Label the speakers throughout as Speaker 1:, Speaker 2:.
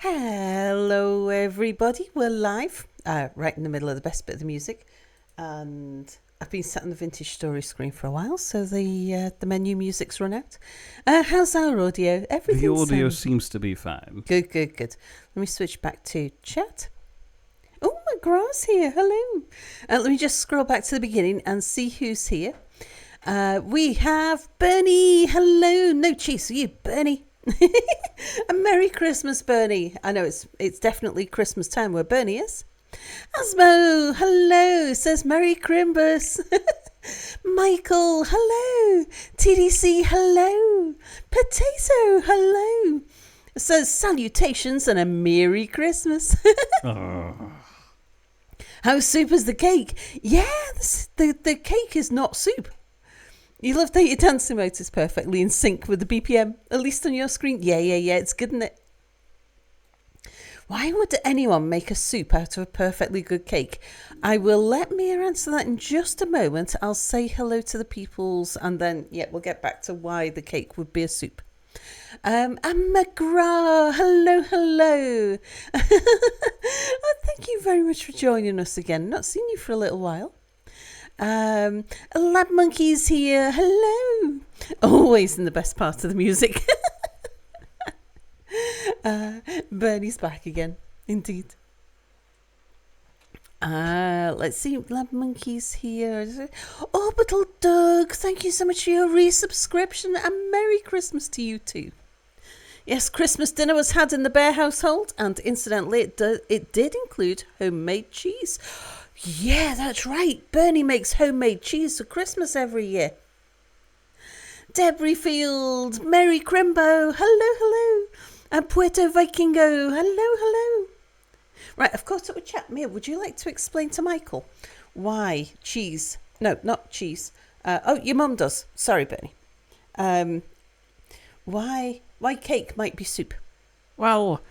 Speaker 1: Hello, everybody. We're live, right in the middle of the best bit of the music, and I've been sat on the vintage story screen for a while, so the menu music's run out. How's our audio? Everything.
Speaker 2: The audio seems to be fine.
Speaker 1: Good. Let me switch back to chat. Oh, McGraw's here. Hello. Let me just scroll back to the beginning and see who's here. We have Bernie. Hello. No cheese for you, Bernie. A Merry Christmas, Bernie. I know it's definitely Christmas time where Bernie is. Asmo, hello, says Merry Crimbus. Michael, hello. TDC, hello. Potato, hello. Says salutations and a Merry Christmas. How soup is the cake? Yeah, the cake is not soup. You love that your dancing motor is perfectly in sync with the BPM, at least on your screen. Yeah, it's good, isn't it? Why would anyone make a soup out of a perfectly good cake? I will let Mia answer that in just a moment. I'll say hello to the peoples and then, we'll get back to why the cake would be a soup. And McGraw, hello. Thank you very much for joining us again. Not seen you for a little while. Lab Monkey's here. Hello. Always in the best part of the music. Bernie's back again. Indeed. Let's see. Lab Monkey's here. Orbital Doug, thank you so much for your resubscription and Merry Christmas to you too. Yes, Christmas dinner was had in the Bear household, and incidentally, it did include homemade cheese. Yeah, that's right. Bernie makes homemade cheese for Christmas every year. Debris Field, Merry Crimbo, hello. And Puerto Vikingo, hello. Right, of course, it would chat. Mia, would you like to explain to Michael why cheese? No, not cheese. Your mum does. Sorry, Bernie. Why cake might be soup?
Speaker 2: Well,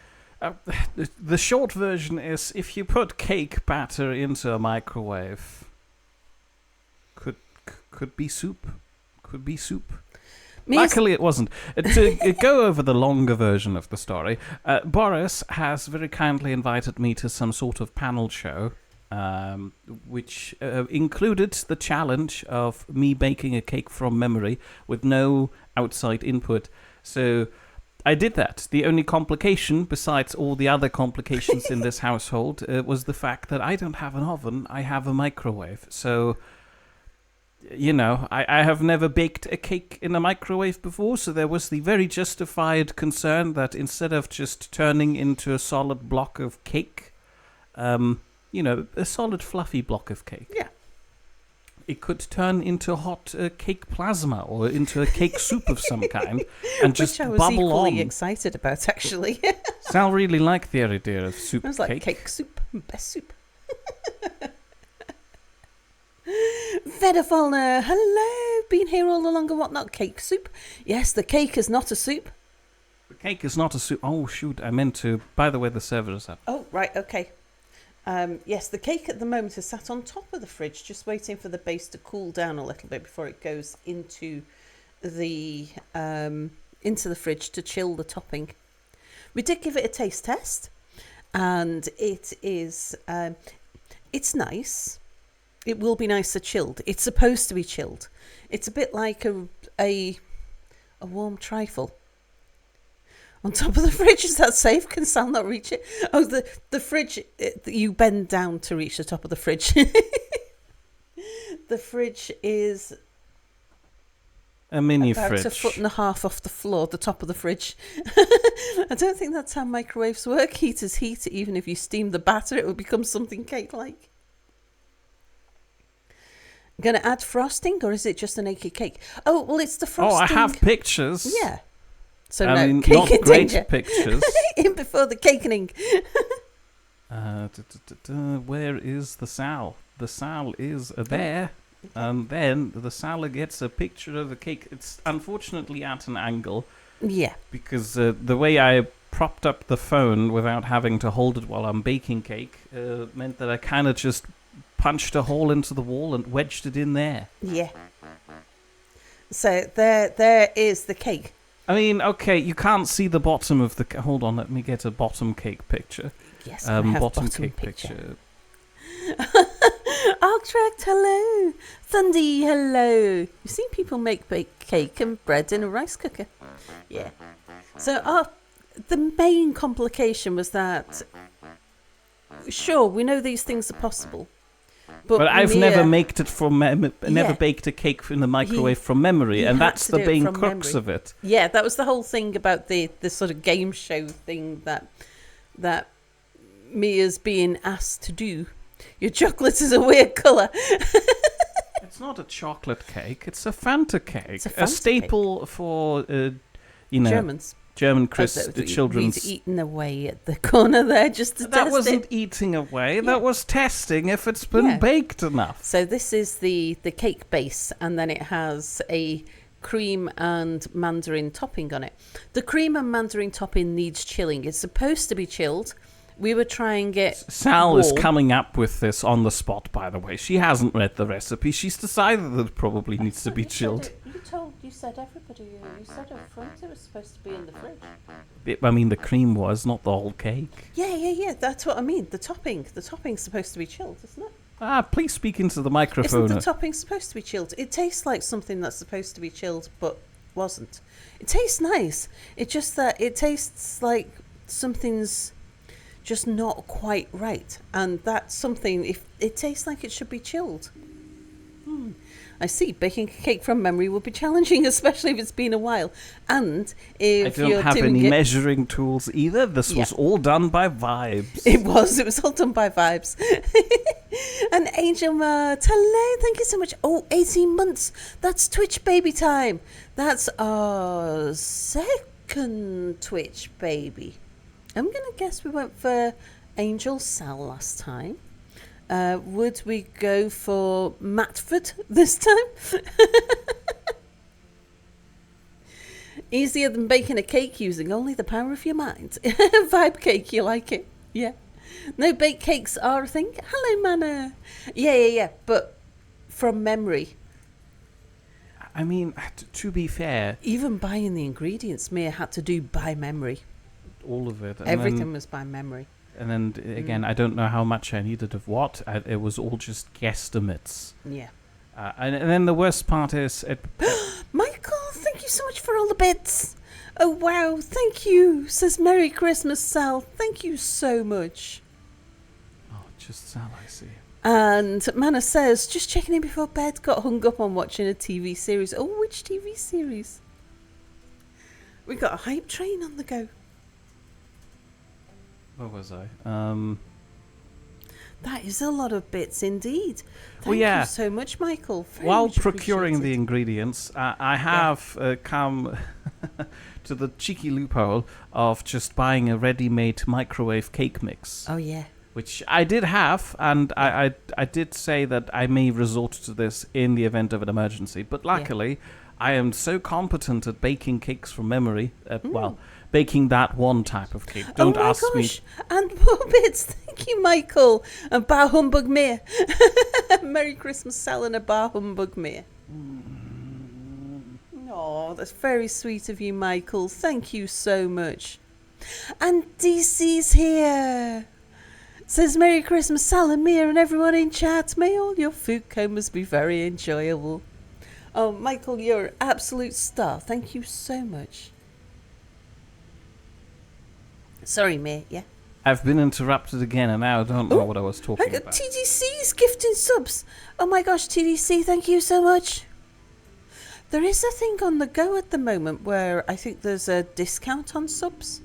Speaker 2: the short version is if you put cake batter into a microwave, could be soup. Could be soup. Luckily, it wasn't. To go over the longer version of the story, Boris has very kindly invited me to some sort of panel show, which included the challenge of me baking a cake from memory with no outside input. So I did that. The only complication, besides all the other complications in this household, was the fact that I don't have an oven, I have a microwave. So, I have never baked a cake in a microwave before, so there was the very justified concern that instead of just turning into a solid block of cake, a solid fluffy block of cake.
Speaker 1: Yeah.
Speaker 2: It could turn into hot cake plasma or into a cake soup of some kind and just bubble on. Which I was equally
Speaker 1: excited about, actually.
Speaker 2: Sal really liked the idea of soup cake.
Speaker 1: I was like, cake soup, best soup. Vedafalna, hello. Been here all along and whatnot. Cake soup. Yes, the cake is not a soup.
Speaker 2: The cake is not a soup. Oh, shoot, I meant to. By the way, the server is up.
Speaker 1: Oh, right, okay. Yes, the cake at the moment is sat on top of the fridge, just waiting for the base to cool down a little bit before it goes into the fridge to chill the topping. We did give it a taste test, and it is it's nice. It will be nicer chilled. It's supposed to be chilled. It's a bit like a warm trifle. On top of the fridge, is that safe? Can Sal not reach it? Oh, the fridge, you bend down to reach the top of the fridge. The fridge is
Speaker 2: a mini
Speaker 1: about
Speaker 2: fridge.
Speaker 1: A foot and a half off the floor, the top of the fridge. I don't think that's how microwaves work. Heat is heat. Even if you steam the batter, it will become something cake-like. Going to add frosting, or is it just a naked cake? Oh, well, it's the frosting.
Speaker 2: Oh, I have pictures.
Speaker 1: Yeah. So
Speaker 2: cake not
Speaker 1: in
Speaker 2: great
Speaker 1: danger.
Speaker 2: Pictures.
Speaker 1: In before the cakening.
Speaker 2: Where is the Sal? The Sal is there. And then the Sal gets a picture of the cake. It's unfortunately at an angle.
Speaker 1: Yeah.
Speaker 2: Because the way I propped up the phone without having to hold it while I'm baking cake meant that I kind of just punched a hole into the wall and wedged it in there.
Speaker 1: Yeah. So there is the cake.
Speaker 2: I mean, okay, you can't see the bottom of the... Hold on, let me get a bottom cake picture.
Speaker 1: Yes, I have
Speaker 2: bottom
Speaker 1: bottom
Speaker 2: cake picture.
Speaker 1: Arctract, hello. Thundy, hello. You've seen people make baked cake and bread in a rice cooker. Yeah. So the main complication was that, sure, we know these things are possible.
Speaker 2: But I've never baked a cake in the microwave from memory, and that's the main crux of it.
Speaker 1: Yeah, that was the whole thing about the sort of game show thing that Mia's being asked to do. Your chocolate is a weird colour.
Speaker 2: It's not a chocolate cake, it's a Fanta cake.
Speaker 1: It's a
Speaker 2: staple for,
Speaker 1: Germans.
Speaker 2: German children's...
Speaker 1: He's eating away at the corner there just to test it.
Speaker 2: That wasn't eating away, that was testing if it's been baked enough.
Speaker 1: So this is the cake base, and then it has a cream and mandarin topping on it. The cream and mandarin topping needs chilling. It's supposed to be chilled. We were trying it.
Speaker 2: Sal is coming up with this on the spot, by the way. She hasn't read the recipe. She's decided that it probably needs to be chilled.
Speaker 1: You said everybody. You said up front it was supposed to be in the fridge.
Speaker 2: I mean, the cream was, not the whole cake.
Speaker 1: Yeah. That's what I mean. The topping's supposed to be chilled, isn't it?
Speaker 2: Please speak into the microphone.
Speaker 1: Isn't the topping supposed to be chilled? It tastes like something that's supposed to be chilled, but wasn't. It tastes nice. It's just that it tastes like something's just not quite right, and that's something. If it tastes like it should be chilled. I see. Baking a cake from memory will be challenging, especially if it's been a while. And if
Speaker 2: I don't have any measuring tools either. This was all done by vibes.
Speaker 1: It was all done by vibes. And Angel Mart, hello, thank you so much. 18 months. That's Twitch baby time. That's our second Twitch baby. I'm going to guess we went for Angel Sal last time. Would we go for Matford this time? Easier than baking a cake using only the power of your mind. Vibe cake, you like it? Yeah. No baked cakes are a thing. Hello, Manna. Yeah. But from memory.
Speaker 2: I mean, to be fair...
Speaker 1: Even buying the ingredients, Mia had to do by memory.
Speaker 2: All of it.
Speaker 1: Everything was by memory.
Speaker 2: And then, again, I don't know how much I needed of what. It was all just guesstimates.
Speaker 1: Yeah.
Speaker 2: And then the worst part is...
Speaker 1: Michael, thank you so much for all the bits. Oh, wow. Thank you. Says Merry Christmas, Sal. Thank you so much.
Speaker 2: Oh, just Sal, I see.
Speaker 1: And Manna says, just checking in before bed, got hung up on watching a TV series. Oh, which TV series? We got a hype train on the go.
Speaker 2: Where was I?
Speaker 1: That is a lot of bits indeed. Thank
Speaker 2: you
Speaker 1: so much, Michael.
Speaker 2: While procuring the ingredients, I have come to the cheeky loophole of just buying a ready-made microwave cake mix.
Speaker 1: Oh, yeah.
Speaker 2: Which I did have, and I did say that I may resort to this in the event of an emergency. But luckily, I am so competent at baking cakes from memory. Baking that one type of cake. Don't ask me.
Speaker 1: And more bits. Thank you, Michael. And Bar Humbug Mere. Merry Christmas, Sal, and a Bar Humbug Mere. Oh, that's very sweet of you, Michael. Thank you so much. And DC's here. Says Merry Christmas, Sal and Mere, and everyone in chat. May all your food comas be very enjoyable. Oh, Michael, you're an absolute star. Thank you so much. Sorry, mate, yeah?
Speaker 2: I've been interrupted again, and now I don't know what I was talking about.
Speaker 1: TDC's gifting subs. Oh my gosh, TDC, thank you so much. There is a thing on the go at the moment where I think there's a discount on subs.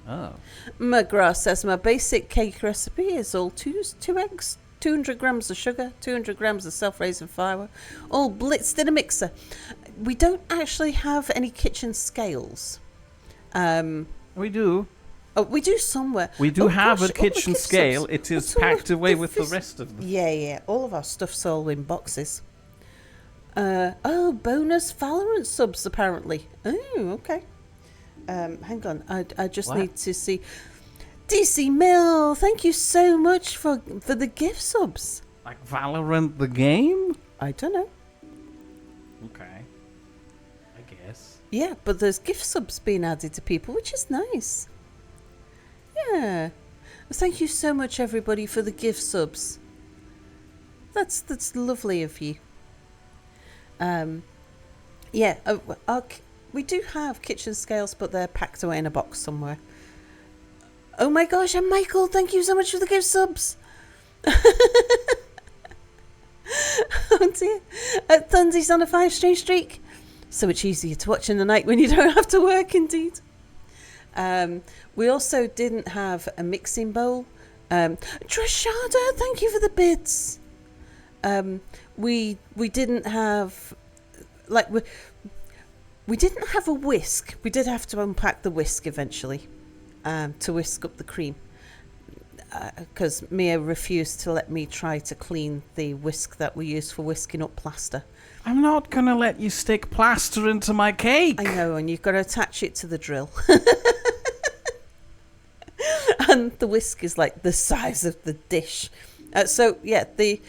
Speaker 2: Oh.
Speaker 1: McGrath says my basic cake recipe is all two eggs, 200 grams of sugar, 200 grams of self-raising flour, all blitzed in a mixer. We don't actually have any kitchen scales.
Speaker 2: We do.
Speaker 1: Oh, we do somewhere.
Speaker 2: We do have a kitchen scale. It is packed away with the rest of them.
Speaker 1: Yeah. All of our stuff's all in boxes. Bonus Valorant subs, apparently. Oh, okay. Hang on. I just need to see. DC Mill, thank you so much for the gift subs.
Speaker 2: Like Valorant the game?
Speaker 1: I don't know.
Speaker 2: Okay. I guess.
Speaker 1: Yeah, but there's gift subs being added to people, which is nice. Yeah. Thank you so much, everybody, for the gift subs. That's lovely of you. Yeah, we do have kitchen scales, but they're packed away in a box somewhere. Oh my gosh, and Michael, thank you so much for the gift subs. Oh dear. Thunsy's on a 5-string streak. So much easier to watch in the night when you don't have to work, indeed. We also didn't have a mixing bowl. Trishada, thank you for the bits. We didn't have, like, we didn't have a whisk. We did have to unpack the whisk eventually to whisk up the cream. Because Mia refused to let me try to clean the whisk that we use for whisking up plaster.
Speaker 2: I'm not going to let you stick plaster into my cake.
Speaker 1: I know, and you've got to attach it to the drill. And the whisk is like the size of the dish. So, yeah, the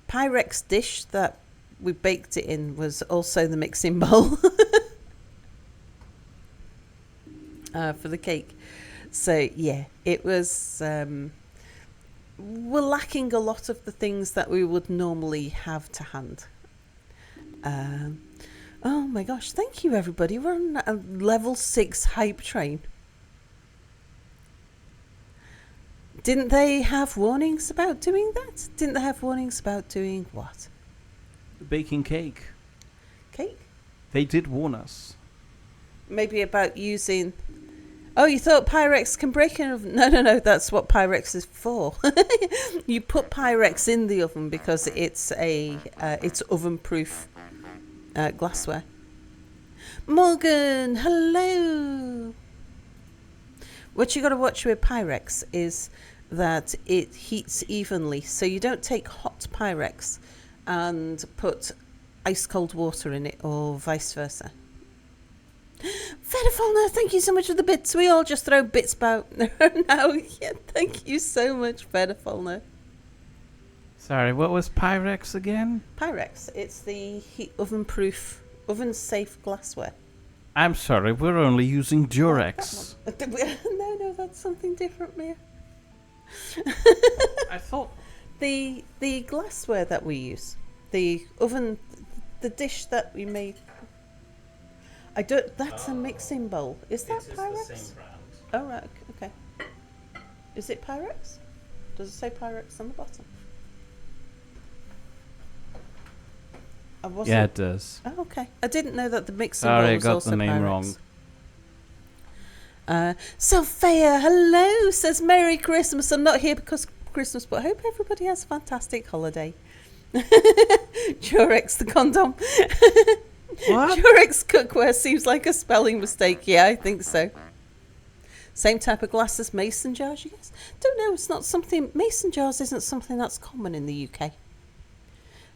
Speaker 1: Pyrex dish that we baked it in was also the mixing bowl for the cake. So, yeah, it was... we're lacking a lot of the things that we would normally have to hand. Oh my gosh, thank you everybody. We're on a level 6 hype train. Didn't they have warnings about doing that? Didn't they have warnings about doing what?
Speaker 2: Baking cake.
Speaker 1: Cake?
Speaker 2: They did warn us.
Speaker 1: Maybe about using... Oh, you thought Pyrex can break in oven? No, that's what Pyrex is for. You put Pyrex in the oven because it's it's oven-proof glassware. Morgan, hello. What you got to watch with Pyrex is that it heats evenly, so you don't take hot Pyrex and put ice cold water in it, or vice versa. Fedifulner, thank you so much for the bits. We all just throw bits about now. Yeah, thank you so much, Fedifulner.
Speaker 2: Sorry, what was Pyrex again?
Speaker 1: Pyrex, it's the heat oven-proof, oven-safe glassware.
Speaker 2: I'm sorry, we're only using Durex.
Speaker 1: No, that's something different, Mia.
Speaker 2: I thought...
Speaker 1: The glassware that we use, the oven, the dish that we made... That's a mixing bowl. Is that Pyrex?
Speaker 2: The same brand.
Speaker 1: Oh, right. Okay. Is it Pyrex? Does it say Pyrex on the bottom?
Speaker 2: Yeah, it does.
Speaker 1: Oh, okay. I didn't know that the mixing
Speaker 2: Sorry,
Speaker 1: bowl
Speaker 2: I
Speaker 1: was
Speaker 2: got
Speaker 1: also
Speaker 2: the name
Speaker 1: Pyrex.
Speaker 2: wrong.
Speaker 1: Sophia, hello, says Merry Christmas. I'm not here because of Christmas, but I hope everybody has a fantastic holiday. Durex the condom.
Speaker 2: What?
Speaker 1: Durex cookware seems like a spelling mistake. Yeah, I think so. Same type of glass as mason jars, you guys? Don't know, it's not something... Mason jars isn't something that's common in the UK.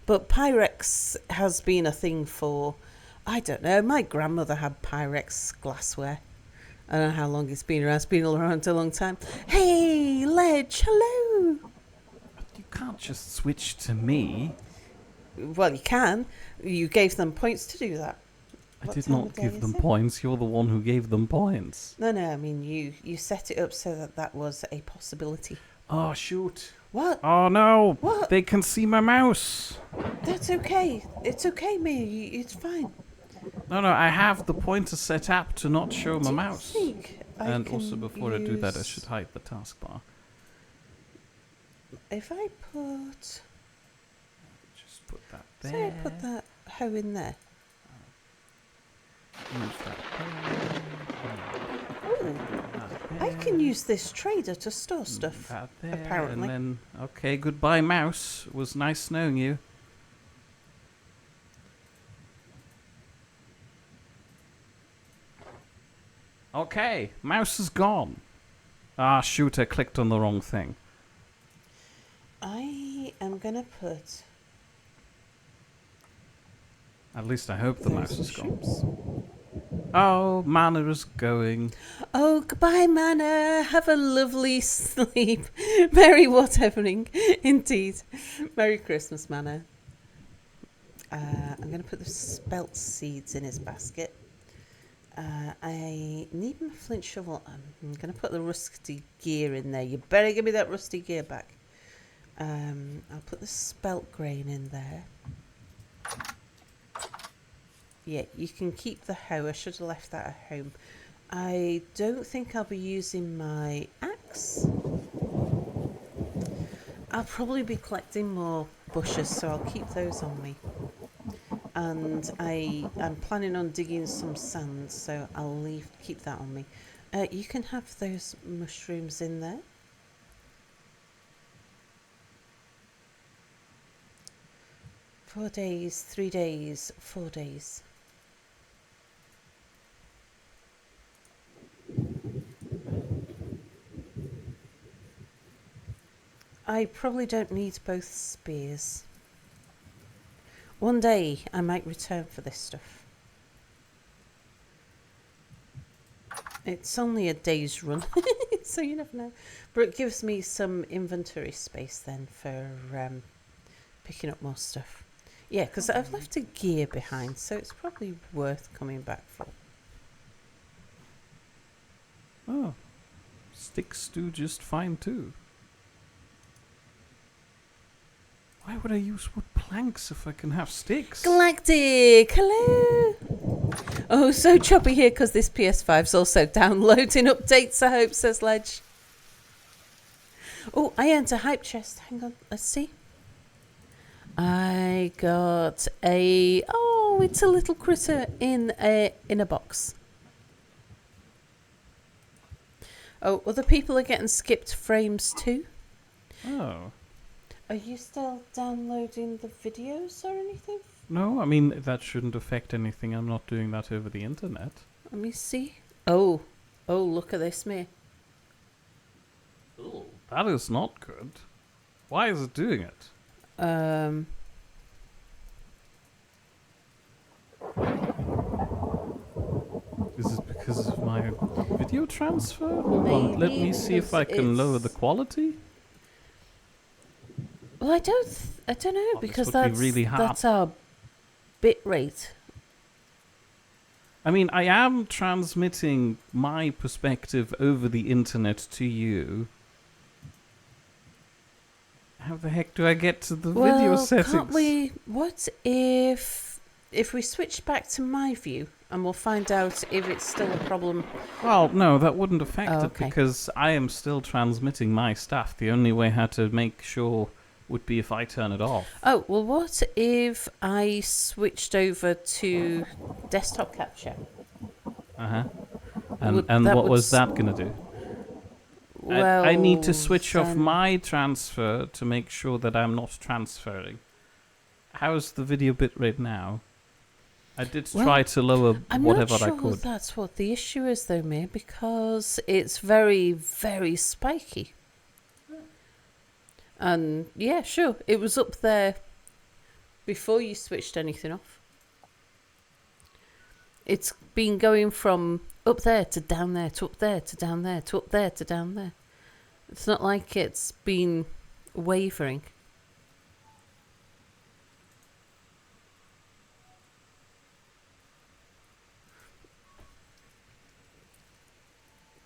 Speaker 1: But Pyrex has been a thing for... I don't know, my grandmother had Pyrex glassware. I don't know how long it's been around. It's been around a long time. Hey, Ledge, hello!
Speaker 2: You can't just switch to me.
Speaker 1: Well, you can. You gave them points to do that.
Speaker 2: I did not give them points. You're the one who gave them points.
Speaker 1: No, I mean, you set it up so that was a possibility.
Speaker 2: Oh, shoot.
Speaker 1: What?
Speaker 2: Oh, no.
Speaker 1: What?
Speaker 2: They can see my mouse.
Speaker 1: That's okay. It's okay, Mia. It's fine.
Speaker 2: No, I have the pointer set up to not show my
Speaker 1: Do you
Speaker 2: mouse.
Speaker 1: think
Speaker 2: And
Speaker 1: I
Speaker 2: also,
Speaker 1: can
Speaker 2: before I do that, I
Speaker 1: use-
Speaker 2: should hide the taskbar.
Speaker 1: If I put...
Speaker 2: Just put that there.
Speaker 1: Say I put that hoe in there.
Speaker 2: Use that there.
Speaker 1: Oh,
Speaker 2: That
Speaker 1: I
Speaker 2: there.
Speaker 1: can use this trader to store stuff.
Speaker 2: That there.
Speaker 1: apparently.
Speaker 2: And then, okay, goodbye, mouse. It was nice knowing you. Okay, mouse is gone. Ah, shoot, I clicked on the wrong thing.
Speaker 1: I am going to put...
Speaker 2: At least I hope the mouse is gone.
Speaker 1: mushrooms.
Speaker 2: Oh, mana is going.
Speaker 1: Oh, goodbye, Mana. Have a lovely sleep. Merry whatevering. Indeed. Merry Christmas, Mana. I'm going to put the spelt seeds in his basket. I need my flint shovel. I'm going to put the rusty gear in there. You better give me that rusty gear back. I'll put the spelt grain in there. Yeah, you can keep the hoe. I should have left that at home. I don't think I'll be using my axe. I'll probably be collecting more bushes, so I'll keep those on me. And I'm planning on digging some sand, so I'll keep that on me. You can have those mushrooms in there. Four days, 3 days, 4 days. I probably don't need both spears. One day I might return for this stuff. It's only a day's run, so you never know. But it gives me some inventory space then for picking up more stuff. Yeah, because I've left a gear behind, so it's probably worth coming back for.
Speaker 2: Oh, sticks do just fine too. Why would I use wood planks if I can have sticks?
Speaker 1: Galactic, hello. Oh, so choppy here because this PS5's also downloading updates, I hope, says Ledge. Oh, I earned a hype chest. Hang on, let's see. I got it's a little critter in a box. Oh, other people are getting skipped frames too.
Speaker 2: Oh.
Speaker 1: Are you still downloading the videos or anything?
Speaker 2: No, I mean, that shouldn't affect anything. I'm not doing that over the internet.
Speaker 1: Let me see. Oh, look at this, Mere.
Speaker 2: Oh, that is not good. Why is it doing it? Is it because of my video transfer? Hold on, let me see if I can lower the quality.
Speaker 1: Well, I don't know, because
Speaker 2: that's really hard.
Speaker 1: That's our bit rate.
Speaker 2: I mean, I am transmitting my perspective over the internet to you. How the heck do I get to the video settings?
Speaker 1: Can't we? What if we switch back to my view and we'll find out if it's still a problem?
Speaker 2: Well, no, that wouldn't affect it
Speaker 1: okay.
Speaker 2: because I am still transmitting my stuff. The only way how to make sure would be if I turn it off.
Speaker 1: Oh, well, what if I switched over to desktop capture?
Speaker 2: Uh-huh. And what was that going to do?
Speaker 1: Well,
Speaker 2: I need to switch off my transfer to make sure that I'm not transferring. How's the video bitrate now? I did try to lower whatever I could.
Speaker 1: I'm not sure that's what the issue is, though, Mere, because it's very, very spiky. And yeah, sure, it was up there before you switched anything off. It's been going from up there to down there to up there to down there to up there to down there. It's not like it's been wavering.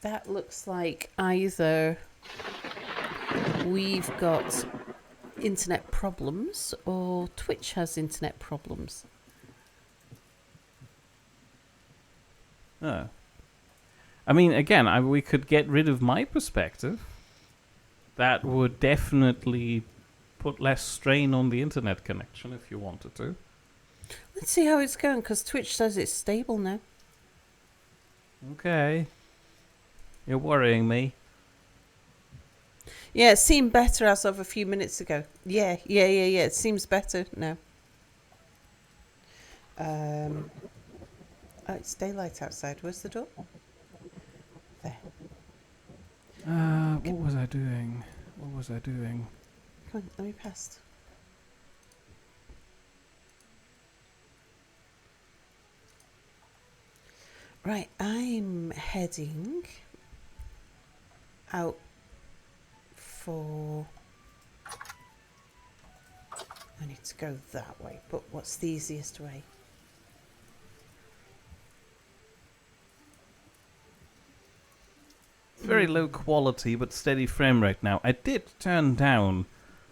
Speaker 1: That looks like either we've got internet problems or Twitch has internet problems.
Speaker 2: Oh. I mean, again, we could get rid of my perspective. That would definitely put less strain on the internet connection if you wanted to.
Speaker 1: Let's see how it's going, because Twitch says it's stable now.
Speaker 2: Okay. You're worrying me.
Speaker 1: Yeah, it seemed better as of a few minutes ago. Yeah. It seems better now. Oh, it's daylight outside. Where's the door? There.
Speaker 2: What was I doing?
Speaker 1: Come on, let me past. Right, I'm heading out for I need to go that way, but what's the easiest way?
Speaker 2: Very low quality but steady frame rate now. I did turn down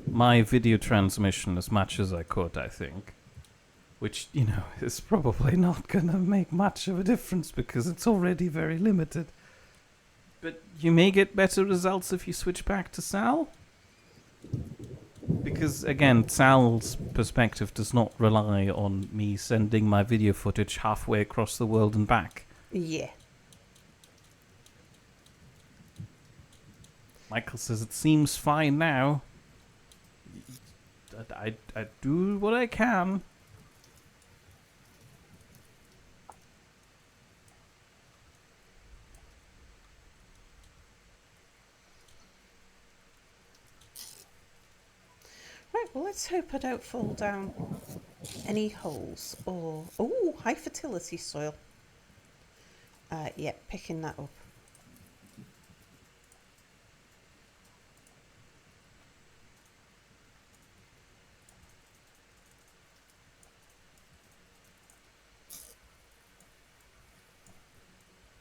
Speaker 2: my video transmission as much as I could, I think. Which, is probably not going to make much of a difference because it's already very limited. But you may get better results if you switch back to Sal. Because, again, Sal's perspective does not rely on me sending my video footage halfway across the world and back.
Speaker 1: Yeah.
Speaker 2: Michael says it seems fine now. I do what I can.
Speaker 1: Right, well, let's hope I don't fall down any holes or... Oh, high fertility soil. Yeah, picking that up.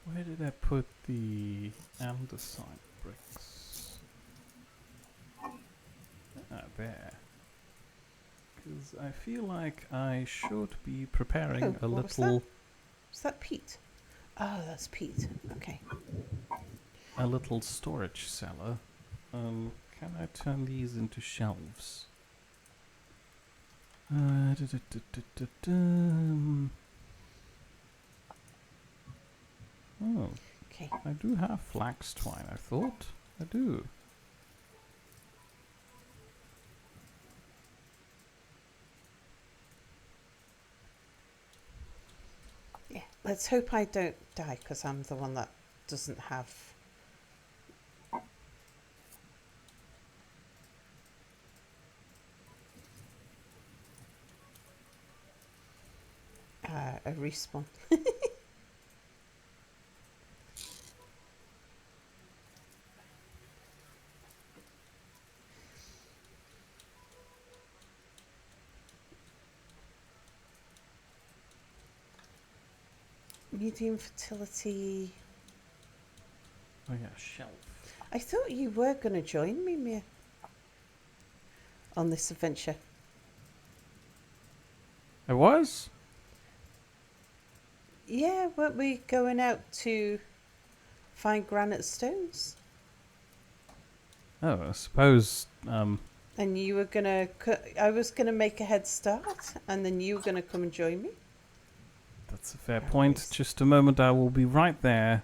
Speaker 2: Where did I put the andesite bricks? There. Because I feel like I should be preparing a little...
Speaker 1: Is that peat? Oh, that's peat. Okay.
Speaker 2: A little storage cellar. Can I turn these into shelves? Oh,
Speaker 1: Okay.
Speaker 2: I do have flax twine, I thought. I do.
Speaker 1: Yeah, let's hope I don't die because I'm the one that doesn't have... a respawn. Medium fertility.
Speaker 2: Oh yeah, shelf.
Speaker 1: I thought you were going to join me, Mia, on this adventure.
Speaker 2: I was?
Speaker 1: Yeah, weren't we going out to find granite stones?
Speaker 2: Oh, I suppose,
Speaker 1: And you were going to... I was going to make a head start, and then you were going to come and join me?
Speaker 2: that's a fair point. Just a moment, I will be right there.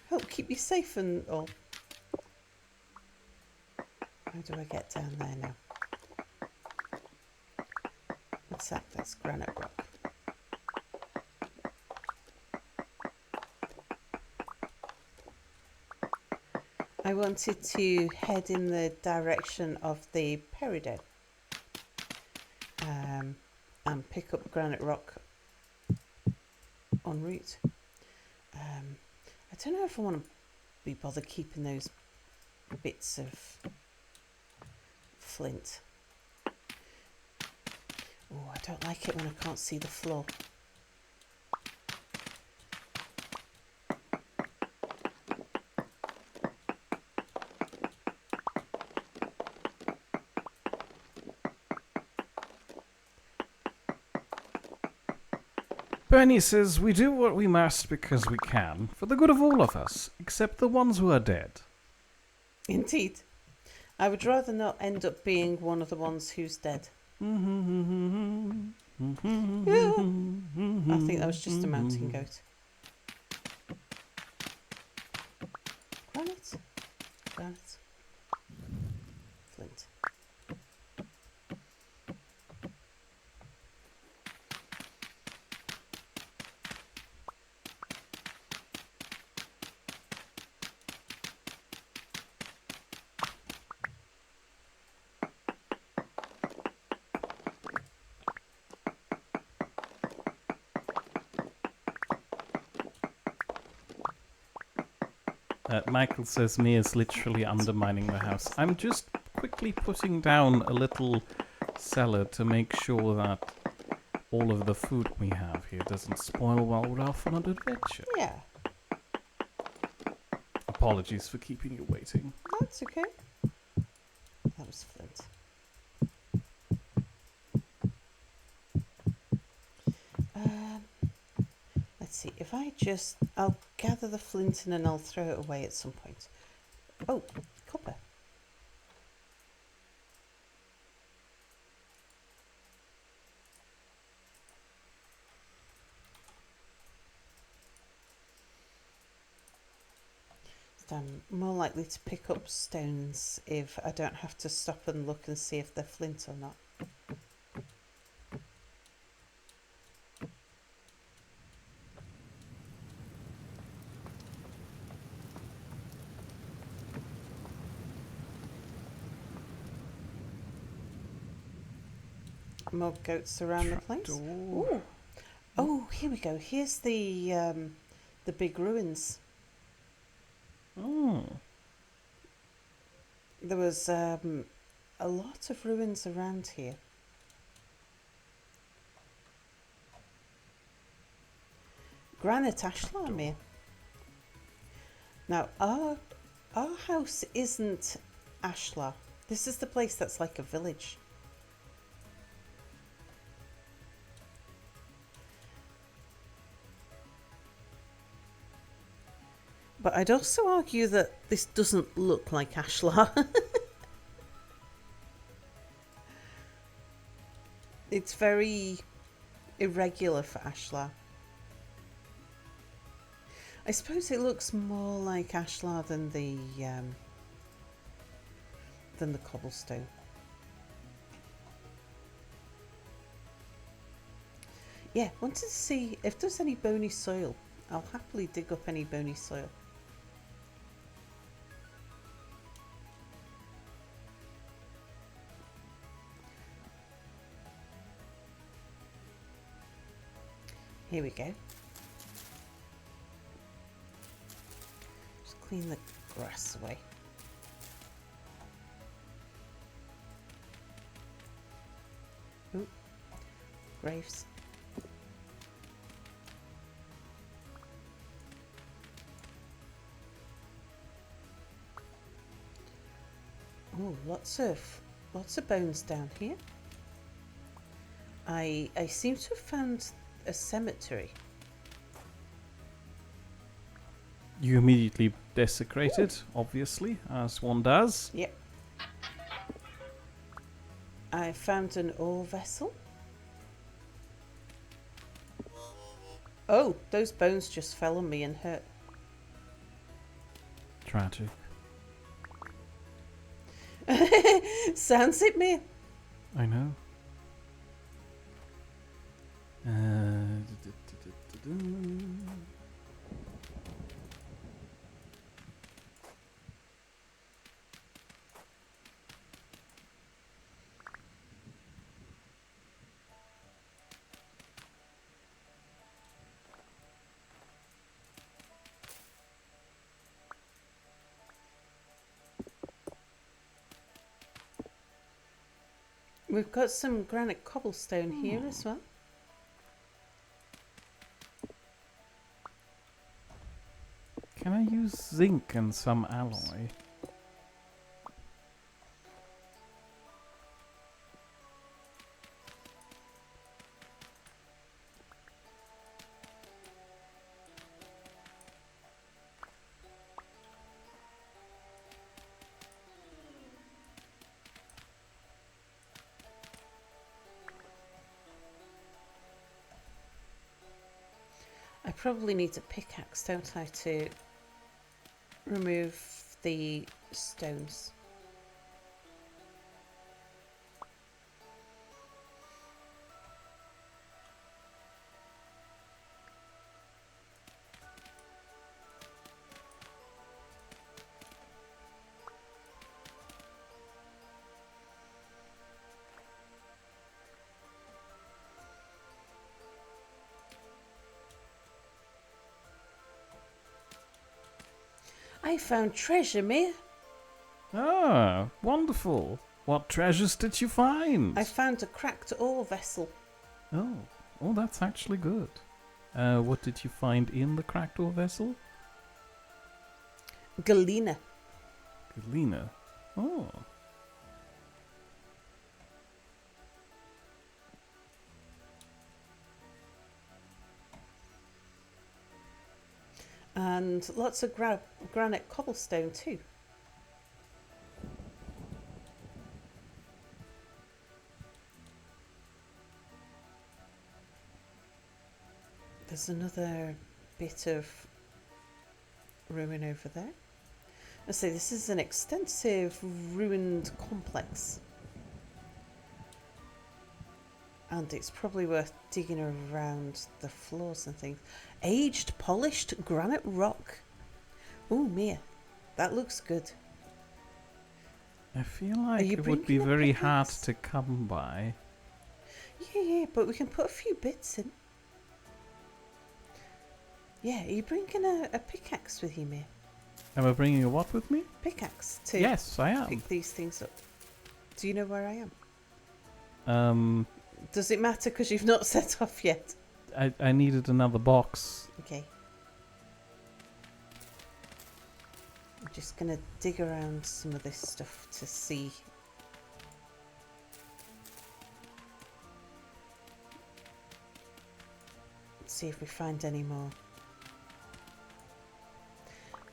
Speaker 1: Help keep you safe and all. How do I get down there now? What's that? That's granite rock. I wanted to head in the direction of the peridot and pick up granite rock en route. I don't know if I want to be bothered keeping those bits of flint. Oh, I don't like it when I can't see the floor.
Speaker 2: Bernie says, we do what we must because we can, for the good of all of us, except the ones who are dead.
Speaker 1: Indeed. I would rather not end up being one of the ones who's dead. I think that was just a mountain goat. Granite. Granite. Flint.
Speaker 2: Michael says Mia's literally undermining the house. I'm just quickly putting down a little cellar to make sure that all of the food we have here doesn't spoil while we're off on an adventure.
Speaker 1: Yeah,
Speaker 2: Apologies for keeping you waiting.
Speaker 1: that's okay. That was Flint. Let's see, if I'll gather the flint in and I'll throw it away at some point. Oh, copper. So I'm more likely to pick up stones if I don't have to stop and look and see if they're flint or not. More goats around the place. Ooh. Oh, here we go. Here's the big ruins.
Speaker 2: Oh.
Speaker 1: There was a lot of ruins around here. Granite ashlar, Mere. Now, our house isn't ashlar. This is the place that's like a village. But I'd also argue that this doesn't look like ashlar. It's very irregular for ashlar. I suppose it looks more like ashlar than the cobblestone. Yeah, wanted to see if there's any bony soil. I'll happily dig up any bony soil. Here we go. Just clean the grass away. Ooh, graves. Oh, lots of bones down here. I seem to have found a cemetery.
Speaker 2: You immediately desecrated, obviously, as one does.
Speaker 1: Yep. I found an ore vessel. Oh, those bones just fell on me and hurt.
Speaker 2: Tragic.
Speaker 1: Sounds it, Mere.
Speaker 2: I know.
Speaker 1: We've got some granite cobblestone here as well.
Speaker 2: Can I use zinc and some alloy?
Speaker 1: I probably need a pickaxe, don't I, to remove the stones. I I found treasure, Mere.
Speaker 2: Ah, wonderful. What treasures did you find?
Speaker 1: I found a cracked ore vessel.
Speaker 2: Oh, that's actually good. What did you find in the cracked ore vessel?
Speaker 1: Galena.
Speaker 2: Galena. Oh.
Speaker 1: And lots of granite cobblestone too. There's another bit of ruin over there. I say this is an extensive ruined complex. And it's probably worth digging around the floors and things. Aged, polished granite rock. Oh, Mia, that looks good.
Speaker 2: I feel like it would be very hard to come by.
Speaker 1: Yeah, but we can put a few bits in. Yeah, are you bringing a pickaxe with you, Mia?
Speaker 2: Am I bringing a what with me?
Speaker 1: Pickaxe to
Speaker 2: Yes, I am.
Speaker 1: pick these things up. Do you know where I am? Does it matter because you've not set off yet?
Speaker 2: I needed another box.
Speaker 1: Okay. I'm just going to dig around some of this stuff to see. See if we find any more.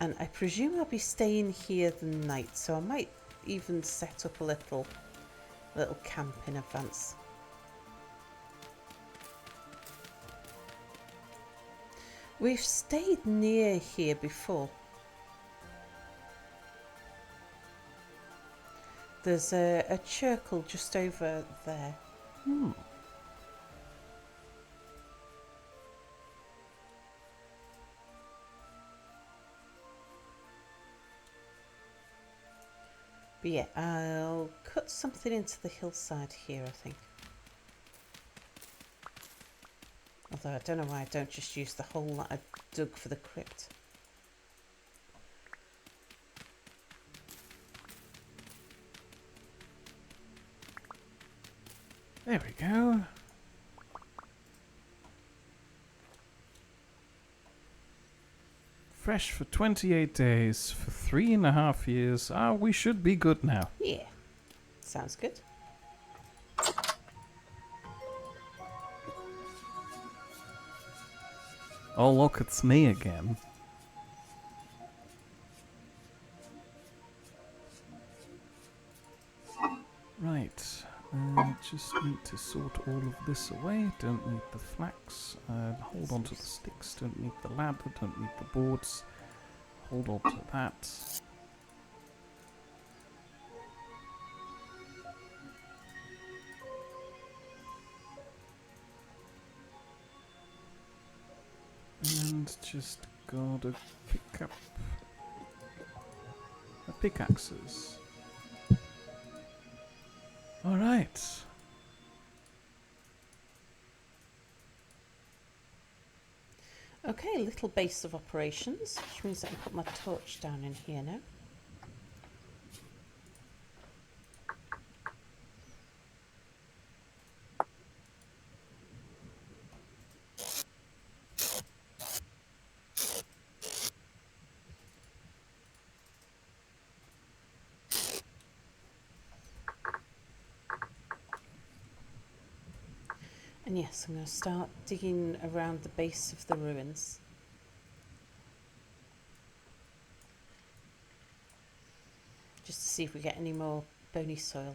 Speaker 1: And I presume I'll be staying here the night, so I might even set up a little camp in advance. We've stayed near here before. There's a church just over there. But yeah, I'll cut something into the hillside here, I think. Although I don't know why I don't just use the hole that I dug for the crypt.
Speaker 2: There we go. Fresh for 28 days, for 3.5 years. Ah, we should be good now.
Speaker 1: Yeah, sounds good.
Speaker 2: Oh, look, it's me again. Right. Just need to sort all of this away. Don't need the flax. Hold on to the sticks. Don't need the ladder. Don't need the boards. Hold on to that. And just gotta pick up the pickaxes. Alright.
Speaker 1: Okay, little base of operations, which means I can put my torch down in here now. And yes, I'm going to start digging around the base of the ruins. Just to see if we get any more bony soil.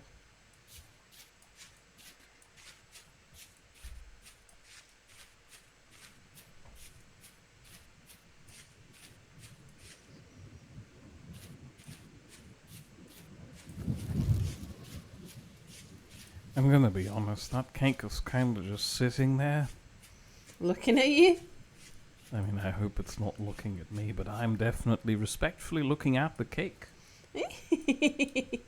Speaker 2: I'm gonna be honest, that cake is kind of just sitting there.
Speaker 1: Looking at you?
Speaker 2: I mean, I hope it's not looking at me, but I'm definitely respectfully looking at the cake.
Speaker 1: It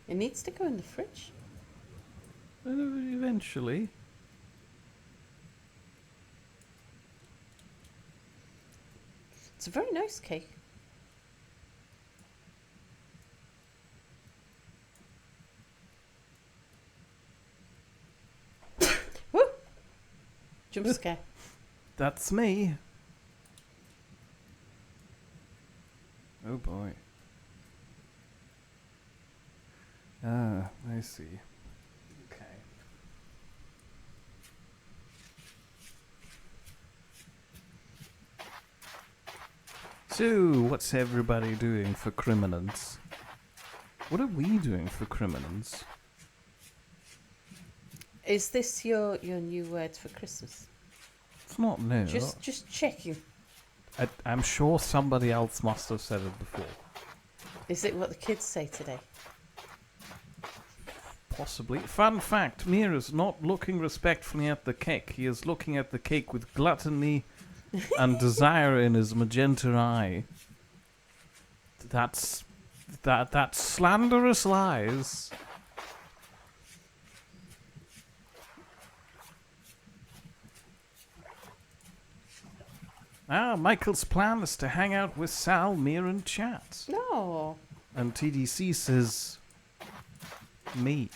Speaker 1: needs to go in the fridge.
Speaker 2: Eventually.
Speaker 1: a very nice cake. Woo! Jump scare.
Speaker 2: That's me. Oh boy. Ah, I see. Okay. So, what's everybody doing for criminals? What are we doing for criminals?
Speaker 1: Is this your new word for Christmas?
Speaker 2: It's not new.
Speaker 1: Just checking.
Speaker 2: I'm sure somebody else must have said it before.
Speaker 1: Is it what the kids say today?
Speaker 2: Possibly. Fun fact, Mere is not looking respectfully at the cake. He is looking at the cake with gluttony and desire in his magenta eye. That's slanderous lies. Michael's plan is to hang out with Sal, Mere, and chat.
Speaker 1: No.
Speaker 2: And TDC says me,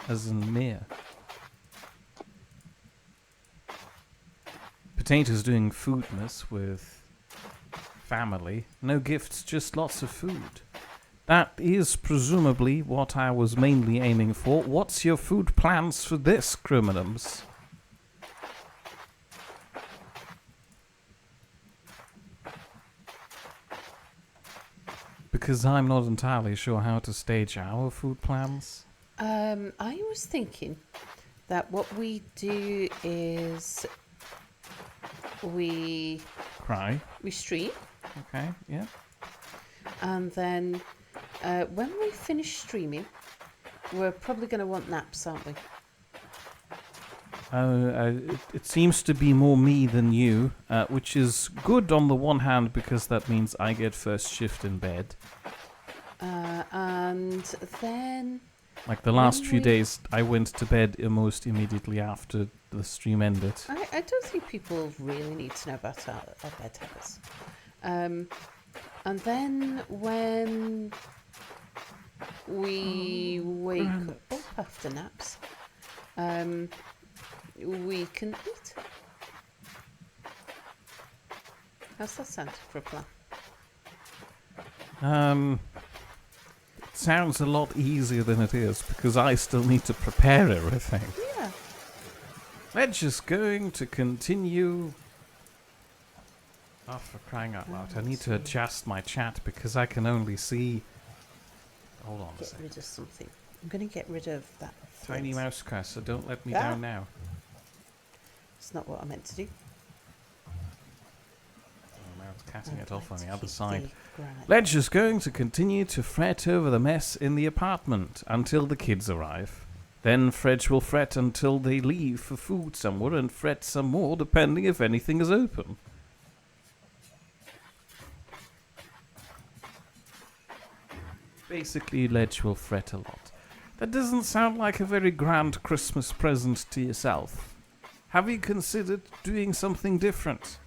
Speaker 2: as in Mere. Potato's doing foodness with family. No gifts, just lots of food. That is presumably what I was mainly aiming for. What's your food plans for this, criminals? Because I'm not entirely sure how to stage our food plans.
Speaker 1: I was thinking that what we do is we stream.
Speaker 2: Okay, yeah.
Speaker 1: And then when we finish streaming, we're probably going to want naps, aren't we?
Speaker 2: It seems to be more me than you, which is good on the one hand because that means I get first shift in bed.
Speaker 1: And then...
Speaker 2: Like the last few days, I went to bed almost immediately after the stream ended.
Speaker 1: I don't think people really need to know about our bed habits. And then when we wake up after naps, we can eat. How's that sound for a plan?
Speaker 2: Sounds a lot easier than it is because I still need to prepare everything.
Speaker 1: Yeah.
Speaker 2: Wedge is going to continue. Oh, for crying out loud. I need to adjust my chat because I can only see. Hold on a second.
Speaker 1: Get rid of something. I'm going to get rid of that.
Speaker 2: Tiny mouse cursor, don't let me down now.
Speaker 1: It's not what I meant to do.
Speaker 2: Oh, now it's cutting it off on the other side. Ledge is going to continue to fret over the mess in the apartment until the kids arrive. Then Fredge will fret until they leave for food somewhere and fret some more depending if anything is open. Basically, Ledge will fret a lot. That doesn't sound like a very grand Christmas present to yourself. Have you considered doing something different?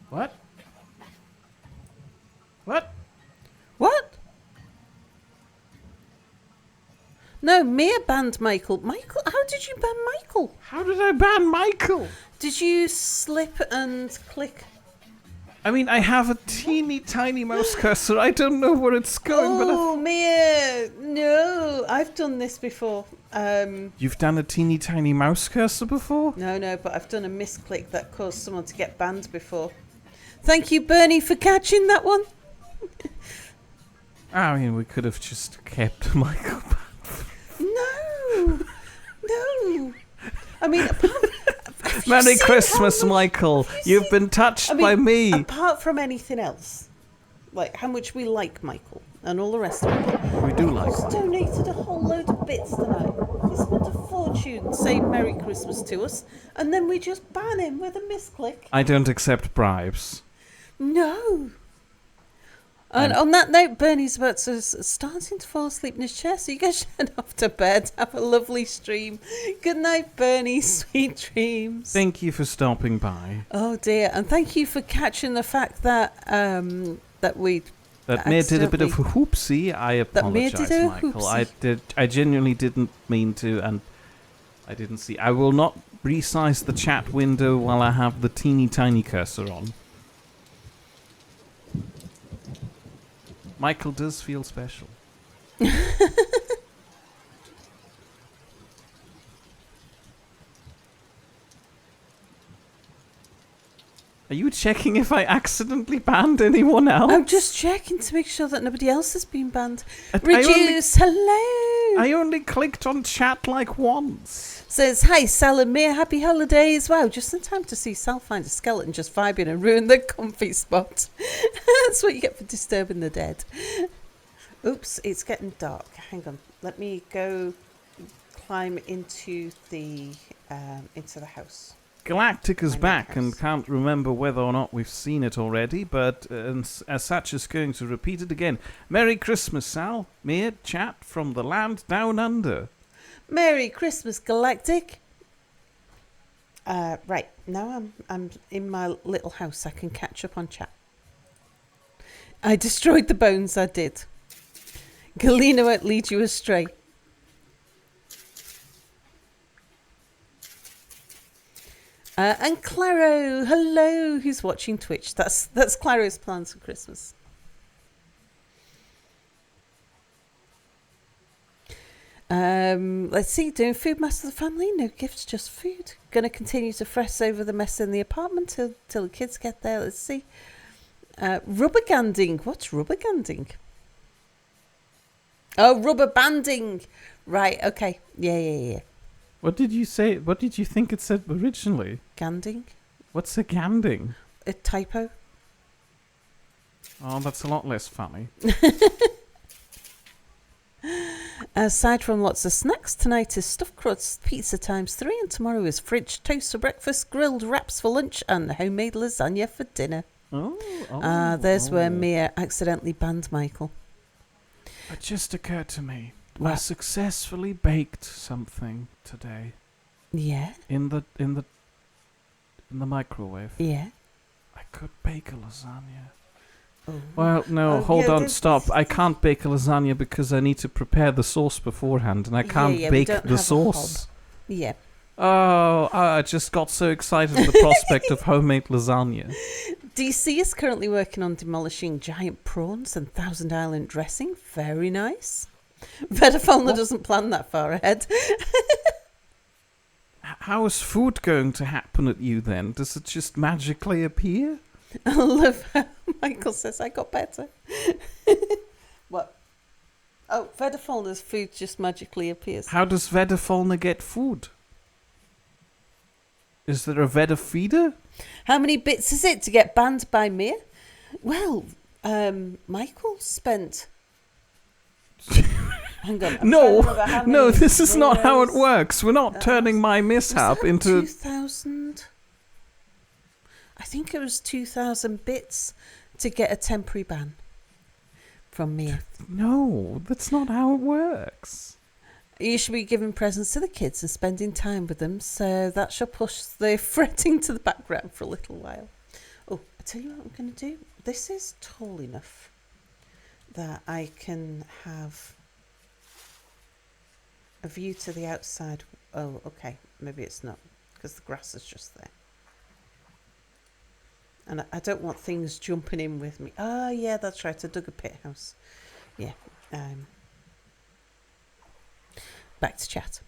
Speaker 2: What? What?
Speaker 1: What? No, Mere banned Michael. Michael? How did you ban Michael?
Speaker 2: How did I ban Michael?
Speaker 1: Did you slip and click?
Speaker 2: I mean, I have a teeny tiny mouse cursor. I don't know where it's going.
Speaker 1: Oh, Mere! No, I've done this before.
Speaker 2: You've done a teeny tiny mouse cursor before?
Speaker 1: No, but I've done a misclick that caused someone to get banned before. Thank you, Bernie, for catching that one.
Speaker 2: I mean, we could have just kept Michael banned.
Speaker 1: No. I mean,
Speaker 2: Merry Christmas, Michael. You've been touched by me.
Speaker 1: Apart from anything else, like how much we like Michael and all the rest of it.
Speaker 2: We do like
Speaker 1: He's donated a whole load of bits tonight. He spent a fortune saying Merry Christmas to us, and then we just ban him with a misclick.
Speaker 2: I don't accept bribes.
Speaker 1: No. And on that note, Bernie's starting to fall asleep in his chair, so you guys head off to bed. Have a lovely stream. Good night, Bernie. Sweet dreams.
Speaker 2: Thank you for stopping by.
Speaker 1: Oh dear, and thank you for catching the fact that that Mere
Speaker 2: did a bit of a hoopsie. I apologise, Michael. I genuinely didn't mean to, and I didn't see. I will not resize the chat window while I have the teeny tiny cursor on. Michael does feel special. Are you checking if I accidentally banned anyone else?
Speaker 1: I'm just checking to make sure that nobody else has been banned. Hello!
Speaker 2: I only clicked on chat like once.
Speaker 1: Says, hi, Sal and Mere, happy holidays. Wow, just in time to see Sal find a skeleton just vibing and ruin the comfy spot. That's what you get for disturbing the dead. Oops, it's getting dark. Hang on, let me go climb into the house.
Speaker 2: Galactic is back and can't remember whether or not we've seen it already, but as such is going to repeat it again. Merry Christmas, Sal. Mere chat from the land down under.
Speaker 1: Merry Christmas, Galactic. Right, now I'm in my little house. I can catch up on chat. I destroyed the bones, I did. Galena won't lead you astray. And Claro, hello, who's watching Twitch. That's Claro's plans for Christmas. Let's see, doing food master of the family, no gifts, just food. Gonna continue to fret over the mess in the apartment till the kids get there. Let's see. Rubber ganding. What's rubber ganding? Oh, rubber banding. Right, okay. Yeah.
Speaker 2: What did you say? What did you think it said originally?
Speaker 1: Ganding.
Speaker 2: What's a ganding?
Speaker 1: A typo.
Speaker 2: Oh, that's a lot less funny.
Speaker 1: Aside from lots of snacks, tonight is stuffed crust pizza times 3, and tomorrow is fridge toast for breakfast, grilled wraps for lunch, and homemade lasagna for dinner. There's where Mia accidentally banned Michael.
Speaker 2: It just occurred to me. What? I successfully baked something today.
Speaker 1: Yeah.
Speaker 2: In the microwave.
Speaker 1: Yeah.
Speaker 2: I could bake a lasagna.
Speaker 1: Oh.
Speaker 2: Well, no, hold on, stop. I can't bake a lasagna because I need to prepare the sauce beforehand, and I can't bake the sauce.
Speaker 1: Yeah.
Speaker 2: Oh, I just got so excited at the prospect of homemade lasagna.
Speaker 1: DC is currently working on demolishing giant prawns and Thousand Island dressing. Very nice. Vedafalna doesn't plan that far ahead.
Speaker 2: How is food going to happen at you then? Does it just magically appear?
Speaker 1: I love how Michael says I got better. What? Oh, Vedafalna's food just magically appears.
Speaker 2: How does Vedafalna get food? Is there a Veda feeder?
Speaker 1: How many bits is it to get banned by Mere? Well, Michael spent... Hang on.
Speaker 2: No, this is not how it works. We're not turning my mishap into...
Speaker 1: 2,000? I think it was 2,000 bits to get a temporary ban from Mere.
Speaker 2: No, that's not how it works.
Speaker 1: You should be giving presents to the kids and spending time with them, so that shall push the fretting to the background for a little while. Oh, I tell you what I'm going to do. This is tall enough that I can have a view to the outside. Oh, okay. Maybe it's not, because the grass is just there. And I don't want things jumping in with me. Oh, yeah, that's right. I dug a pit house. Yeah. Back to chat.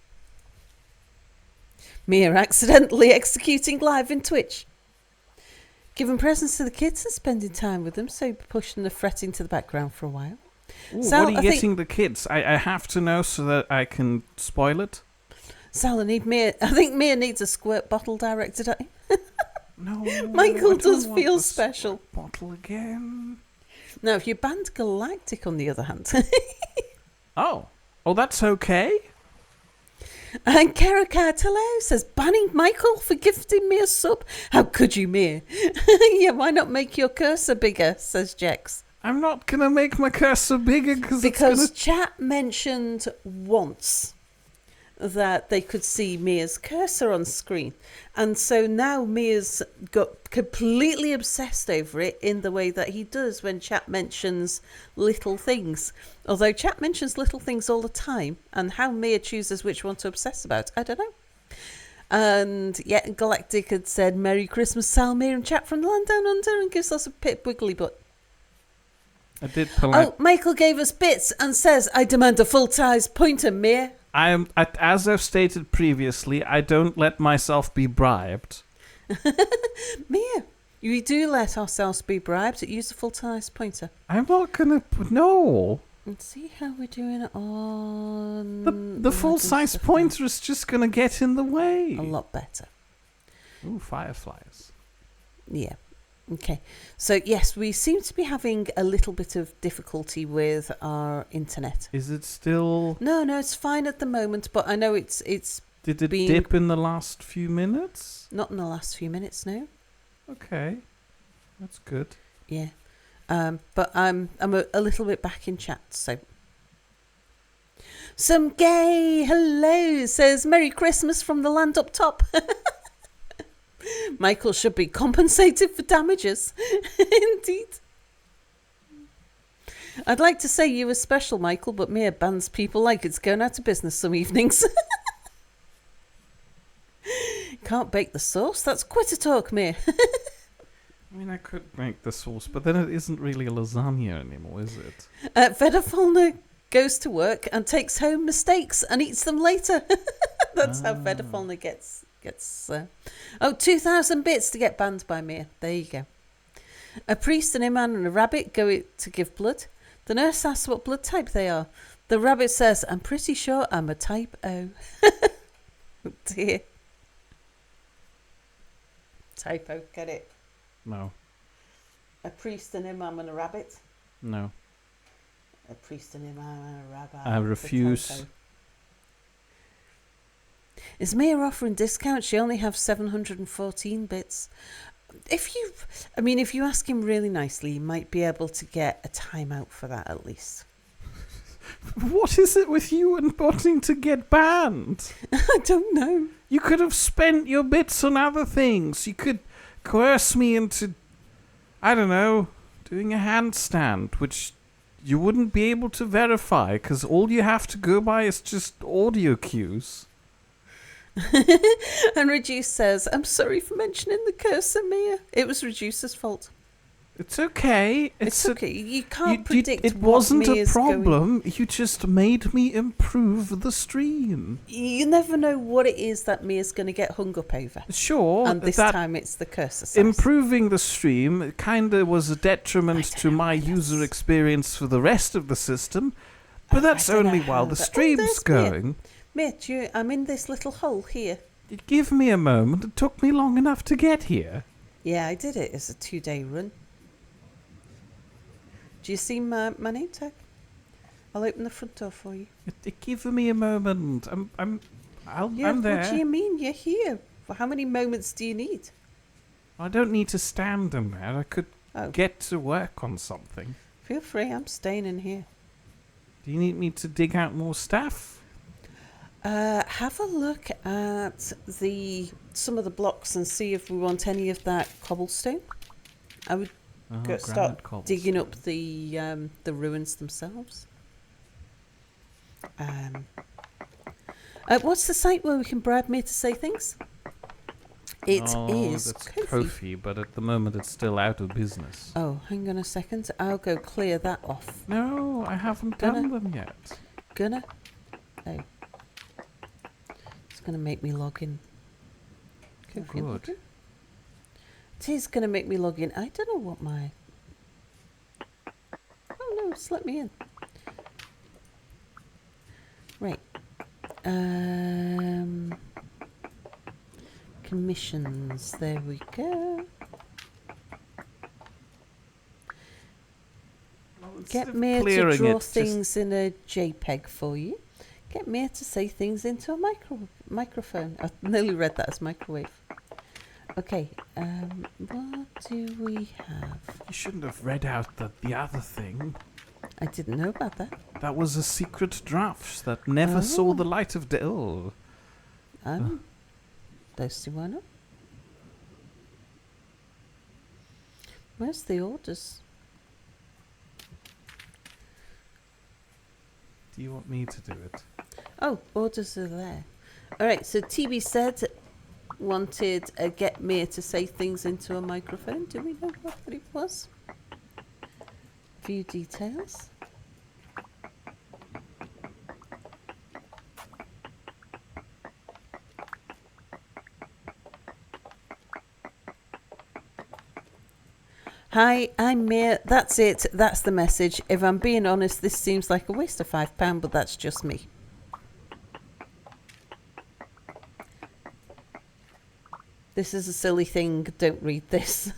Speaker 1: Mere accidentally executing live in Twitch. Giving presents to the kids and spending time with them, so pushing the fretting to the background for a while.
Speaker 2: Ooh, Sal, what are you getting the kids? I have to know so that I can spoil it.
Speaker 1: Sal, I think Mere needs a squirt bottle directed at him.
Speaker 2: No,
Speaker 1: Michael does feel special.
Speaker 2: Bottle again.
Speaker 1: Now, if you banned Galactic, on the other hand.
Speaker 2: Oh, that's okay.
Speaker 1: And Karakat, hello, says, banning Michael for gifting me a sub. How could you, Mere? Yeah, why not make your cursor bigger, says Jex.
Speaker 2: I'm not going to make my cursor bigger because
Speaker 1: chat mentioned once that they could see Mia's cursor on screen. And so now Mia's got completely obsessed over it in the way that he does when chat mentions little things. Although chat mentions little things all the time, and how Mia chooses which one to obsess about, I don't know. And yeah, Galactic had said, Merry Christmas, Sal, Mere and chat from the land down under, and gives us a pit wiggly butt.
Speaker 2: I did polite.
Speaker 1: Oh, Michael gave us bits and says, I demand a full-size pointer, Mere.
Speaker 2: As I've stated previously, I don't let myself be bribed.
Speaker 1: Mia, we do let ourselves be bribed. Use a full-size pointer.
Speaker 2: I'm not gonna. No.
Speaker 1: Let's see how we're doing on...
Speaker 2: The full-size pointer is just gonna get in the way.
Speaker 1: A lot better.
Speaker 2: Ooh, fireflies.
Speaker 1: Yeah. Okay. So, yes, we seem to be having a little bit of difficulty with our internet.
Speaker 2: Is it still...
Speaker 1: No, it's fine at the moment, but I know it's
Speaker 2: Did it dip in the last few minutes?
Speaker 1: Not in the last few minutes, no.
Speaker 2: Okay. That's good.
Speaker 1: Yeah. But I'm a little bit back in chat, so... Some gay hello says, Merry Christmas from the land up top. Michael should be compensated for damages. Indeed. I'd like to say you were special, Michael, but Mia bans people like it's going out of business some evenings. Can't bake the sauce? That's quite a talk, Mia.
Speaker 2: I mean, I could make the sauce, but then it isn't really a lasagna anymore, is it?
Speaker 1: Vedafalna goes to work and takes home mistakes and eats them later. That's how Vedafalna gets 2,000 bits to get banned by Mia. There you go. A priest, an imam and a rabbit go to give blood. The nurse asks what blood type they are. The rabbit says, I'm pretty sure I'm a type O. Oh dear. Type O, get it?
Speaker 2: No.
Speaker 1: A priest, an imam and a rabbit?
Speaker 2: No.
Speaker 1: A priest, an imam and a rabbit.
Speaker 2: I refuse.
Speaker 1: Is Mia offering discount? She only has 714 bits. If you ask him really nicely, you might be able to get a timeout for that at least.
Speaker 2: What is it with you and wanting to get banned?
Speaker 1: I don't know.
Speaker 2: You could have spent your bits on other things. You could coerce me into, I don't know, doing a handstand, which you wouldn't be able to verify because all you have to go by is just audio cues.
Speaker 1: And Reduce says, I'm sorry for mentioning the cursor, Mia. It was Reducer's fault.
Speaker 2: It's okay.
Speaker 1: It's okay. You can't predict
Speaker 2: it
Speaker 1: what
Speaker 2: wasn't
Speaker 1: Mia's
Speaker 2: a problem.
Speaker 1: going...
Speaker 2: You just made me improve the stream.
Speaker 1: You never know what it is that Mia's going to get hung up over.
Speaker 2: Sure.
Speaker 1: And this time it's the cursor size.
Speaker 2: Improving the stream kind of was a detriment to my user experience for the rest of the system. But that's only while the stream's going.
Speaker 1: Mia, I'm in this little hole here.
Speaker 2: Give me a moment. It took me long enough to get here.
Speaker 1: Yeah, I did it. It's a 2-day run. Do you see my name tag? I'll open the front door for you.
Speaker 2: Give me a moment. I'm there.
Speaker 1: What do you mean? You're here. Well, how many moments do you need?
Speaker 2: I don't need to stand in there. I could get to work on something.
Speaker 1: Feel free. I'm staying in here.
Speaker 2: Do you need me to dig out more stuff?
Speaker 1: Have a look at some of the blocks and see if we want any of that cobblestone. I would start digging up the ruins themselves. What's the site where we can bribe me to say things? It is
Speaker 2: that's Ko-fi, but at the moment it's still out of business.
Speaker 1: Oh, hang on a second. I'll go clear that off.
Speaker 2: No, I haven't done them yet.
Speaker 1: Gonna? Oh. It's going to make me log in.
Speaker 2: Good.
Speaker 1: It is going to make me log in. I don't know what my... Oh no, it's let me in. Right. Commissions. There we go. Get Mia to draw things in a JPEG for you. Get Mia to say things into a microphone. I nearly read that as microwave. Okay, what do we have?
Speaker 2: You shouldn't have read out the other thing.
Speaker 1: I didn't know about that.
Speaker 2: That was a secret draft that never saw the light of day. Oh.
Speaker 1: Those two, why not? Where's the orders?
Speaker 2: Do you want me to do it?
Speaker 1: Oh, orders are there. All right, so TB said wanted Get Mere to say things into a microphone. Do we know what it was? View details. Hi, I'm Mere. That's it. That's the message. If I'm being honest, this seems like a waste of £5, but that's just me. This is a silly thing. Don't read this.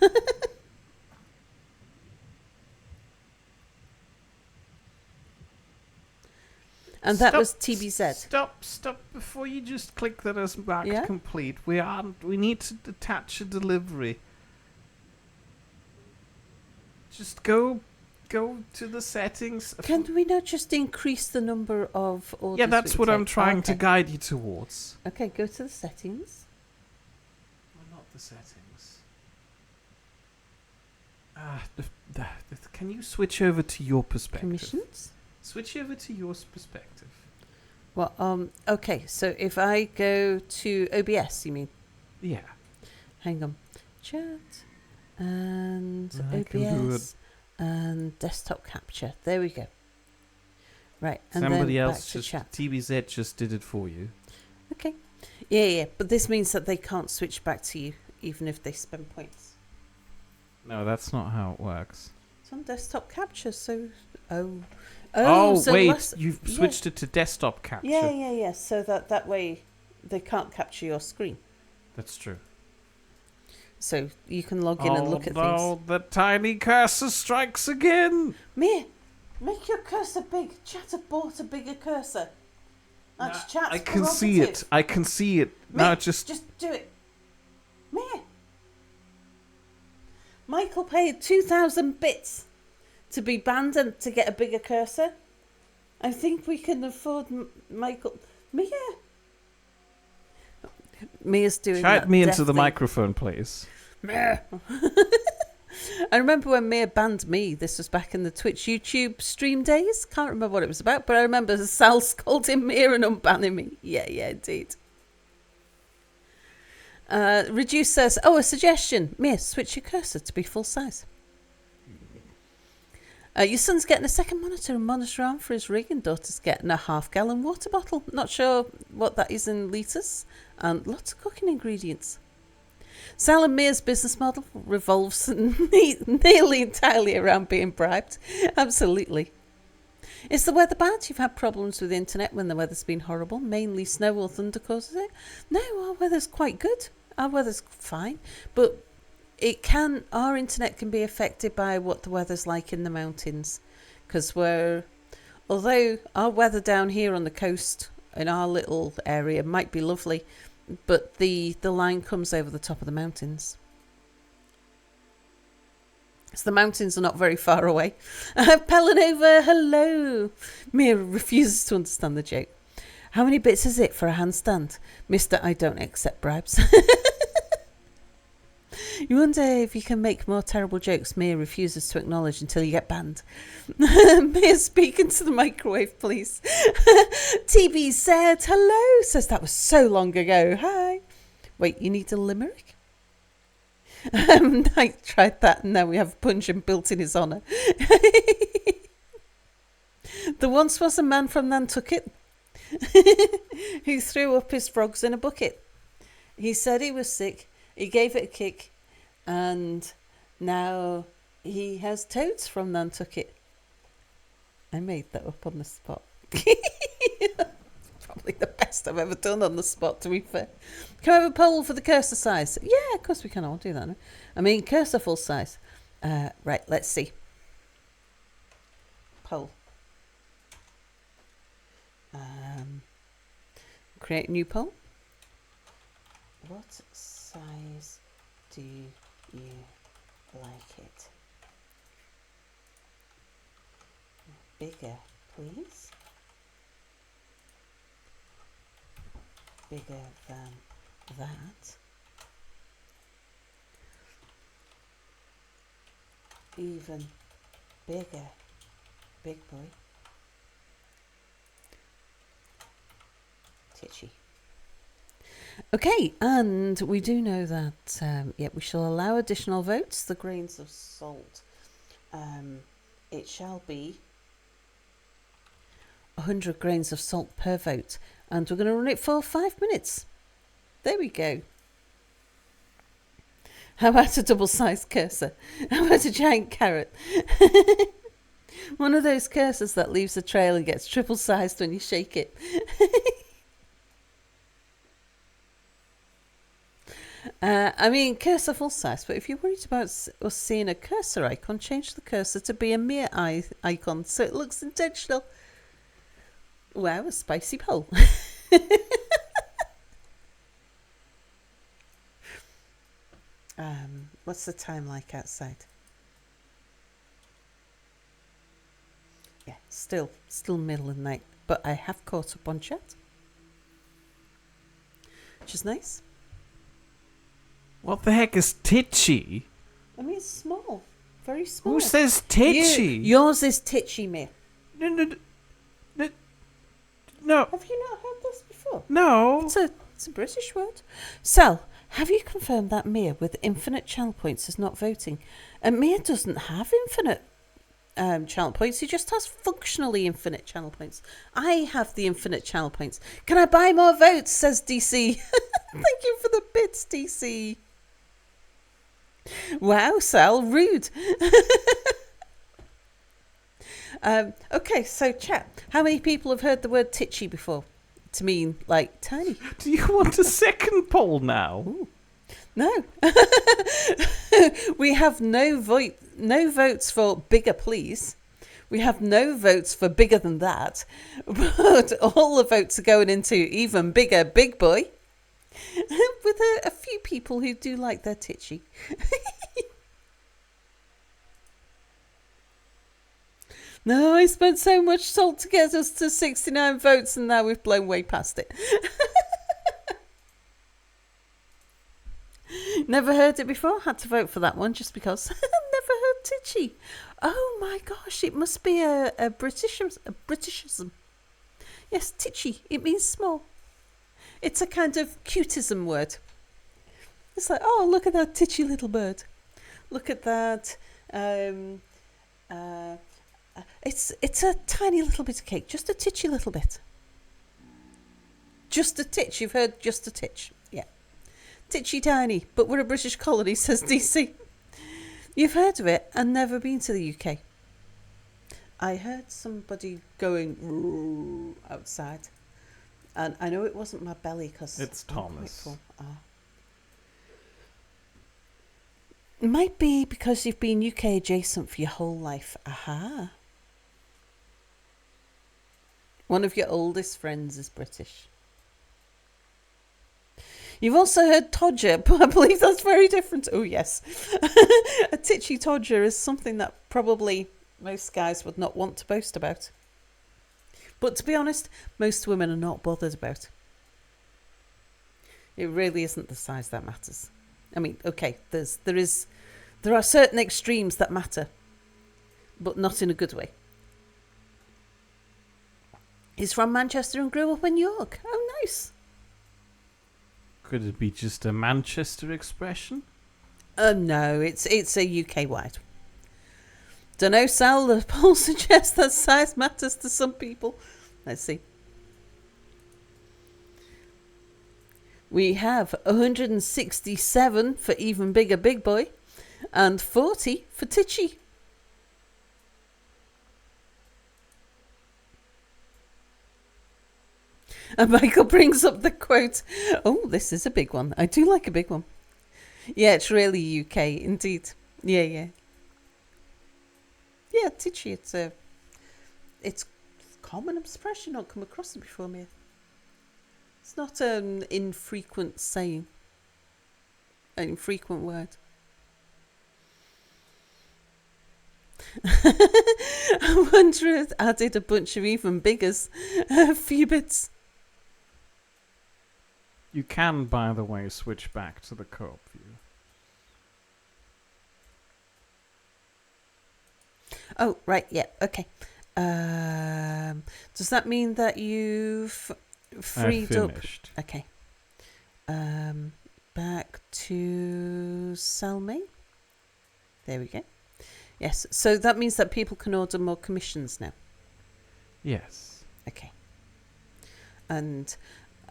Speaker 1: And that was TBZ.
Speaker 2: Stop before you just click that as marked complete. We need to attach a delivery. Just go to the settings.
Speaker 1: Can we not just increase the number of orders?
Speaker 2: Yeah, that's what I'm trying to guide you towards.
Speaker 1: Okay, go to the settings.
Speaker 2: Well, not the settings. Can you switch over to your perspective?
Speaker 1: Permissions?
Speaker 2: Switch over to your perspective.
Speaker 1: Well, okay, so if I go to OBS, you mean?
Speaker 2: Yeah.
Speaker 1: Hang on. Chat and
Speaker 2: I can do
Speaker 1: OBS and desktop capture. There we go. Right, and
Speaker 2: somebody
Speaker 1: then
Speaker 2: else
Speaker 1: back to chat.
Speaker 2: TBZ just did it for you.
Speaker 1: Okay. Yeah, but this means that they can't switch back to you even if they spend points.
Speaker 2: No, that's not how it works.
Speaker 1: It's on desktop capture, so so
Speaker 2: wait, you've switched it to desktop capture.
Speaker 1: Yeah. So that way they can't capture your screen.
Speaker 2: That's true.
Speaker 1: So you can log in and look at things.
Speaker 2: Oh, the tiny cursor strikes again.
Speaker 1: Mere, make your cursor big. Chat have bought a bigger cursor. That's chat's
Speaker 2: I can see it. I can see it. Now just
Speaker 1: do it. Mere. Michael paid 2,000 bits to be banned and to get a bigger cursor. I think we can afford Michael. Mia's doing that.
Speaker 2: Shout me into the microphone, please.
Speaker 1: Meh. I remember when Mia banned me. This was back in the Twitch YouTube stream days. Can't remember what it was about, but I remember Sal scolding Mia and unbanning me. Yeah, indeed. Reduce says, a suggestion. Mia, switch your cursor to be full size. Your son's getting a second monitor and monitor arm for his rig, and daughter's getting a half-gallon water bottle. Not sure what that is in litres, and lots of cooking ingredients. Sal and Mere's business model revolves nearly entirely around being bribed. Absolutely. Is the weather bad? You've had problems with the internet when the weather's been horrible. Mainly snow or thunder causes it. No, our weather's quite good. Our weather's fine. But our internet can be affected by what the weather's like in the mountains. Because although our weather down here on the coast in our little area might be lovely, but the line comes over the top of the mountains. So the mountains are not very far away. Pelanova, hello. Mia refuses to understand the joke. How many bits is it for a handstand? Mister, I don't accept bribes. You wonder if you can make more terrible jokes Mia refuses to acknowledge until you get banned. Mia, speak into the microwave, please. TB said, hello. Says that was so long ago. Hi. Wait, you need a limerick? I tried that and now we have a puncheon built in his honour. There once was a man from Nantucket who threw up his frogs in a bucket. He said he was sick. He gave it a kick, and now he has toads from Nantucket. I made that up on the spot. Probably the best I've ever done on the spot, to be fair. Can we have a poll for the cursor size? Yeah, of course we can. I'll do that. I mean, cursor full size. Right, let's see. Poll. Create a new poll. What size do you like it? Bigger, please. Bigger than that. Even bigger, big boy. Titchy. Okay, and we do know that, we shall allow additional votes, the grains of salt. It shall be 100 grains of salt per vote, and we're going to run it for 5 minutes. There we go. How about a double-sized cursor? How about a giant carrot? One of those cursors that leaves a trail and gets triple-sized when you shake it. Cursor full size, but if you're worried about us seeing a cursor icon, change the cursor to be a mere icon so it looks intentional. Wow, a spicy poll. What's the time like outside? Yeah, still middle of the night, but I have caught up on chat, which is nice.
Speaker 2: What the heck is titchy?
Speaker 1: It's small. Very small.
Speaker 2: Who says titchy?
Speaker 1: Yours is titchy, Mere.
Speaker 2: No.
Speaker 1: Have you not heard this before?
Speaker 2: No.
Speaker 1: It's a British word. Sal, have you confirmed that Mere with infinite channel points is not voting? And Mere doesn't have infinite channel points. He just has functionally infinite channel points. I have the infinite channel points. Can I buy more votes? Says DC. Thank you for the bits, DC. Wow, Sal, rude. Okay, so chat. How many people have heard the word titchy before? To mean like tiny.
Speaker 2: Do you want a second poll now?
Speaker 1: Ooh. No. We have no votes for bigger, please. We have no votes for bigger than that. But all the votes are going into even bigger, big boy. With a few people who do like their titchy. No, I spent so much salt to get us to 69 votes and now we've blown way past it. Never heard it before. Had to vote for that one just because. Never heard titchy. Oh my gosh, it must be a Britishism. Yes, titchy. It means small. It's a kind of cutism word. It's like, oh, look at that titchy little bird. Look at that. It's a tiny little bit of cake. Just a titchy little bit. Just a titch. You've heard just a titch. Yeah. Titchy tiny, but we're a British colony, says DC. You've heard of it and never been to the UK. I heard somebody going outside. And I know it wasn't my belly because
Speaker 2: it's Thomas.
Speaker 1: It might be because you've been UK adjacent for your whole life. Aha. One of your oldest friends is British. You've also heard todger, but I believe that's very different. Oh, yes. A titchy todger is something that probably most guys would not want to boast about. But to be honest, most women are not bothered about. It really isn't the size that matters. I mean, okay, there are certain extremes that matter, but not in a good way. He's from Manchester and grew up in York. Oh, nice.
Speaker 2: Could it be just a Manchester expression?
Speaker 1: No, it's a UK-wide. Don't know, Sal, the poll suggests that size matters to some people. Let's see. We have 167 for even bigger big boy and 40 for titchy. And Michael brings up the quote, oh, this is a big one. I do like a big one. Yeah, it's really UK, indeed. Yeah. Yeah, titchy, it's a common expression. Not come across it before, me. It's not an infrequent saying. an infrequent word. I wonder if I did a bunch of even biggers, a few bits.
Speaker 2: You can, by the way, switch back to the co-op view.
Speaker 1: Oh, right, yeah, okay. Does that mean that you've freed up?
Speaker 2: Finished.
Speaker 1: Okay. Back to Sal and Mere. There we go. Yes, so that means that people can order more commissions now.
Speaker 2: Yes.
Speaker 1: Okay. And,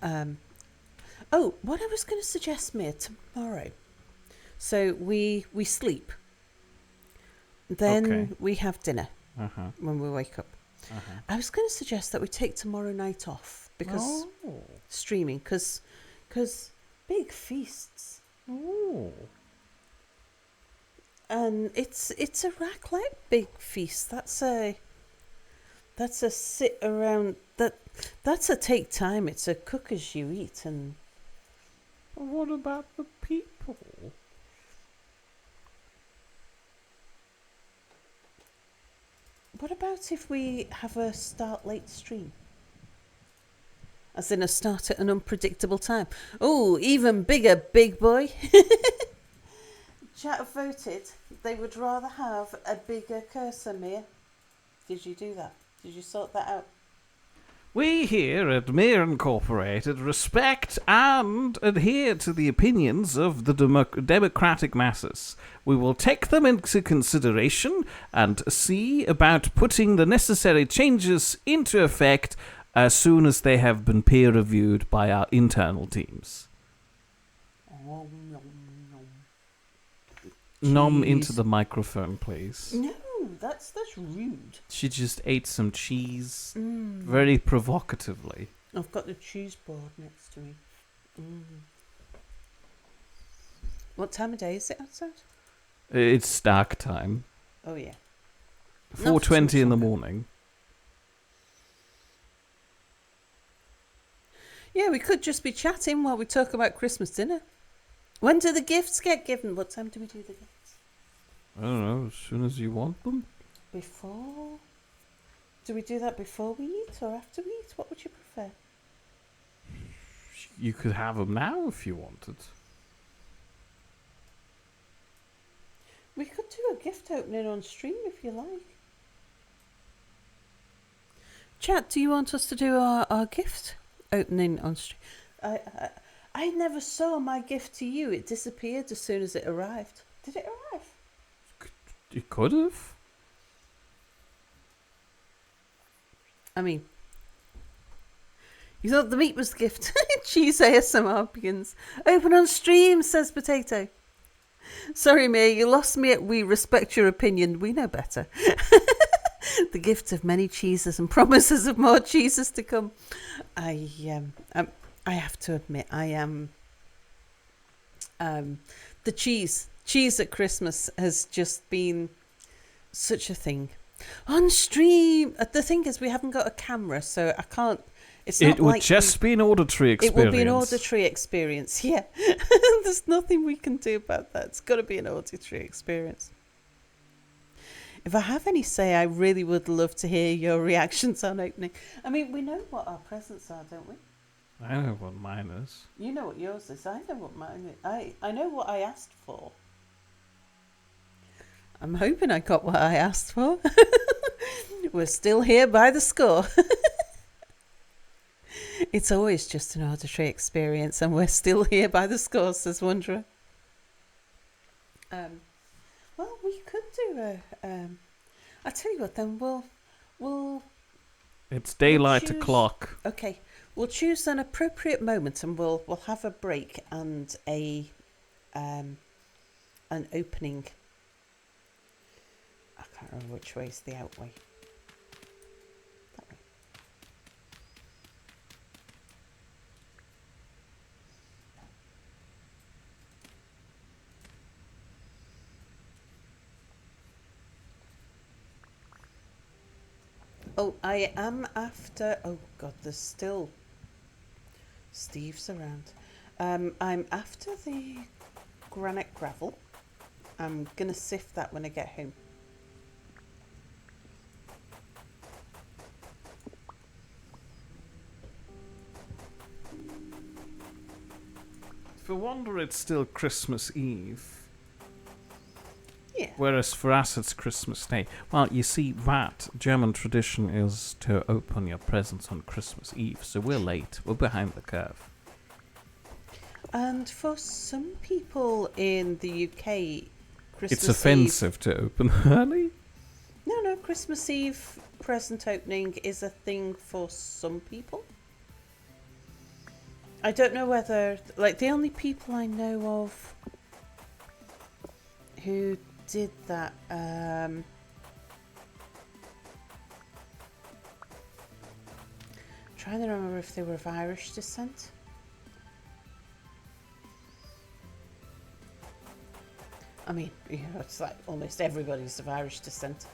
Speaker 1: what I was going to suggest, Mere, tomorrow. So we sleep. Then we have dinner when we wake up. I was going to suggest that we take tomorrow night off because streaming, because big feasts.
Speaker 2: Oh.
Speaker 1: And it's a raclette big feast. That's a sit around. That's a take time. It's a cook as you eat. And
Speaker 2: What about the people?
Speaker 1: what about if we have a start late stream? As in a start at an unpredictable time. Oh, even bigger, big boy. Chat have voted they would rather have a bigger cursor, Mere. Did you do that? Did you sort that out?
Speaker 2: We here at Mere Incorporated respect and adhere to the opinions of the democratic masses. We will take them into consideration and see about putting the necessary changes into effect as soon as they have been peer-reviewed by our internal teams. Nom into the microphone, please.
Speaker 1: No, that's rude.
Speaker 2: She just ate some cheese very provocatively.
Speaker 1: I've got the cheese board next to me. What time of day is it outside?
Speaker 2: It's dark time.
Speaker 1: Oh, yeah.
Speaker 2: 4:20 in the morning.
Speaker 1: Yeah, we could just be chatting while we talk about Christmas dinner. When do the gifts get given? What time do we do the gifts?
Speaker 2: I don't know, as soon as you want them.
Speaker 1: Before? Do we do that before we eat or after we eat? What would you prefer?
Speaker 2: You could have them now if you wanted.
Speaker 1: We could do a gift opening on stream if you like. Chat, do you want us to do our gift opening on stream? I never saw my gift to you. It disappeared as soon as it arrived. Did it arrive?
Speaker 2: You could have.
Speaker 1: I mean, you thought the meat was the gift. Cheese ASMR begins. Open on stream, says Potato. Sorry, Mere, you lost me at we respect your opinion. We know better. The gift of many cheeses and promises of more cheeses to come. I have to admit, I am. The cheese at Christmas has just been such a thing. On stream, the thing is, we haven't got a camera, so I can't. It's not. It
Speaker 2: would just be an auditory experience.
Speaker 1: It will be an auditory experience. Yeah, there's nothing we can do about that. It's got to be an auditory experience. If I have any say, I really would love to hear your reactions on opening. I mean, we know what our presents are, don't we?
Speaker 2: I know what mine is.
Speaker 1: You know what yours is. I know what mine is. I know what I asked for. I'm hoping I got what I asked for. We're still here by the score. It's always just an auditory experience, and we're still here by the score, says Wanderer. Well, we could do I'll tell you what, then we'll.
Speaker 2: It's daylight o'clock.
Speaker 1: Okay, we'll choose an appropriate moment, and we'll have a break and an opening. I can't remember which way is the out way. That way. Oh, I am after. Oh God, there's still Steve's around. I'm after the granite gravel. I'm going to sift that when I get home.
Speaker 2: For Wonder, it's still Christmas Eve.
Speaker 1: Yeah.
Speaker 2: Whereas for us, it's Christmas Day. Well, you see, that German tradition is to open your presents on Christmas Eve, so we're late. We're behind the curve.
Speaker 1: And for some people in the UK, Christmas
Speaker 2: It's offensive
Speaker 1: Eve,
Speaker 2: to open early.
Speaker 1: No, Christmas Eve present opening is a thing for some people. I don't know whether, like, the only people I know of who did that, trying to remember if they were of Irish descent. I mean, you know, it's like almost everybody's of Irish descent.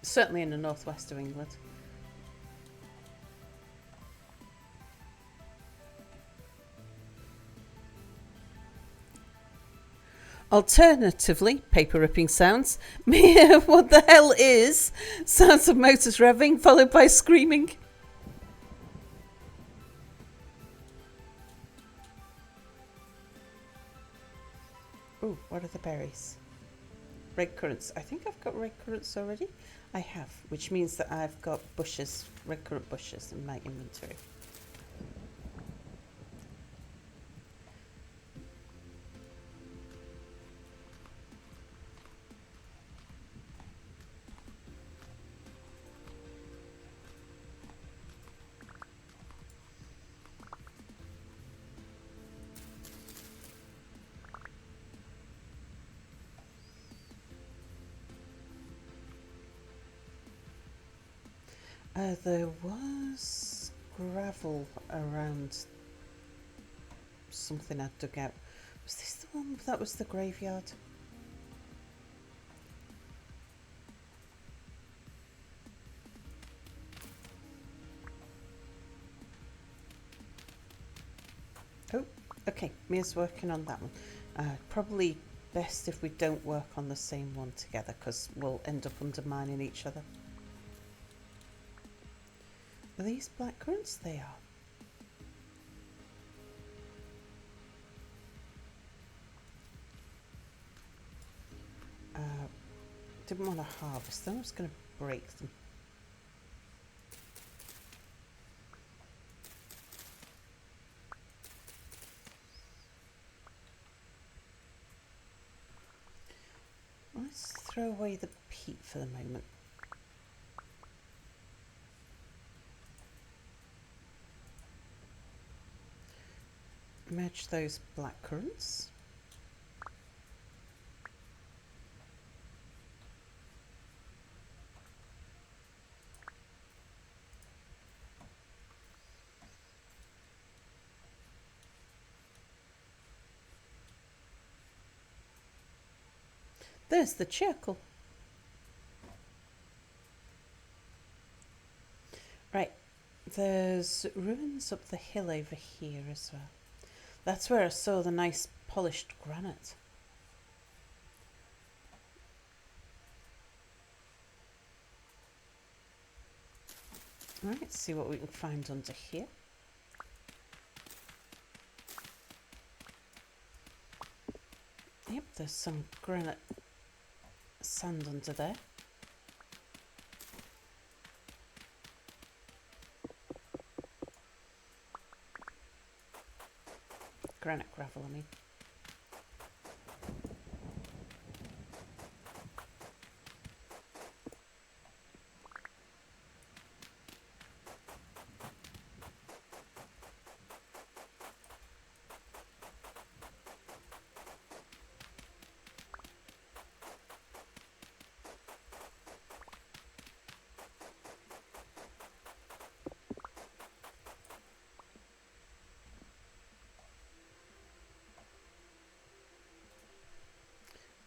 Speaker 1: Certainly in the northwest of England. Alternatively, paper ripping sounds. What the hell is? Sounds of motors revving, followed by screaming. Ooh, what are the berries? Red currants. I think I've got red currants already. I have, which means that I've got bushes, red currant bushes in my inventory. There was gravel around something I dug out. Was this the one that was the graveyard? Oh, okay. Mia's working on that one. Probably best if we don't work on the same one together because we'll end up undermining each other. Are these black currants? They are. Didn't want to harvest them. I was going to break them. Let's throw away the peat for the moment. Merge those black currants. There's the charcoal. Right, there's ruins up the hill over here as well. That's where I saw the nice polished granite. Right, let's see what we can find under here. Yep, there's some granite sand under there. Granite gravel, I mean.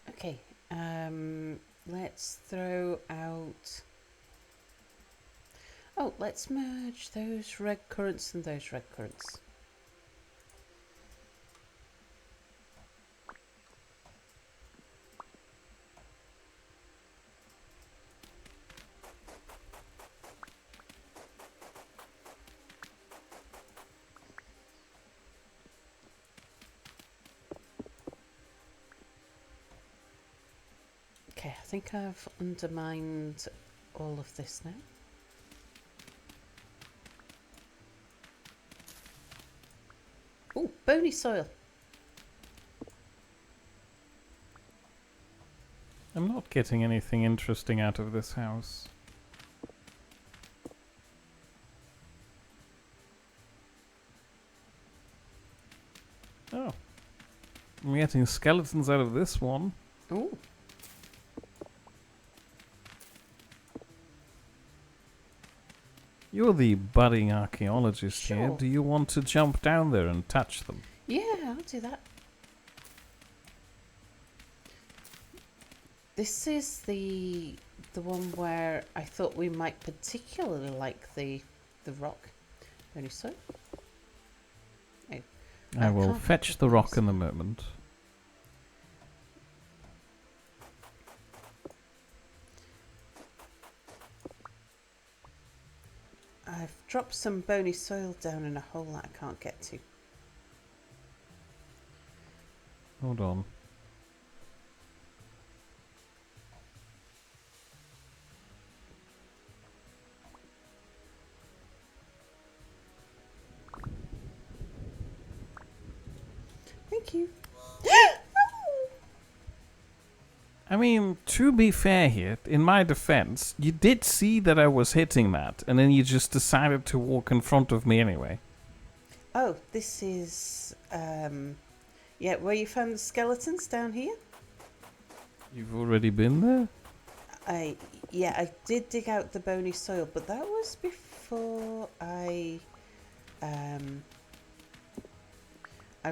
Speaker 1: Okay, let's throw out... Oh, let's merge those red currants and those red currants. Okay, I think I've undermined all of this now. Oh, bony soil.
Speaker 2: I'm not getting anything interesting out of this house. Oh. I'm getting skeletons out of this one.
Speaker 1: Oh.
Speaker 2: You're the budding archaeologist here.
Speaker 1: Sure.
Speaker 2: Do you want to jump down there and touch them?
Speaker 1: Yeah, I'll do that. This is the one where I thought we might particularly like the rock. Bony soil. Oh.
Speaker 2: I will
Speaker 1: can't
Speaker 2: fetch
Speaker 1: get
Speaker 2: the
Speaker 1: the
Speaker 2: rock
Speaker 1: bony
Speaker 2: in a
Speaker 1: soil.
Speaker 2: moment.
Speaker 1: I've dropped some bony soil down in a hole that I can't get to.
Speaker 2: Hold on.
Speaker 1: Thank you.
Speaker 2: I mean, to be fair here, in my defense, you did see that I was hitting that, and then you just decided to walk in front of me anyway.
Speaker 1: Oh, this is yeah, where you found the skeletons down here?
Speaker 2: You've already been there?
Speaker 1: I did dig out the bony soil, but that was before I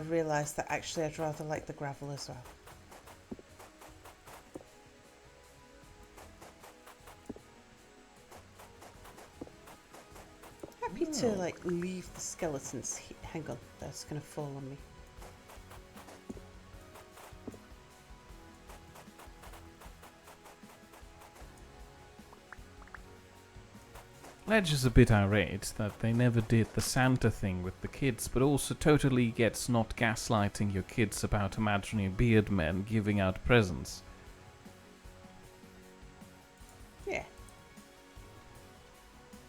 Speaker 1: realised that actually I'd rather like the gravel as well. Happy to like leave the skeletons. Hang on, that's gonna fall on me.
Speaker 2: Ledge is a bit irate that they never did the Santa thing with the kids, but also totally gets not gaslighting your kids about imaginary beard men giving out presents.
Speaker 1: Yeah.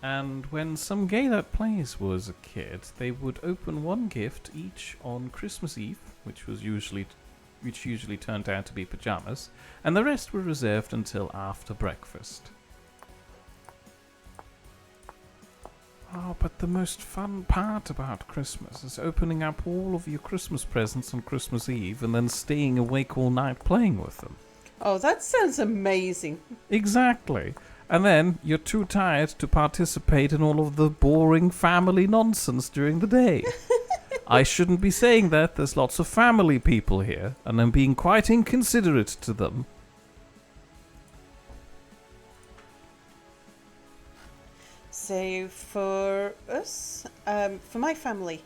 Speaker 2: And when some gay that plays was a kid, they would open one gift each on Christmas Eve, which usually turned out to be pajamas, and the rest were reserved until after breakfast. Oh, but the most fun part about Christmas is opening up all of your Christmas presents on Christmas Eve and then staying awake all night playing with them.
Speaker 1: Oh, that sounds amazing.
Speaker 2: Exactly. And then you're too tired to participate in all of the boring family nonsense during the day. I shouldn't be saying that. There's lots of family people here, and I'm being quite inconsiderate to them.
Speaker 1: So for us, for my family,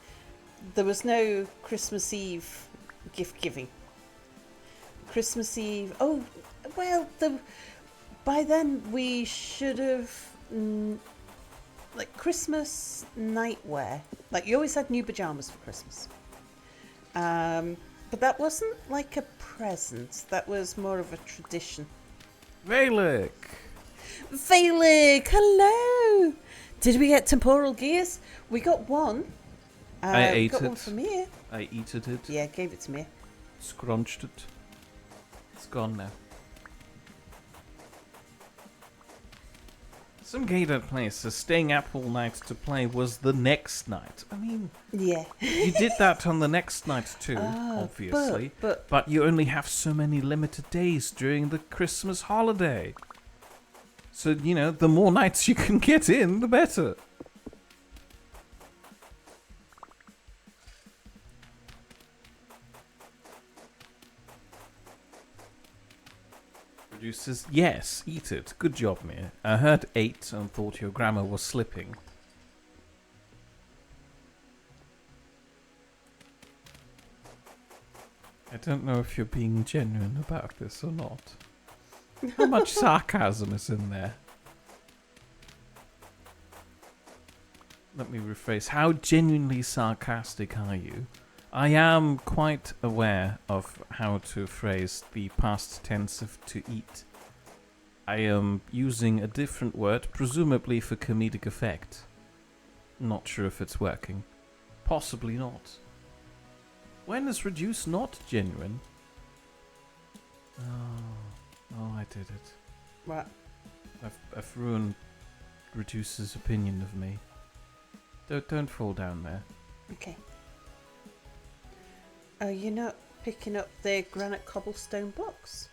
Speaker 1: there was no Christmas Eve gift giving. Christmas Eve, oh, well, by then we should have, like Christmas nightwear. Like you always had new pajamas for Christmas. But that wasn't like a present, that was more of a tradition.
Speaker 2: Valek!
Speaker 1: Valek, hello! Did we get temporal gears? We got one.
Speaker 2: I ate
Speaker 1: got
Speaker 2: it.
Speaker 1: one from here.
Speaker 2: I eated it.
Speaker 1: Yeah, gave it to me.
Speaker 2: Scrunched it. It's gone now. Some gay that plays says staying up all night to play was the next night. I mean,
Speaker 1: Yeah.
Speaker 2: you did that on the next night too,
Speaker 1: Oh,
Speaker 2: obviously.
Speaker 1: but
Speaker 2: you only have so many limited days during the Christmas holiday. So, you know, the more nights you can get in, the better. Producers, yes, eat it. Good job, Mere. I heard 8 and thought your grammar was slipping. I don't know if you're being genuine about this or not. How much sarcasm is in there? Let me rephrase. How genuinely sarcastic are you? I am quite aware of how to phrase the past tense of to eat. I am using a different word, presumably for comedic effect. Not sure if it's working. Possibly not. When is reduce not genuine? Oh, I did it.
Speaker 1: What?
Speaker 2: I've ruined Reduce's opinion of me. Don't fall down there.
Speaker 1: Okay. Are you not picking up the granite cobblestone blocks?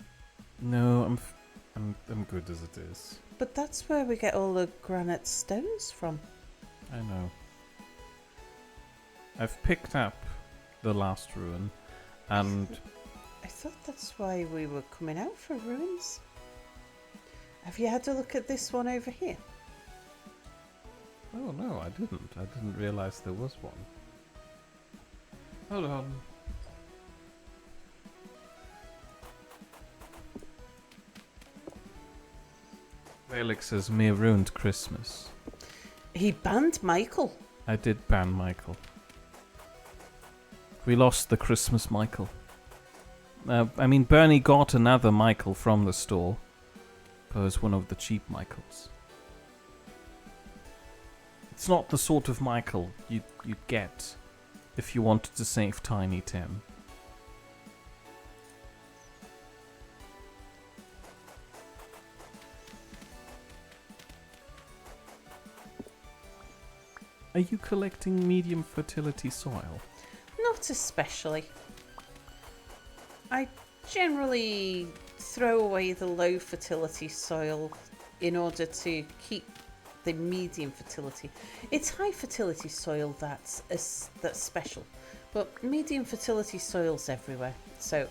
Speaker 2: No, I'm good as it is.
Speaker 1: But that's where we get all the granite stones from.
Speaker 2: I know. I've picked up the last ruin, and
Speaker 1: I thought that's why we were coming out for ruins. Have you had a look at this one over here?
Speaker 2: oh no, I didn't. I didn't realize there was one. Hold on. Felix says Mere ruined Christmas.
Speaker 1: He banned Michael.
Speaker 2: I did ban Michael. We lost the Christmas Michael. I mean, Bernie got another Michael from the store. But it was one of the cheap Michaels. It's not the sort of Michael you'd get if you wanted to save Tiny Tim. Are you collecting medium fertility soil?
Speaker 1: Not especially. I generally throw away the low fertility soil in order to keep the medium fertility. It's high fertility soil that's special, but medium fertility soil's everywhere, so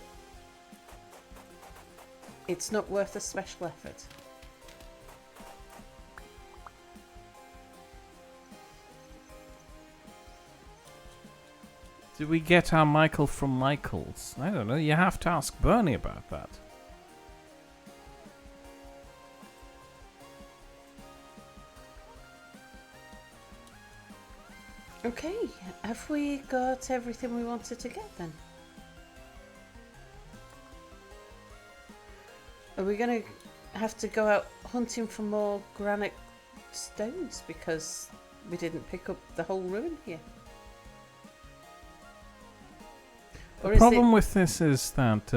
Speaker 1: it's not worth a special effort.
Speaker 2: Did we get our Michael from Michael's? I don't know. You have to ask Bernie about that.
Speaker 1: Okay, have we got everything we wanted to get then? Are we going to have to go out hunting for more granite stones because we didn't pick up the whole ruin here?
Speaker 2: The problem with this is that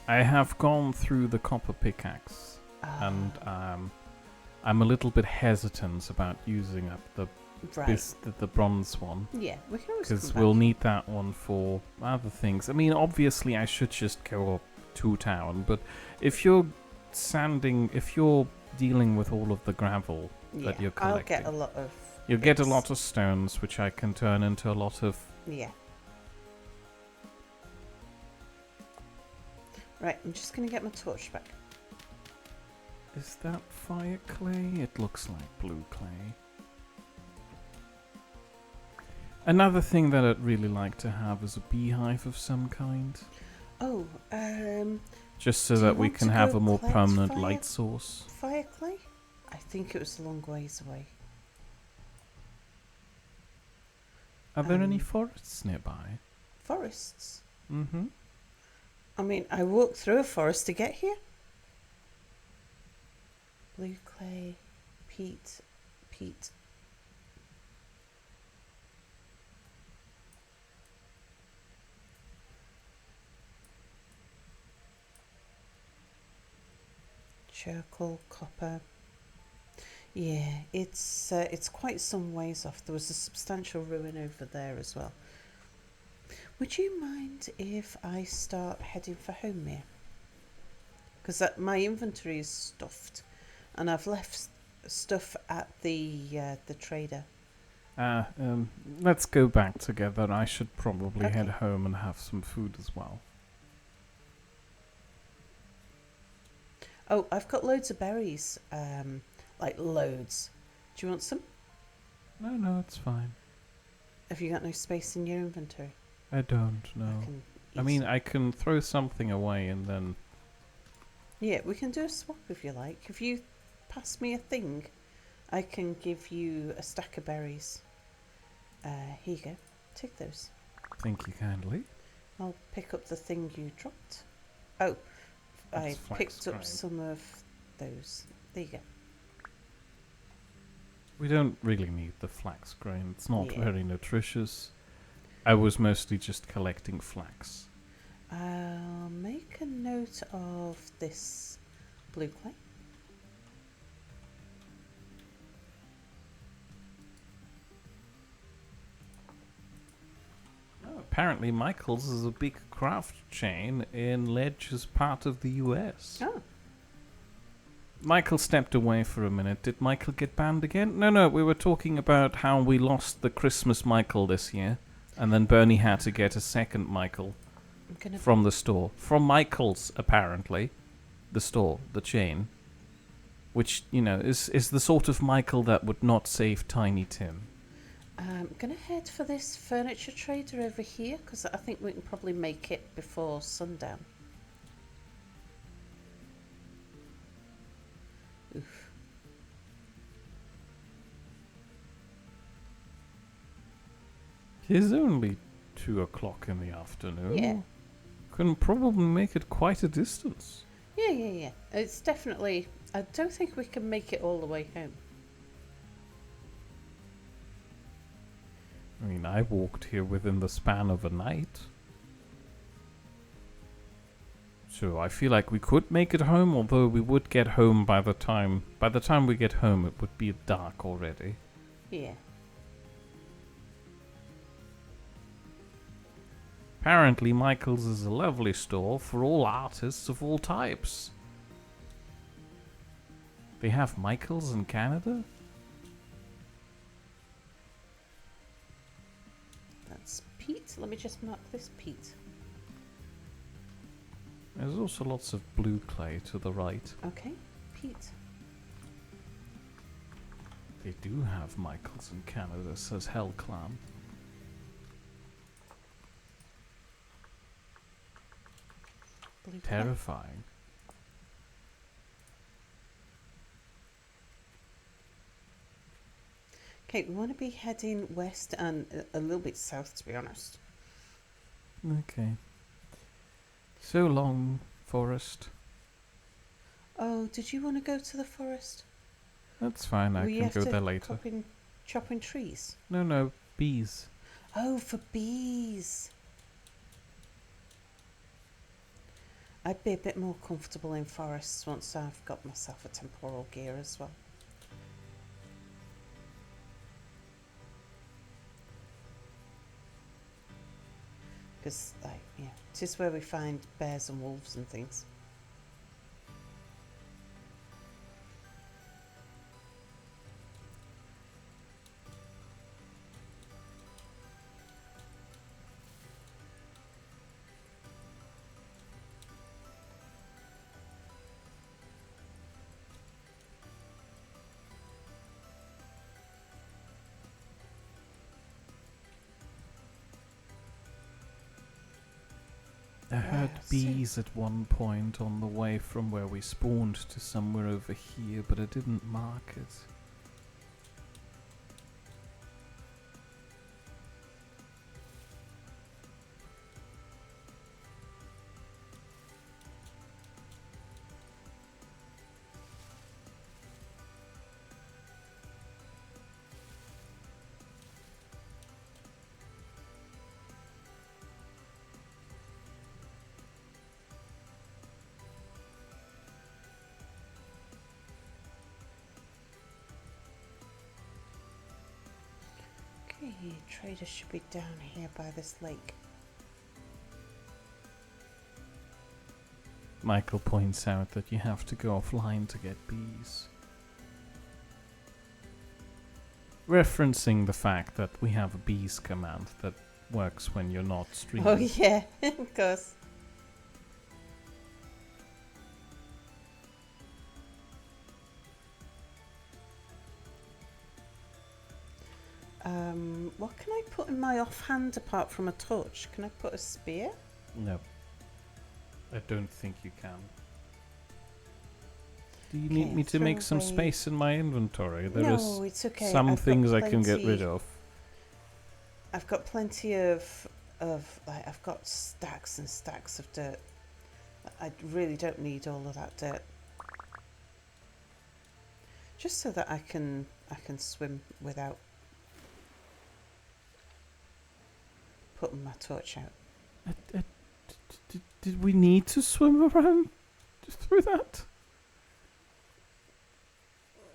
Speaker 2: I have gone through the copper pickaxe and I'm a little bit hesitant about using up the bronze one.
Speaker 1: Yeah, we can always
Speaker 2: because we'll need that one for other things. I mean, obviously I should just go up to town, but if you're dealing with all of the gravel that you're collecting,
Speaker 1: I'll get a lot of
Speaker 2: you'll get a lot of stones, which I can turn into a lot of...
Speaker 1: Yeah. Right, I'm just going to get my torch back.
Speaker 2: Is that fire clay? It looks like blue clay. Another thing that I'd really like to have is a beehive of some kind.
Speaker 1: Oh,
Speaker 2: just so that we can have a more permanent light source.
Speaker 1: Fire clay? I think it was a long ways away.
Speaker 2: Are there any forests nearby?
Speaker 1: Forests?
Speaker 2: Mm-hmm.
Speaker 1: I mean, I walked through a forest to get here. Blue clay, peat. Charcoal, copper. Yeah, it's quite some ways off. There was a substantial ruin over there as well. Would you mind if I start heading for home here? Because my inventory is stuffed, and I've left stuff at the trader.
Speaker 2: Let's go back together. I should probably head home and have some food as well.
Speaker 1: Oh, I've got loads of berries. Like loads. Do you want some?
Speaker 2: No, it's fine.
Speaker 1: Have you got no space in your inventory?
Speaker 2: I don't know. I mean, I can throw something away and then...
Speaker 1: Yeah, we can do a swap if you like. If you pass me a thing, I can give you a stack of berries. Here you go. Take those.
Speaker 2: Thank you kindly.
Speaker 1: I'll pick up the thing you dropped. Oh,
Speaker 2: That's
Speaker 1: I picked up
Speaker 2: grain.
Speaker 1: some of those. There you go.
Speaker 2: We don't really need the flax grain. It's not
Speaker 1: Yeah.
Speaker 2: very nutritious. I was mostly just collecting flax.
Speaker 1: I'll make a note of this blue clay.
Speaker 2: Oh, apparently Michael's is a big craft chain in Ledge's part of the US.
Speaker 1: Oh,
Speaker 2: Michael stepped away for a minute. Did Michael get banned again? No, we were talking about how we lost the Christmas Michael this year, and then Bernie had to get a second Michael
Speaker 1: I'm gonna.
Speaker 2: from the store. From Michael's, apparently. The store, the chain. Which, is the sort of Michael that would not save Tiny Tim.
Speaker 1: I'm gonna head for this furniture trader over here because I think we can probably make it before sundown. Oof.
Speaker 2: It's only 2 o'clock in the afternoon.
Speaker 1: Yeah.
Speaker 2: Can probably make it quite a distance.
Speaker 1: Yeah. It's definitely. I don't think we can make it all the way home.
Speaker 2: I mean, I walked here within the span of a night. So I feel like we could make it home, although we would get home by the time we get home it would be dark already.
Speaker 1: Yeah.
Speaker 2: Apparently Michael's is a lovely store for all artists of all types. They have Michael's in Canada?
Speaker 1: That's peat. Let me just mark this peat.
Speaker 2: There's also lots of blue clay to the right.
Speaker 1: Okay, peat.
Speaker 2: They do have Michael's in Canada, says Hellclam.
Speaker 1: Blue clay.
Speaker 2: Terrifying.
Speaker 1: Okay, we want to be heading west and a little bit south, to be honest.
Speaker 2: Okay. So long, forest.
Speaker 1: Oh, did you want to go to the forest?
Speaker 2: That's fine, I
Speaker 1: Will you
Speaker 2: can
Speaker 1: have
Speaker 2: go
Speaker 1: to
Speaker 2: there later.
Speaker 1: chopping trees?
Speaker 2: No, bees.
Speaker 1: Oh, for bees. I'd be a bit more comfortable in forests once I've got myself a temporal gear as well. Because, it is where we find bears and wolves and things.
Speaker 2: I heard
Speaker 1: Wow, so-
Speaker 2: bees at one point on the way from where we spawned to somewhere over here, but I didn't mark it.
Speaker 1: Okay, traders should be down here by this lake.
Speaker 2: Michael points out that you have to go offline to get bees. Referencing the fact that we have a bees command that works when you're not streaming.
Speaker 1: Oh yeah, of course. What can I put in my offhand apart from a torch? Can I put a spear?
Speaker 2: No. I don't think you can. Do you need me to make some space in my inventory? There
Speaker 1: No, it's okay.
Speaker 2: some things I can get rid of.
Speaker 1: I've got plenty of like, I've got stacks and stacks of dirt. I really don't need all of that dirt. Just so that I can swim without putting my torch out.
Speaker 2: Did we need to swim around through that?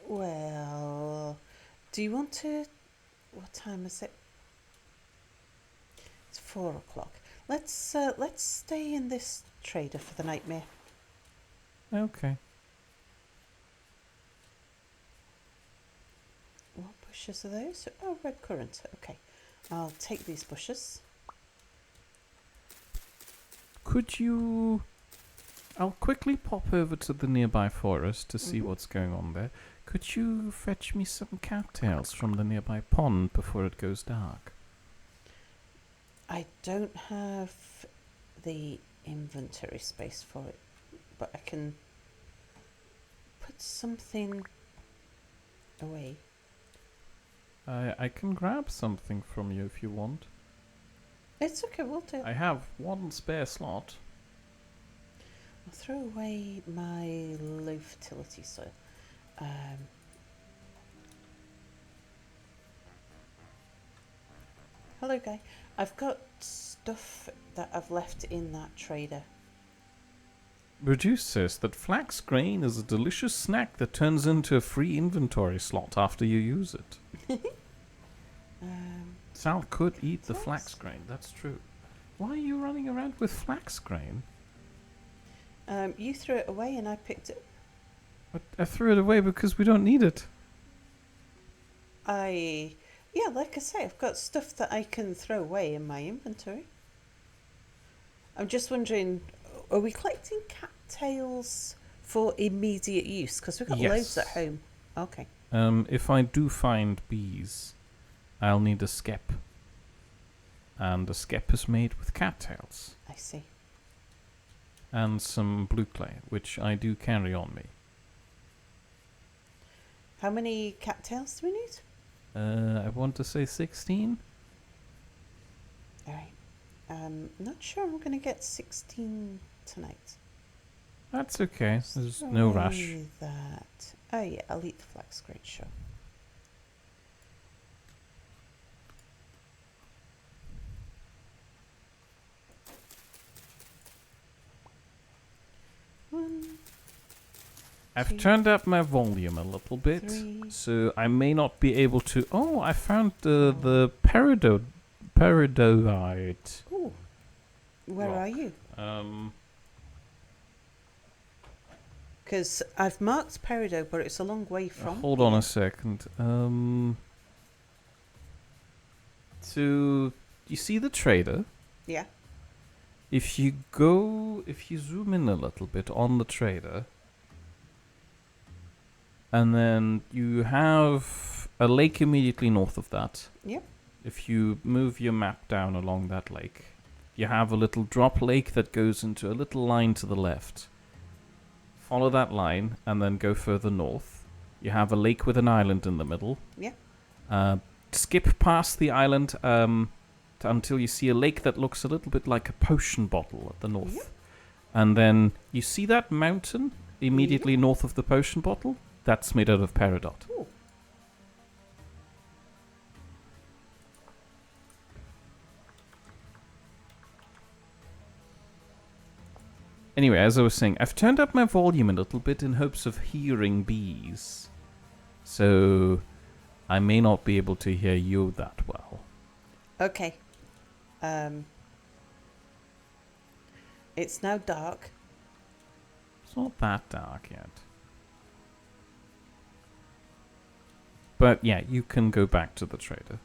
Speaker 1: Well, do you want to... What time is it? It's 4 o'clock. Let's stay in this trader for the nightmare.
Speaker 2: Okay.
Speaker 1: What bushes are those? Oh, red currant. Okay. I'll take these bushes.
Speaker 2: Could you... I'll quickly pop over to the nearby forest to see what's going on there. Could you fetch me some cattails from the nearby pond before it goes dark?
Speaker 1: I don't have the inventory space for it, but I can put something away.
Speaker 2: I can grab something from you if you want.
Speaker 1: It's okay, we'll do it.
Speaker 2: I have one spare slot.
Speaker 1: I'll throw away my low fertility soil. Hello, guy. I've got stuff that I've left in that trader.
Speaker 2: Reduce says that flax grain is a delicious snack that turns into a free inventory slot after you use it. Sal could eat the flax grain, that's true. Why are you running around with flax grain?
Speaker 1: You threw it away and I picked it.
Speaker 2: But I threw it away because we don't need it.
Speaker 1: Yeah, like I say, I've got stuff that I can throw away in my inventory. I'm just wondering, are we collecting cattails for immediate use? Because we've got loads at home. Okay.
Speaker 2: If I do find bees, I'll need a skep. And a skep is made with cattails.
Speaker 1: I see.
Speaker 2: And some blue clay, which I do carry on me.
Speaker 1: How many cattails do we need?
Speaker 2: I want to say 16.
Speaker 1: All right. Not sure I'm going to get 16 tonight.
Speaker 2: That's okay. There's no rush.
Speaker 1: That. Oh yeah, I'll eat the flax grain, sure.
Speaker 2: I've turned up my volume a little bit, so I may not be able to... Oh, I found the peridotite.
Speaker 1: Ooh. Where
Speaker 2: rock.
Speaker 1: are you? Because I've marked peridot, but it's a long way from...
Speaker 2: hold on a second. So, you see the trader?
Speaker 1: Yeah.
Speaker 2: If you zoom in a little bit on the trader... And then you have a lake immediately north of that.
Speaker 1: Yep.
Speaker 2: If you move your map down along that lake, you have a little drop lake that goes into a little line to the left. Follow that line and then go further north. You have a lake with an island in the middle.
Speaker 1: Yeah.
Speaker 2: Skip past the island until you see a lake that looks a little bit like a potion bottle at the north.
Speaker 1: Yep.
Speaker 2: And then you see that mountain immediately north of the potion bottle? That's made out of peridot.
Speaker 1: Ooh.
Speaker 2: Anyway, as I was saying, I've turned up my volume a little bit in hopes of hearing bees. So I may not be able to hear you that well.
Speaker 1: Okay. It's now dark.
Speaker 2: It's not that dark yet. But yeah, you can go back to the trader.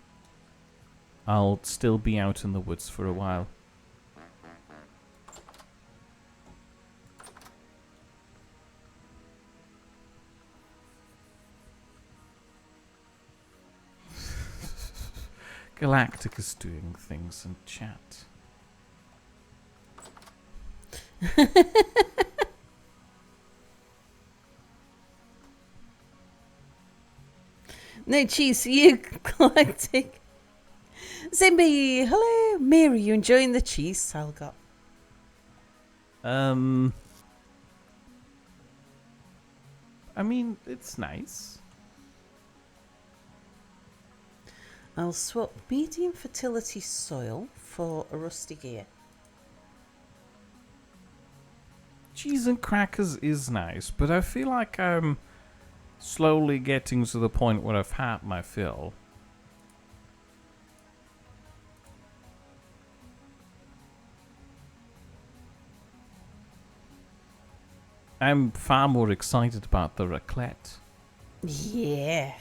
Speaker 2: I'll still be out in the woods for a while. Galacticus doing things in chat.
Speaker 1: No cheese for you, Galactic. Zimby, hello. Mary, you enjoying the cheese Sal got?
Speaker 2: I mean, it's nice.
Speaker 1: I'll swap medium fertility soil for a rusty gear.
Speaker 2: Cheese and crackers is nice, but I feel like I'm slowly getting to the point where I've had my fill. I'm far more excited about the raclette.
Speaker 1: Yeah.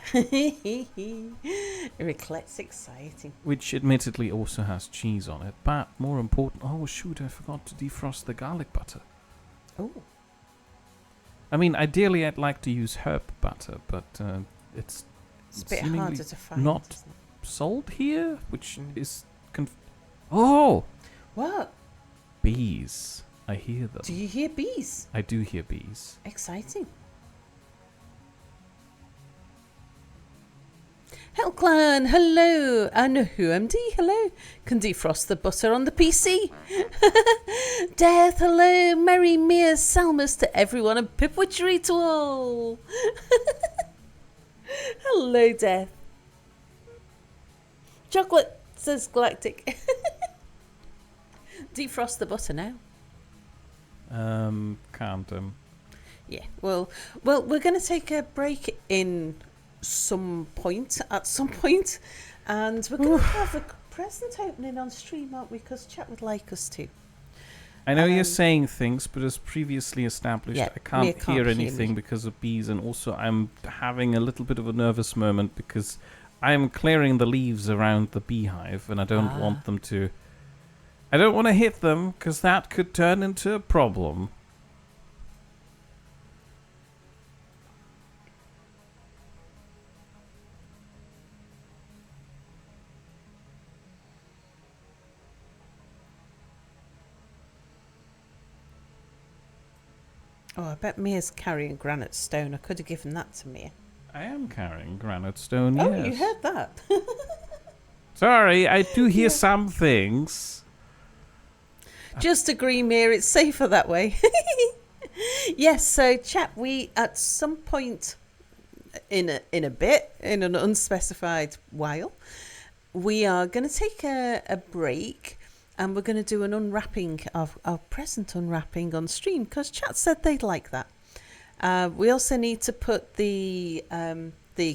Speaker 1: Raclette's exciting.
Speaker 2: Which admittedly also has cheese on it, but more important... Oh shoot, I forgot to defrost the garlic butter.
Speaker 1: Oh.
Speaker 2: I mean, ideally I'd like to use herb butter, but it's
Speaker 1: It's a bit harder to find.
Speaker 2: not
Speaker 1: isn't it?
Speaker 2: sold here, which is... Oh!
Speaker 1: What?
Speaker 2: Bees. I hear them.
Speaker 1: Do you hear bees?
Speaker 2: I do hear bees.
Speaker 1: Exciting. Hellclan, hello. And WhoMD, hello. Can defrost the butter on the PC. Death, hello. Merry Mere Salmus to everyone and Pipwitchery to all. Hello, Death. Chocolate, says Galactic. Defrost the butter now.
Speaker 2: Can't.
Speaker 1: Yeah, well, we're going to take a break at some point, and we're going to have a present opening on stream, aren't we? Because chat would like us to.
Speaker 2: I know you're saying things, but as previously established,
Speaker 1: Yeah,
Speaker 2: I can't hear
Speaker 1: hear
Speaker 2: anything
Speaker 1: me.
Speaker 2: because of bees, and also I'm having a little bit of a nervous moment because I'm clearing the leaves around the beehive, and I don't want them to... I don't want to hit them, because that could turn into a problem.
Speaker 1: Oh, I bet Mia's carrying granite stone. I could have given that to Mia.
Speaker 2: I am carrying granite stone,
Speaker 1: Oh,
Speaker 2: yes.
Speaker 1: you heard that?
Speaker 2: Sorry, I do hear some things.
Speaker 1: Just agree, Mia. It's safer that way. Yes, so chat, we at some point in an unspecified while, we are going to take a break, and we're going to do an unwrapping of our present unwrapping on stream because chat said they'd like that. We also need to put the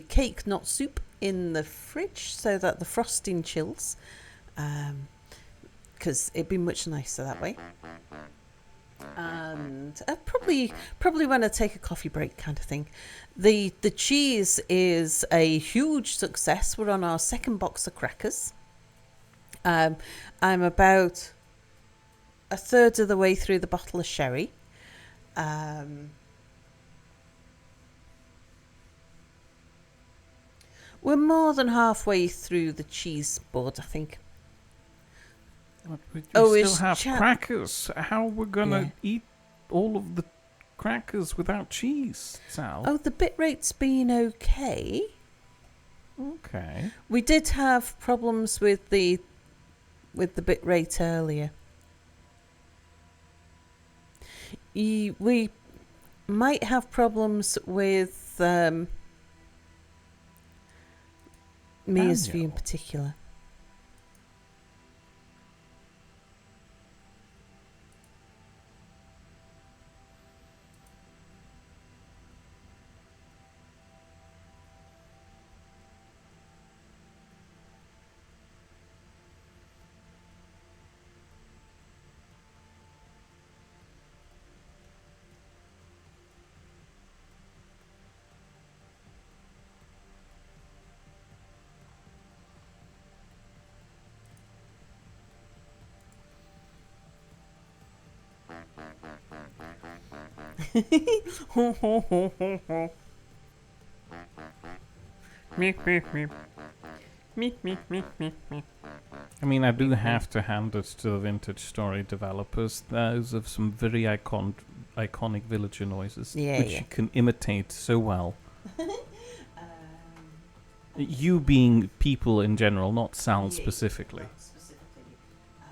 Speaker 1: cake, not soup, in the fridge so that the frosting chills, because it'd be much nicer that way. And probably when I take a coffee break kind of thing. The cheese is a huge success. We're on our second box of crackers. I'm about a third of the way through the bottle of sherry. We're more than halfway through the cheese board, I think.
Speaker 2: But we
Speaker 1: it's
Speaker 2: still have
Speaker 1: chat.
Speaker 2: crackers. How are we going to
Speaker 1: Yeah.
Speaker 2: eat all of the crackers without cheese, Sal?
Speaker 1: Oh, the bit rate's been okay.
Speaker 2: Okay.
Speaker 1: We did have problems with the bit rate earlier. We might have problems with Mia's view in
Speaker 2: Daniel.
Speaker 1: particular.
Speaker 2: I mean, I do have to hand it to the Vintage Story developers. Those are some very iconic villager noises, which you can imitate so well. You being people in general, not Sal specifically.
Speaker 1: Not specifically. I am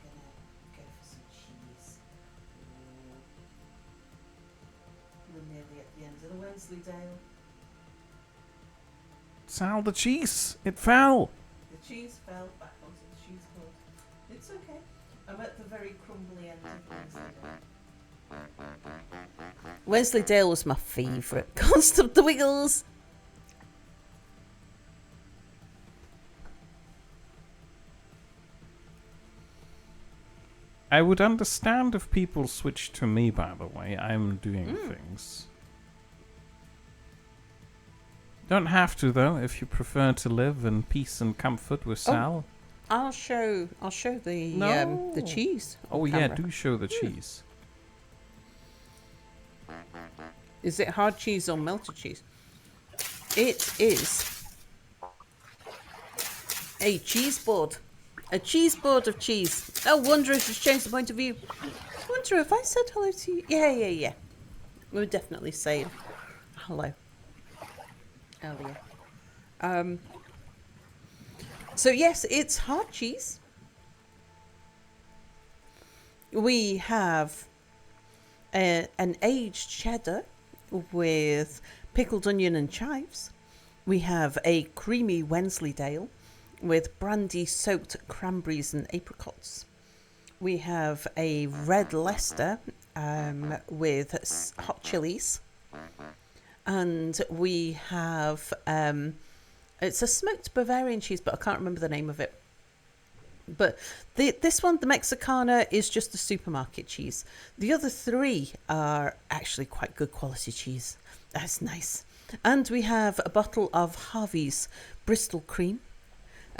Speaker 1: going to go for some cheese. We're nearly at the end of the Wensleydale.
Speaker 2: Sal, the cheese! It fell!
Speaker 1: The cheese fell back onto the cheese board. It's okay. I'm at the very crumbly end of Wensleydale. Wensleydale was my favourite. Can't stop the wiggles.
Speaker 2: I would understand if people switched to me, by the way. I'm doing things. Don't have to, though, if you prefer to live in peace and comfort with Sal.
Speaker 1: I'll show the cheese.
Speaker 2: Oh, yeah, do show the cheese.
Speaker 1: Is it hard cheese or melted cheese? It is a cheese board. A cheese board of cheese. I wonder if it's changed the point of view. I wonder if I said hello to you. Yeah. We were definitely saying hello earlier. So yes, it's hard cheese. We have an aged cheddar with pickled onion and chives. We have a creamy Wensleydale with brandy-soaked cranberries and apricots. We have a red Leicester with hot chilies. And we have, it's a smoked Bavarian cheese, but I can't remember the name of it. But this one, the Mexicana, is just a supermarket cheese. The other three are actually quite good quality cheese. That's nice. And we have a bottle of Harvey's Bristol Cream.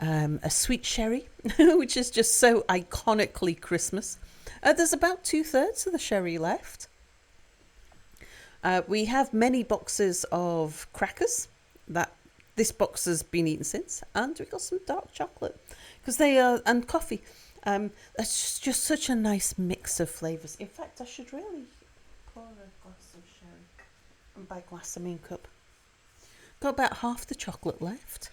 Speaker 1: A sweet sherry, which is just so iconically Christmas. There's about 2/3 of the sherry left. We have many boxes of crackers that this box has been eaten since, and we got some dark chocolate because they are, and coffee. It's just such a nice mix of flavours. In fact, I should really pour a glass of sherry, and by glass I mean cup. Got about half the chocolate left.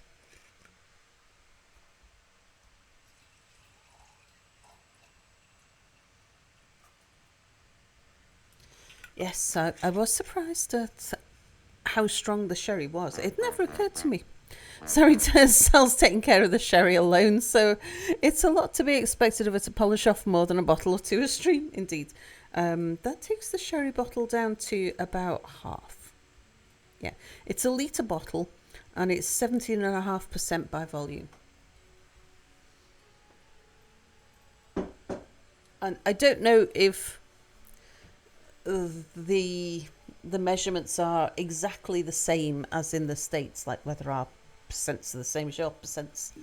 Speaker 1: Yes, I was surprised at how strong the sherry was. It never occurred to me. Sorry, Sal's taking care of the sherry alone, so it's a lot to be expected of her to polish off more than a bottle or two a stream, indeed. That takes the sherry bottle down to about half. Yeah, it's a litre bottle, and it's 17.5% by volume. And I don't know if the measurements are exactly the same as in the States, like whether our percents are the same as your percents.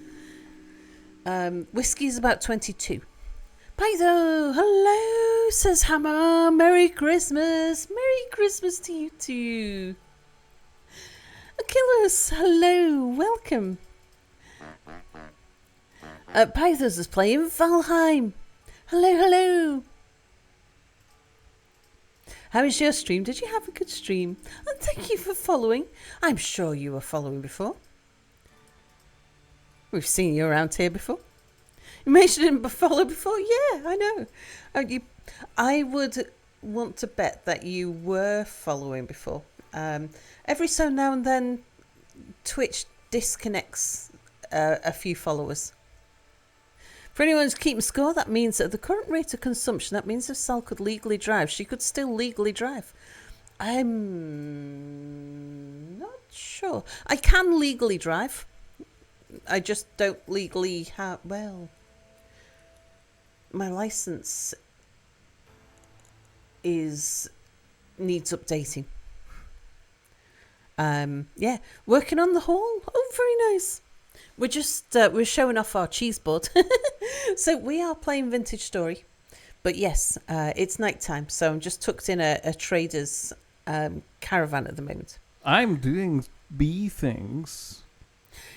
Speaker 1: Whiskey is about 22. Paizo, hello, says Hammer. Merry Christmas. Merry Christmas to you too. Achilles, hello, welcome. Pythos is playing Valheim. Hello. How was your stream? Did you have a good stream? And thank you for following. I'm sure you were following before. We've seen you around here before. You mentioned him follow before? Yeah, I know. I would want to bet that you were following before. Every so now and then, Twitch disconnects a few followers. For anyone who's keeping score, that means at the current rate of consumption, that means if Sal could legally drive, she could still legally drive. I'm not sure. I can legally drive. I just don't legally have, well, my license needs updating. Yeah, working on the hall. Oh, very nice. We're just we're showing off our cheese board. So we are playing Vintage Story. But yes, it's night time, so I'm just tucked in a trader's caravan at the moment.
Speaker 2: I'm doing bee things.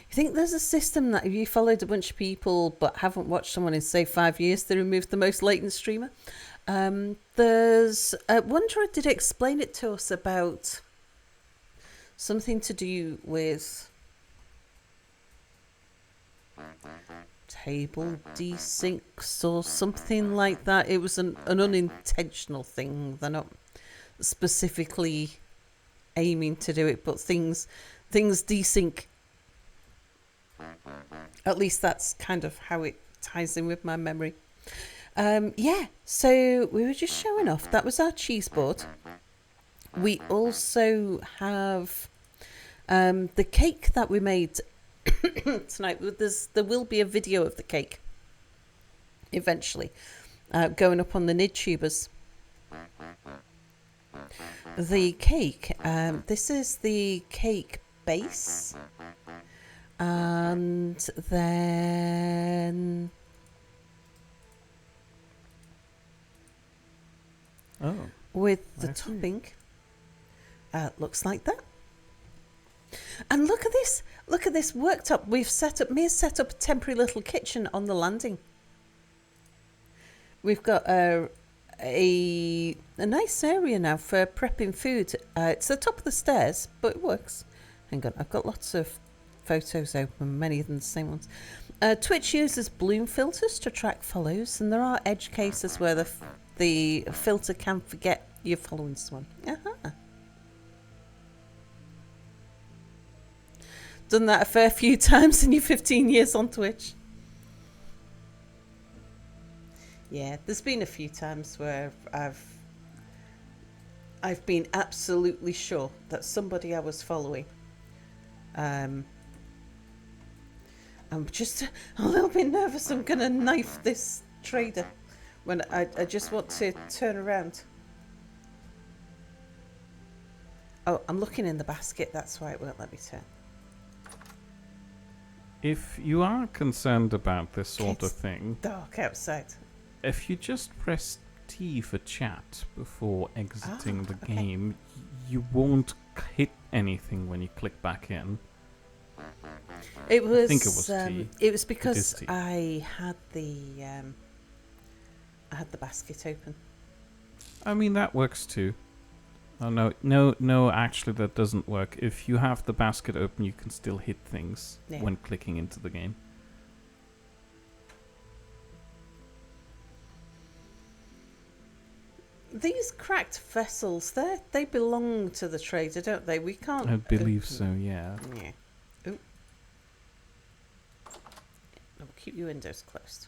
Speaker 1: You think there's a system that if you followed a bunch of people but haven't watched someone in, say, 5 years, they remove the most latent streamer? There's Wonder did explain it to us about something to do with table desyncs or something like that. It was an unintentional thing. They're not specifically aiming to do it, but things desync. At least that's kind of how it ties in with my memory. So we were just showing off. That was our cheese board. We also have the cake that we made tonight. There will be a video of the cake eventually going up on the NidTubers. The cake, this is the cake base, and then with the topping, looks like that. And look at this worktop. Mia's set up a temporary little kitchen on the landing. We've got a nice area now for prepping food. It's the top of the stairs, but it works. Hang on, I've got lots of photos open, many of them the same ones. Twitch uses bloom filters to track follows, and there are edge cases where the filter can forget you're following someone. Done that a fair few times in your 15 years on Twitch. Yeah, there's been a few times where I've been absolutely sure that somebody I was following. I'm just a little bit nervous. I'm gonna knife this trader when I just want to turn around. Oh, I'm looking in the basket. That's why it won't let me turn.
Speaker 2: If you are concerned about this sort of thing,
Speaker 1: dark outside.
Speaker 2: If you just press T for chat before exiting the game, you won't hit anything when you click back in.
Speaker 1: I think
Speaker 2: it was T.
Speaker 1: It was because I had the basket open.
Speaker 2: I mean, that works too. Oh no, actually that doesn't work. If you have the basket open, you can still hit things when clicking into the game.
Speaker 1: These cracked vessels, they belong to the trader, don't they? We can't...
Speaker 2: I believe so, yeah.
Speaker 1: Yeah. Ooh. We'll keep your windows closed.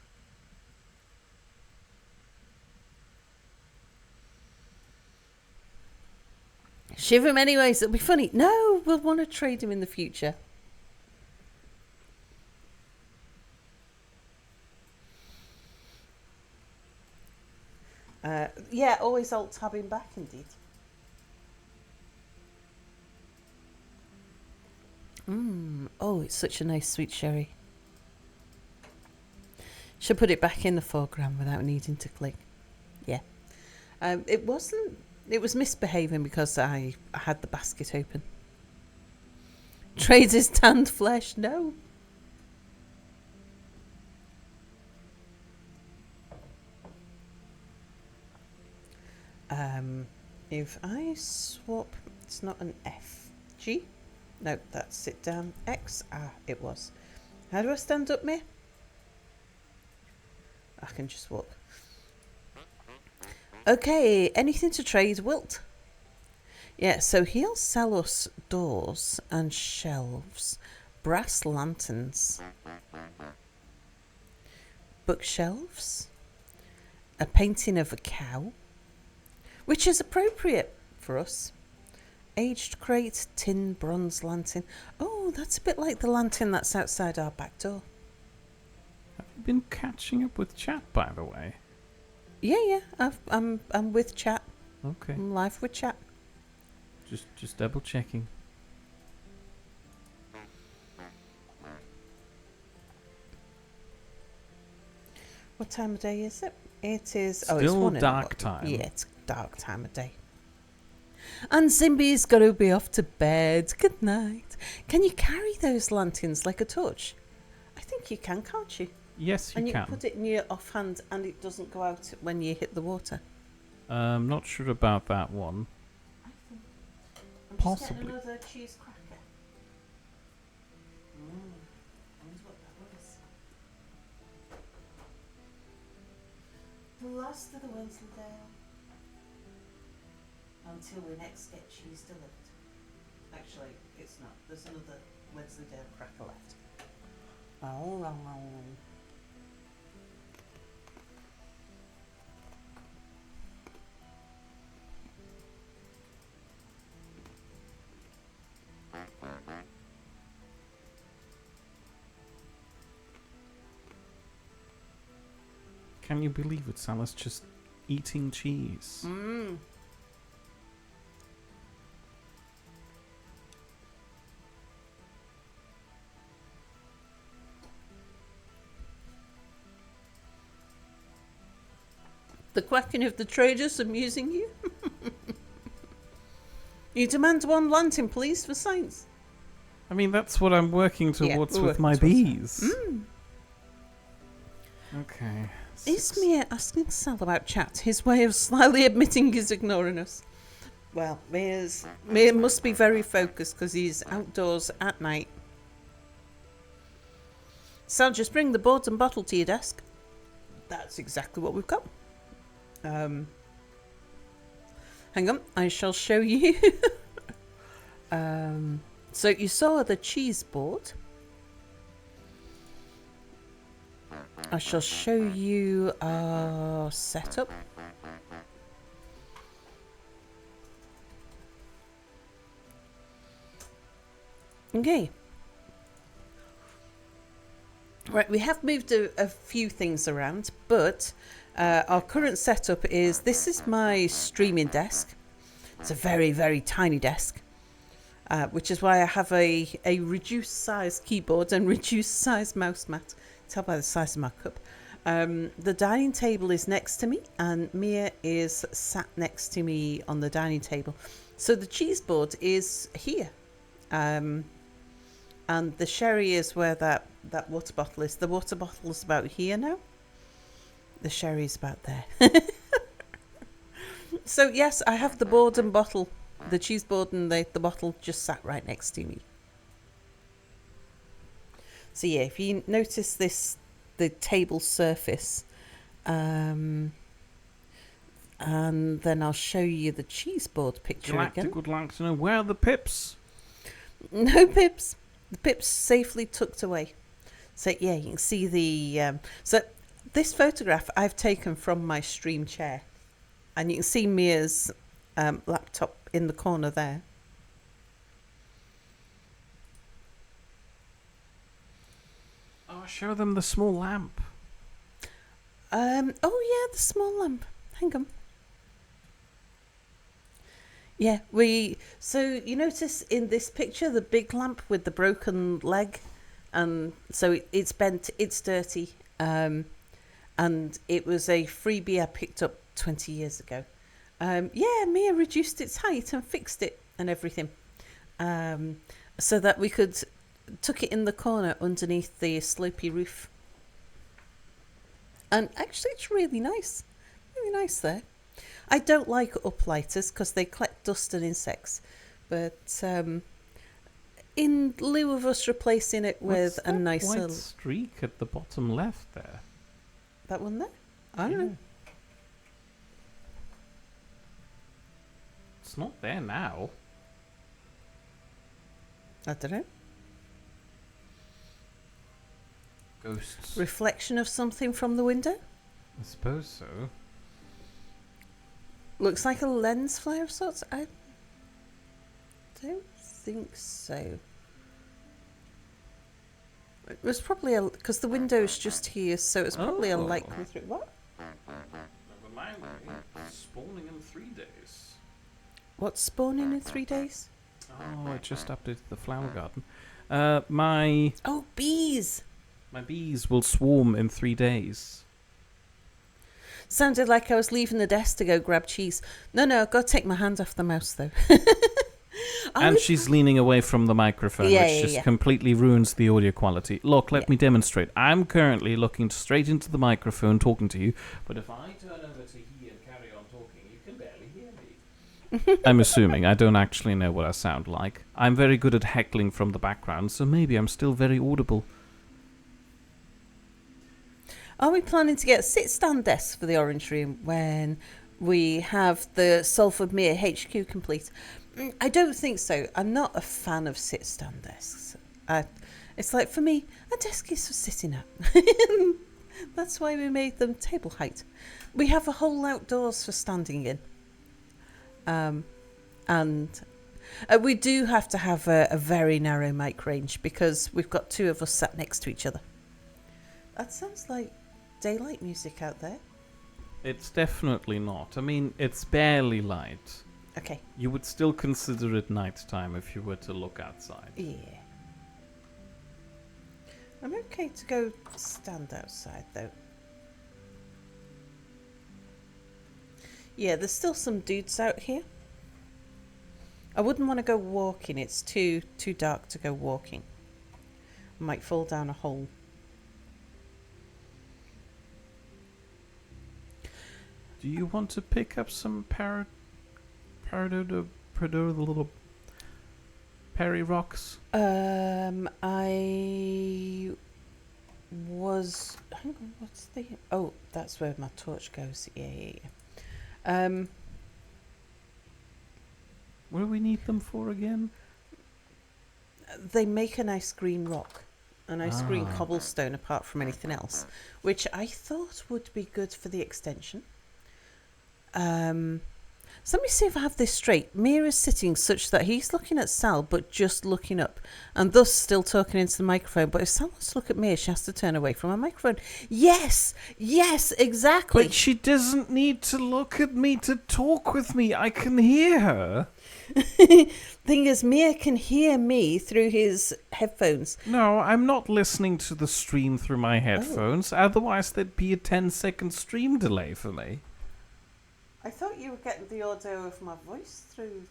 Speaker 1: Shiv him anyways, it'll be funny. No, we'll want to trade him in the future. Yeah, always alt-tabbing back, indeed. Oh, it's such a nice sweet sherry. Should put it back in the foreground without needing to click. Yeah. It was misbehaving because I had the basket open. Trader's tanned flesh, no. If I swap, it's not an F. G? No, that's sit down. X? It was. How do I stand up, Mia? I can just walk. Okay, anything to trade, Wilt? Yeah, so he'll sell us doors and shelves, brass lanterns, bookshelves, a painting of a cow, which is appropriate for us. Aged crate, tin, bronze lantern. Oh, that's a bit like the lantern that's outside our back door.
Speaker 2: Have you been catching up with chat, by the way?
Speaker 1: Yeah. I'm with chat.
Speaker 2: Okay.
Speaker 1: I'm live with chat.
Speaker 2: Just double checking.
Speaker 1: What time of day is it? It is...
Speaker 2: Still
Speaker 1: it's one
Speaker 2: dark time.
Speaker 1: Yeah, it's dark time of day. And Zimby's got to be off to bed. Good night. Can you carry those lanterns like a torch? I think you can, can't you?
Speaker 2: Yes, you
Speaker 1: and you
Speaker 2: can.
Speaker 1: put it in your offhand and it doesn't go out when you hit the water.
Speaker 2: I'm not sure about that one.
Speaker 1: I'm
Speaker 2: Possibly.
Speaker 1: just getting another cheese cracker. I wonder what that was. The last of the Wensleydale. Until we next get cheese delivered. Actually, it's not. There's another Wensleydale cracker left. Oh.
Speaker 2: Can you believe it, Sal's just eating cheese?
Speaker 1: The quacking of the traders amusing you? You demand one lantern, please, for science.
Speaker 2: I mean, that's what I'm working towards
Speaker 1: we're
Speaker 2: with my
Speaker 1: working
Speaker 2: bees. Okay.
Speaker 1: Is Mere asking Sal about chat, his way of slyly admitting he's ignoring us? Well, Mere must be very focused because he's outdoors at night. Sal, just bring the board and bottle to your desk. That's exactly what we've got. Hang on, I shall show you. So you saw the cheese board. I shall show you our setup. Okay. Right, we have moved a few things around, but our current setup is, this is my streaming desk. It's a very, very tiny desk, which is why I have a reduced size keyboard and reduced size mouse mat. Tell by the size of my cup. The dining table is next to me, and Mia is sat next to me on the dining table. So the cheese board is here. And the sherry is where that water bottle is. The water bottle is about here now. The sherry is about there. So yes, I have the board and bottle, the cheese board and the bottle just sat right next to me. So yeah, if you notice this, the table surface, and then I'll show you the cheese board picture again.
Speaker 2: Galactic would like to know, where are the pips?
Speaker 1: No pips. The pips safely tucked away. So yeah, you can see the... so this photograph I've taken from my stream chair. And you can see Mia's laptop in the corner there.
Speaker 2: Oh, show them the small lamp.
Speaker 1: Oh yeah, the small lamp. Hang on. Yeah, so you notice in this picture the big lamp with the broken leg, and so it's bent, it's dirty, and it was a freebie I picked up 20 years ago. Yeah, Mia reduced its height and fixed it and everything, so that we could tuck it in the corner underneath the slopey roof. And actually it's really nice there. I don't like uplighters because they collect dust and insects, but in lieu of us replacing it with a nice
Speaker 2: white streak at the bottom left there?
Speaker 1: That one there? I don't know.
Speaker 2: It's not there now.
Speaker 1: I don't know.
Speaker 2: Ghosts.
Speaker 1: Reflection of something from the window?
Speaker 2: I suppose so.
Speaker 1: Looks like a lens flare of sorts. I don't think so. It was probably because the window's just here, so it's probably a light coming through. What?
Speaker 2: Never mind me. Spawning in 3 days.
Speaker 1: What's spawning in 3 days?
Speaker 2: Oh, I just updated the flower garden.
Speaker 1: Oh, bees!
Speaker 2: My bees will swarm in 3 days.
Speaker 1: Sounded like I was leaving the desk to go grab cheese. No, I've got to take my hand off the mouse, though.
Speaker 2: And she's leaning away from the microphone, which just completely ruins the audio quality. Look, let me demonstrate. I'm currently looking straight into the microphone talking to you, but if I turn over to here and carry on talking, you can barely hear me. I'm assuming. I don't actually know what I sound like. I'm very good at heckling from the background, so maybe I'm still very audible.
Speaker 1: Are we planning to get a sit-stand desk for the Orange Room when we have the Sal and Mere HQ complete? I don't think so. I'm not a fan of sit-stand desks. It's like, for me, a desk is for sitting at. That's why we made them table height. We have a whole outdoors for standing in. And we do have to have a very narrow mic range because we've got two of us sat next to each other. That sounds like daylight music out there.
Speaker 2: It's definitely not. I mean, it's barely light.
Speaker 1: Okay.
Speaker 2: You would still consider it nighttime if you were to look outside.
Speaker 1: Yeah. I'm okay to go stand outside, though. Yeah, there's still some dudes out here. I wouldn't want to go walking. It's too dark to go walking. I might fall down a hole.
Speaker 2: Do you want to pick up some the little Perry rocks?
Speaker 1: I was. Hang on, what's the? Oh, that's where my torch goes. Yeah.
Speaker 2: What do we need them for again?
Speaker 1: They make a nice green rock, a nice green cobblestone. Apart from anything else, which I thought would be good for the extension. So let me see if I have this straight. Mere is sitting such that he's looking at Sal, but just looking up, and thus still talking into the microphone. But if Sal wants to look at Mere, she has to turn away from her microphone. Yes, exactly.
Speaker 2: But she doesn't need to look at me to talk with me. I can hear her.
Speaker 1: Thing is, Mere can hear me through his headphones.
Speaker 2: No, I'm not listening to the stream through my headphones. Otherwise, there'd be a 10-second stream delay for me.
Speaker 1: I thought you were getting the audio of my voice through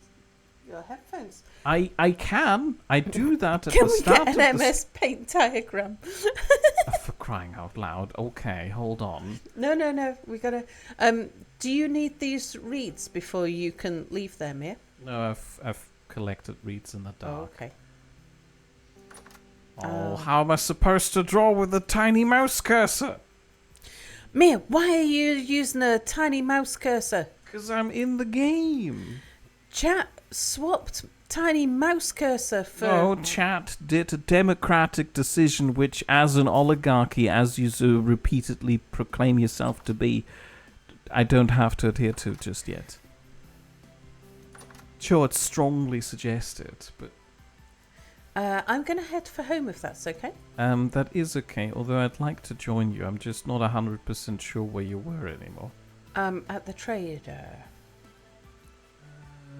Speaker 1: your headphones.
Speaker 2: I can. I do that at the start of
Speaker 1: Can we get an MS Paint diagram?
Speaker 2: For crying out loud. Okay, hold on.
Speaker 1: No. We gotta. Do you need these reeds before you can leave them, Mere?
Speaker 2: No, I've collected reeds in the dark.
Speaker 1: Oh, okay.
Speaker 2: Oh, how am I supposed to draw with a tiny mouse cursor?
Speaker 1: Mere, why are you using a tiny mouse cursor?
Speaker 2: Because I'm in the game.
Speaker 1: Chat swapped tiny mouse cursor for...
Speaker 2: No, chat did a democratic decision which, as an oligarchy, as you so repeatedly proclaim yourself to be, I don't have to adhere to just yet. Sure, it's strongly suggested, but...
Speaker 1: I'm going to head for home if that's okay.
Speaker 2: That is okay, although I'd like to join you. I'm just not 100% sure where you were anymore.
Speaker 1: At the trader.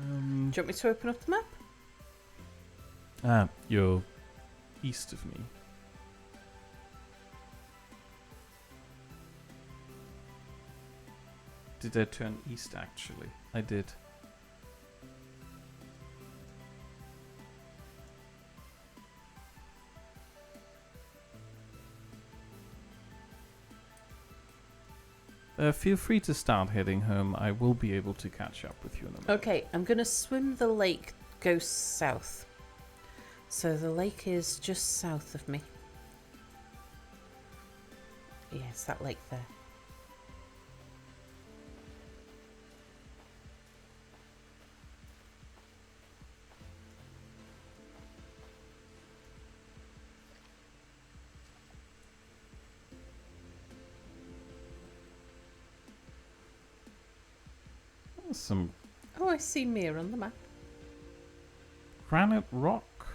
Speaker 1: Do you want me to open up the map?
Speaker 2: You're east of me. Did I turn east, actually? I did. Feel free to start heading home. I will be able to catch up with you in a minute.
Speaker 1: Okay, I'm going to swim the lake, go south. So the lake is just south of me. Yes, that lake there.
Speaker 2: Some
Speaker 1: Oh, I see Mere on the map.
Speaker 2: granite rock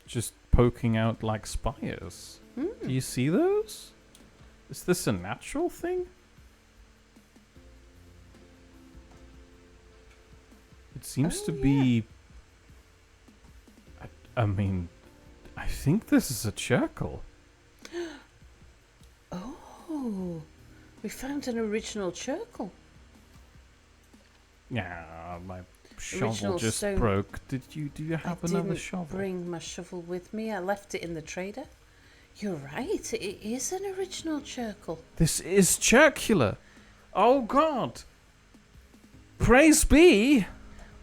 Speaker 2: just poking out like spires. Do you see those? Is this a natural thing? It seems to be... I mean, I think this is a churkle.
Speaker 1: Oh, we found an original churkle.
Speaker 2: Yeah, shovel
Speaker 1: Original
Speaker 2: just
Speaker 1: stone.
Speaker 2: broke. Do you have another
Speaker 1: didn't
Speaker 2: shovel?
Speaker 1: bring my shovel with me. I left it in the trader. You're right. It is an original charcoal.
Speaker 2: This is circular. Oh God! Praise be.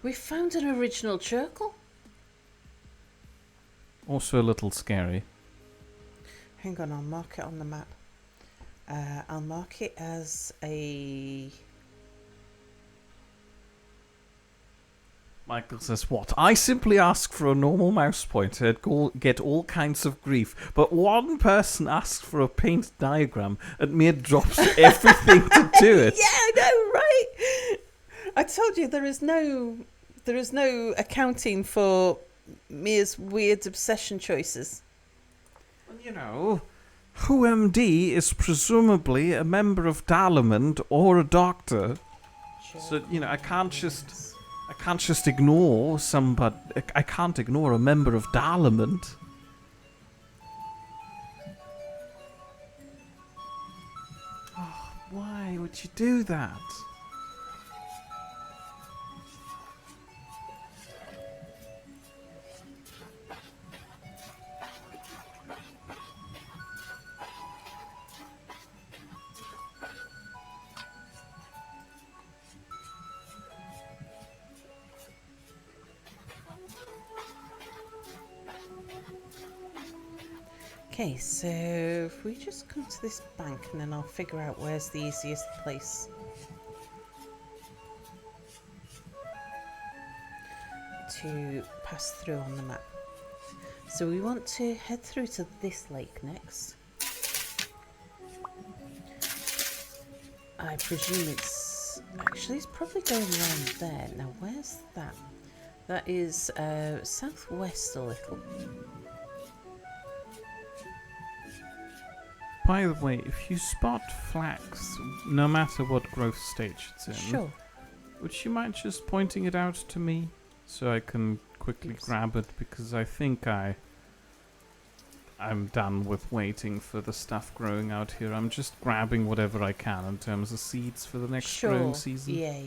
Speaker 1: We found an original charcoal.
Speaker 2: Also a little scary.
Speaker 1: Hang on, I'll mark it on the map. I'll mark it as a...
Speaker 2: Michael says, what? I simply ask for a normal mouse pointer and get all kinds of grief. But one person asks for a paint diagram and Mere drops everything to do it.
Speaker 1: Yeah, I know, right? I told you there is no accounting for Mere's weird obsession choices.
Speaker 2: Well, you know, WhoMD is presumably a member of Parliament or a doctor. So, you know, I can't just ignore somebody. I can't ignore a member of Parliament. Oh, why would you do that?
Speaker 1: Okay, so if we just come to this bank and then I'll figure out where's the easiest place to pass through on the map. So we want to head through to this lake next. I presume it's probably going around there. Now where's that? That is southwest a little.
Speaker 2: By the way, if you spot flax, no matter what growth stage it's in,
Speaker 1: Sure.
Speaker 2: would you mind just pointing it out to me so I can quickly grab it? Because I think I'm done with waiting for the stuff growing out here. I'm just grabbing whatever I can in terms of seeds for the next growing season.
Speaker 1: Yeah.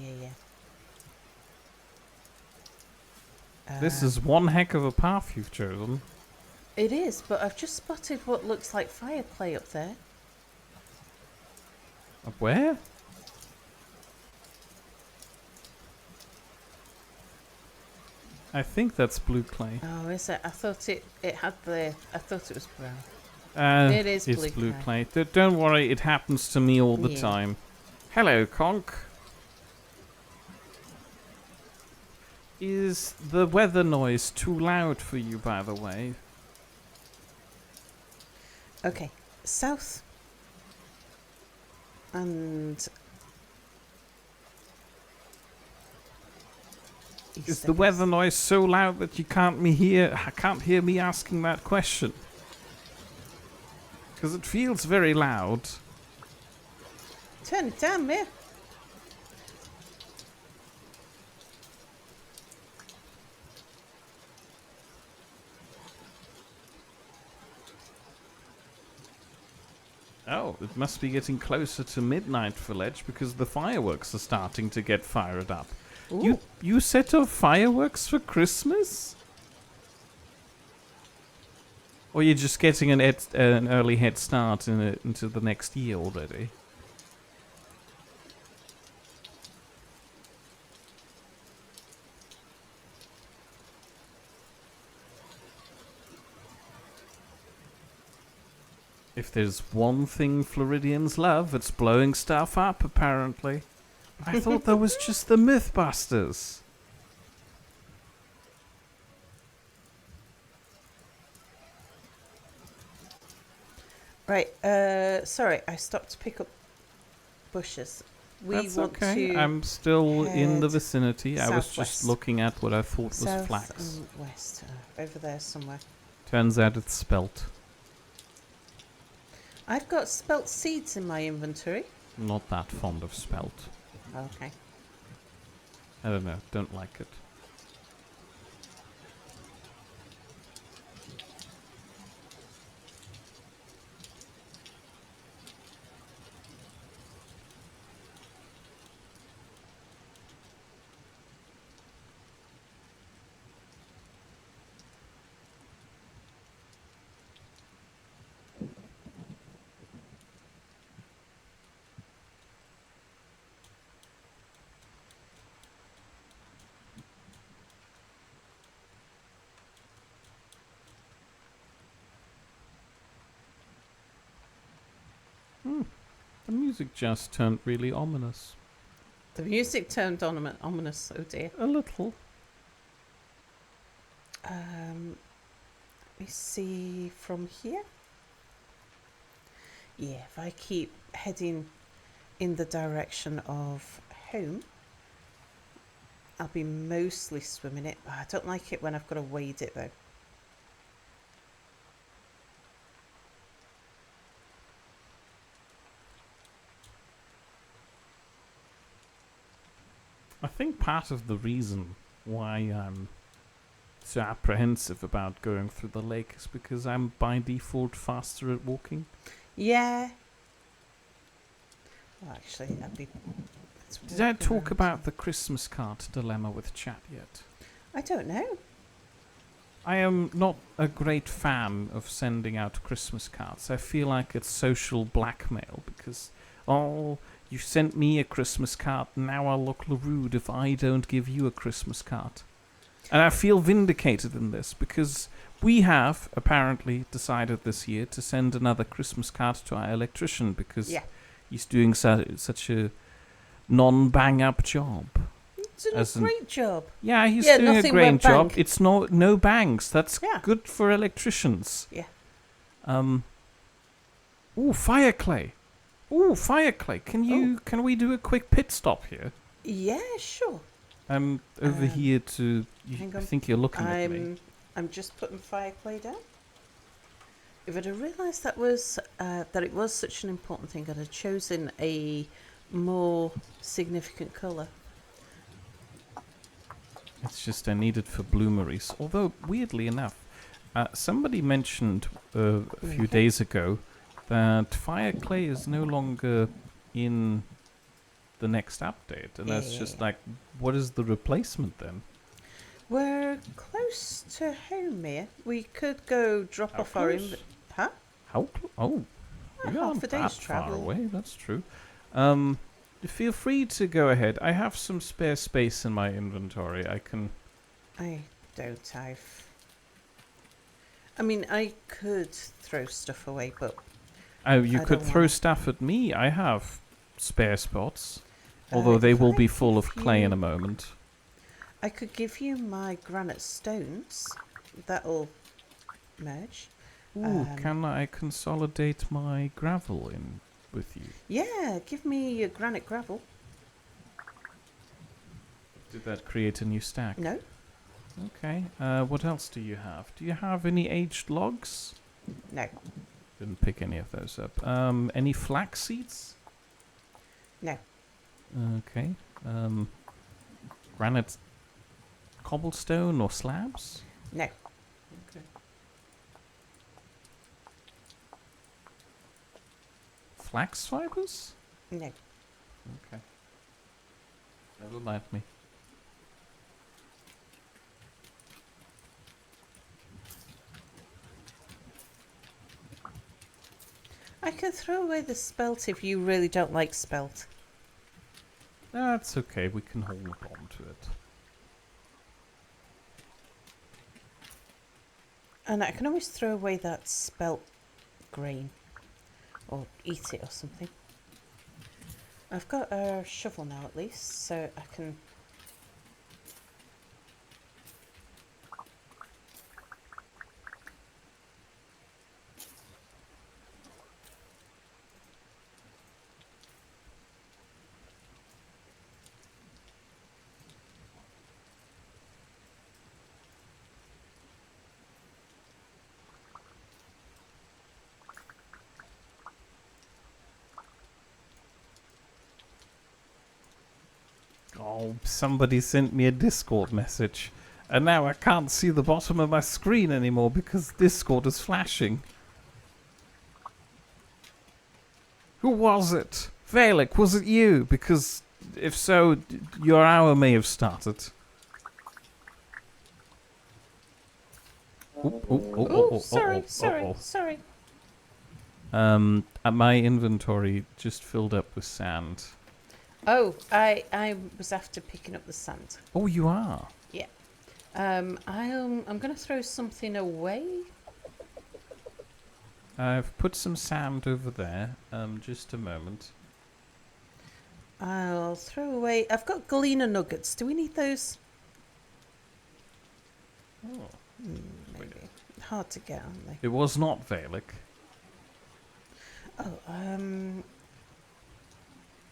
Speaker 2: This is one heck of a path you've chosen.
Speaker 1: It is, but I've just spotted what looks like fire play up there.
Speaker 2: Up where? I think that's blue clay.
Speaker 1: Oh, is it? I thought it was brown. It is
Speaker 2: it's
Speaker 1: blue
Speaker 2: clay. Don't worry, it happens to me all the time. Hello, Conk. Is the weather noise too loud for you, by the way?
Speaker 1: Okay, south and east.
Speaker 2: Is the weather noise so loud that you can't hear me asking that question? Because it feels very loud.
Speaker 1: Turn it down, Mere.
Speaker 2: Oh, it must be getting closer to midnight for Ledge because the fireworks are starting to get fired up.
Speaker 1: Ooh.
Speaker 2: You set off fireworks for Christmas? Or you're just getting an early head start into the next year already? If there's one thing Floridians love, it's blowing stuff up, apparently. I thought that was just the Mythbusters.
Speaker 1: Right, sorry, I stopped to pick up bushes.
Speaker 2: That's okay. I'm still in the vicinity. I was just looking at what I thought was flax.
Speaker 1: South and west, over there somewhere.
Speaker 2: Turns out it's spelt.
Speaker 1: I've got spelt seeds in my inventory.
Speaker 2: Not that fond of spelt.
Speaker 1: Okay.
Speaker 2: I don't know. Don't like it. The music just turned really ominous.
Speaker 1: The music turned ominous. Oh dear.
Speaker 2: A little.
Speaker 1: Let me see from here. Yeah, if I keep heading in the direction of home, I'll be mostly swimming it. I don't like it when I've got to wade it though.
Speaker 2: I think part of the reason why I'm so apprehensive about going through the lake is because I'm by default faster at walking.
Speaker 1: Yeah. Well, actually,
Speaker 2: Did I talk about the Christmas card dilemma with chat yet?
Speaker 1: I don't know.
Speaker 2: I am not a great fan of sending out Christmas cards. I feel like it's social blackmail because, you sent me a Christmas card, now I'll look rude if I don't give you a Christmas card. And I feel vindicated in this because we have apparently decided this year to send another Christmas card to our electrician because he's doing such a non-bang-up job.
Speaker 1: He's doing a great job.
Speaker 2: Yeah, he's doing a great job.
Speaker 1: Bang.
Speaker 2: It's no bangs. That's good for electricians.
Speaker 1: Yeah.
Speaker 2: Fire clay. Can we do a quick pit stop here?
Speaker 1: Yeah, sure.
Speaker 2: I'm over here to. I think you're looking at me.
Speaker 1: I'm just putting fire clay down. If I'd have realised that it was such an important thing, I'd have chosen a more significant colour.
Speaker 2: It's just I need it for bloomeries. Although weirdly enough, somebody mentioned a few days ago that fire clay is no longer in the next update, and that's just like, what is the replacement then?
Speaker 1: We're close to home here. We could go drop off our inventory. Huh?
Speaker 2: How? We
Speaker 1: half a day's
Speaker 2: that
Speaker 1: travel.
Speaker 2: far away. That's true. Feel free to go ahead. I have some spare space in my inventory. I don't. I mean, I could throw stuff away, but you could throw stuff at me. I have spare spots, although they will be full of clay in a moment.
Speaker 1: I could give you my granite stones. That'll merge.
Speaker 2: Can I consolidate my gravel in with you?
Speaker 1: Yeah, give me your granite gravel.
Speaker 2: Did that create a new stack?
Speaker 1: No.
Speaker 2: Okay. What else do you have? Do you have any aged logs?
Speaker 1: No.
Speaker 2: Didn't pick any of those up. Any flax seeds?
Speaker 1: No.
Speaker 2: Okay. Granite cobblestone or slabs?
Speaker 1: No.
Speaker 2: Okay. Flax fibers?
Speaker 1: No.
Speaker 2: Okay. Never mind me.
Speaker 1: I can throw away the spelt if you really don't like spelt.
Speaker 2: That's okay, we can hold on to it.
Speaker 1: And I can always throw away that spelt grain. Or eat it or something. I've got a shovel now at least, so I can...
Speaker 2: Oh, somebody sent me a Discord message. And now I can't see the bottom of my screen anymore because Discord is flashing. Who was it? Valek, was it you? Because if so, your hour may have started.
Speaker 1: Sorry.
Speaker 2: My inventory just filled up with sand.
Speaker 1: Oh, I was after picking up the sand.
Speaker 2: Oh, you are?
Speaker 1: Yeah. I'm going to throw something away.
Speaker 2: I've put some sand over there. Just a moment.
Speaker 1: I'll throw away. I've got Galena nuggets. Do we need those?
Speaker 2: Oh.
Speaker 1: Maybe. Hard to get, aren't they?
Speaker 2: It was not Valak.
Speaker 1: Oh,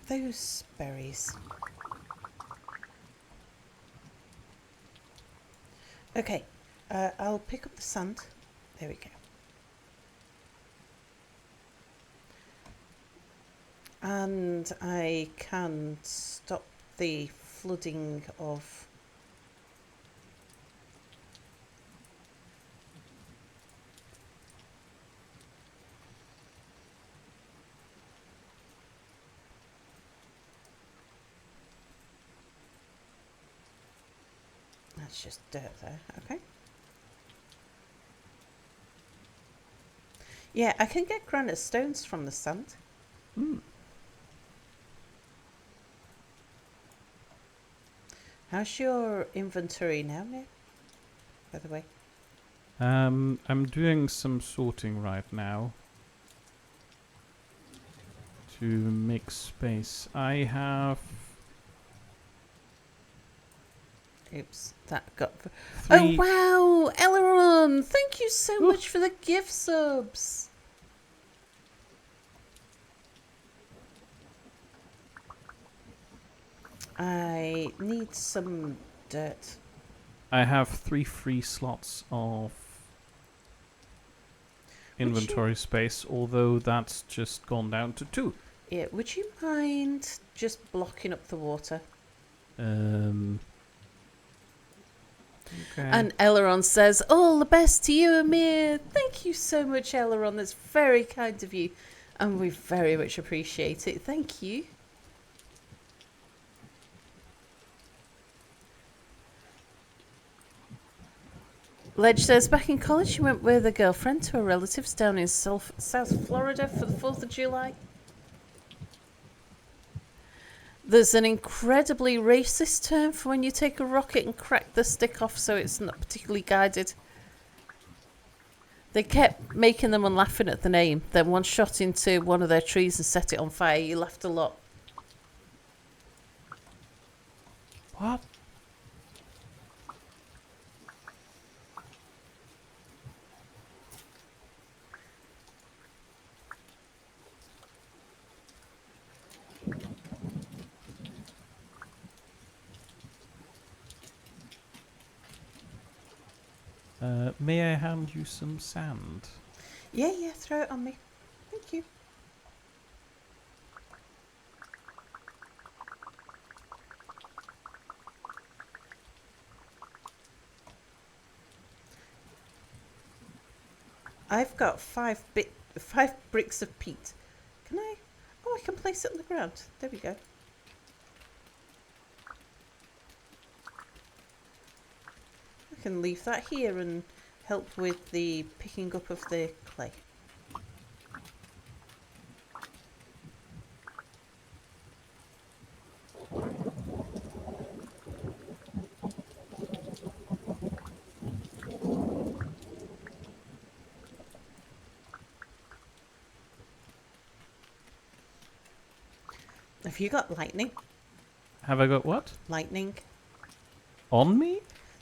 Speaker 1: those berries. Okay, I'll pick up the sand. There we go. And I can stop the flooding of... That's just dirt there, okay. Yeah, I can get granite stones from the sand.
Speaker 2: Hmm.
Speaker 1: How's your inventory now, Nick? By the way.
Speaker 2: I'm doing some sorting right now to make space. I have
Speaker 1: Oops, that got...
Speaker 2: three.
Speaker 1: Oh, wow! Eleron, thank you so much for the gift subs. I need some dirt.
Speaker 2: I have 3 free slots of inventory space, although that's just gone down to 2.
Speaker 1: Yeah, would you mind just blocking up the water?
Speaker 2: Okay.
Speaker 1: And Eleron says, all the best to you, Amir. Thank you so much, Eleron. That's very kind of you. And we very much appreciate it. Thank you. Ledge says, back in college, she went with a girlfriend to her relatives down in South Florida for the 4th of July. There's an incredibly racist term for when you take a rocket and crack the stick off so it's not particularly guided. They kept making them and laughing at the name. Then one shot into one of their trees and set it on fire. He laughed a lot.
Speaker 2: What? May I hand you some sand?
Speaker 1: Yeah, throw it on me. Thank you. I've got 5 bricks of peat. Can I? Oh, I can place it on the ground. There we go. I can leave that here and help with the picking up of the clay. Have you got lightning?
Speaker 2: Have I got what?
Speaker 1: Lightning?
Speaker 2: On me?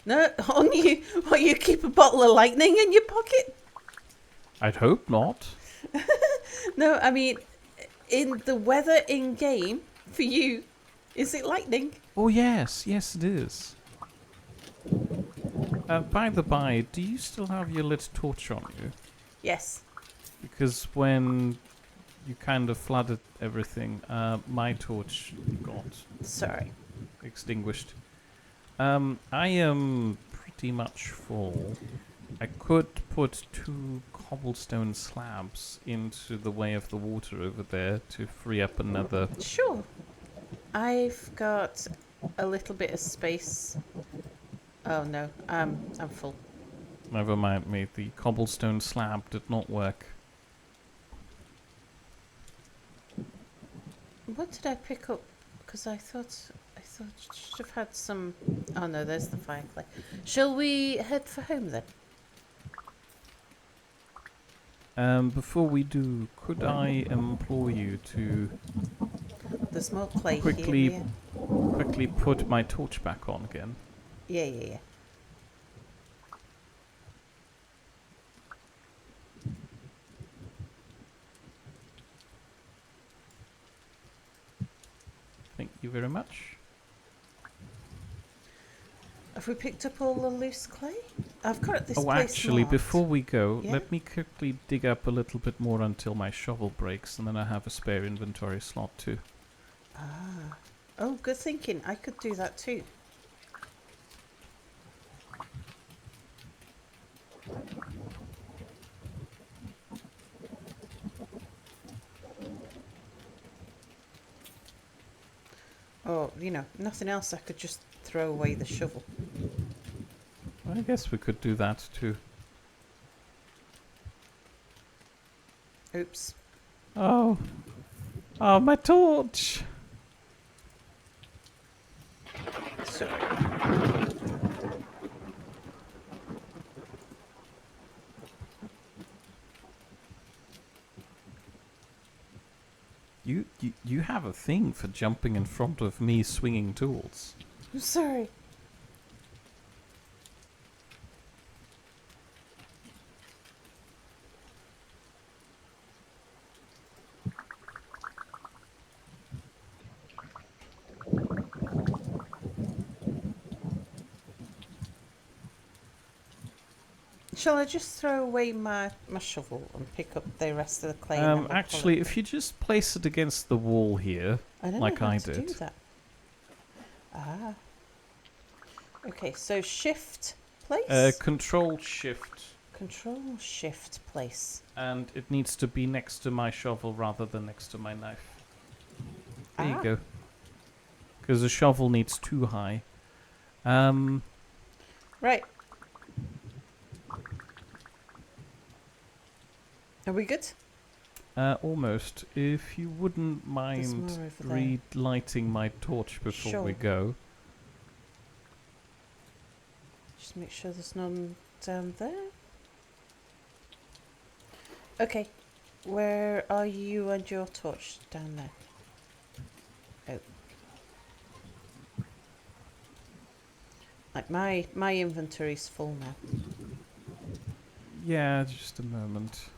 Speaker 1: No, on you. What, you keep a bottle of lightning in your pocket?
Speaker 2: I'd hope not.
Speaker 1: No, I mean, in the weather in game, for you, is it lightning?
Speaker 2: Oh yes, yes it is. By the by, do you still have your lit torch on you?
Speaker 1: Yes.
Speaker 2: Because when you kind of flooded everything, my torch got
Speaker 1: Sorry.
Speaker 2: extinguished. I am pretty much full. I could put 2 cobblestone slabs into the way of the water over there to free up another.
Speaker 1: Sure. I've got a little bit of space. Oh no, I'm full.
Speaker 2: Never mind me, the cobblestone slab did not work.
Speaker 1: What did I pick up? Because I thought I should have had some. Oh no, there's the fire clay. Shall we head for home then?
Speaker 2: Before we do, could I implore you to
Speaker 1: There's more clay
Speaker 2: quickly
Speaker 1: here.
Speaker 2: quickly put my torch back on again?
Speaker 1: Yeah.
Speaker 2: Thank you very much.
Speaker 1: Have we picked up all the loose clay? I've got this
Speaker 2: Oh,
Speaker 1: place
Speaker 2: actually,
Speaker 1: marked.
Speaker 2: before we go,
Speaker 1: Yeah?
Speaker 2: let me quickly dig up a little bit more until my shovel breaks, and then I have a spare inventory slot too.
Speaker 1: Ah. Oh, good thinking. I could do that too. Or, nothing else, I could just throw away the shovel.
Speaker 2: I guess we could do that too.
Speaker 1: Oops.
Speaker 2: Oh, my torch!
Speaker 1: Sorry.
Speaker 2: You have a thing for jumping in front of me swinging tools.
Speaker 1: I'm sorry. Shall I just throw away my shovel and pick up the rest of the clay? And then we'll
Speaker 2: Actually, if you just place it against the wall here,
Speaker 1: I don't
Speaker 2: like
Speaker 1: know how
Speaker 2: I
Speaker 1: to
Speaker 2: did.
Speaker 1: do that. Ah. Okay, so shift place.
Speaker 2: Control Shift,
Speaker 1: Control shift place.
Speaker 2: and it needs to be next to my shovel rather than next to my knife. There you
Speaker 1: Ah.
Speaker 2: go. Because the shovel needs too high.
Speaker 1: Right. Are we good?
Speaker 2: Almost. If you wouldn't mind
Speaker 1: more over there.
Speaker 2: relighting my torch before we
Speaker 1: Sure.
Speaker 2: go.
Speaker 1: Just make sure there's none down there. Okay. Where are you and your torch? Down there. Oh. Like my inventory's full now.
Speaker 2: Yeah, just a moment.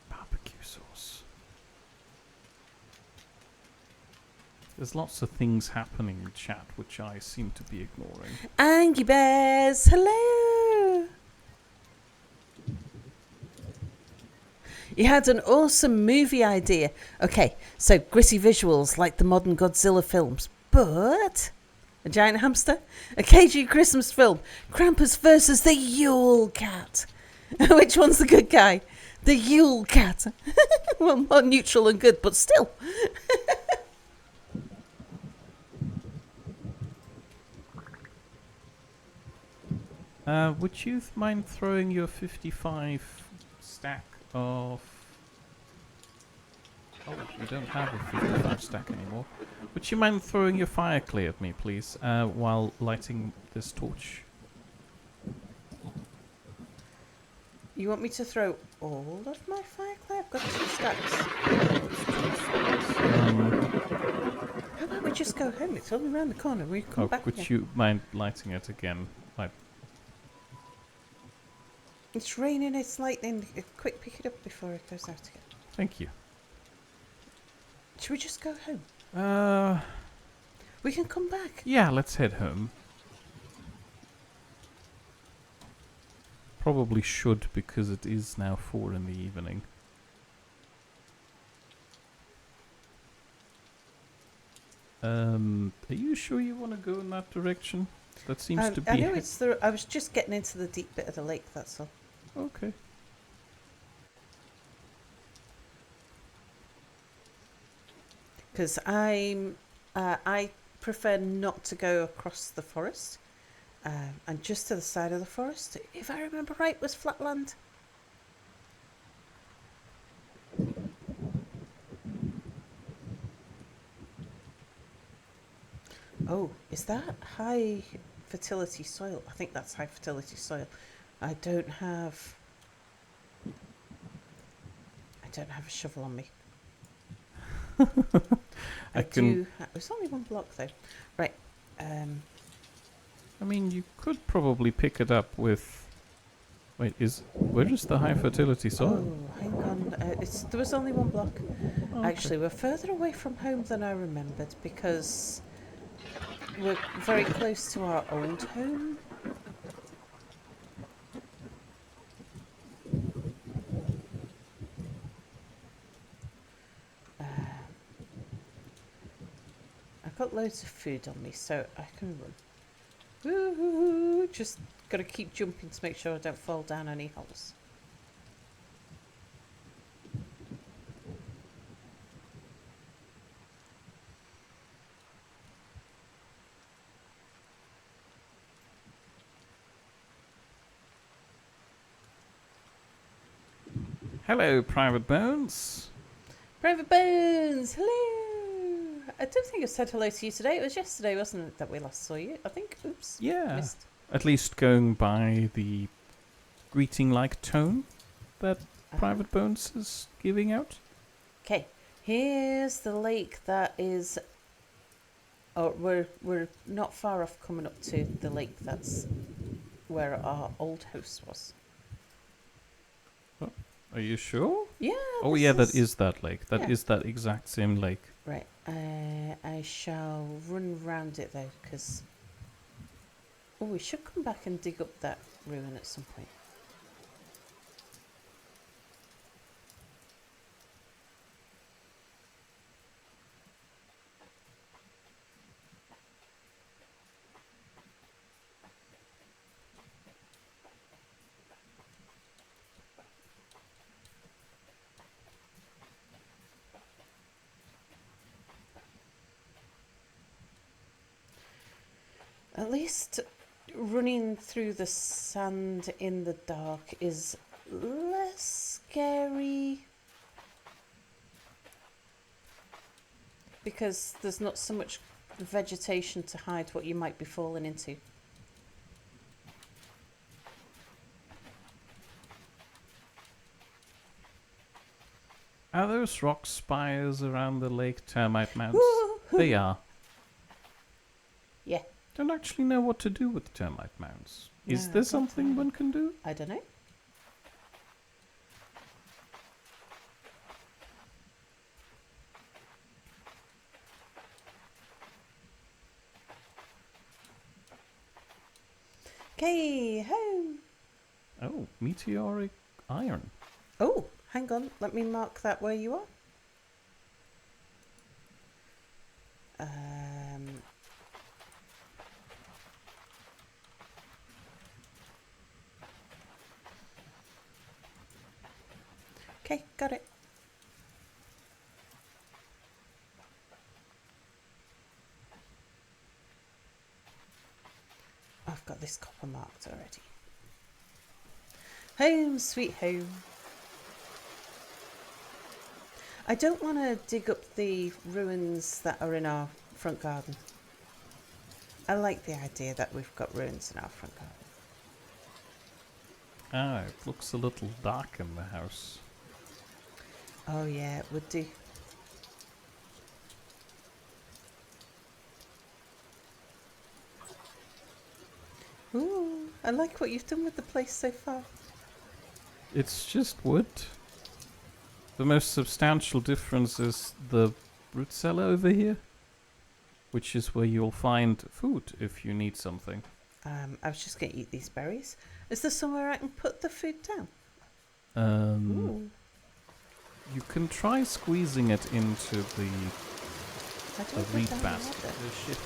Speaker 2: Barbecue sauce. There's lots of things happening in chat which I seem to be ignoring.
Speaker 1: Angry Bears, hello! You had an awesome movie idea. Okay, so gritty visuals like the modern Godzilla films, but a giant hamster, a cagey Christmas film, Krampus versus the Yule Cat. Which one's the good guy? The Yule Cat. Well, more neutral and good, but still.
Speaker 2: Would you mind throwing your 55 stack of... Oh, you don't have a 55 stack anymore. Would you mind throwing your fire clay at me, please, while lighting this torch?
Speaker 1: You want me to throw all of my fire clay? I've got 2 stacks. How about we just go home? It's only around the corner. We come back
Speaker 2: would
Speaker 1: again.
Speaker 2: you mind lighting it again?
Speaker 1: It's raining, it's lightning. Quick, pick it up before it goes out again.
Speaker 2: Thank you.
Speaker 1: Should we just go home? We can come back.
Speaker 2: Yeah, let's head home. Probably should, because it is now 4 in the evening. Are you sure you want to go in that direction? That seems to be...
Speaker 1: I know it's the... I was just getting into the deep bit of the lake, that's all.
Speaker 2: Okay.
Speaker 1: Because I prefer not to go across the forest. And just to the side of the forest, if I remember right, was flatland. Oh, is that high fertility soil. I think that's high fertility soil. I don't have a shovel on me. It's only one block though. Right.
Speaker 2: I mean, you could probably pick it up with. Wait, where is the high fertility soil?
Speaker 1: Oh, hang on. There was only one block.
Speaker 2: Okay.
Speaker 1: Actually, we're further away from home than I remembered because we're very close to our old home. I've got loads of food on me, so I can run. Woo-hoo-hoo. Just got to keep jumping to make sure I don't fall down any holes.
Speaker 2: Hello, Private Bones.
Speaker 1: Private Bones, hello! I don't think I said hello to you today. It was yesterday, wasn't it, that we last saw you? I think. Oops.
Speaker 2: Yeah.
Speaker 1: Missed.
Speaker 2: At least going by the greeting-like tone that Private Bones is giving out.
Speaker 1: Okay, here's the lake that is. Oh, we're not far off coming up to the lake that's where our old house was.
Speaker 2: Are you sure?
Speaker 1: Yeah.
Speaker 2: Oh yeah, that is that lake. That is
Speaker 1: Yeah.
Speaker 2: that exact same lake.
Speaker 1: Right. I shall run round it though, because. Oh, we should come back and dig up that ruin at some point. At least running through the sand in the dark is less scary because there's not so much vegetation to hide what you might be falling into.
Speaker 2: Are those rock spires around the lake termite mounds? They are.
Speaker 1: Yeah.
Speaker 2: Don't actually know what to do with termite mounds. Is
Speaker 1: No,
Speaker 2: there something one can do?
Speaker 1: I don't know. Okay, home.
Speaker 2: Oh, meteoric iron.
Speaker 1: Oh, hang on. Let me mark that where you are. Okay, got it. I've got this copper marked already. Home, sweet home. I don't want to dig up the ruins that are in our front garden. I like the idea that we've got ruins in our front garden.
Speaker 2: Ah, it looks a little dark in the house.
Speaker 1: Oh yeah, it would do. Ooh, I like what you've done with the place so far.
Speaker 2: It's just wood. The most substantial difference is the root cellar over here, which is where you'll find food if you need something.
Speaker 1: I was just going to eat these berries. Is there somewhere I can put the food down? Ooh.
Speaker 2: You can try squeezing it into the reed
Speaker 1: down
Speaker 2: basket.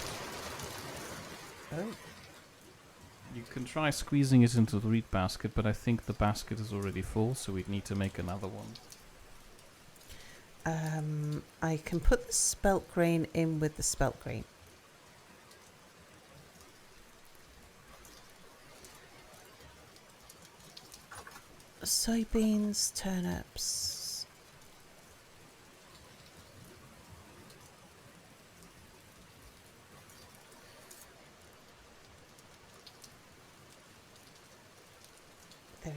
Speaker 1: Oh.
Speaker 2: You can try squeezing it into the reed basket, but I think the basket is already full, so we'd need to make another one.
Speaker 1: I can put the spelt grain in with the spelt grain. Soybeans, turnips.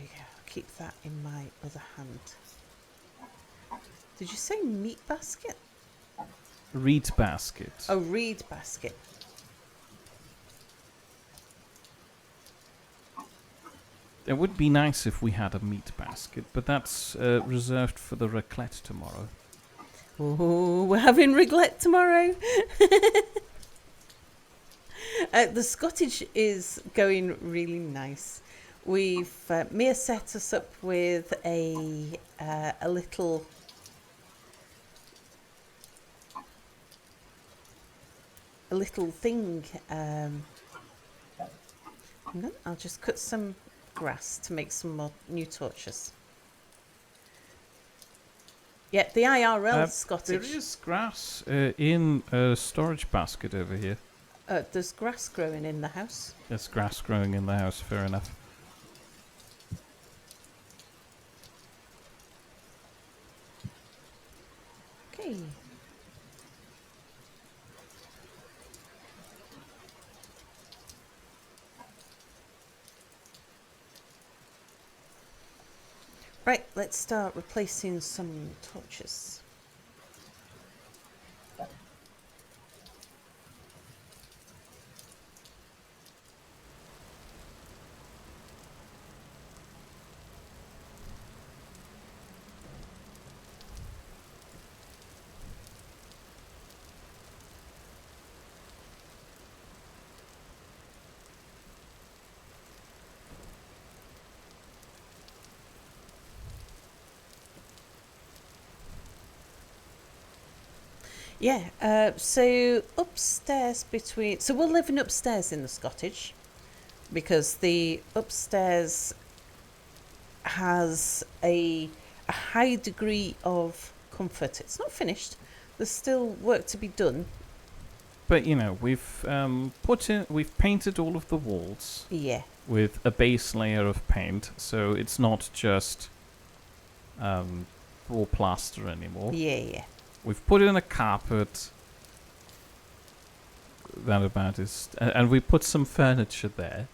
Speaker 1: go. I'll keep that in my other hand. Did you say meat basket?
Speaker 2: Reed basket.
Speaker 1: Oh, reed basket.
Speaker 2: It would be nice if we had a meat basket, but that's reserved for the raclette tomorrow.
Speaker 1: Oh, we're having raclette tomorrow. The cottage is going really nice. We've Mia set us up with a little thing. I'll just cut some grass to make some more new torches. Yeah, the IRL cottage.
Speaker 2: There is grass in a storage basket over here.
Speaker 1: There's grass growing in the house.
Speaker 2: There's grass growing in the house, fair enough.
Speaker 1: Okay. Right, let's start replacing some torches. Yeah, so upstairs so we're living upstairs in this cottage because the upstairs has a high degree of comfort. It's not finished. There's still work to be done.
Speaker 2: But you know, we've painted all of the walls.
Speaker 1: Yeah.
Speaker 2: With a base layer of paint, so it's not just raw plaster anymore.
Speaker 1: Yeah.
Speaker 2: We've put in a carpet. That about is, and we put some furniture there.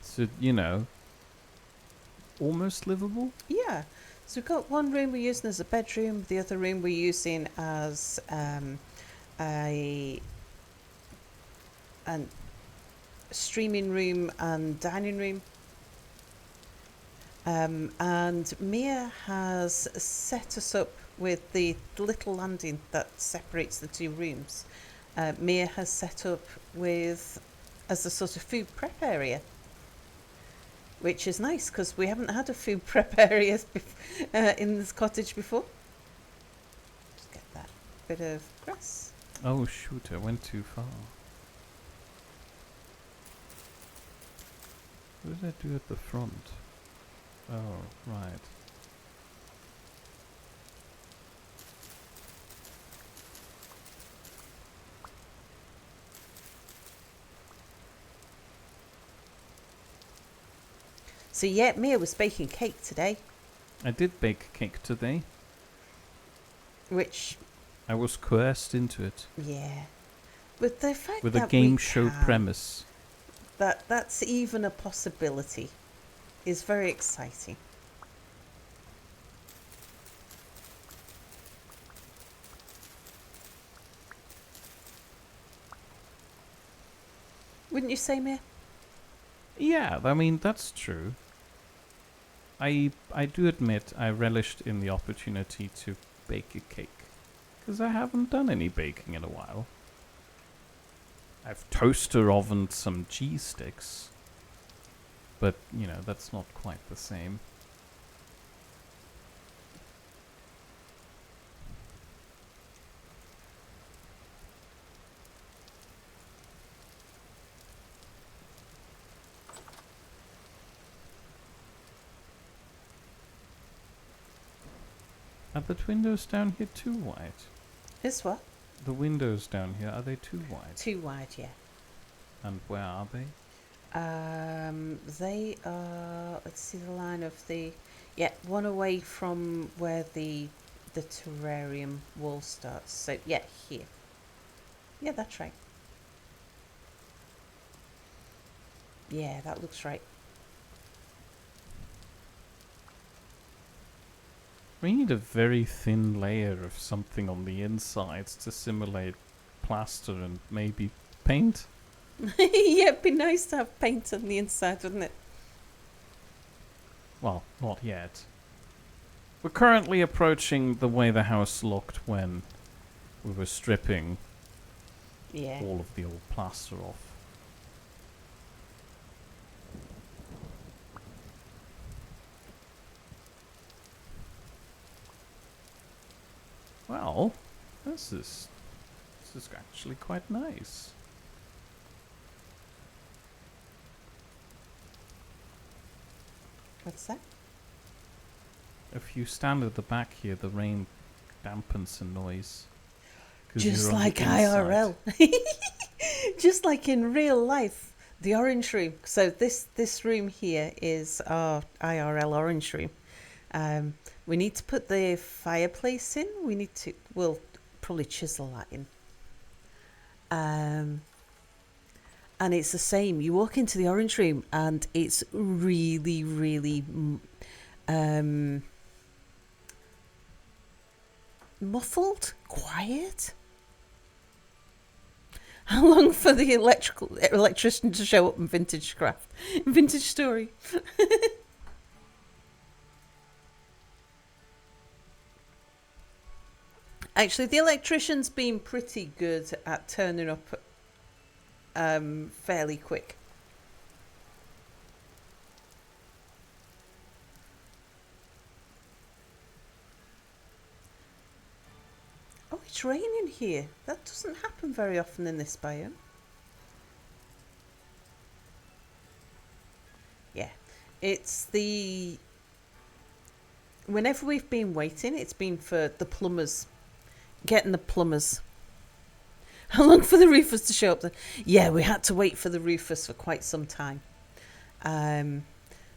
Speaker 2: So you know, almost livable.
Speaker 1: Yeah. So we've got one room we're using as a bedroom. The other room we're using as a streaming room and dining room. And Mia has set us up with the little landing that separates the two rooms. Mia has set up with as a sort of food prep area, which is nice because we haven't had a food prep area in this cottage before. Just get that bit of grass.
Speaker 2: Oh shoot, I went too far. What did I do at the front? Oh, right.
Speaker 1: So yeah, Mia was baking cake today.
Speaker 2: I did bake cake today.
Speaker 1: Which...
Speaker 2: I was coerced into it.
Speaker 1: Yeah. But the fact
Speaker 2: with
Speaker 1: that
Speaker 2: a game show premise.
Speaker 1: That's even a possibility is very exciting. Wouldn't you say, Mia?
Speaker 2: Yeah, I mean, that's true. I do admit I relished in the opportunity to bake a cake. Because I haven't done any baking in a while. I've toaster ovened some cheese sticks. But, you know, that's not quite the same. Are the windows down here too wide?
Speaker 1: Is what?
Speaker 2: The windows down here, are they too wide?
Speaker 1: Too wide, yeah.
Speaker 2: And where are they?
Speaker 1: They are, let's see the line of the, yeah, one away from where the terrarium wall starts. So, yeah, here. Yeah, that's right. Yeah, that looks right.
Speaker 2: We need a very thin layer of something on the insides to simulate plaster and maybe paint.
Speaker 1: Yeah, it'd be nice to have paint on the inside, wouldn't it?
Speaker 2: Well, not yet. We're currently approaching the way the house looked when we were stripping all of the old plaster off. Well, this is actually quite nice.
Speaker 1: What's that?
Speaker 2: If you stand at the back here, the rain dampens the noise.
Speaker 1: Just like IRL. Just like in real life. The orange room. So this room here is our IRL orange room. We need to put the fireplace in. We'll probably chisel that in. And it's the same. You walk into the orange room and it's really, really muffled, quiet. How long for the electrician to show up in Vintage Story? Actually, the electrician's been pretty good at turning up fairly quick. Oh, it's raining here. That doesn't happen very often in this biome. Yeah, it's the... Whenever we've been waiting, it's been for the plumbers. Getting the plumbers. How long for the roofers to show up? Yeah, we had to wait for the roofers for quite some time.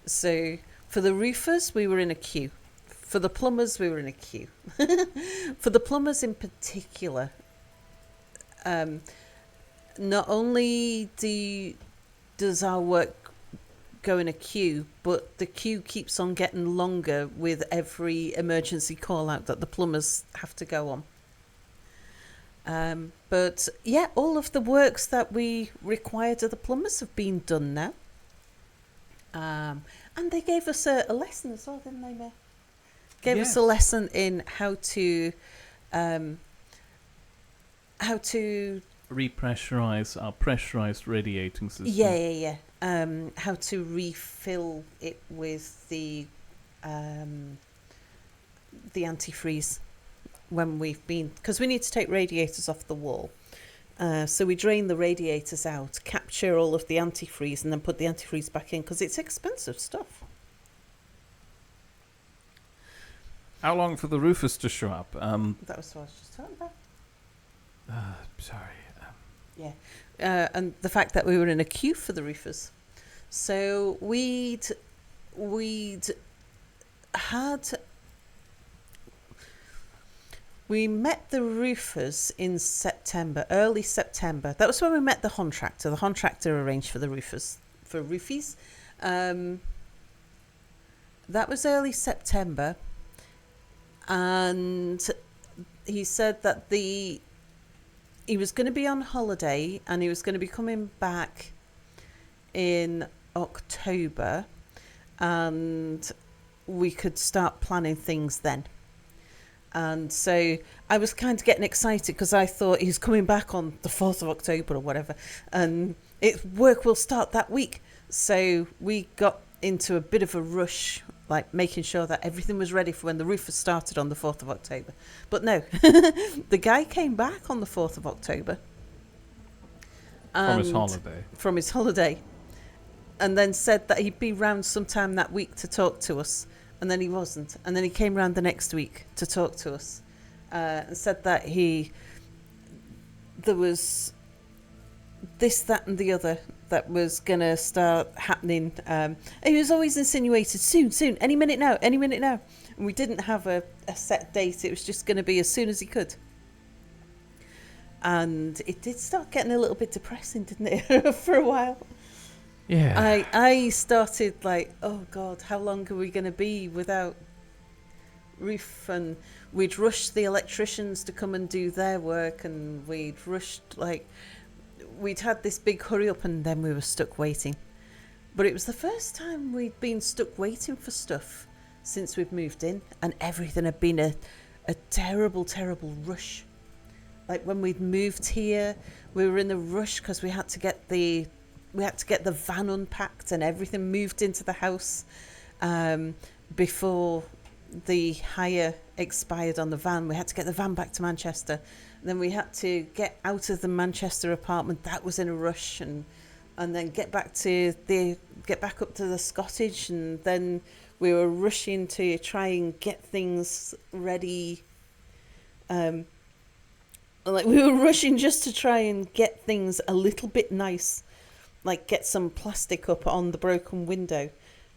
Speaker 1: So for the roofers, we were in a queue. For the plumbers, we were in a queue. For the plumbers in particular, not only does our work go in a queue, but the queue keeps on getting longer with every emergency call out that the plumbers have to go on. But yeah, all of the works that we required of the plumbers have been done now. And they gave us a lesson as well, didn't they, Mare? Gave us a lesson in how to
Speaker 2: repressurize our pressurized radiating system.
Speaker 1: Yeah. How to refill it with the antifreeze when we've been, because we need to take radiators off the wall. So we drain the radiators out, capture all of the antifreeze, and then put the antifreeze back in because it's expensive stuff.
Speaker 2: How long for the roofers to show up?
Speaker 1: That was what I was just talking about.
Speaker 2: Sorry.
Speaker 1: Yeah, and the fact that we were in a queue for the roofers. So we met the roofers in September, early September. That was when we met the contractor. The contractor arranged for the roofers, for roofies. That was early September. And he said that he was going to be on holiday and he was going to be coming back in October, and we could start planning things then. And so I was kind of getting excited because I thought he's coming back on the 4th of October or whatever, and work will start that week. So we got into a bit of a rush, like making sure that everything was ready for when the roofers started on the 4th of October. But no, the guy came back on the 4th of October.
Speaker 2: From his holiday.
Speaker 1: And then said that he'd be round sometime that week to talk to us. And then he wasn't. And then he came round the next week to talk to us. And said that there was this, that and the other that was going to start happening. He was always insinuated, soon, any minute now. And we didn't have a set date. It was just going to be as soon as he could. And it did start getting a little bit depressing, didn't it, for a while?
Speaker 2: Yeah.
Speaker 1: I started like, oh God, how long are we going to be without roof, and we'd rushed the electricians to come and do their work, and we'd had this big hurry up, and then we were stuck waiting. But it was the first time we'd been stuck waiting for stuff since we've moved in, and everything had been a terrible, terrible rush. Like when we'd moved here, we were in a rush because we had to get the van unpacked and everything moved into the house before the hire expired on the van. We had to get the van back to Manchester. Then we had to get out of the Manchester apartment. That was in a rush, and then get back up to the cottage, and then we were rushing to try and get things ready. We were rushing just to try and get things a little bit nice, like get some plastic up on the broken window,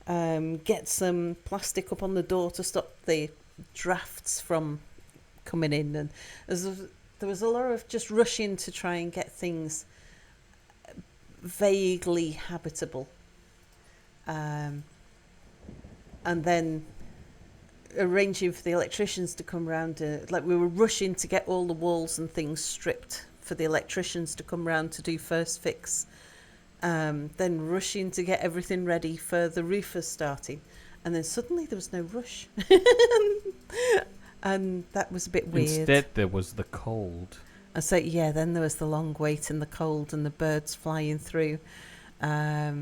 Speaker 1: get some plastic up on the door to stop the drafts from coming in, and there was a lot of just rushing to try and get things vaguely habitable, and then arranging for the electricians to come round. We were rushing to get all the walls and things stripped for the electricians to come round to do first fix, then rushing to get everything ready for the roofers starting, and then suddenly there was no rush. And that was a bit weird.
Speaker 2: Instead there was the cold.
Speaker 1: And so then there was the long wait and the cold and the birds flying through.
Speaker 2: I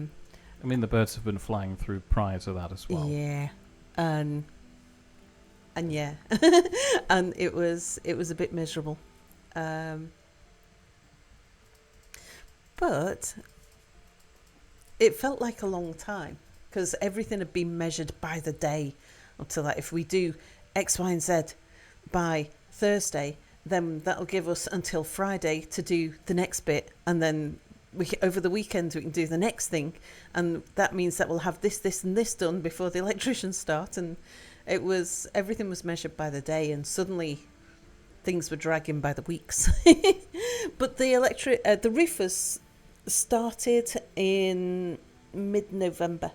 Speaker 2: mean, the birds have been flying through prior to that as well.
Speaker 1: Yeah, and yeah, and it was a bit miserable, but it felt like a long time because everything had been measured by the day up to that. If we do X, Y, and Z by Thursday, then that'll give us until Friday to do the next bit, and then over the weekend we can do the next thing, and that means that we'll have this and this done before the electricians start. And everything was measured by the day, and suddenly things were dragging by the weeks. But the roofers started in mid-November,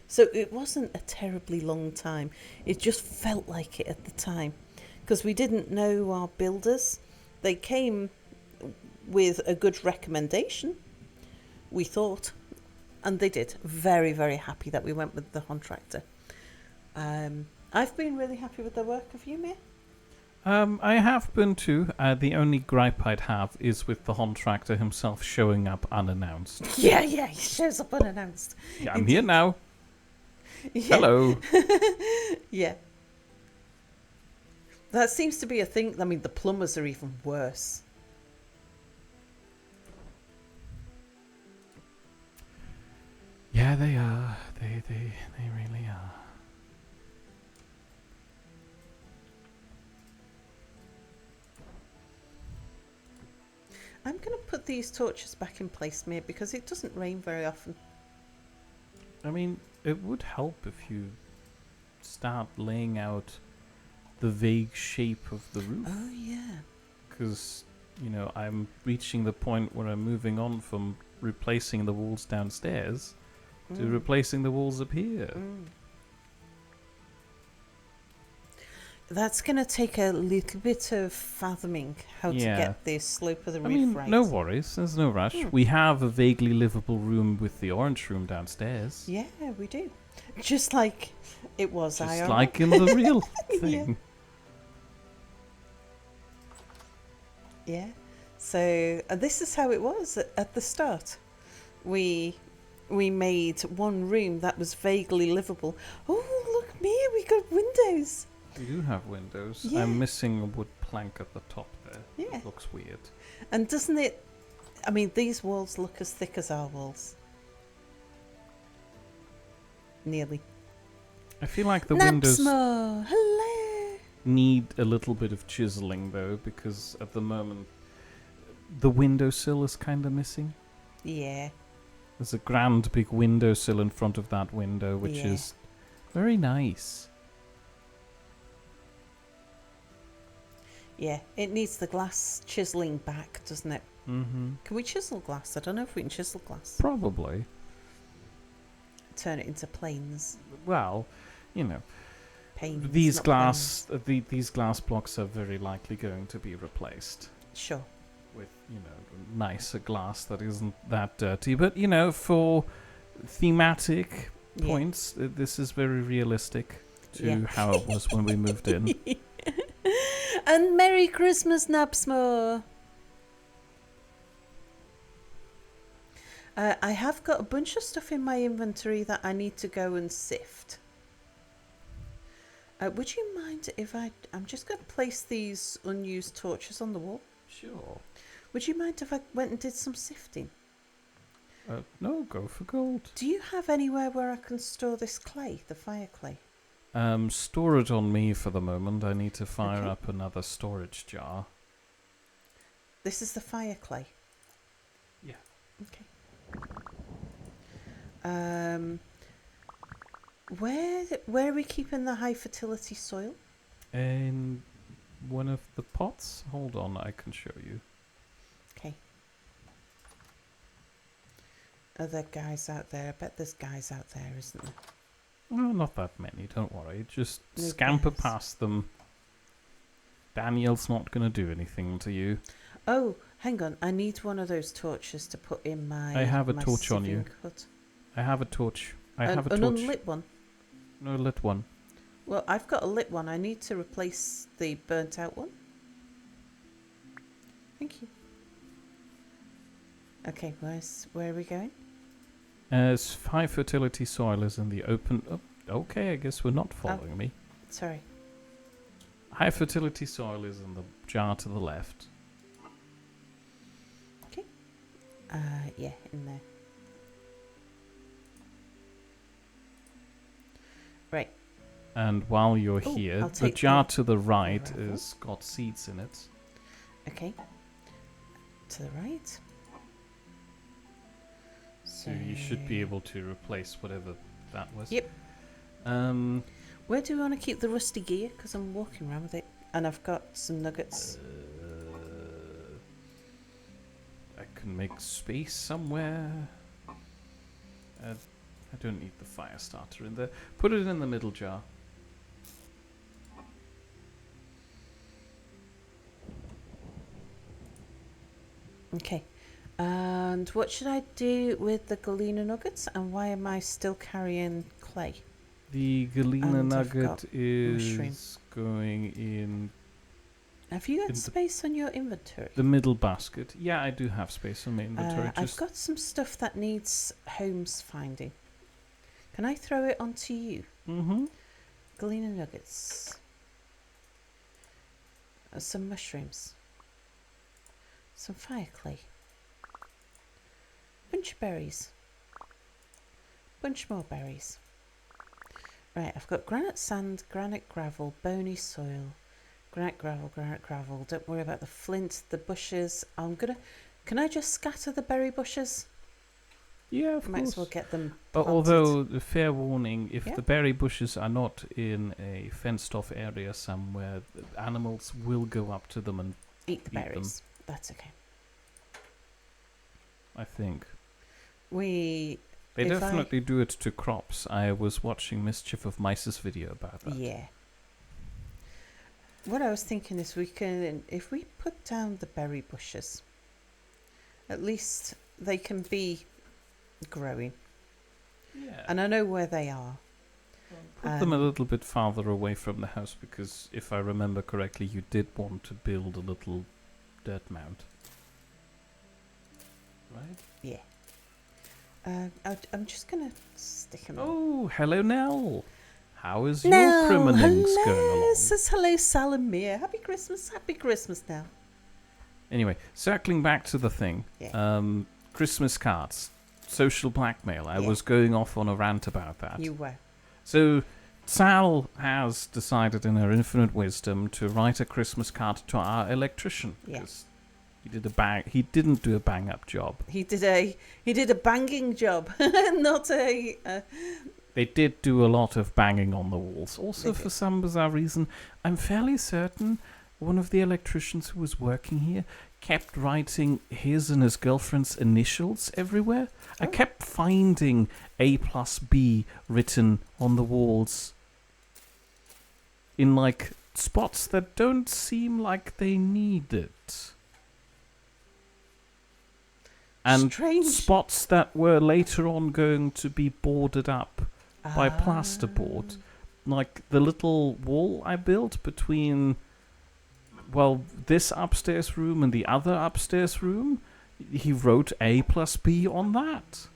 Speaker 1: so it wasn't a terribly long time. It just felt like it at the time because we didn't know our builders. They came with a good recommendation, we thought, and they did. Very, very happy that we went with the contractor. I've been really happy with their work. Have you, Mere?
Speaker 2: I have been too. The only gripe I'd have is with the contractor himself showing up unannounced.
Speaker 1: Yeah, he shows up unannounced.
Speaker 2: Yeah, I'm here now.
Speaker 1: Yeah.
Speaker 2: Hello.
Speaker 1: Yeah. That seems to be a thing. I mean, the plumbers are even worse.
Speaker 2: Yeah, they are. They really are.
Speaker 1: I'm going to put these torches back in place, mate, because it doesn't rain very often.
Speaker 2: I mean, it would help if you start laying out the vague shape of the roof.
Speaker 1: Oh, yeah.
Speaker 2: Because, I'm reaching the point where I'm moving on from replacing the walls downstairs to replacing the walls up here.
Speaker 1: That's going to take a little bit of fathoming how to get the slope of the roof right.
Speaker 2: No worries. There's no rush. We have a vaguely livable room with the orange room downstairs.
Speaker 1: Yeah, we do. Just like it was IRL.
Speaker 2: Just like in the real thing.
Speaker 1: Yeah. So this is how it was at the start. We made one room that was vaguely livable. Oh, look, Mia, we got windows.
Speaker 2: We do have windows.
Speaker 1: Yeah.
Speaker 2: I'm missing a wood plank at the top there.
Speaker 1: Yeah.
Speaker 2: It looks weird.
Speaker 1: And doesn't it... I mean, these walls look as thick as our walls. Nearly.
Speaker 2: I feel like the windows
Speaker 1: Hello.
Speaker 2: need a little bit of chiseling, though, because at the moment the windowsill is kind of missing.
Speaker 1: Yeah.
Speaker 2: There's a grand big windowsill in front of that window, which is very nice.
Speaker 1: Yeah, it needs the glass chiselling back, doesn't it?
Speaker 2: Mm-hmm.
Speaker 1: Can we chisel glass? I don't know if we can chisel glass.
Speaker 2: Probably.
Speaker 1: Turn it into planes.
Speaker 2: Well,
Speaker 1: panes.
Speaker 2: These
Speaker 1: not
Speaker 2: glass these glass blocks are very likely going to be replaced
Speaker 1: panes. Sure.
Speaker 2: with, nicer glass that isn't that dirty. But, for thematic points, this is very realistic to how it was when we moved in.
Speaker 1: And Merry Christmas, Nabsmore. I have got a bunch of stuff in my inventory that I need to go and sift. Would you mind if I'm just going to place these unused torches on the wall?
Speaker 2: Sure.
Speaker 1: Would you mind if I went and did some sifting?
Speaker 2: No, go for gold.
Speaker 1: Do you have anywhere where I can store this clay, the fire clay?
Speaker 2: Store it on me for the moment. I need to fire
Speaker 1: Okay.
Speaker 2: up another storage jar.
Speaker 1: This is the fire clay?
Speaker 2: Yeah.
Speaker 1: Okay. Where are we keeping the high fertility soil?
Speaker 2: In one of the pots? Hold on, I can show you.
Speaker 1: Okay. Are there guys out there? I bet there's guys out there, isn't there?
Speaker 2: Well, not that many, don't worry. Just
Speaker 1: No
Speaker 2: scamper
Speaker 1: bears.
Speaker 2: past them. Daniel's not going to do anything to you.
Speaker 1: Oh, hang on. I need one of those torches to put in my
Speaker 2: I have a
Speaker 1: my
Speaker 2: torch on you.
Speaker 1: sieving hut.
Speaker 2: I have a torch. I have a
Speaker 1: An
Speaker 2: torch.
Speaker 1: unlit one?
Speaker 2: No lit one.
Speaker 1: Well, I've got a lit one. I need to replace the burnt out one. Thank you. Okay, where are we going?
Speaker 2: As high fertility soil is in the open... Oh, okay, I guess we're not following me.
Speaker 1: Sorry.
Speaker 2: High fertility soil is in the jar to the left.
Speaker 1: Yeah, in there. Right.
Speaker 2: And while you're
Speaker 1: Oh,
Speaker 2: here,
Speaker 1: I'll
Speaker 2: the
Speaker 1: take
Speaker 2: jar
Speaker 1: the
Speaker 2: to the right
Speaker 1: gravel.
Speaker 2: has got seeds in it.
Speaker 1: Okay. To the right.
Speaker 2: So you should be able to replace whatever that was.
Speaker 1: Yep.
Speaker 2: Um,
Speaker 1: Where do we want to keep the rusty gear? Because I'm walking around with it. And I've got some nuggets.
Speaker 2: I can make space somewhere. I don't need the fire starter in there. Put it in the middle jar.
Speaker 1: Okay. And what should I do with the galena nuggets? And why am I still carrying clay?
Speaker 2: The galena
Speaker 1: And I've got
Speaker 2: nugget is
Speaker 1: mushroom.
Speaker 2: going in
Speaker 1: Have you
Speaker 2: In
Speaker 1: got
Speaker 2: the-
Speaker 1: space on your inventory?
Speaker 2: the middle basket. Yeah, I do have space on my inventory.
Speaker 1: I've got some stuff that needs homes finding. Can I throw it onto you?
Speaker 2: Mm-hmm.
Speaker 1: Galena nuggets. Some mushrooms. Some fire clay. Bunch of berries. Bunch more berries. Right, I've got granite sand, granite gravel, bony soil, granite gravel. Don't worry about the flint, the bushes. Can I just scatter the berry bushes?
Speaker 2: Yeah, of
Speaker 1: Might
Speaker 2: course.
Speaker 1: as well get them
Speaker 2: But
Speaker 1: planted.
Speaker 2: although, the fair warning, if
Speaker 1: Yeah.
Speaker 2: the berry bushes are not in a fenced-off area somewhere, the animals will go up to them and
Speaker 1: Eat the
Speaker 2: eat them.
Speaker 1: berries. That's okay.
Speaker 2: I think.
Speaker 1: We...
Speaker 2: They
Speaker 1: If I-
Speaker 2: definitely do it to crops. I was watching Mischief of Mice's video about that.
Speaker 1: Yeah. What I was thinking is if we put down the berry bushes, at least they can be growing.
Speaker 2: Yeah.
Speaker 1: And I know where they are.
Speaker 2: Put them a little bit farther away from the house because, if I remember correctly, you did want to build a little dirt mound. Right?
Speaker 1: Yeah. I'm just going to stick them
Speaker 2: Oh, hello, Nell. How is your criminings going along?
Speaker 1: Says hello, Sal and Mere. Happy Christmas now.
Speaker 2: Anyway, circling back to the thing.
Speaker 1: Yeah.
Speaker 2: Christmas cards. Social blackmail. I
Speaker 1: Yeah.
Speaker 2: was going off on a rant about that.
Speaker 1: You were.
Speaker 2: So, Sal has decided in her infinite wisdom to write a Christmas card to our electrician.
Speaker 1: Yeah.
Speaker 2: Because he didn't do a bang-up job.
Speaker 1: He did a banging job, not a...
Speaker 2: They did do a lot of banging on the walls. Also,
Speaker 1: They
Speaker 2: for
Speaker 1: did.
Speaker 2: some bizarre reason, I'm fairly certain one of the electricians who was working here kept writing his and his girlfriend's initials everywhere. I
Speaker 1: Oh.
Speaker 2: kept finding A+B written on the walls. in like spots that don't seem like they need it. And
Speaker 1: Strange.
Speaker 2: spots that were later on going to be boarded up by plasterboard. Like the little wall I built between, well, this upstairs room and the other upstairs room. He wrote A plus B on that.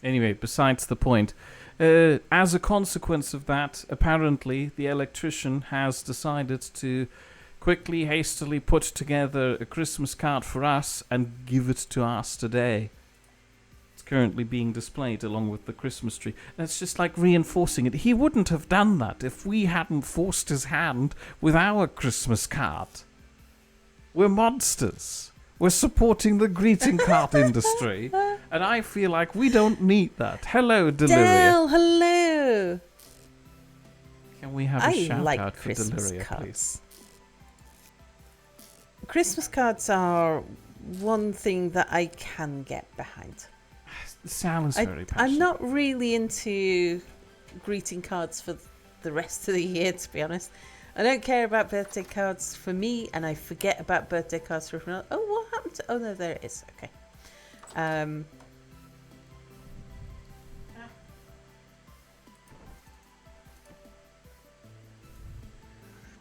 Speaker 2: Anyway, besides the point. As a consequence of that, apparently the electrician has decided to quickly, hastily put together a Christmas card for us and give it to us today. It's currently being displayed along with the Christmas tree. And it's just like reinforcing it. He wouldn't have done that if we hadn't forced his hand with our Christmas card. We're monsters. We're supporting the greeting card industry. And I feel like we don't need that. Hello, Deliria.
Speaker 1: Del, hello.
Speaker 2: Can we have a shout
Speaker 1: like
Speaker 2: out for
Speaker 1: Christmas
Speaker 2: Deliria,
Speaker 1: cards.
Speaker 2: please?
Speaker 1: Christmas cards are one thing that I can get behind.
Speaker 2: Sal is very passionate.
Speaker 1: I'm not really into greeting cards for the rest of the year, to be honest. I don't care about birthday cards for me, and I forget about birthday cards for everyone else. Oh, what happened to... Oh, no, there it is. Okay.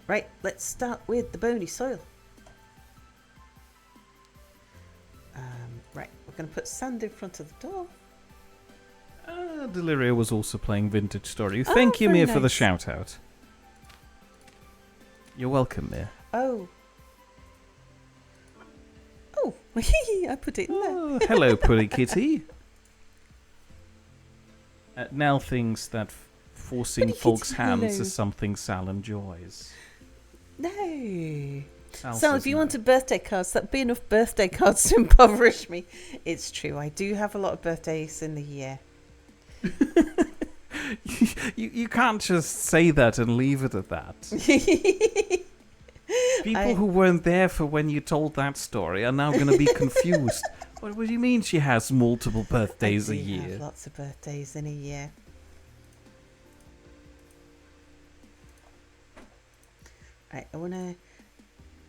Speaker 1: Right, let's start with the bony soil. Right, we're going to put sand in front of the door.
Speaker 2: Deliria was also playing Vintage Story. Thank you,
Speaker 1: very
Speaker 2: Mere, for the
Speaker 1: nice.
Speaker 2: shout out. You're welcome, Mere.
Speaker 1: Oh. Oh, I put it in there.
Speaker 2: Oh, hello, Purry Kitty. Nell thinks that forcing
Speaker 1: Purry
Speaker 2: folks'
Speaker 1: Kitty,
Speaker 2: hands
Speaker 1: hello.
Speaker 2: is something Sal enjoys.
Speaker 1: No.
Speaker 2: Sal
Speaker 1: Sal,
Speaker 2: says
Speaker 1: if you
Speaker 2: no.
Speaker 1: wanted birthday cards, that'd be enough birthday cards to impoverish me. It's true, I do have a lot of birthdays in the year.
Speaker 2: you can't just say that and leave it at that. People who weren't there for when you told that story are now going to be confused. What do you mean she has multiple birthdays
Speaker 1: I
Speaker 2: a
Speaker 1: do
Speaker 2: year?
Speaker 1: have lots of birthdays in a year. Right, I want to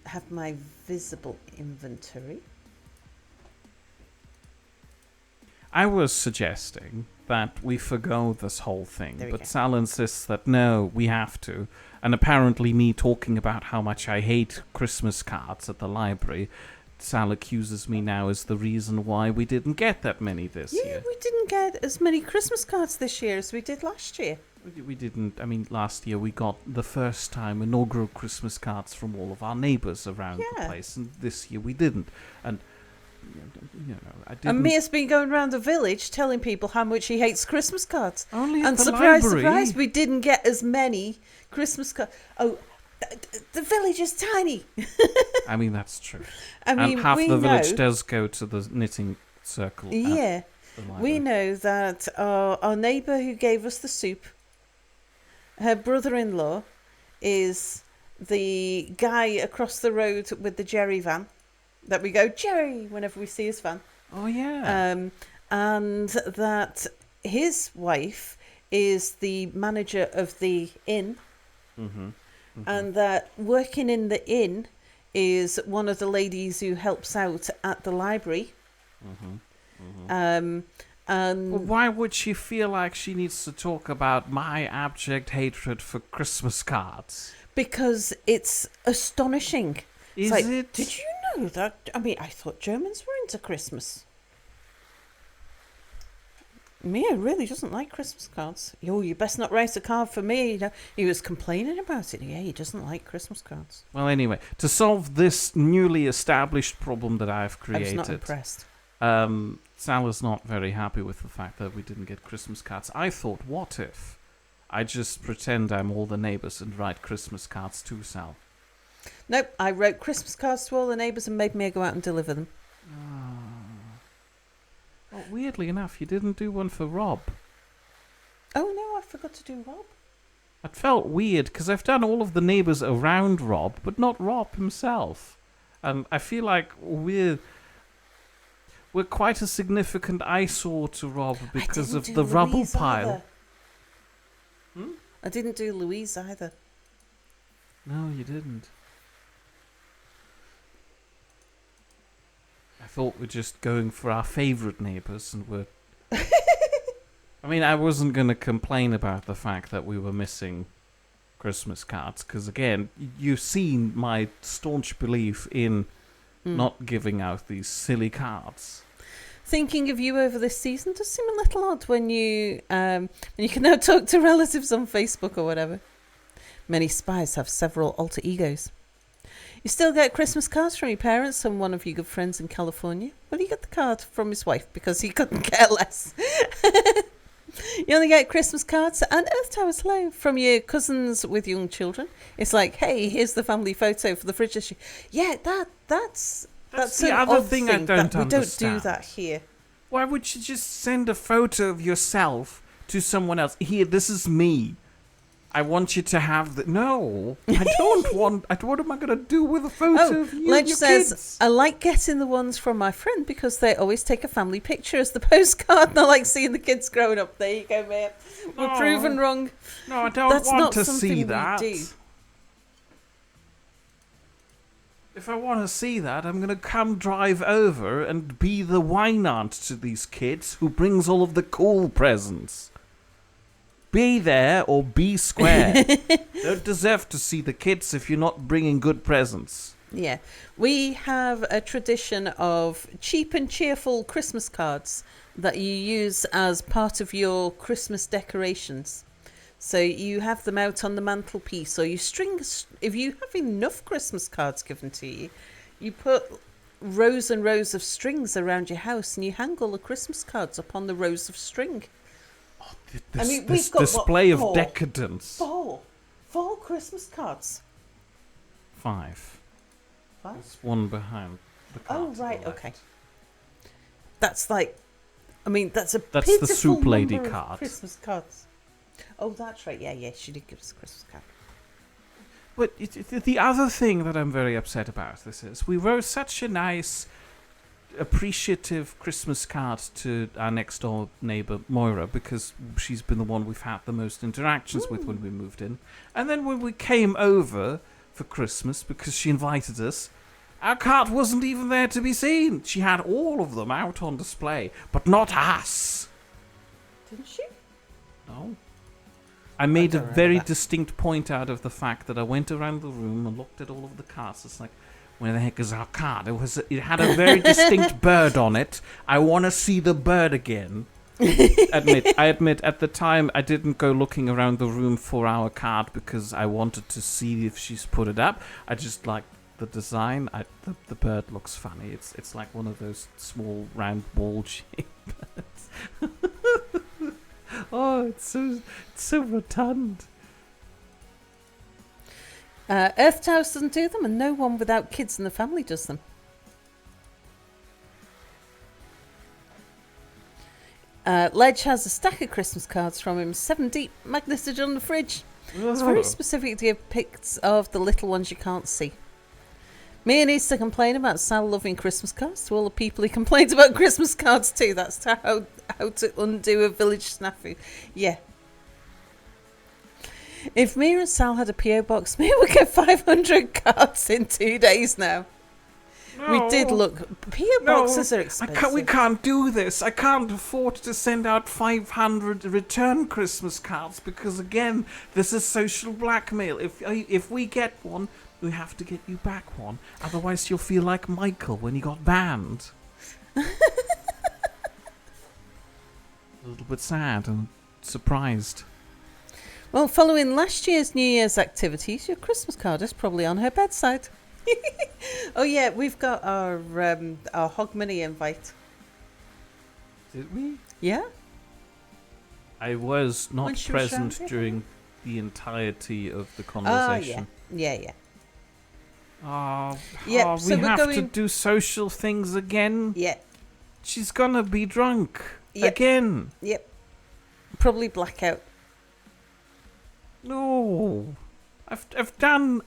Speaker 1: have my visible inventory.
Speaker 2: I was suggesting that we forgo this whole thing,
Speaker 1: There we
Speaker 2: but
Speaker 1: go.
Speaker 2: Sal insists that no, we have to. And apparently me talking about how much I hate Christmas cards at the library, Sal accuses me now as the reason why we didn't get that many this
Speaker 1: Yeah,
Speaker 2: year.
Speaker 1: we didn't get as many Christmas cards this year as we did last year.
Speaker 2: We didn't. I mean, last year we got the first time inaugural Christmas cards from all of our neighbours around the
Speaker 1: Yeah.
Speaker 2: place, and this year we didn't. And you know, I didn't.
Speaker 1: And Mia's been going around the village telling people how much he hates Christmas cards.
Speaker 2: Only at
Speaker 1: And
Speaker 2: the
Speaker 1: surprise,
Speaker 2: library.
Speaker 1: surprise, we didn't get as many Christmas cards. Oh, the village is tiny.
Speaker 2: I mean, that's true.
Speaker 1: I mean,
Speaker 2: and half
Speaker 1: we
Speaker 2: the village
Speaker 1: know,
Speaker 2: does go to the knitting circle. at
Speaker 1: yeah,
Speaker 2: the library.
Speaker 1: we know that our neighbour who gave us the soup, her brother-in-law, is the guy across the road with the Jerry van. That we go, Jerry, whenever we see his van.
Speaker 2: Oh yeah.
Speaker 1: And that his wife is the manager of the inn, and that working in the inn is one of the ladies who helps out at the library. And
Speaker 2: Well, why would she feel like she needs to talk about my abject hatred for Christmas cards?
Speaker 1: because it's astonishing.
Speaker 2: Is
Speaker 1: It's like,
Speaker 2: it?
Speaker 1: did you know that? I mean, I thought Germans were into Christmas. Mia really doesn't like Christmas cards. Oh, you best not write a card for me. You know, he was complaining about it. Yeah, he doesn't like Christmas cards.
Speaker 2: Well, anyway, to solve this newly established problem that I've
Speaker 1: I was
Speaker 2: created,
Speaker 1: not impressed.
Speaker 2: Sal is not very happy with the fact that we didn't get Christmas cards. I thought, what if I just pretend I'm all the neighbours and write Christmas cards to Sal?
Speaker 1: Nope, I wrote Christmas cards to all the neighbours and made Mia go out and deliver them.
Speaker 2: Well, weirdly enough, you didn't do one for Rob.
Speaker 1: Oh no, I forgot to do Rob.
Speaker 2: It felt weird because I've done all of the neighbours around Rob, but not Rob himself. And I feel like we're quite a significant eyesore to Rob because
Speaker 1: I
Speaker 2: of
Speaker 1: didn't
Speaker 2: the
Speaker 1: do
Speaker 2: rubble
Speaker 1: Louise
Speaker 2: pile.
Speaker 1: either. I didn't do Louise either.
Speaker 2: No, you didn't. I thought we're just going for our favourite neighbours and we're... I mean, I wasn't going to complain about the fact that we were missing Christmas cards, because again, you've seen my staunch belief in not giving out these silly cards.
Speaker 1: Thinking of you over this season does seem a little odd when you can now talk to relatives on Facebook or whatever. Many spies have several alter egos. You still get Christmas cards from your parents and one of your good friends in California. Well, you get the card from his wife because he couldn't care less. You only get Christmas cards and Earth Towers Hello from your cousins with young children. It's like, hey, here's the family photo for the fridge issue. Yeah, that's
Speaker 2: the other thing I don't understand.
Speaker 1: We don't do that here.
Speaker 2: Why would you just send a photo of yourself to someone else? Here, this is me. I want you to have the... No, I don't want... What am I going to do with a photo of you
Speaker 1: Ledge
Speaker 2: and your
Speaker 1: says,
Speaker 2: kids?
Speaker 1: I like getting the ones from my friend because they always take a family picture as the postcard. And I like seeing the kids growing up. There you go, mate. We're proven wrong.
Speaker 2: No, I don't
Speaker 1: That's
Speaker 2: want
Speaker 1: not
Speaker 2: to
Speaker 1: something
Speaker 2: see
Speaker 1: we
Speaker 2: that.
Speaker 1: do.
Speaker 2: If I want to see that, I'm going to come drive over and be the wine aunt to these kids who brings all of the cool presents. Be there or be square. Don't deserve to see the kids if you're not bringing good presents.
Speaker 1: Yeah. We have a tradition of cheap and cheerful Christmas cards that you use as part of your Christmas decorations. So you have them out on the mantelpiece, or you string, if you have enough Christmas cards given to you, you put rows and rows of strings around your house and you hang all the Christmas cards up on the rows of string.
Speaker 2: This display of decadence.
Speaker 1: Four Christmas cards.
Speaker 2: 5.
Speaker 1: 5?
Speaker 2: There's one behind the card.
Speaker 1: Oh,
Speaker 2: to the
Speaker 1: right,
Speaker 2: left.
Speaker 1: okay. That's like, that's
Speaker 2: the
Speaker 1: pitiful
Speaker 2: soup lady
Speaker 1: number of
Speaker 2: card.
Speaker 1: Christmas cards. Oh, that's right. Yeah, she did give us a Christmas card.
Speaker 2: But the other thing that I'm very upset about this is we wrote such a nice, appreciative Christmas card to our next door neighbour Moira because she's been the one we've had the most interactions with when we moved in. And then when we came over for Christmas because she invited us, our card wasn't even there to be seen. She had all of them out on display, but not us.
Speaker 1: Didn't she?
Speaker 2: No. I made a very distinct point out of the fact that I went around the room and looked at all of the cards. It's like, where the heck is our card? It had a very distinct bird on it. I want to see the bird again. I admit, at the time, I didn't go looking around the room for our card because I wanted to see if she's put it up. I just liked the design. The bird looks funny. It's like one of those small round ball shaped birds. Oh, it's so rotund.
Speaker 1: Earth House doesn't do them, and no one without kids in the family does them. Ledge has a stack of Christmas cards from him, 7 deep, magneted on the fridge. It's very specific to give pics of the little ones you can't see. Mia needs to complain about Sal loving Christmas cards to all the people he complains about Christmas cards to. That's how to undo a village snafu. Yeah. If Mia and Sal had a PO box, Mia would get 500 cards in 2 days now.
Speaker 2: No.
Speaker 1: We did look. PO boxes are expensive.
Speaker 2: We can't do this. I can't afford to send out 500 return Christmas cards because, again, this is social blackmail. If we get one, we have to get you back one. Otherwise, you'll feel like Michael when he got banned. A little bit sad and surprised.
Speaker 1: Well, following last year's New Year's activities, your Christmas card is probably on her bedside. Oh yeah, we've got our Hogmanay invite.
Speaker 2: Did we?
Speaker 1: Yeah.
Speaker 2: I was not
Speaker 1: When she was
Speaker 2: present
Speaker 1: round,
Speaker 2: during the entirety of the conversation.
Speaker 1: Yeah.
Speaker 2: We
Speaker 1: so we're
Speaker 2: have to
Speaker 1: going-
Speaker 2: do social things again.
Speaker 1: Yeah.
Speaker 2: She's gonna be drunk
Speaker 1: Yep.
Speaker 2: again.
Speaker 1: Yep. Probably blackout.
Speaker 2: No, I've done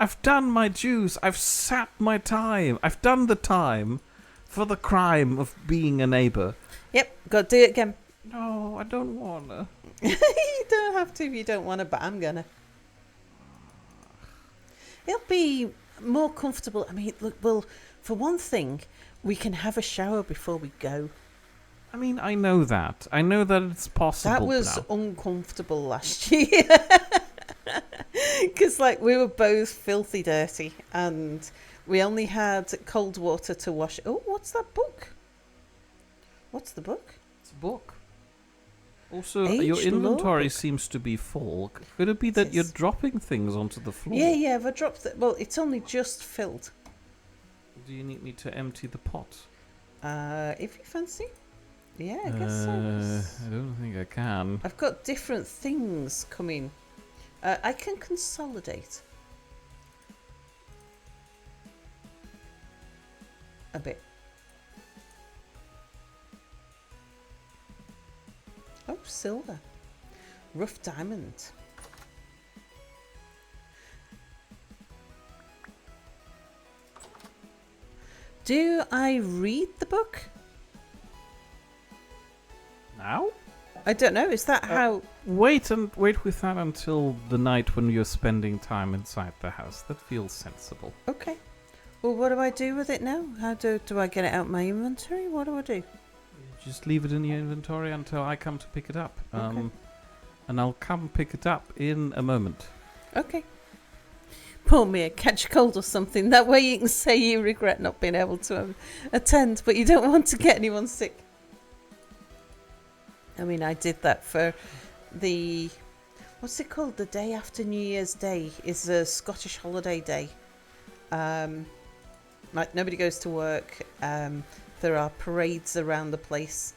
Speaker 2: my dues. I've sat my time. I've done the time for the crime of being a neighbour.
Speaker 1: Yep. Got to do it again.
Speaker 2: No, I don't wanna.
Speaker 1: You don't have to if you don't want to, but I'm gonna. It'll be more comfortable. I mean, look, well, for one thing, we can have a shower before we go.
Speaker 2: I mean, I know that. I know that it's possible
Speaker 1: That was
Speaker 2: now.
Speaker 1: uncomfortable last year. Because, like, we were both filthy dirty and we only had cold water to wash. Oh, what's that book? What's the book?
Speaker 2: It's a book. Also,
Speaker 1: Age
Speaker 2: your
Speaker 1: law
Speaker 2: inventory
Speaker 1: book.
Speaker 2: seems to be full. Could it be
Speaker 1: It
Speaker 2: that you're
Speaker 1: is.
Speaker 2: dropping things onto the floor?
Speaker 1: Yeah, if I dropped it. Well, it's only just filled.
Speaker 2: Do you need me to empty the pot?
Speaker 1: If you fancy. Yeah, I guess so. 'Cause
Speaker 2: I don't think I can.
Speaker 1: I've got different things coming. I can consolidate a bit. Oh, silver. Rough diamond. Do I read the book?
Speaker 2: Now?
Speaker 1: I don't know. Is that how...
Speaker 2: Wait with that until the night when you're spending time inside the house. That feels sensible.
Speaker 1: Okay. Well, what do I do with it now? How do I get it out my inventory? What do I do?
Speaker 2: Just leave it in your inventory until I come to pick it up.
Speaker 1: Okay.
Speaker 2: And I'll come pick it up in a moment.
Speaker 1: Okay. Pour me a catch a cold or something. That way you can say you regret not being able to attend, but you don't want to get anyone sick. I mean, I did that for the... What's it called? The day after New Year's Day is a Scottish holiday day. Like, nobody goes to work. There are parades around the place.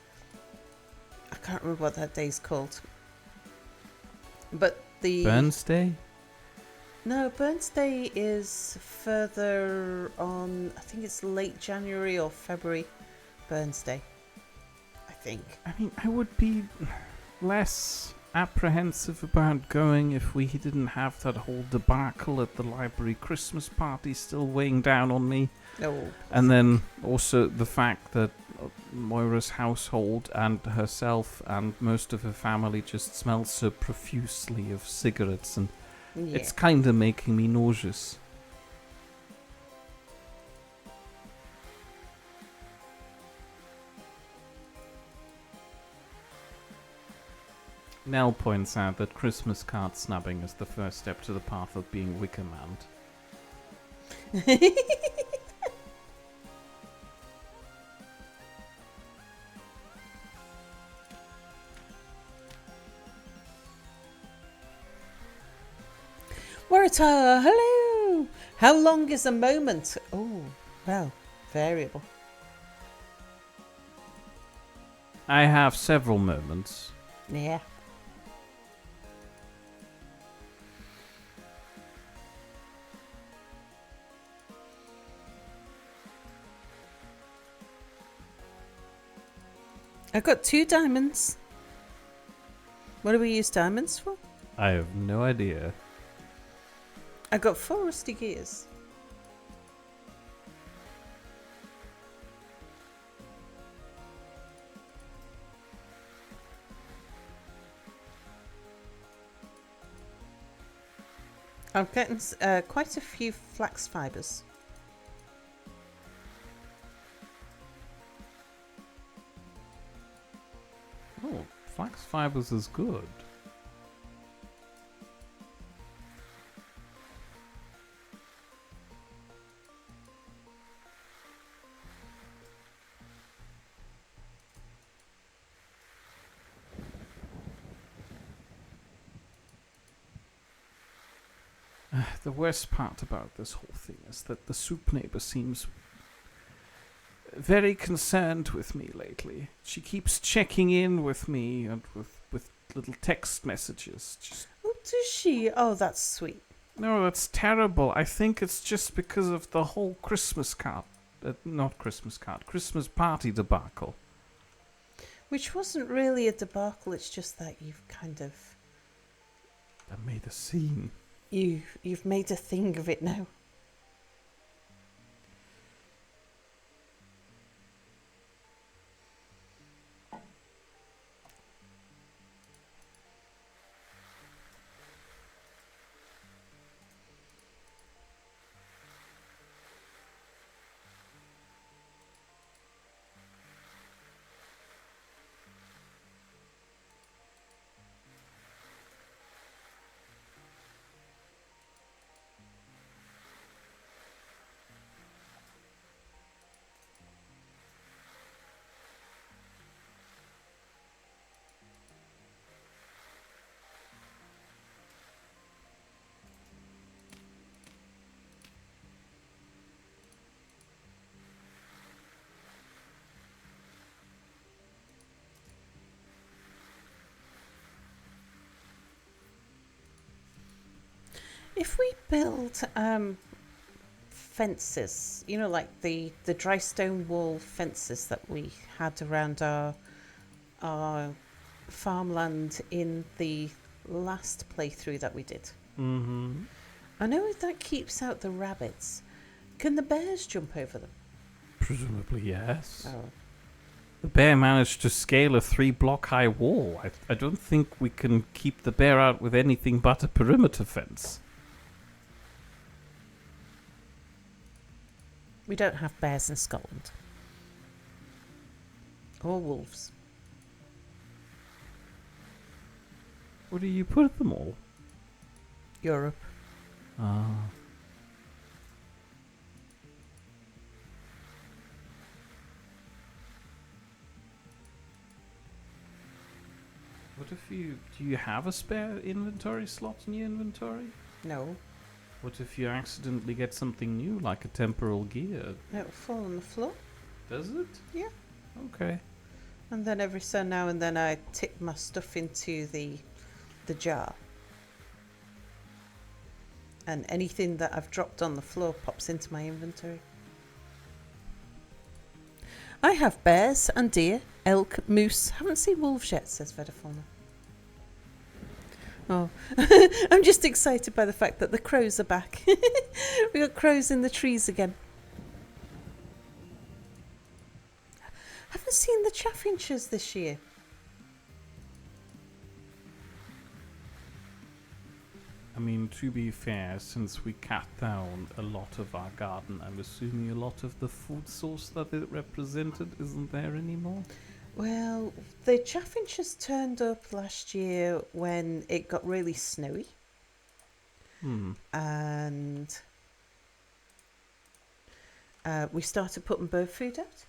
Speaker 1: I can't remember what that day's called. But the...
Speaker 2: Burns Day?
Speaker 1: No, Burns Day is further on. I think it's late January or February. Burns Day, I think.
Speaker 2: I mean, I would be less apprehensive about going if we didn't have that whole debacle at the library Christmas party still weighing down on me.
Speaker 1: Oh.
Speaker 2: And then also the fact that Moira's household and herself and most of her family just smell so profusely of cigarettes, and
Speaker 1: Yeah.
Speaker 2: it's kind of making me nauseous. Nell points out that Christmas card snubbing is the first step to the path of being Wicker Man.
Speaker 1: Warata, hello. How long is a moment? Oh, well, variable.
Speaker 2: I have several moments.
Speaker 1: Yeah. I've got 2 diamonds. What do we use diamonds for?
Speaker 2: I have no idea.
Speaker 1: I got 4 rusty gears. I'm getting quite a few flax fibres.
Speaker 2: Oh, flax fibers is good. The worst part about this whole thing is that the soup neighbor seems very concerned with me lately. She keeps checking in with me and with little text messages. Just,
Speaker 1: Oh, does she? Oh, that's sweet.
Speaker 2: no, that's terrible. I think it's just because of the whole Christmas party debacle.
Speaker 1: Which wasn't really a debacle, it's just that you've kind of...
Speaker 2: I made a scene.
Speaker 1: You've made a thing of it now. If we build fences, like the dry stone wall fences that we had around our farmland in the last playthrough that we did.
Speaker 2: Mm-hmm.
Speaker 1: I know that keeps out the rabbits. Can the bears jump over them?
Speaker 2: Presumably, yes.
Speaker 1: Oh.
Speaker 2: The bear managed to scale a 3-block-high wall. I don't think we can keep the bear out with anything but a perimeter fence.
Speaker 1: We don't have bears in Scotland. Or wolves.
Speaker 2: Where do you put them all?
Speaker 1: Europe.
Speaker 2: Ah. What if do you have a spare inventory slot in your inventory?
Speaker 1: No.
Speaker 2: What if you accidentally get something new, like a temporal gear?
Speaker 1: It'll fall on the floor.
Speaker 2: Does it?
Speaker 1: Yeah.
Speaker 2: Okay.
Speaker 1: And then every so now and then I tip my stuff into the jar. And anything that I've dropped on the floor pops into my inventory. I have bears and deer, elk, moose. Haven't seen wolves yet, says Vedafauna. Oh, I'm just excited by the fact that the crows are back. We got crows in the trees again. Haven't seen the chaffinches this year.
Speaker 2: I mean, to be fair, since we cut down a lot of our garden, I'm assuming a lot of the food source that it represented isn't there anymore?
Speaker 1: Well, the chaffinches turned up last year when it got really snowy. And we started putting bird food out.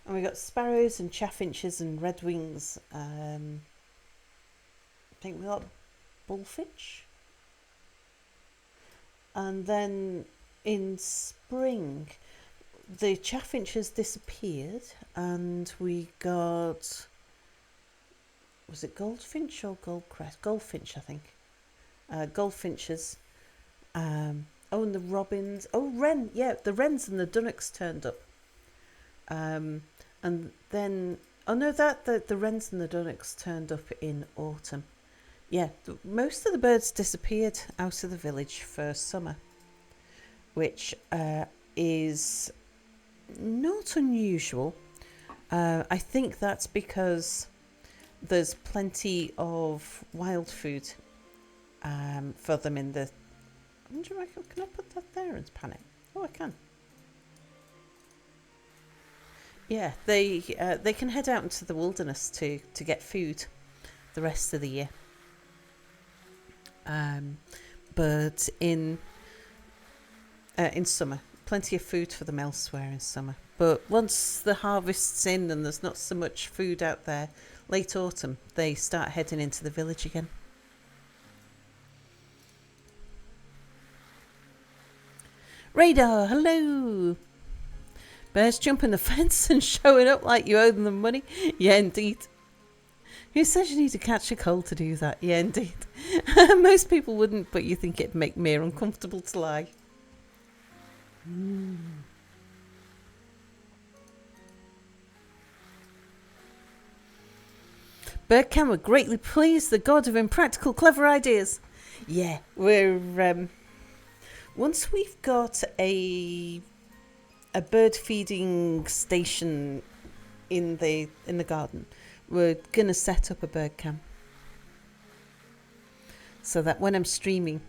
Speaker 1: And we got sparrows and chaffinches and redwings. I think we got bullfinch. And then in spring, the chaffinches disappeared and we got, was it goldfinch or goldcrest? Goldfinch, I think. Goldfinches. And the robins. Oh, wren. Yeah, the wrens and the dunnocks turned up. And then, the wrens and the dunnocks turned up in autumn. Yeah, most of the birds disappeared out of the village for summer, which is not unusual. I think that's because there's plenty of wild food for them in the... I wonder if can I put that there and pan it? Oh, I can. Yeah, they can head out into the wilderness to get food the rest of the year. But in summer, plenty of food for them elsewhere in summer. But once the harvest's in and there's not so much food out there, late autumn, they start heading into the village again. Radar, hello. Bears jumping the fence and showing up like you owe them money. Yeah, indeed. Who says you need to catch a cold to do that? Yeah, indeed. Most people wouldn't, but you think it'd make Mere uncomfortable to lie. Birdcam were greatly pleased, the god of impractical clever ideas. Yeah, we're... once we've got a bird feeding station in the garden, we're going to set up a bird cam so that when I'm streaming,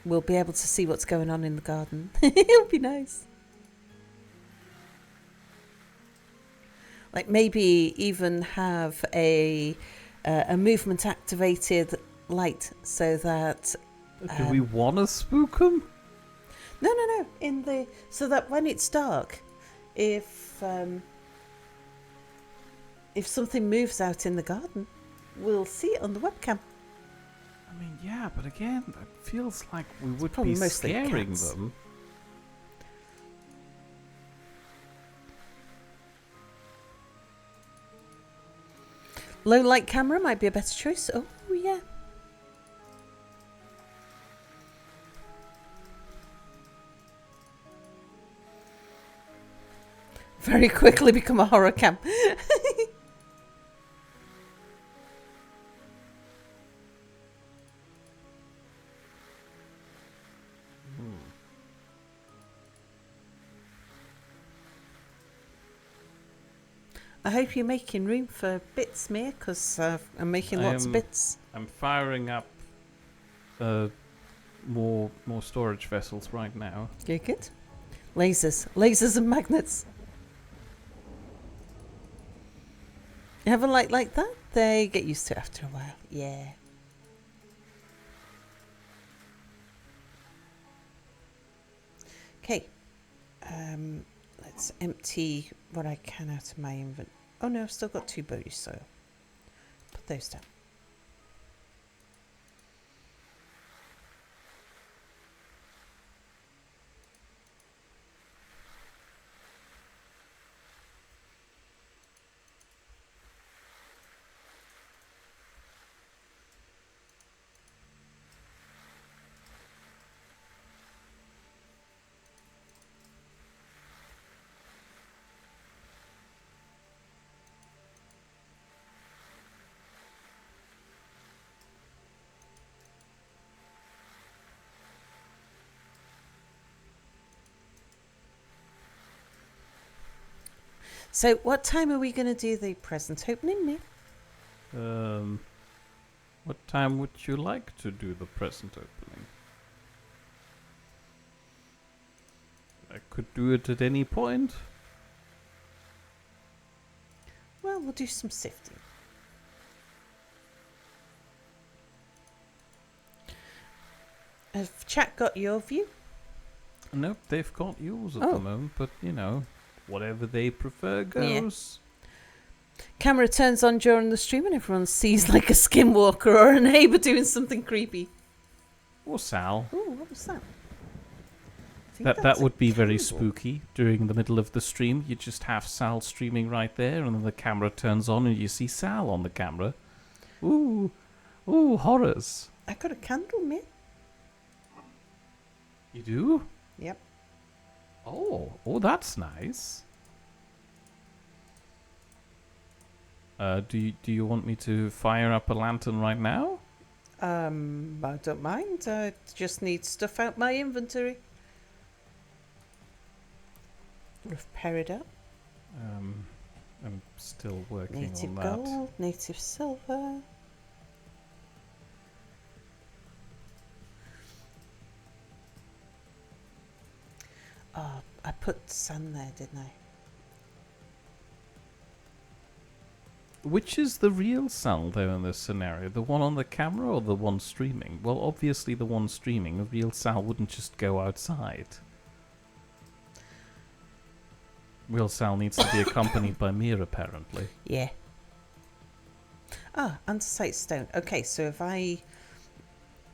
Speaker 1: we'll be able to see what's going on in the garden. It'll be nice. Like maybe even have a movement activated light so that...
Speaker 2: Do we want to spook them?
Speaker 1: No. So that when it's dark, if something moves out in the garden, we'll see it on the webcam.
Speaker 2: I mean, yeah, but again, that feels like we would
Speaker 1: probably
Speaker 2: be
Speaker 1: mostly
Speaker 2: scaring
Speaker 1: cats.
Speaker 2: them.
Speaker 1: Low light camera might be a better choice. Oh, yeah. very quickly become a horror camp. I hope you're making room for bits, Mere, because I'm making lots of bits.
Speaker 2: I'm firing up more storage vessels right now.
Speaker 1: Good, good. Lasers and magnets. You have a light like that? They get used to it after a while. Yeah. Okay. Let's empty what I can out of my inventory. Oh no, I've still got 2 bodies, so put those down. So what time are we going to do the present opening, Mere?
Speaker 2: What time would you like to do the present opening? I could do it at any point.
Speaker 1: Well, we'll do some sifting. Has chat got your view?
Speaker 2: Nope, they've got yours at the moment, but you know, whatever they prefer goes.
Speaker 1: Yeah. Camera turns on during the stream and everyone sees like a skinwalker or a neighbour doing something creepy.
Speaker 2: Or Sal.
Speaker 1: Oh, what was that?
Speaker 2: That would be very spooky during the middle of the stream. You just have Sal streaming right there, and then the camera turns on and you see Sal on the camera. Ooh, horrors.
Speaker 1: I got a candle, Mere.
Speaker 2: You do?
Speaker 1: Yep.
Speaker 2: Oh, that's nice. Do you want me to fire up a lantern right now?
Speaker 1: I don't mind. I just need stuff out my inventory. Repair it up.
Speaker 2: I'm still working
Speaker 1: Native
Speaker 2: on that.
Speaker 1: gold, native silver. Oh, I put sun there, didn't I?
Speaker 2: Which is the real Sal, though, in this scenario? The one on the camera or the one streaming? Well, obviously the one streaming. The real Sal wouldn't just go outside. Real Sal needs to be accompanied by Mere, apparently.
Speaker 1: Yeah. Ah, andesite stone. Okay, so if I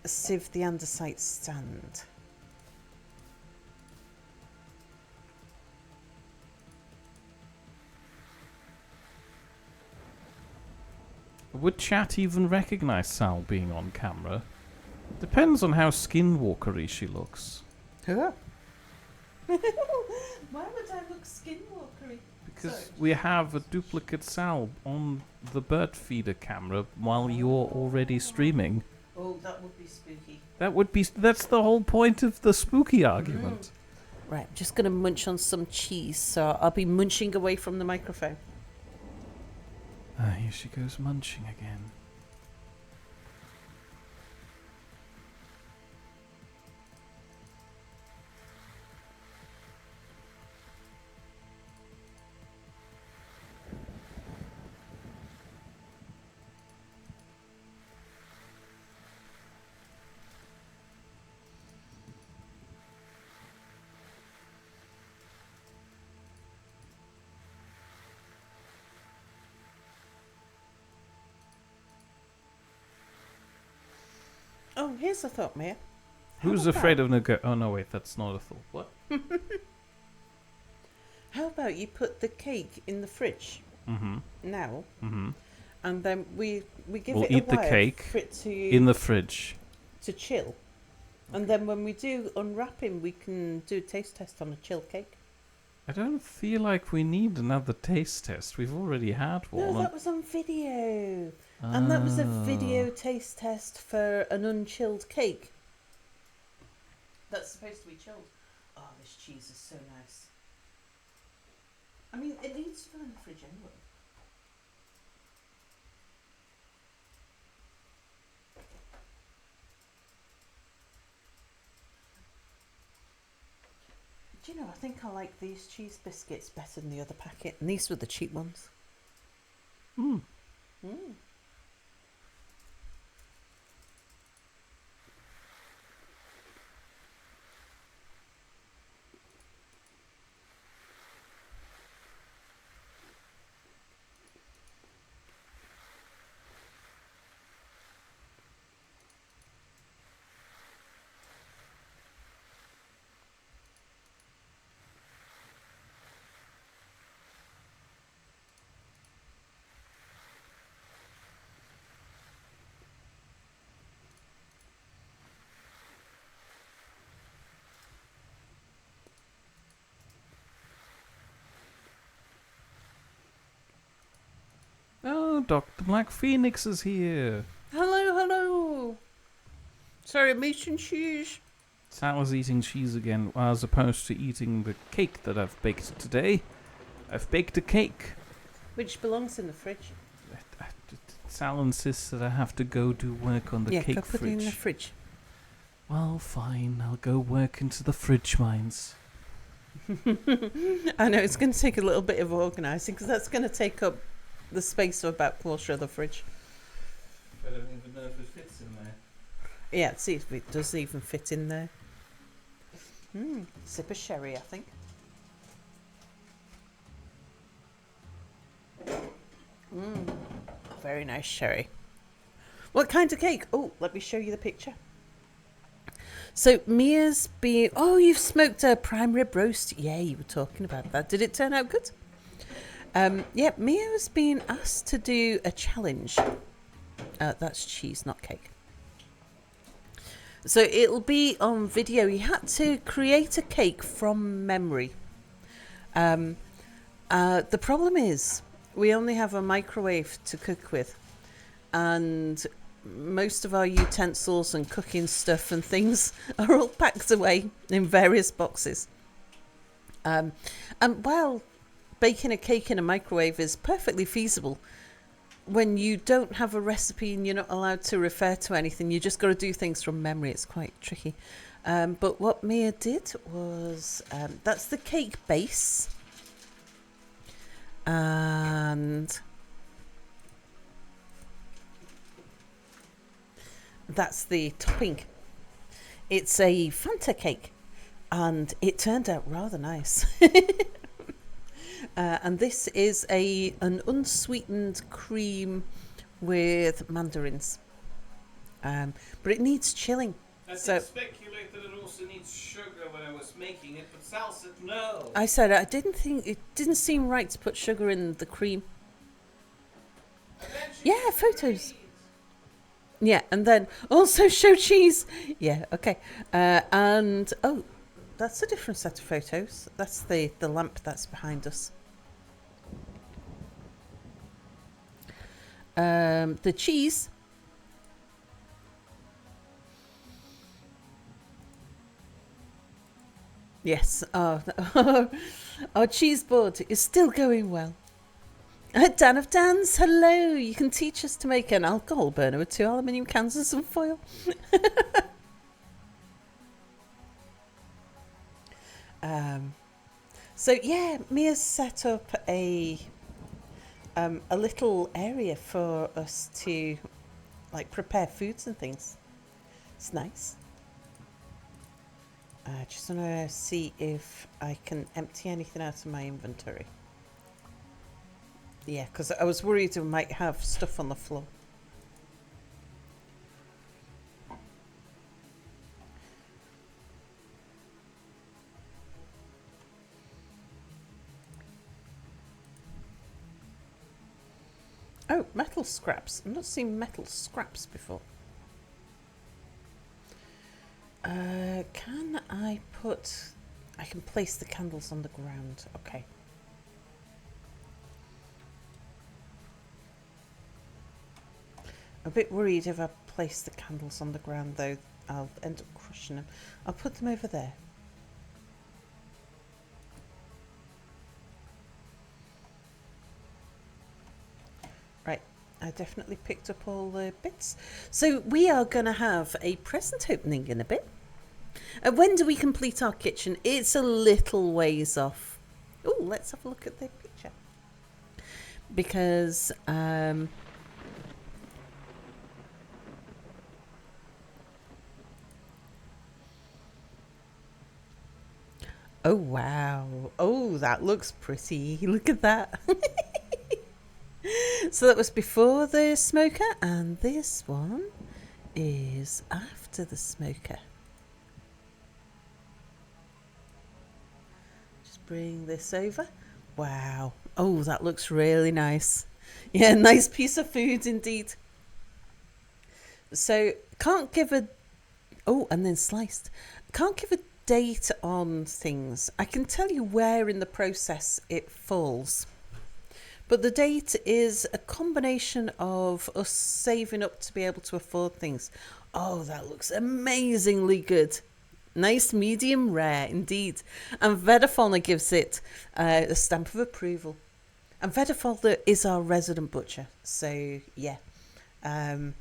Speaker 1: sieve the andesite sand.
Speaker 2: Would chat even recognise Sal being on camera? Depends on how skinwalkery she looks.
Speaker 1: Huh? Why would I look skinwalkery?
Speaker 2: Because we have a duplicate Sal on the bird feeder camera while you're already streaming.
Speaker 1: Oh, that would be spooky.
Speaker 2: That's the whole point of the spooky argument.
Speaker 1: Right, I'm just going to munch on some cheese, so I'll be munching away from the microphone.
Speaker 2: Here she goes munching again.
Speaker 1: Oh, here's a thought, Mere.
Speaker 2: Who's afraid of Oh no, wait, that's not a thought. What?
Speaker 1: How about you put the cake in the fridge now, and then we give
Speaker 2: We'll
Speaker 1: it
Speaker 2: eat
Speaker 1: a
Speaker 2: the
Speaker 1: while
Speaker 2: cake
Speaker 1: for it to
Speaker 2: in the fridge
Speaker 1: to chill, and then when we do unwrapping, we can do a taste test on a chill cake.
Speaker 2: I don't feel like we need another taste test. We've already had one.
Speaker 1: No, that was on video. And that was a video taste test for an unchilled cake. That's supposed to be chilled. Oh, this cheese is so nice. I mean, it needs to go in the fridge anyway. Do you know, I think I like these cheese biscuits better than the other packet. And these were the cheap ones.
Speaker 2: Mm.
Speaker 1: Mm.
Speaker 2: Oh, Dr. Black Phoenix is here.
Speaker 1: Hello, hello. Sorry, meat and cheese.
Speaker 2: Sal is eating cheese again, as opposed to eating the cake that I've baked today. I've baked a cake.
Speaker 1: Which belongs in the fridge.
Speaker 2: Sal insists that I have to go do work on the cake
Speaker 1: go put
Speaker 2: fridge.
Speaker 1: it in the fridge.
Speaker 2: Well, fine. I'll go work into the fridge mines.
Speaker 1: I know, it's going to take a little bit of organising because that's going to take up the space of about quarter of the fridge.
Speaker 2: I don't even know if it fits in there.
Speaker 1: Yeah, see if it does even fit in there. Sip of sherry, I think. Very nice sherry. What kind of cake? Oh, let me show you the picture. So Mia's been... Oh, you've smoked a prime rib roast. Yeah, you were talking about that. Did it turn out good? Yeah, Mia's been asked to do a challenge. That's cheese, not cake. So it'll be on video. He had to create a cake from memory. The problem is we only have a microwave to cook with. And most of our utensils and cooking stuff and things are all packed away in various boxes. And while baking a cake in a microwave is perfectly feasible, when you don't have a recipe and you're not allowed to refer to anything, you just got to do things from memory. It's quite tricky. But what Mia did was, that's the cake base. And that's the topping. It's a Fanta cake. And it turned out rather nice. And this is an unsweetened cream with mandarins. But it needs chilling.
Speaker 2: I did speculate that it also needs sugar when I was making it, but Sal said no.
Speaker 1: I said I didn't think it didn't seem right to put sugar in the cream. Yeah, photos. Yeah, and then also show cheese. Yeah, okay. And oh, that's a different set of photos. That's the lamp that's behind us. The cheese. Yes, our cheese board is still going well. Dan of Dan's, hello. You can teach us to make an alcohol burner with 2 aluminium cans and some foil. So yeah, Mia's set up a little area for us to like prepare foods and things. It's nice. I just want to see if I can empty anything out of my inventory. Yeah, because I was worried we might have stuff on the floor. Oh, metal scraps. I've not seen metal scraps before. Can I put I can place the candles on the ground. Okay. I'm a bit worried if I place the candles on the ground, though, I'll end up crushing them. I'll put them over there. Right, I definitely picked up all the bits. So we are going to have a present opening in a bit. When do we complete our kitchen? It's a little ways off. Oh, let's have a look at the picture. Because oh wow. Oh, that looks pretty. Look at that. So that was before the smoker, and this one is after the smoker. Just bring this over. Wow. Oh, that looks really nice. Yeah, nice piece of food indeed. So can't give a and then sliced. Can't give a date on things. I can tell you where in the process it falls. But the date is a combination of us saving up to be able to afford things. Oh, that looks amazingly good. Nice medium rare indeed. And Vedafolner gives it a stamp of approval. And Vedafolner is our resident butcher. So, yeah. That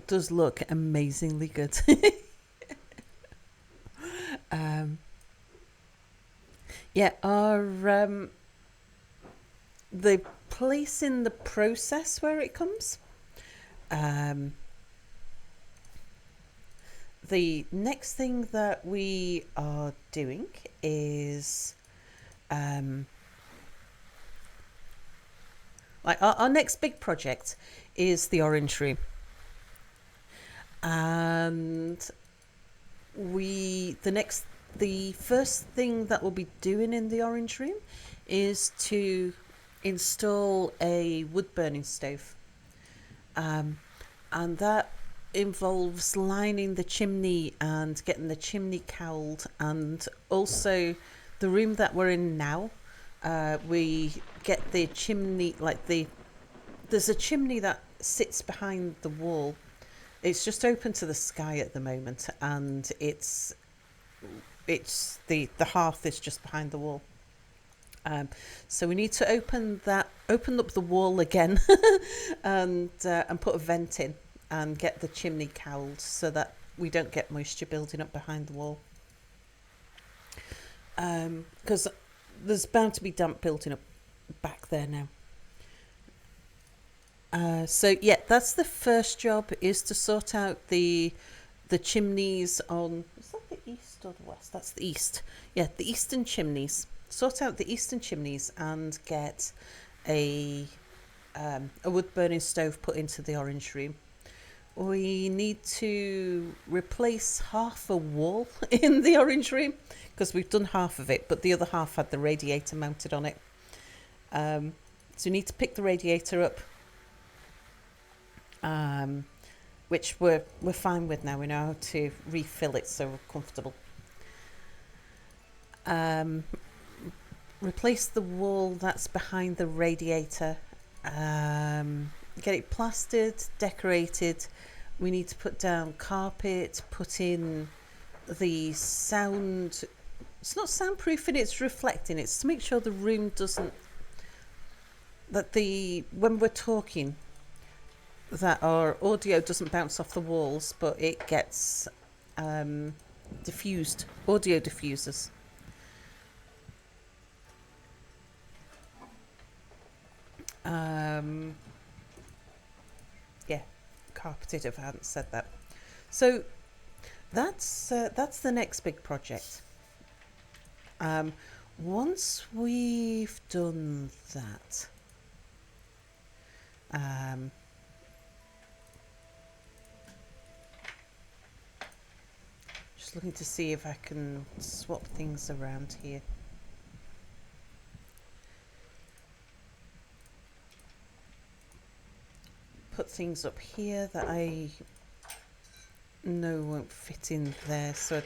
Speaker 1: does look amazingly good. Yeah, our the place in the process where it comes. The next thing that we are doing is like our next big project is the orange room. And the first thing that we'll be doing in the orange room is to install a wood burning stove, and that involves lining the chimney and getting the chimney cowled. And also the room that we're in now, we get the chimney, there's a chimney that sits behind the wall. It's just open to the sky at the moment, and it's the hearth is just behind the wall. So we need to open up the wall again, and put a vent in and get the chimney cowled so that we don't get moisture building up behind the wall. Because there's bound to be damp building up back there now. So yeah, that's the first job, is to sort out the chimneys on, is that the east or the west? That's the east. Yeah, the eastern chimneys. Sort out the eastern chimneys and get a wood burning stove put into the orange room. We need to replace half a wall in the orange room, because we've done half of it, but the other half had the radiator mounted on it. So we need to pick the radiator up, which we're fine with now. We know how to refill it, so we're comfortable. Replace the wall that's behind the radiator. Get it plastered, decorated. We need to put down carpet, put in the sound. It's not soundproofing, it's reflecting. It's to make sure the room doesn't, when we're talking, that our audio doesn't bounce off the walls, but it gets diffused, audio diffusers. Yeah, carpeted, if I hadn't said that. So that's the next big project. Once we've done that, just looking to see if I can swap things around here. Put things up here that I No, it won't fit in there, so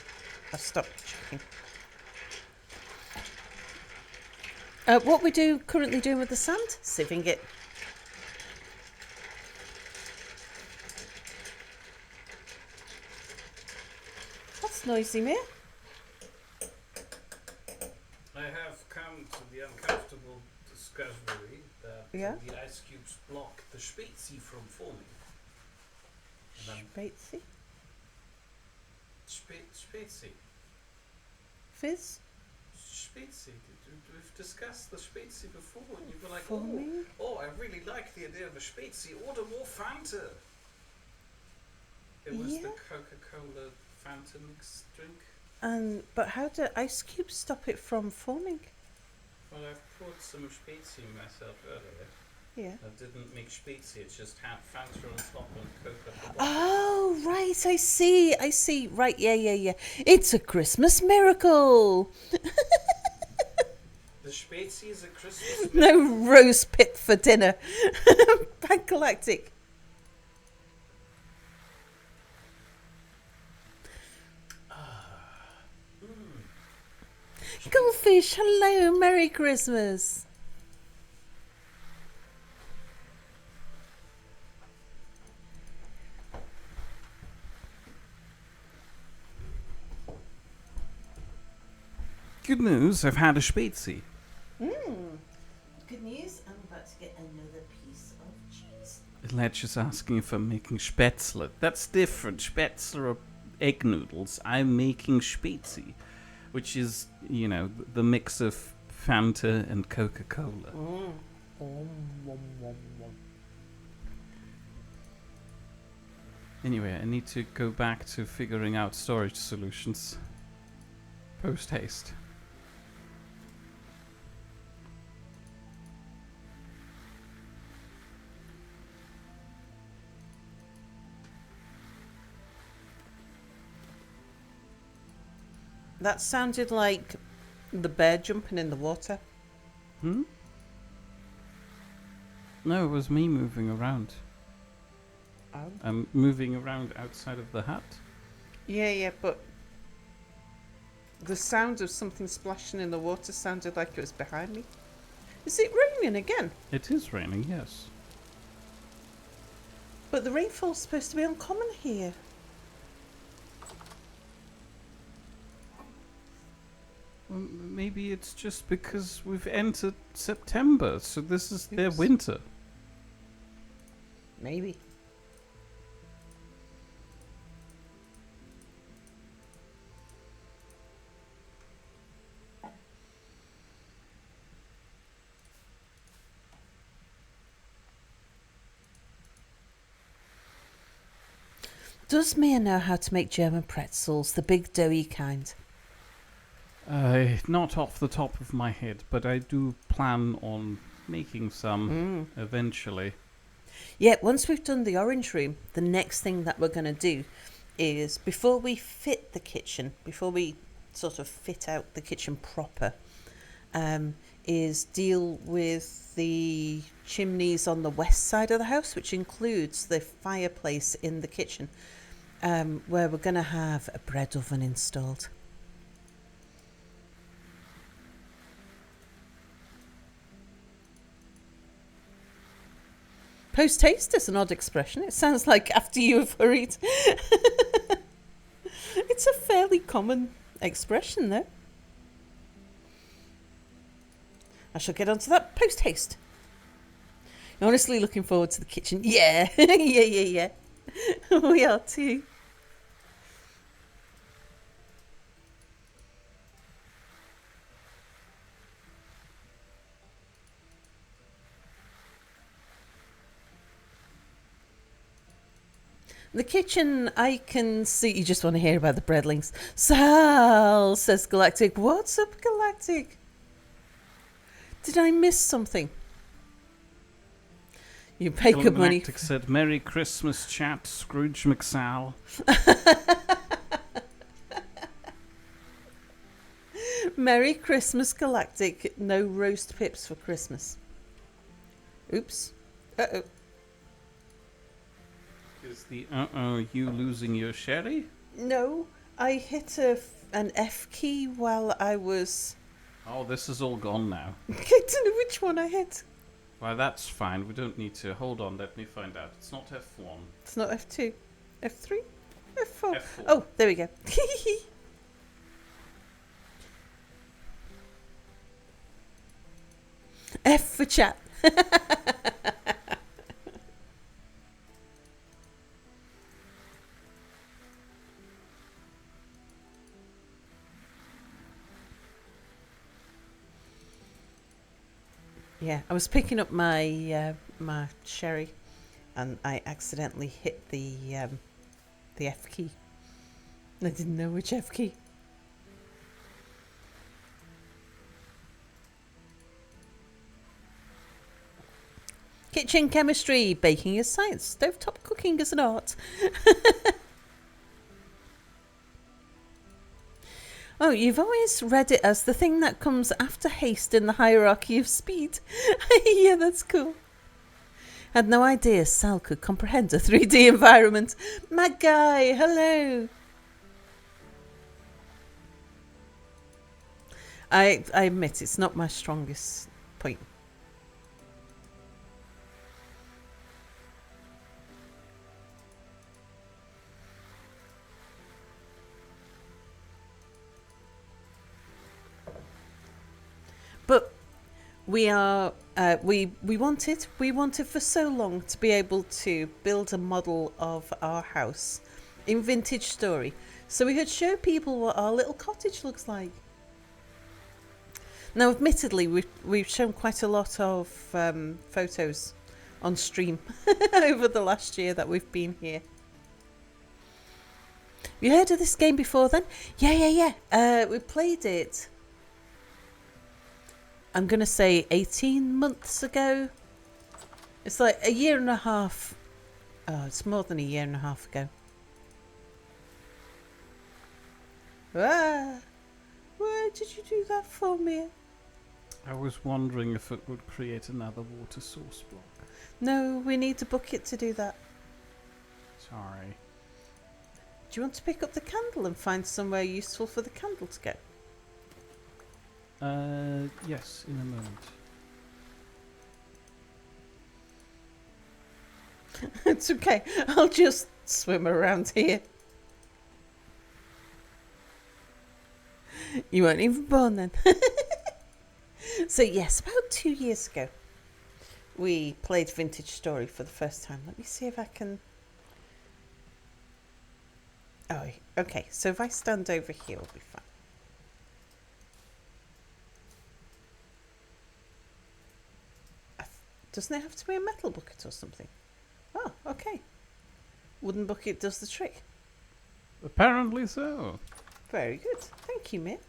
Speaker 1: I stopped checking. What we currently doing with the sand? Sieving it. That's noisy, Mere.
Speaker 2: I have come to the uncomfortable discovery that the ice cubes block the Spezi from forming.
Speaker 1: Spezi?
Speaker 2: Spezi.
Speaker 1: Fizz?
Speaker 2: Spezi. We've discussed the Spezi before, and you were like,
Speaker 1: Forming?
Speaker 2: oh, I really like the idea of a Spezi. Order more Fanta. It was the Coca-Cola Fanta mixed drink.
Speaker 1: But how do ice cubes stop it from forming?
Speaker 2: Well, I've poured some Spezi myself earlier.
Speaker 1: Yeah.
Speaker 2: I didn't make Spezi, it just had Fanta on top and Coke at the bottom.
Speaker 1: Oh, right, I see. Right, yeah. It's a Christmas miracle.
Speaker 2: The Spezi is a Christmas
Speaker 1: No roast pip for dinner. Pan Galactic. Goldfish, hello, Merry Christmas.
Speaker 2: Good news, I've had a Spezi.
Speaker 1: Good news, I'm about to get another piece of cheese.
Speaker 2: Ledger's asking if I'm making Spätzle. That's different. Spätzle are egg noodles. I'm making Spezi, which is, the mix of Fanta and Coca-Cola. Anyway, I need to go back to figuring out storage solutions. Post haste.
Speaker 1: That sounded like the bear jumping in the water.
Speaker 2: No, it was me moving around.
Speaker 1: Oh.
Speaker 2: I'm moving around outside of the hut.
Speaker 1: Yeah, but the sound of something splashing in the water sounded like it was behind me. Is it raining again?
Speaker 2: It is raining, yes.
Speaker 1: But the rainfall's supposed to be uncommon here.
Speaker 2: Well, maybe it's just because we've entered September, so this is their winter.
Speaker 1: Maybe. Does Mia know how to make German pretzels, the big doughy kind?
Speaker 2: Not off the top of my head, but I do plan on making some eventually.
Speaker 1: Yeah, once we've done the orange room, the next thing that we're going to do is, before we fit the kitchen, before we sort of fit out the kitchen proper, is deal with the chimneys on the west side of the house, which includes the fireplace in the kitchen, where we're going to have a bread oven installed. Post-haste is an odd expression. It sounds like after you have hurried. It's a fairly common expression, though. I shall get onto that post-haste. Honestly looking forward to the kitchen. Yeah, yeah. We are too. The kitchen, I can see. You just want to hear about the breadlings. Sal, says Galactic. What's up, Galactic? Did I miss something? You pay good money.
Speaker 2: Galactic said, "Merry Christmas, chat, Scrooge McSal."
Speaker 1: Merry Christmas, Galactic. No roast pips for Christmas. Oops. Uh-oh.
Speaker 2: Is the you losing your sherry?
Speaker 1: No, I hit an F key while I was...
Speaker 2: Oh, this is all gone now.
Speaker 1: I don't know which one I hit.
Speaker 2: Why, that's fine. We don't need to. Hold on, let me find out. It's not F1.
Speaker 1: It's not F2. F3? F4.
Speaker 2: F4.
Speaker 1: Oh, there we go. F for chat. Yeah, I was picking up my my sherry, and I accidentally hit the F key. I didn't know which F key. Kitchen chemistry, baking is science, stovetop cooking is an art. Oh, you've always read it as the thing that comes after haste in the hierarchy of speed. Yeah, that's cool. Had no idea Sal could comprehend a 3D environment. My guy, hello. I admit it's not my strongest point. But we are we wanted for so long to be able to build a model of our house in Vintage Story, so we could show people what our little cottage looks like. Now, admittedly, we've shown quite a lot of photos on stream over the last year that we've been here. You heard of this game before then? Yeah. We played it, I'm going to say 18 months ago. It's like a year and a half. Oh, it's more than a year and a half ago. Ah, why did you do that for me?
Speaker 2: I was wondering if it would create another water source block.
Speaker 1: No, we need a bucket to do that.
Speaker 2: Sorry.
Speaker 1: Do you want to pick up the candle and find somewhere useful for the candle to go?
Speaker 2: Yes, in a moment.
Speaker 1: It's okay. I'll just swim around here. You weren't even born then. So yes, about 2 years ago, we played Vintage Story for the first time. Let me see if I can... Oh, okay. So if I stand over here, we'll be fine. Doesn't it have to be a metal bucket or something? Oh, okay. Wooden bucket does the trick.
Speaker 2: Apparently so.
Speaker 1: Very good. Thank you, mate.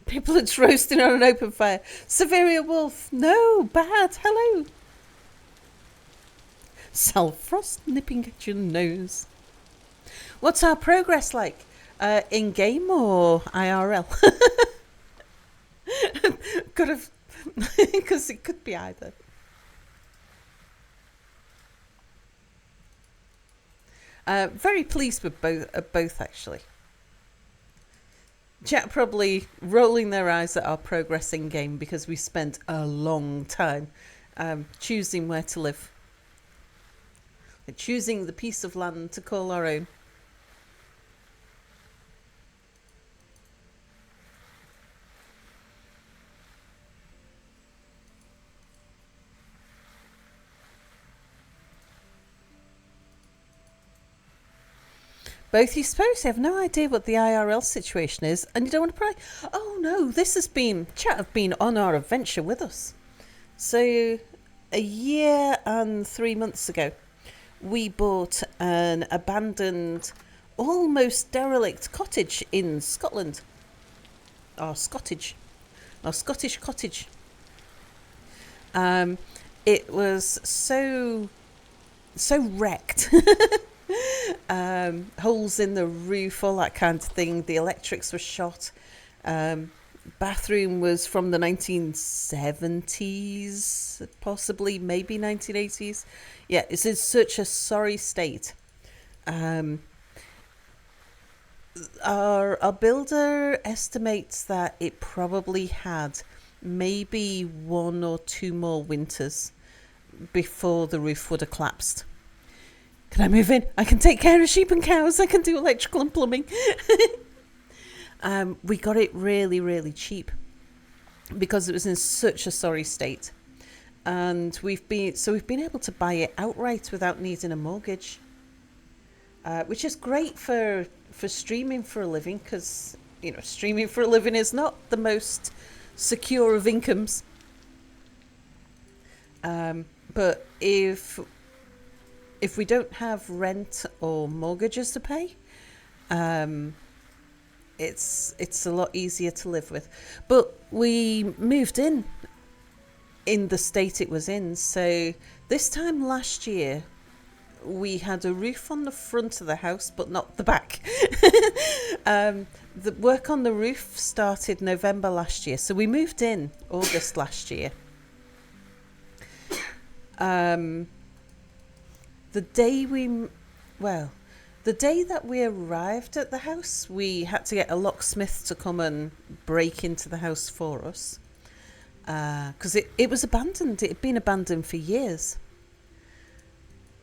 Speaker 1: People it's roasting on an open fire. Severia Wolf. No, bad. Hello. Sal Frost nipping at your nose. What's our progress like? In-game or IRL? Could have... Because it could be either. Very pleased with both actually. Chat probably rolling their eyes at our progress in game because we spent a long time choosing where to live, choosing the piece of land to call our own. Both you suppose you have no idea what the IRL situation is and you don't want to pray. Oh no, chat have been on our adventure with us. So a year and 3 months ago, we bought an abandoned, almost derelict cottage in Scotland. Our Scottish cottage. It was so wrecked. Holes in the roof, all that kind of thing. The electrics were shot. bathroom was from the 1970s, possibly, maybe 1980s. Yeah, it's in such a sorry state. Um, our builder estimates that it probably had maybe 1 or 2 more winters before the roof would have collapsed. Can I move in? I can take care of sheep and cows. I can do electrical and plumbing. We got it really, really cheap because it was in such a sorry state, and we've been able to buy it outright without needing a mortgage, which is great for streaming for a living, because streaming for a living is not the most secure of incomes. But if we don't have rent or mortgages to pay, it's a lot easier to live with. But we moved in the state it was in. So this time last year, we had a roof on the front of the house, but not the back. The work on the roof started November last year. So we moved in August last year. The day that we arrived at the house, we had to get a locksmith to come and break into the house for us, because it was abandoned. It had been abandoned for years.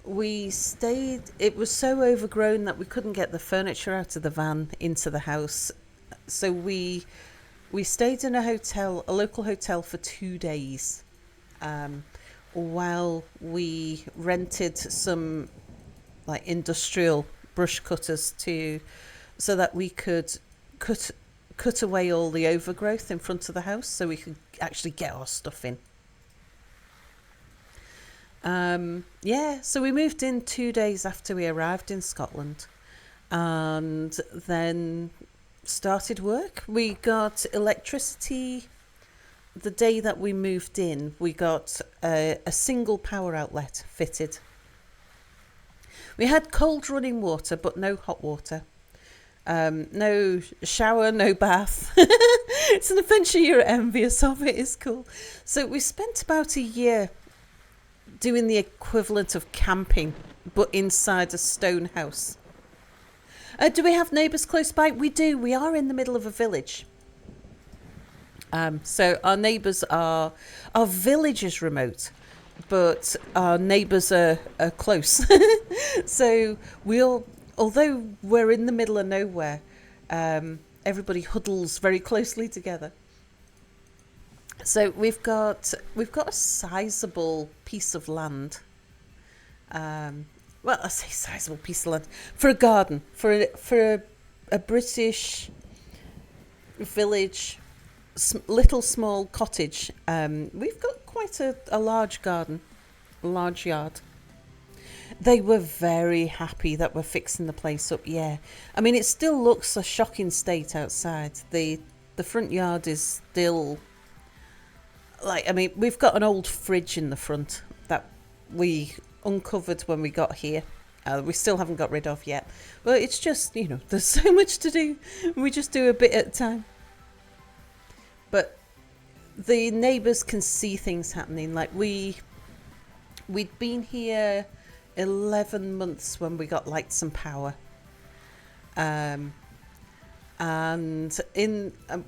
Speaker 1: We stayed. It was so overgrown that we couldn't get the furniture out of the van into the house, so we stayed in a local hotel for 2 days, while we rented some industrial brush cutters so that we could cut away all the overgrowth in front of the house, so we could actually get our stuff in. So we moved in 2 days after we arrived in Scotland, and then started work. We got electricity the day that we moved in. We got a single power outlet fitted. We had cold running water, but no hot water. No shower, no bath. It's an adventure you're envious of. It is cool. So we spent about a year doing the equivalent of camping, but inside a stone house. Do we have neighbours close by? We do. We are in the middle of a village. So our neighbours our village is remote, but our neighbours are close. So although we're in the middle of nowhere, everybody huddles very closely together. So we've got a sizable piece of land. Well, I say sizable piece of land for a garden, for a British village, little small cottage. We've got quite a large garden, a large yard. They were very happy that we're fixing the place up. Yeah, I mean, it still looks a shocking state outside. The front yard is still we've got an old fridge in the front that we uncovered when we got here. We still haven't got rid of yet. But it's just, there's so much to do. We just do a bit at a time. But the neighbours can see things happening. We'd been here 11 months when we got lights and power. And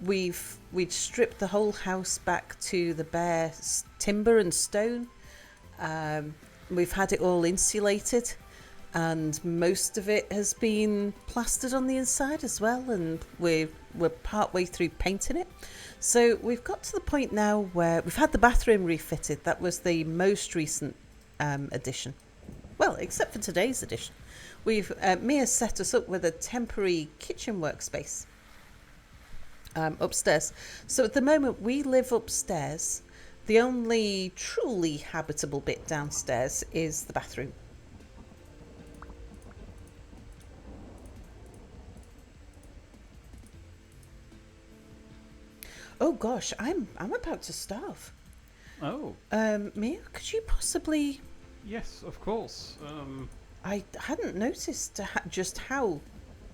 Speaker 1: we'd stripped the whole house back to the bare timber and stone. We've had it all insulated, and most of it has been plastered on the inside as well, and we're part way through painting it. So we've got to the point now where we've had the bathroom refitted. That was the most recent addition. Well, except for today's edition. Mia set us up with a temporary kitchen workspace upstairs. So at the moment we live upstairs. The only truly habitable bit downstairs is the bathroom. Oh gosh, I'm about to starve.
Speaker 2: Oh.
Speaker 1: Mia, could you possibly...
Speaker 2: Yes, of course.
Speaker 1: I hadn't noticed just how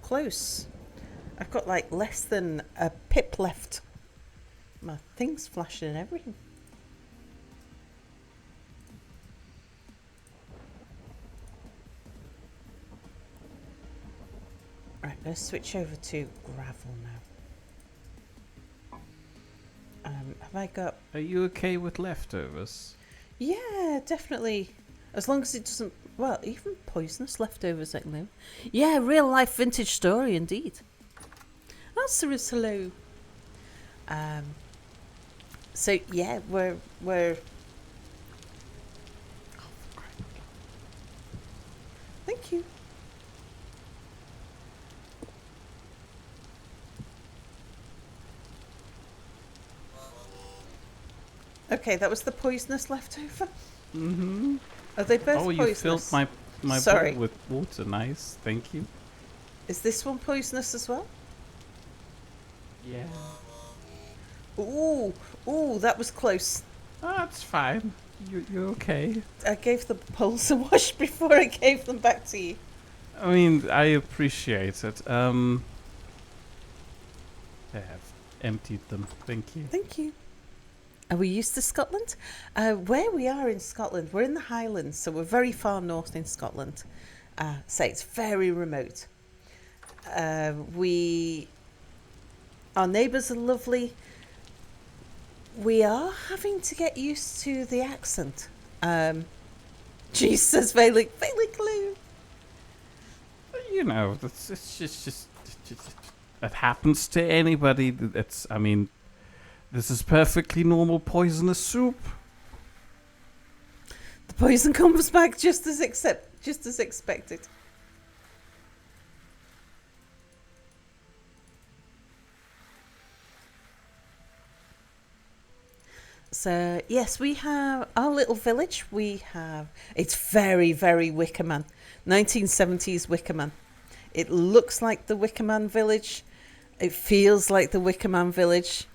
Speaker 1: close. I've got less than a pip left. My thing's flashing and everything. Right, let's switch over to gravel now. Have I got...
Speaker 2: Are you okay with leftovers?
Speaker 1: Yeah, definitely. As long as it doesn't... Well, even poisonous leftovers, I know. Yeah, real life vintage story indeed. Lazarus, hello. So yeah, we're thank you. Okay, that was the poisonous leftover.
Speaker 2: Mm-hmm.
Speaker 1: Are they both
Speaker 2: Oh,
Speaker 1: poisonous?
Speaker 2: you filled my
Speaker 1: Sorry.
Speaker 2: bowl with water. Nice, thank you.
Speaker 1: Is this one poisonous as well?
Speaker 2: Yeah.
Speaker 1: Ooh, that was close.
Speaker 2: Oh, that's fine. You're okay.
Speaker 1: I gave the bowls a wash before I gave them back to you.
Speaker 2: I mean, I appreciate it. I have emptied them. Thank you.
Speaker 1: Thank you. Are we used to Scotland? Where we are in Scotland, we're in the Highlands, so we're very far north in Scotland. So it's very remote. Our neighbours are lovely. We are having to get used to the accent. Jesus, Veilig Clue.
Speaker 2: You know, it's just it happens to anybody. I mean, this is perfectly normal poisonous soup.
Speaker 1: The poison comes back just as expected. So yes, we have our little village. It's very, very Wicker Man, 1970s Wicker Man. It looks like the Wicker Man village. It feels like the Wicker Man village.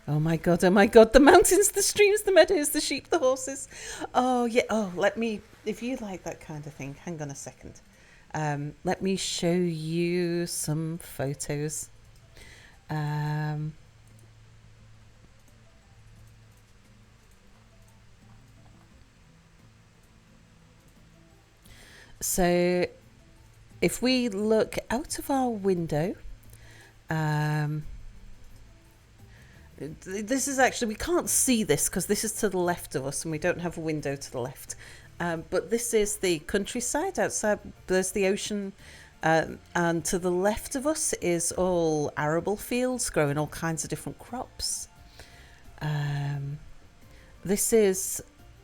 Speaker 1: Oh my god, the mountains, the streams, the meadows, the sheep, the horses. Oh yeah, if you like that kind of thing, hang on a second. Let me show you some photos. So if we look out of our window, this is actually, we can't see this because this is to the left of us and we don't have a window to the left. But this is the countryside. Outside there's the ocean, and to the left of us is all arable fields growing all kinds of different crops.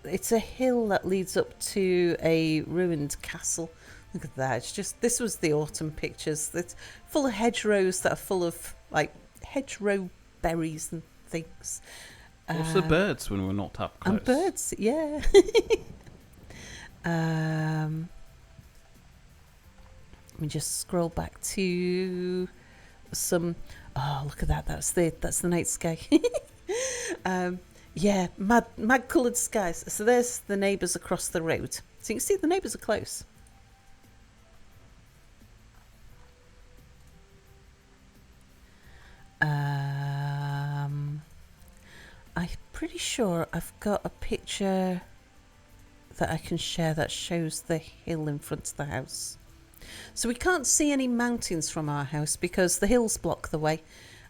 Speaker 1: It's a hill that leads up to a ruined castle. Look at that. This was the autumn pictures. It's full of hedgerows that are full of like hedgerow berries and things.
Speaker 2: Also birds when we're not up close.
Speaker 1: And birds, yeah. Let me just scroll back to some. Oh, look at that! That's the night sky. Yeah, mad coloured skies. So there's the neighbours across the road. So you can see the neighbours are close. I'm pretty sure I've got a picture that I can share that shows the hill in front of the house. So we can't see any mountains from our house because the hills block the way.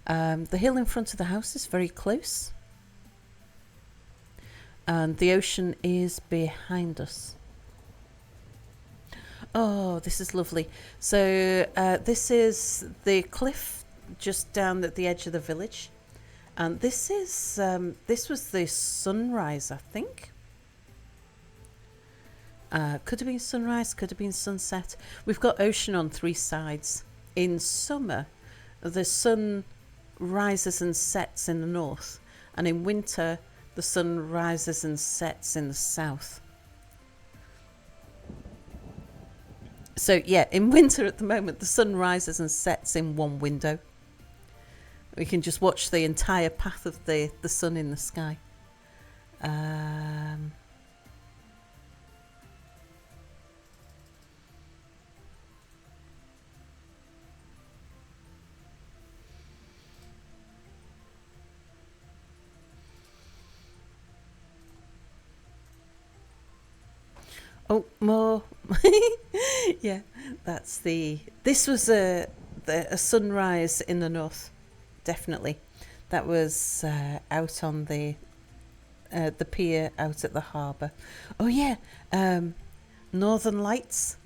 Speaker 1: The hill in front of the house is very close. And the ocean is behind us. Oh, this is lovely. So this is the cliff just down at the edge of the village. And this was the sunrise, I think. Could have been sunrise, could have been sunset. We've got ocean on three sides. In summer, the sun rises and sets in the north. And in winter, the sun rises and sets in the south. So yeah, in winter at the moment, the sun rises and sets in one window. We can just watch the entire path of the sun in the sky. Oh, more. Yeah, that's the. This was a sunrise in the north, definitely. That was out on the pier out at the harbour. Oh yeah, Northern Lights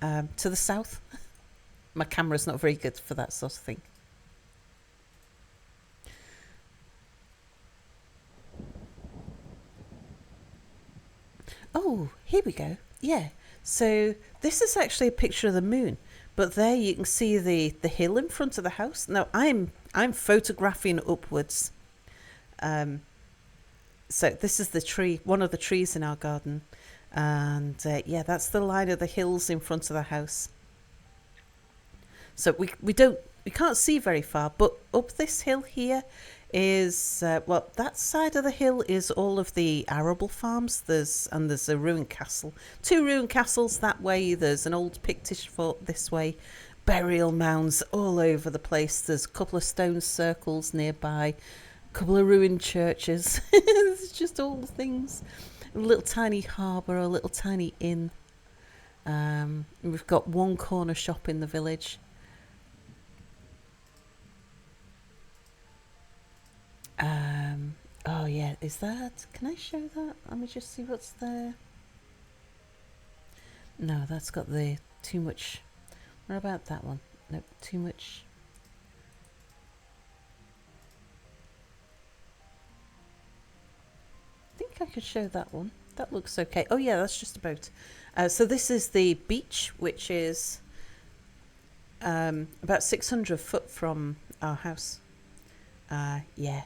Speaker 1: to the south. My camera's not very good for that sort of thing. Oh, here we go. Yeah. So this is actually a picture of the moon, but there you can see the hill in front of the house. Now I'm photographing upwards. So this is the tree, one of the trees in our garden, and yeah, that's the line of the hills in front of the house. So we can't see very far, but up this hill here is well, that side of the hill is all of the arable farms. There's a ruined castle, 2 ruined castles that way. There's an old Pictish fort this way, burial mounds all over the place. There's a couple of stone circles nearby, a couple of ruined churches. It's just all the things. A little tiny harbour, a little tiny inn. We've got one corner shop in the village. Oh yeah, is that? Can I show that? Let me just see what's there. No, that's got the too much. What about that one? Nope, too much. I think I could show that one. That looks okay. Oh yeah, that's just about. So this is the beach, which is about 600 foot from our house. Yeah.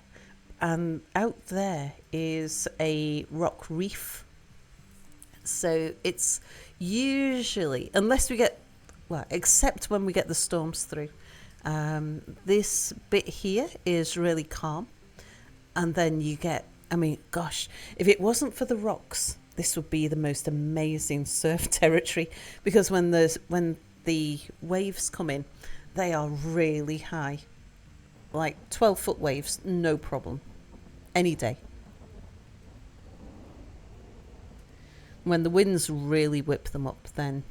Speaker 1: And out there is a rock reef. So it's usually, unless we get, well, except when we get the storms through, this bit here is really calm. And then you get, I mean, gosh, if it wasn't for the rocks, this would be the most amazing surf territory, because when the waves come in, they are really high. Like 12-foot waves, no problem. Any day. When the winds really whip them up, then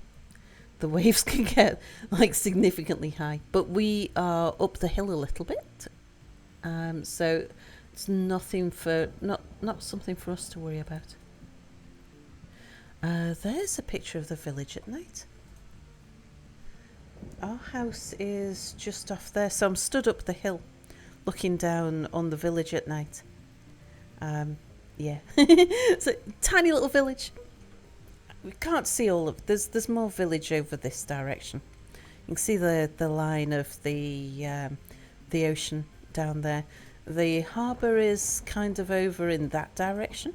Speaker 1: the waves can get like significantly high. But we are up the hill a little bit. So it's nothing for not something for us to worry about. There's a picture of the village at night. Our house is just off there, so I'm stood up the hill looking down on the village at night. Yeah. It's a tiny little village. We can't see all of there's more village over this direction. You can see the line of the ocean down there. The harbour is kind of over in that direction.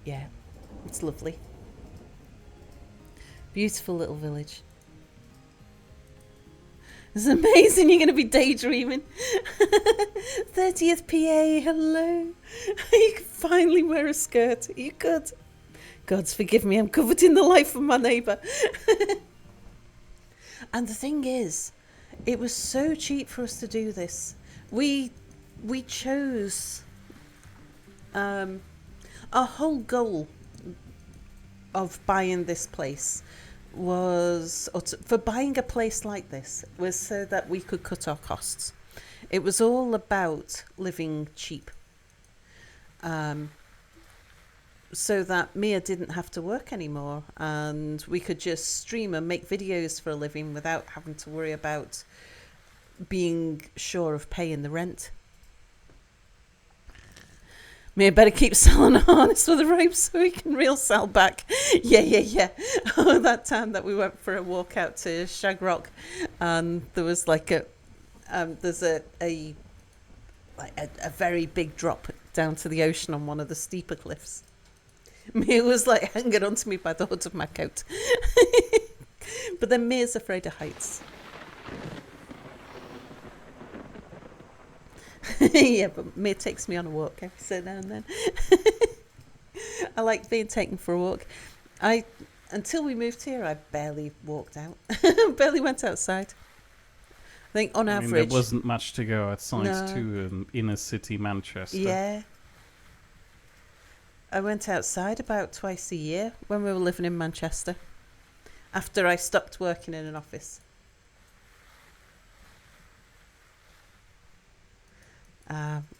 Speaker 1: Yeah, it's lovely. Beautiful little village. It's amazing. You're going to be daydreaming. 30th PA, hello. You can finally wear a skirt. You could. God's forgive me, I'm covered in the life of my neighbour. And the thing is, it was so cheap for us to do this. We chose our whole goal of buying this place was, for buying a place like this, was so that we could cut our costs. It was all about living cheap. So that Mia didn't have to work anymore, and we could just stream and make videos for a living without having to worry about being sure of paying the rent. Mia better keep Sal a harness with a rope so we can reel Sal back. Yeah. Oh, that time that we went for a walk out to Shagrock, and there was like there's a very big drop down to the ocean on one of the steeper cliffs. Mia was like hanging onto me by the hood of my coat. But then Mia's afraid of heights. Yeah, but Mia takes me on a walk every so now and then. I like being taken for a walk. Until we moved here, I barely walked out. Barely went outside. I think on average...
Speaker 2: there wasn't much to go outside
Speaker 1: No.
Speaker 2: to inner city Manchester.
Speaker 1: Yeah. I went outside about twice a year when we were living in Manchester, after I stopped working in an office.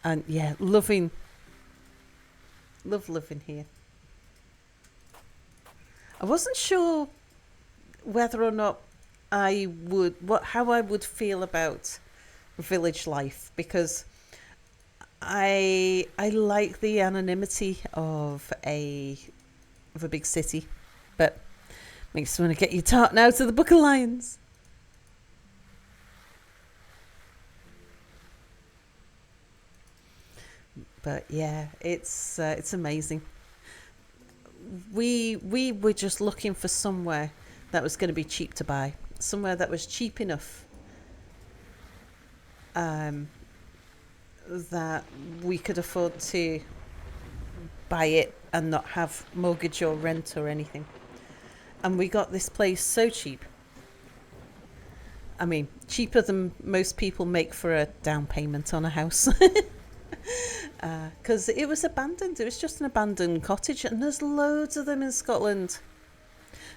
Speaker 1: And yeah, love living here. I wasn't sure whether or not how I would feel about village life, because I like the anonymity of a big city, but makes you want to get your tartan out of the Book of Lions. But yeah, it's amazing. We were just looking for somewhere that was going to be cheap to buy, somewhere that was cheap enough that we could afford to buy it and not have mortgage or rent or anything. And we got this place so cheap. I mean, cheaper than most people make for a down payment on a house. Because it was abandoned. It was just an abandoned cottage, and there's loads of them in Scotland.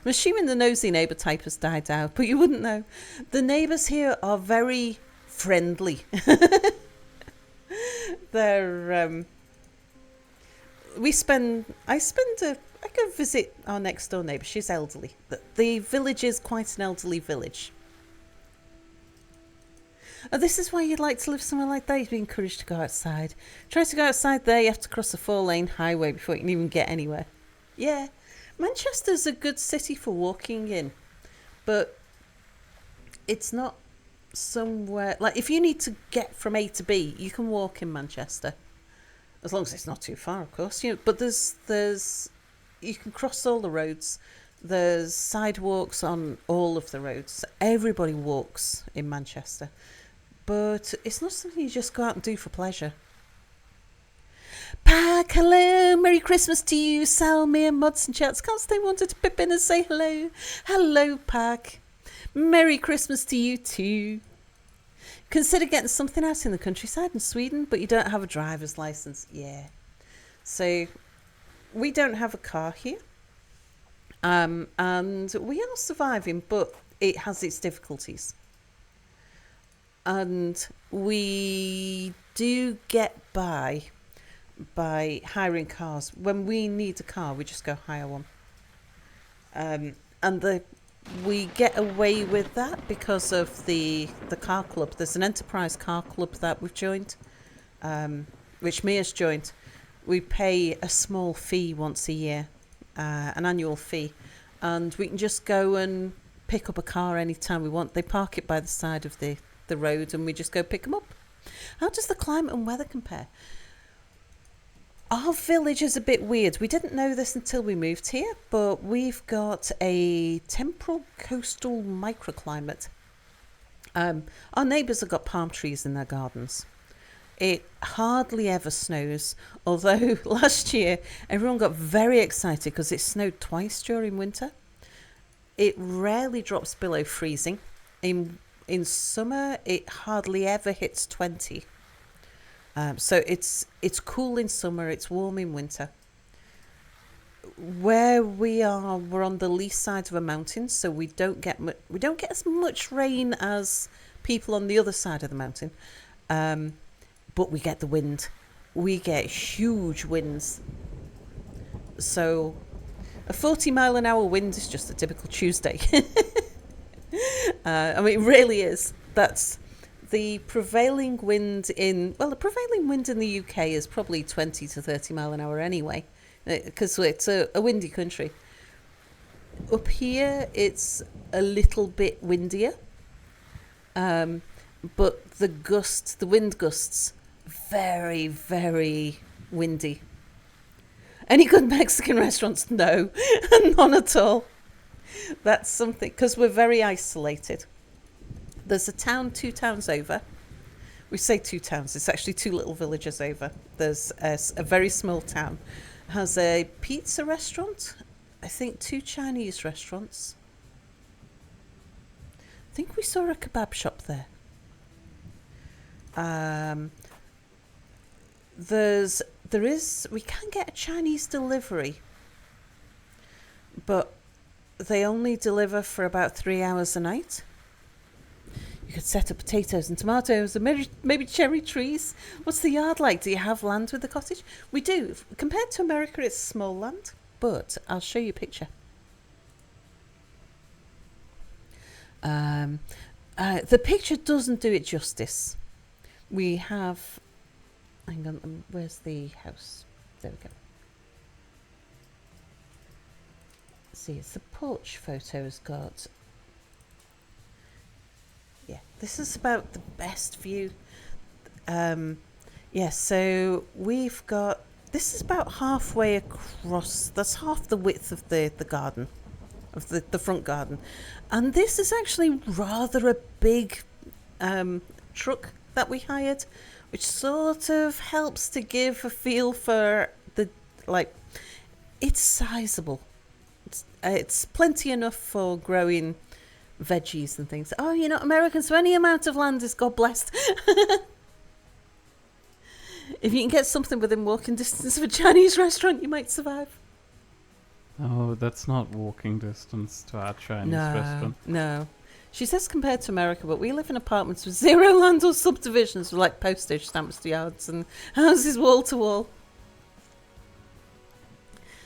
Speaker 1: I'm assuming the nosy neighbour type has died out, but you wouldn't know. The neighbours here are very friendly. They're I go visit our next door neighbour. She's elderly. The village is quite an elderly village. And this is why you'd like to live somewhere like that. You'd be encouraged to go outside. Try to go outside there, you have to cross a 4-lane highway before you can even get anywhere. Yeah, Manchester's a good city for walking in, but it's not somewhere... Like, if you need to get from A to B, you can walk in Manchester. As long as it's not too far, of course. But there's you can cross all the roads. There's sidewalks on all of the roads. Everybody walks in Manchester. But it's not something you just go out and do for pleasure. Pack, hello, Merry Christmas to you, Sal, Mere, Mods and Chats. Can't stay wanted to pip in and say hello. Hello, Pack. Merry Christmas to you too. Consider getting something out in the countryside in Sweden, but you don't have a driver's license. Yeah. So we don't have a car here. And we are surviving, but it has its difficulties. And we do get by hiring cars. When we need a car, we just go hire one. And we get away with that because of the car club. There's an enterprise car club that we've joined, which Mia's joined. We pay a small fee once a year, an annual fee, and we can just go and pick up a car anytime we want. They park it by the side of the road and we just go pick them up. How does the climate and weather compare? Our village is a bit weird. We didn't know this until we moved here, but we've got a temporal coastal microclimate. Our neighbours have got palm trees in their gardens. It hardly ever snows, although last year everyone got very excited because it snowed twice during winter. It rarely drops below freezing. In summer, it hardly ever hits 20. So it's cool in summer, it's warm in winter. Where we are, we're on the lee side of a mountain, so we don't get as much rain as people on the other side of the mountain. But we get the wind. We get huge winds. So a 40-mile-an-hour wind is just a typical Tuesday. I mean, it really is. That's the prevailing wind the prevailing wind in the UK is probably 20 to 30 mile an hour anyway, because it's a windy country. Up here, it's a little bit windier, but the wind gusts, very, very windy. Any good Mexican restaurants? No, none at all. That's something, because we're very isolated. There's a town 2 towns over. We say 2 towns, it's actually 2 little villages over. There's a very small town. Has a pizza restaurant, I think 2 Chinese restaurants. I think we saw a kebab shop there. There's we can get a Chinese delivery, but they only deliver for about 3 hours a night. You could set up potatoes and tomatoes and maybe cherry trees. What's the yard like? Do you have land with the cottage? We do. Compared to America, it's small land, but I'll show you a picture. The picture doesn't do it justice. We have... Hang on, where's the house? There we go. See, it's the porch photo has got... Yeah, this is about the best view. So we've got... This is about halfway across. That's half the width of the garden, of the front garden. And this is actually rather a big truck that we hired, which sort of helps to give a feel for the, like, it's sizable. It's plenty enough for growing veggies and things. Oh, you're not American, so any amount of land is God blessed. If you can get something within walking distance of a Chinese restaurant, you might survive.
Speaker 2: Oh, that's not walking distance to our Chinese restaurant.
Speaker 1: No. She says compared to America, but we live in apartments with zero land or subdivisions with like postage stamps to yards and houses wall to wall.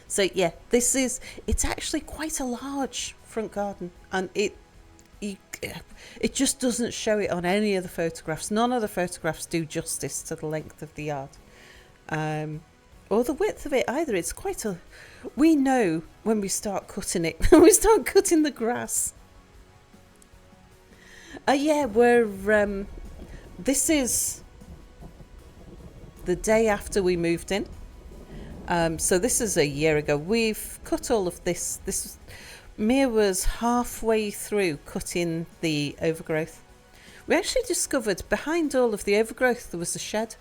Speaker 1: So yeah, it's actually quite a large front garden, and it just doesn't show it on any of the photographs. None of the photographs do justice to the length of the yard, or the width of it either. It's quite a... We know when we start cutting it, when we start cutting the grass. This is the day after we moved in. So this is a year ago. We've cut all of this. Mere was halfway through cutting the overgrowth. We actually discovered behind all of the overgrowth there was a shed.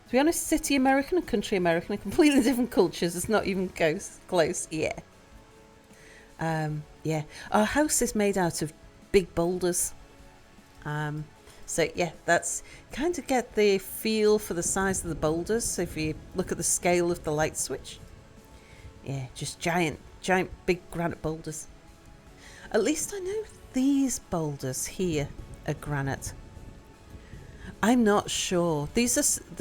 Speaker 1: To be honest, city American and country American are completely different cultures. It's not even close. Yeah. Our house is made out of big boulders. So yeah, that's kind of get the feel for the size of the boulders. So if you look at the scale of the light switch, yeah, just giant big granite boulders. At least I know these boulders here are granite. I'm not sure. They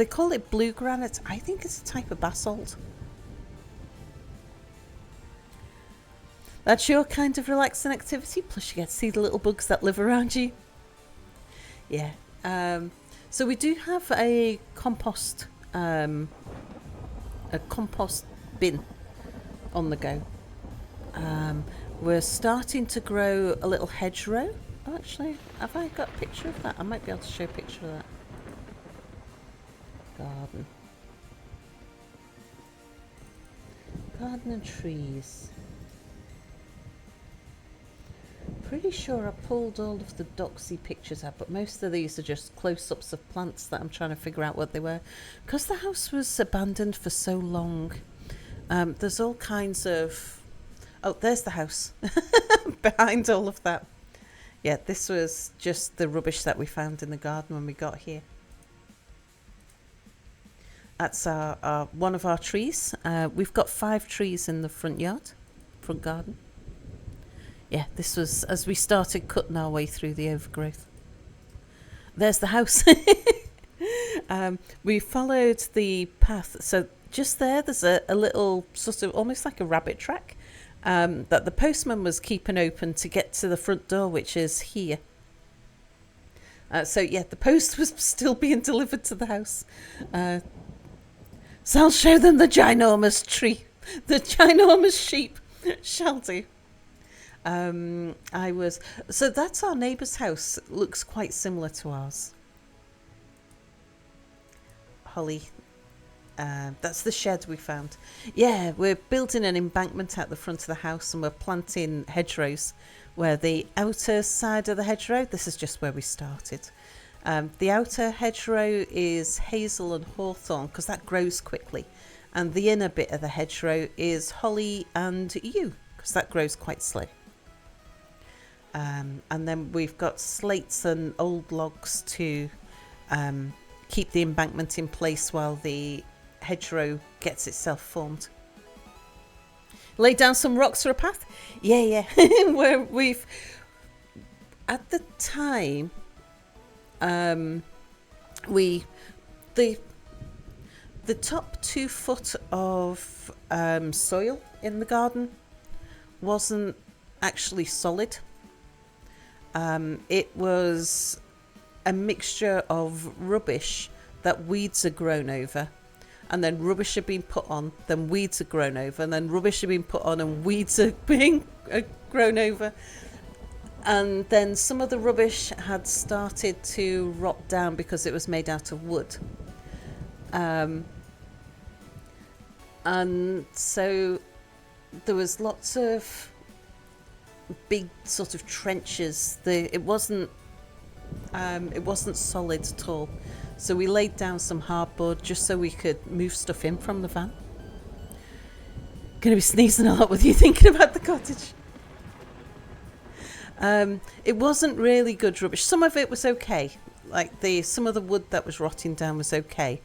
Speaker 1: call it blue granite. I think it's a type of basalt. That's your kind of relaxing activity. Plus you get to see the little bugs that live around you. Yeah. So we do have a compost bin on the go. We're starting to grow a little hedgerow. Oh, actually, have I got a picture of that? I might be able to show a picture of that. Garden and trees. Pretty sure I pulled all of the doxy pictures out, but most of these are just close-ups of plants that I'm trying to figure out what they were. Because the house was abandoned for so long, there's all kinds of... Oh, there's the house behind all of that. Yeah, this was just the rubbish that we found in the garden when we got here. That's our one of our trees. We've got 5 trees in the front garden. Yeah, this was as we started cutting our way through the overgrowth. There's the house. We followed the path. So just there's a little sort of almost like a rabbit track that the postman was keeping open to get to the front door, which is here. So yeah, the post was still being delivered to the house. So I'll show them the ginormous tree, the ginormous sheep. Shall do. So that's our neighbour's house. It looks quite similar to ours. Holly. That's the shed we found. Yeah, we're building an embankment at the front of the house and we're planting hedgerows where the outer side of the hedgerow, this is just where we started. The outer hedgerow is hazel and hawthorn because that grows quickly. And the inner bit of the hedgerow is holly and yew because that grows quite slow. And then we've got slates and old logs to keep the embankment in place while the hedgerow gets itself formed. Lay down some rocks for a path. Yeah. Where we've at the time, the top 2 foot of soil in the garden wasn't actually solid. It was a mixture of rubbish that weeds had grown over, and then rubbish had been put on, then weeds had grown over, and then rubbish had been put on and weeds had been grown over. And then some of the rubbish had started to rot down because it was made out of wood. And so there was lots of big sort of trenches. It wasn't solid at all. So we laid down some hardboard just so we could move stuff in from the van. Gonna be sneezing a lot with you thinking about the cottage. It wasn't really good rubbish. Some of it was okay. Like some of the wood that was rotting down was okay.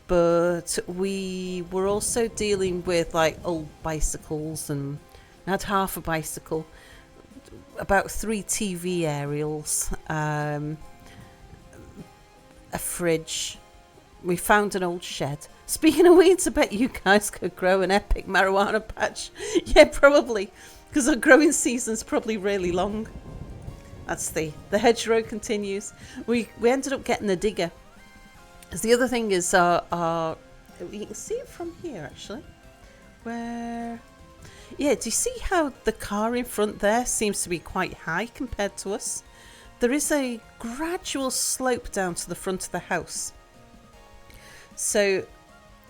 Speaker 1: But we were also dealing with like old bicycles, and I had half a bicycle, about 3 TV aerials, a fridge. We found an old shed. Speaking of weeds, I bet you guys could grow an epic marijuana patch. Yeah, probably, because our growing season's probably really long. That's the hedgerow continues. We ended up getting a digger. Because the other thing is you can see it from here actually. Do you see how the car in front there seems to be quite high compared to us? There is a gradual slope down to the front of the house. So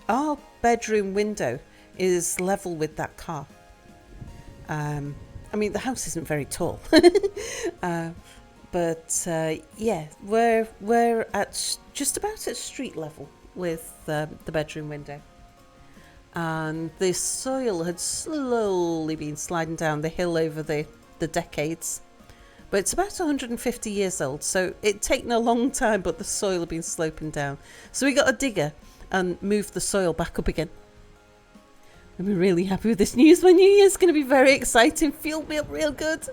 Speaker 1: our bedroom window is level with that car. I mean, the house isn't very tall. But we're at just about at street level with the bedroom window. And the soil had slowly been sliding down the hill over the decades. But it's about 150 years old, so it'd taken a long time, but the soil had been sloping down. So we got a digger and moved the soil back up again. I'm really happy with this news. My New Year's going to be very exciting. Fueled me up real good.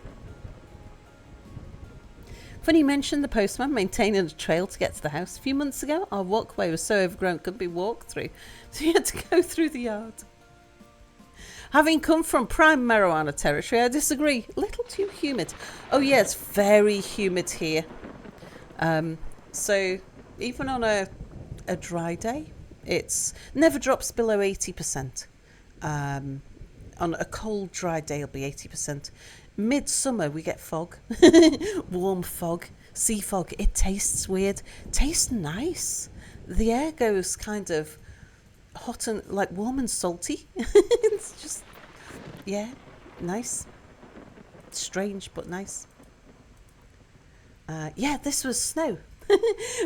Speaker 1: Funny you mentioned the postman maintaining a trail to get to the house. A few months ago, our walkway was so overgrown it couldn't be walked through, so you had to go through the yard. Having come from prime marijuana territory, I disagree. A little too humid. Oh yeah, it's very humid here. So even on a dry day, it's never drops below 80%. On a cold, dry day, it'll be 80%. Midsummer, we get fog. Warm fog, sea fog. It tastes weird. Tastes nice. The air goes kind of hot and like warm and salty. It's just, yeah, nice. Strange, but nice. This was snow.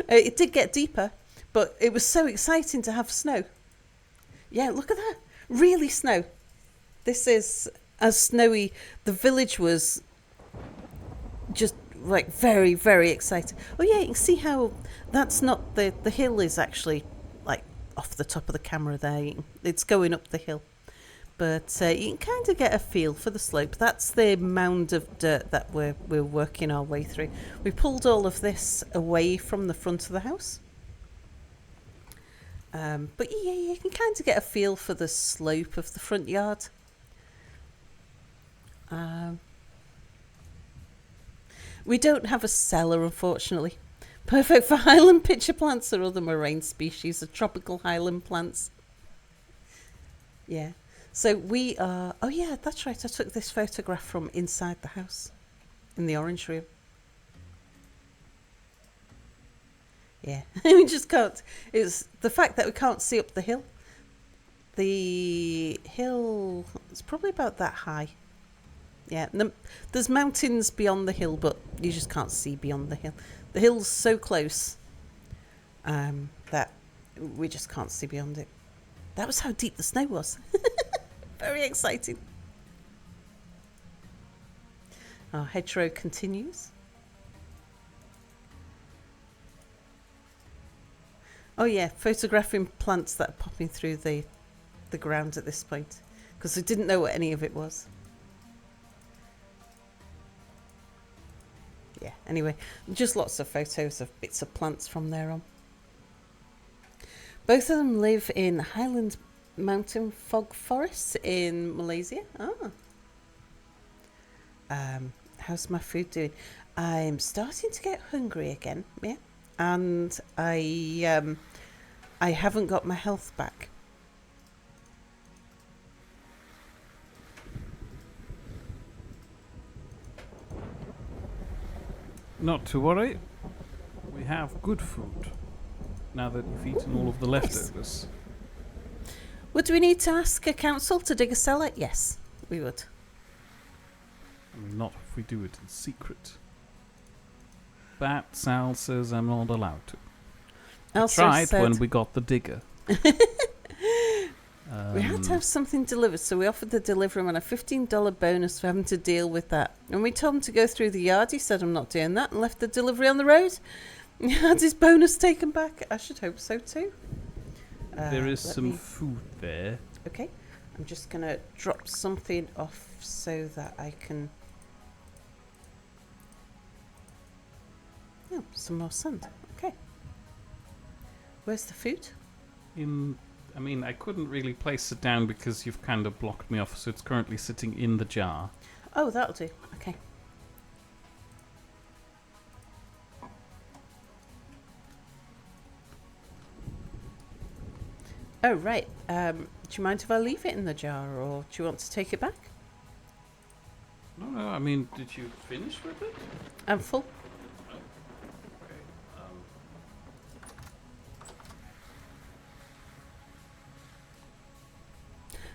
Speaker 1: It did get deeper, but it was so exciting to have snow. Yeah, look at that. Really snow. This is as snowy. The village was just like very, very excited. Oh yeah, you can see how that's not the hill is actually like off the top of the camera there. It's going up the hill. But you can kind of get a feel for the slope. That's the mound of dirt that we're working our way through. We pulled all of this away from the front of the house. But yeah, you can kind of get a feel for the slope of the front yard. We don't have a cellar, unfortunately. Perfect for highland pitcher plants or other moraine species of tropical highland plants. Yeah. So we are... Oh, yeah, that's right. I took this photograph from inside the house in the orange room. Yeah. We just can't... It's the fact that we can't see up the hill. The hill is probably about that high. Yeah. There's mountains beyond the hill, but you just can't see beyond the hill. The hill's so close that we just can't see beyond it. That was how deep the snow was. Very exciting. Our hedgerow continues. Oh yeah, photographing plants that are popping through the ground at this point, because I didn't know what any of it was. Yeah, anyway, just lots of photos of bits of plants from there on. Both of them live in Highland Mountain Fog Forests in Malaysia. How's my food doing? I'm starting to get hungry again, yeah, and I haven't got my health back.
Speaker 2: Not to worry. We have good food. Now that we've eaten all of the leftovers.
Speaker 1: Would we need to ask a council to dig a cellar? Yes, we would.
Speaker 2: I mean, not if we do it in secret. But Sal says I'm not allowed to. I tried when we got the digger.
Speaker 1: We had to have something delivered, so we offered the delivery man a $15 bonus for having to deal with that. And we told him to go through the yard. He said, I'm not doing that, and left the delivery on the road. He had his bonus taken back. I should hope so too.
Speaker 2: There is some food there.
Speaker 1: Okay, I'm just going to drop something off so that I can... Oh, some more sand. Okay. Where's the food?
Speaker 2: I couldn't really place it down because you've kind of blocked me off, so it's currently sitting in the jar.
Speaker 1: Oh, that'll do. Okay. Oh, right. Do you mind if I leave it in the jar, or do you want to take it back?
Speaker 2: No, did you finish with it?
Speaker 1: I'm full.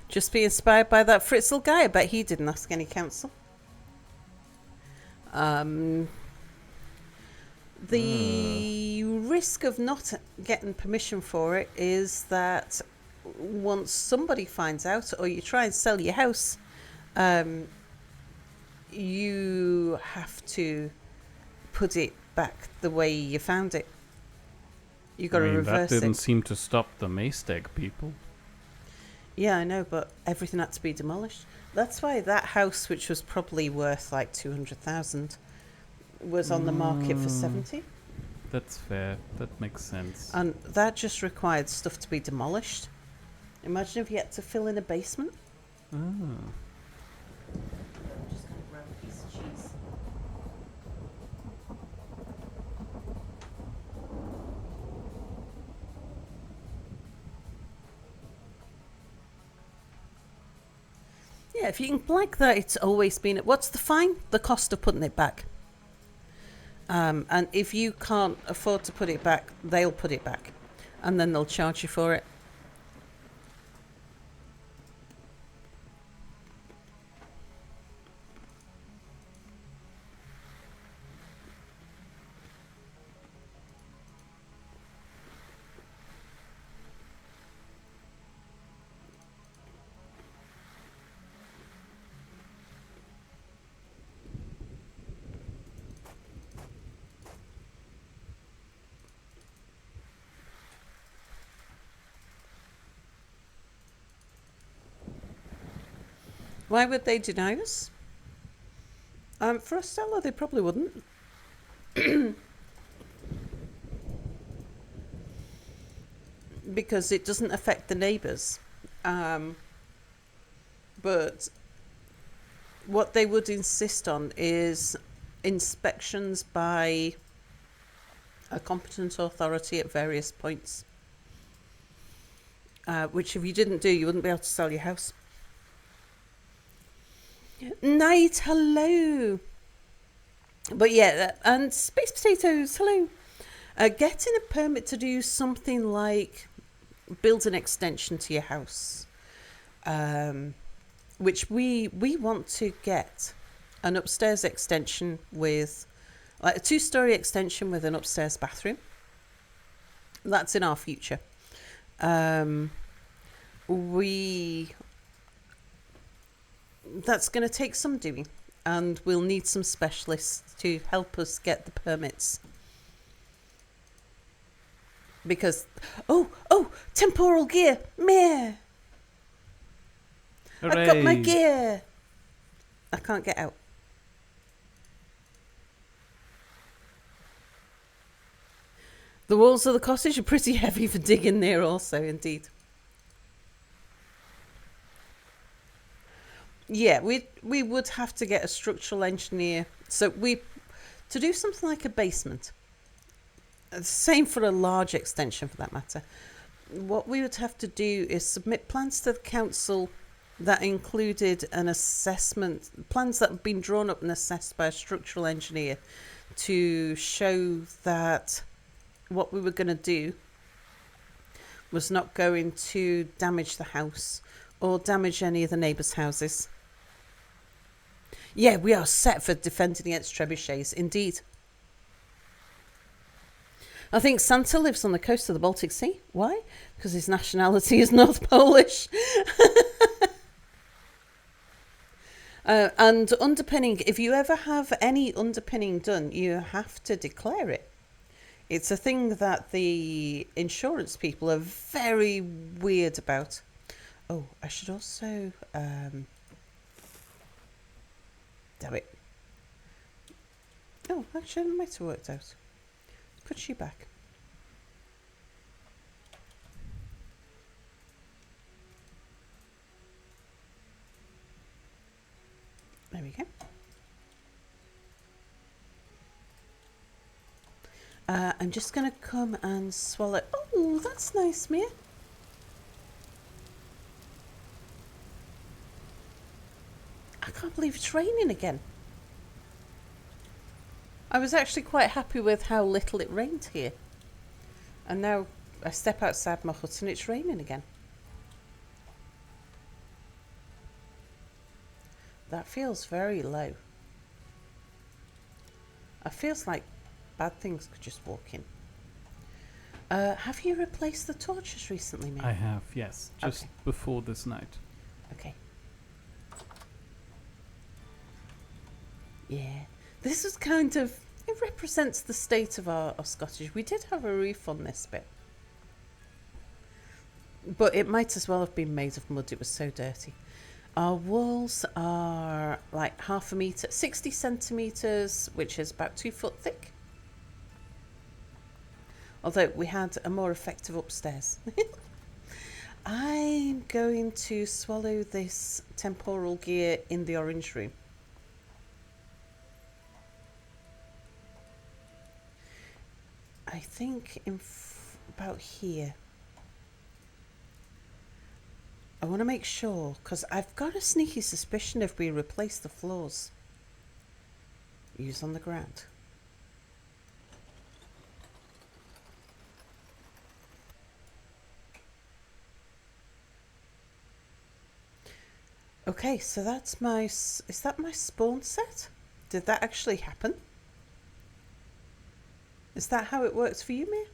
Speaker 1: Just be inspired by that Fritzl guy. I bet he didn't ask any counsel. The risk of not getting permission for it is that once somebody finds out, or you try and sell your house, you have to put it back the way you found it. You got to reverse it.
Speaker 2: That didn't seem to stop the Maesteg people.
Speaker 1: Yeah, I know, but everything had to be demolished. That's why that house, which was probably worth like 200,000, was on the market for 70.
Speaker 2: That's fair. That makes sense.
Speaker 1: And that just required stuff to be demolished. Imagine if you had to fill in a basement.
Speaker 2: Oh.
Speaker 1: I'm just going to grab a piece of cheese. Yeah, if you can blag that, it's always been... What's the fine? The cost of putting it back. And if you can't afford to put it back, they'll put it back. And then they'll charge you for it. Why would they deny us? For a seller, they probably wouldn't. Because it doesn't affect the neighbours. But what they would insist on is inspections by a competent authority at various points. Which if you didn't do, you wouldn't be able to sell your house. Night, hello. But yeah, and Space Potatoes, hello. Getting a permit to do something like build an extension to your house, which we want to get an upstairs extension with, like a 2-story extension with an upstairs bathroom. That's in our future. That's going to take some doing, and we'll need some specialists to help us get the permits. Because, oh, temporal gear, Mere.
Speaker 2: Hooray.
Speaker 1: I've got my gear. I can't get out. The walls of the cottage are pretty heavy for digging there also, indeed. Yeah, we would have to get a structural engineer. So to do something like a basement, same for a large extension for that matter, what we would have to do is submit plans to the council that included an assessment, plans that have been drawn up and assessed by a structural engineer to show that what we were going to do was not going to damage the house or damage any of the neighbours' houses. Yeah, we are set for defending against trebuchets, indeed. I think Santa lives on the coast of the Baltic Sea. Why? Because his nationality is North Polish. And underpinning, if you ever have any underpinning done, you have to declare it. It's a thing that the insurance people are very weird about. Oh, I should also... damn it. Oh, actually, it might have worked out. Put you back. There we go. I'm just going to come and swallow... Oh, that's nice, Mia. I can't believe it's raining again. I was actually quite happy with how little it rained here. And now I step outside my hut and it's raining again. That feels very low. It feels like bad things could just walk in. Have you replaced the torches recently, mate?
Speaker 2: I have, yes. Just before this night.
Speaker 1: Okay. Yeah. This is kind of... It represents the state of our cottage. We did have a roof on this bit. But it might as well have been made of mud. It was so dirty. Our walls are like 1/2 metre, 60 centimetres, which is about 2 foot thick. Although we had a more effective upstairs. I'm going to swallow this temporal gear in the orange room. I think about here. I want to make sure, because I've got a sneaky suspicion if we replace the floors, use on the ground. Okay, so that's my... Is that my spawn set? Did that actually happen? Is that how it works for you, Mia?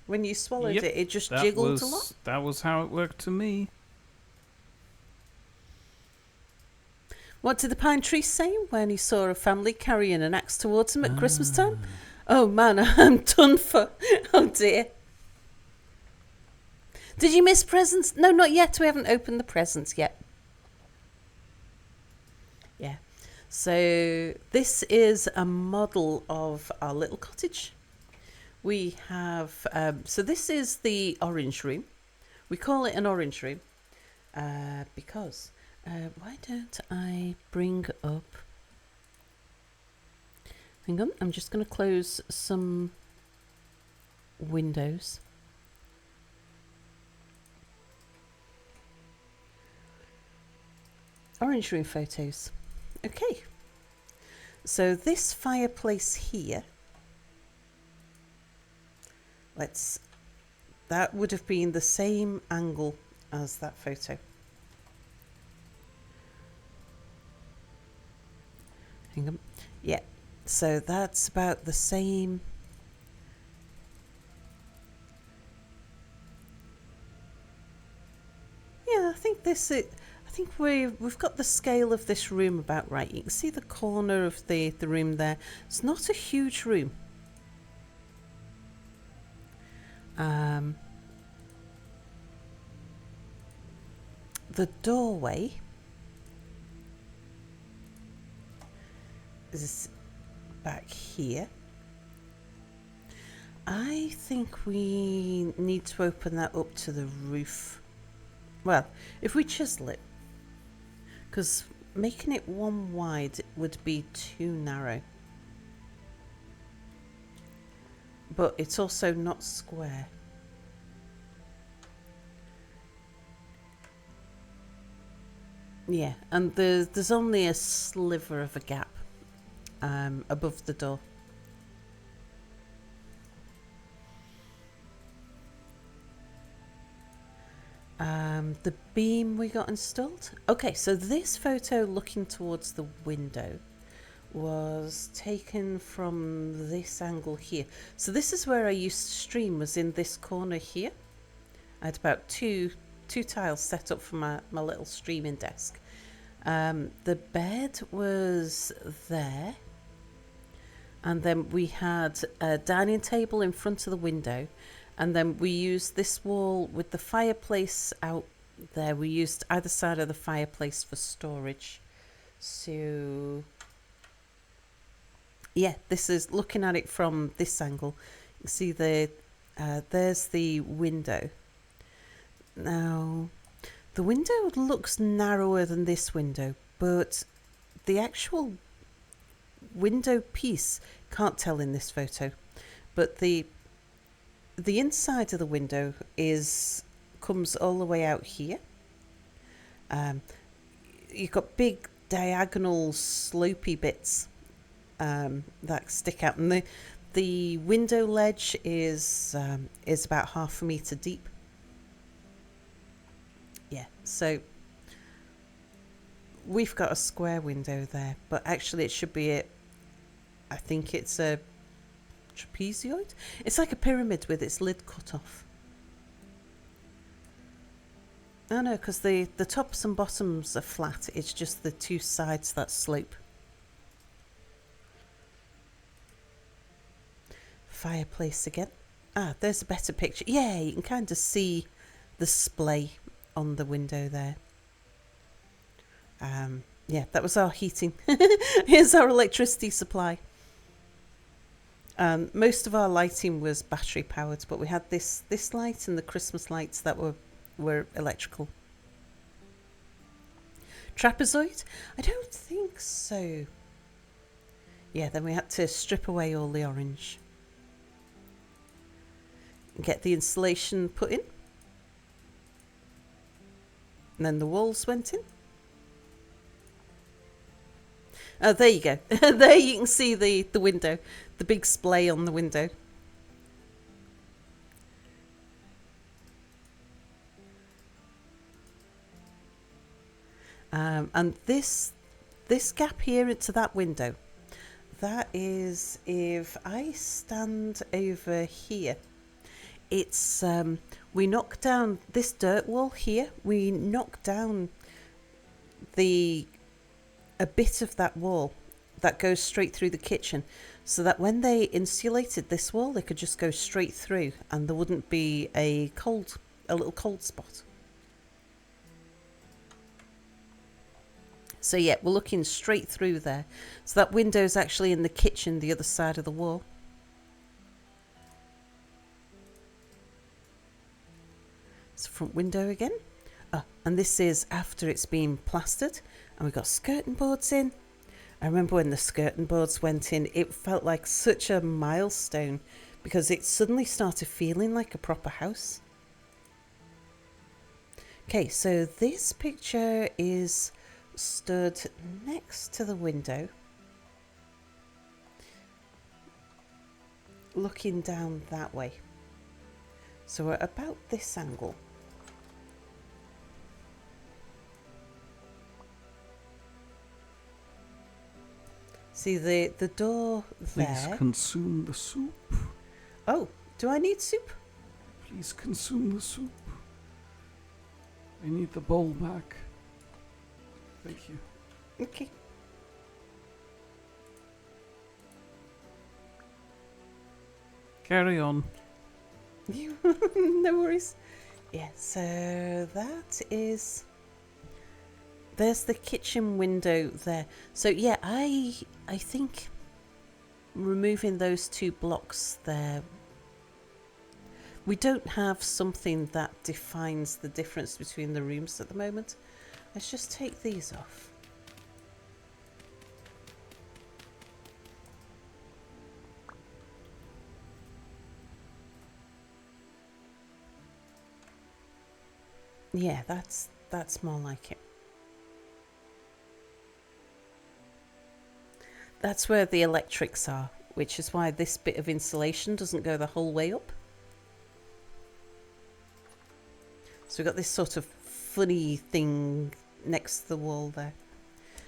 Speaker 1: When you swallowed it, it just jiggled a lot?
Speaker 2: That was how it worked to me.
Speaker 1: What did the pine tree say when he saw a family carrying an axe towards him at Christmas time? Oh man, I'm done for. Oh dear. Did you miss presents? No, not yet. We haven't opened the presents yet. Yeah. So this is a model of our little cottage. We have, so this is the orange room. We call it an orange room because, why don't I bring up, hang on, I'm just going to close some windows. Orange room photos. Okay. So this fireplace here, that would have been the same angle as that photo. Hang on. Yeah. So that's about the same. Yeah, I think we've got the scale of this room about right. You can see the corner of the room there. It's not a huge room. The doorway is back here. I think we need to open that up to the roof. Well, if we chisel it, because making it one wide would be too narrow. But it's also not square. Yeah, and there's only a sliver of a gap above the door. The beam we got installed. Okay, so this photo looking towards the window was taken from this angle here. So this is where I used to stream, was in this corner here. I had about two tiles set up for my little streaming desk. The bed was there, and then we had a dining table in front of the window, and then we used this wall with the fireplace out there. We used either side of the fireplace for storage. So yeah, this is looking at it from this angle. You see there's the window. Now, the window looks narrower than this window, but the actual window piece can't tell in this photo. But the inside of the window comes all the way out here. You've got big diagonal slopey bits that stick out, and the window ledge is about 1/2 meter deep. Yeah, so we've got a square window there, but actually it should be I think it's a trapezoid. It's like a pyramid with its lid cut off. Oh no, because the tops and bottoms are flat. It's just the two sides that slope. Fireplace again. Ah, there's a better picture. Yeah, you can kind of see the splay on the window there. Yeah, that was our heating. Here's our electricity supply. Most of our lighting was battery powered, but we had this light and the Christmas lights that were electrical. Trapezoid? I don't think so. Yeah, then we had to strip away all the orange. Get the insulation put in. And then the walls went in. Oh, there you go. There you can see the window. The big splay on the window. And this gap here into that window, that is, if I stand over here, it's we knock down this dirt wall here. We knock down a bit of that wall that goes straight through the kitchen, so that when they insulated this wall, they could just go straight through, and there wouldn't be a little cold spot. So yeah, we're looking straight through there. So that window's actually in the kitchen, the other side of the wall. It's the front window again. Oh, and this is after it's been plastered, and we've got skirting boards in. I remember when the skirting boards went in, it felt like such a milestone, because it suddenly started feeling like a proper house. Okay, so this picture is stood next to the window, looking down that way. So we're about this angle. See the door there.
Speaker 2: Please consume the soup.
Speaker 1: Oh, do I need soup?
Speaker 2: Please consume the soup. I need the bowl back. Thank you.
Speaker 1: Okay.
Speaker 2: Carry on.
Speaker 1: No worries. Yeah, so there's the kitchen window there. So yeah, I think removing those 2 blocks there, we don't have something that defines the difference between the rooms at the moment. Let's just take these off. Yeah, that's more like it. That's where the electrics are, which is why this bit of insulation doesn't go the whole way up. So we've got this sort of funny thing next to the wall there.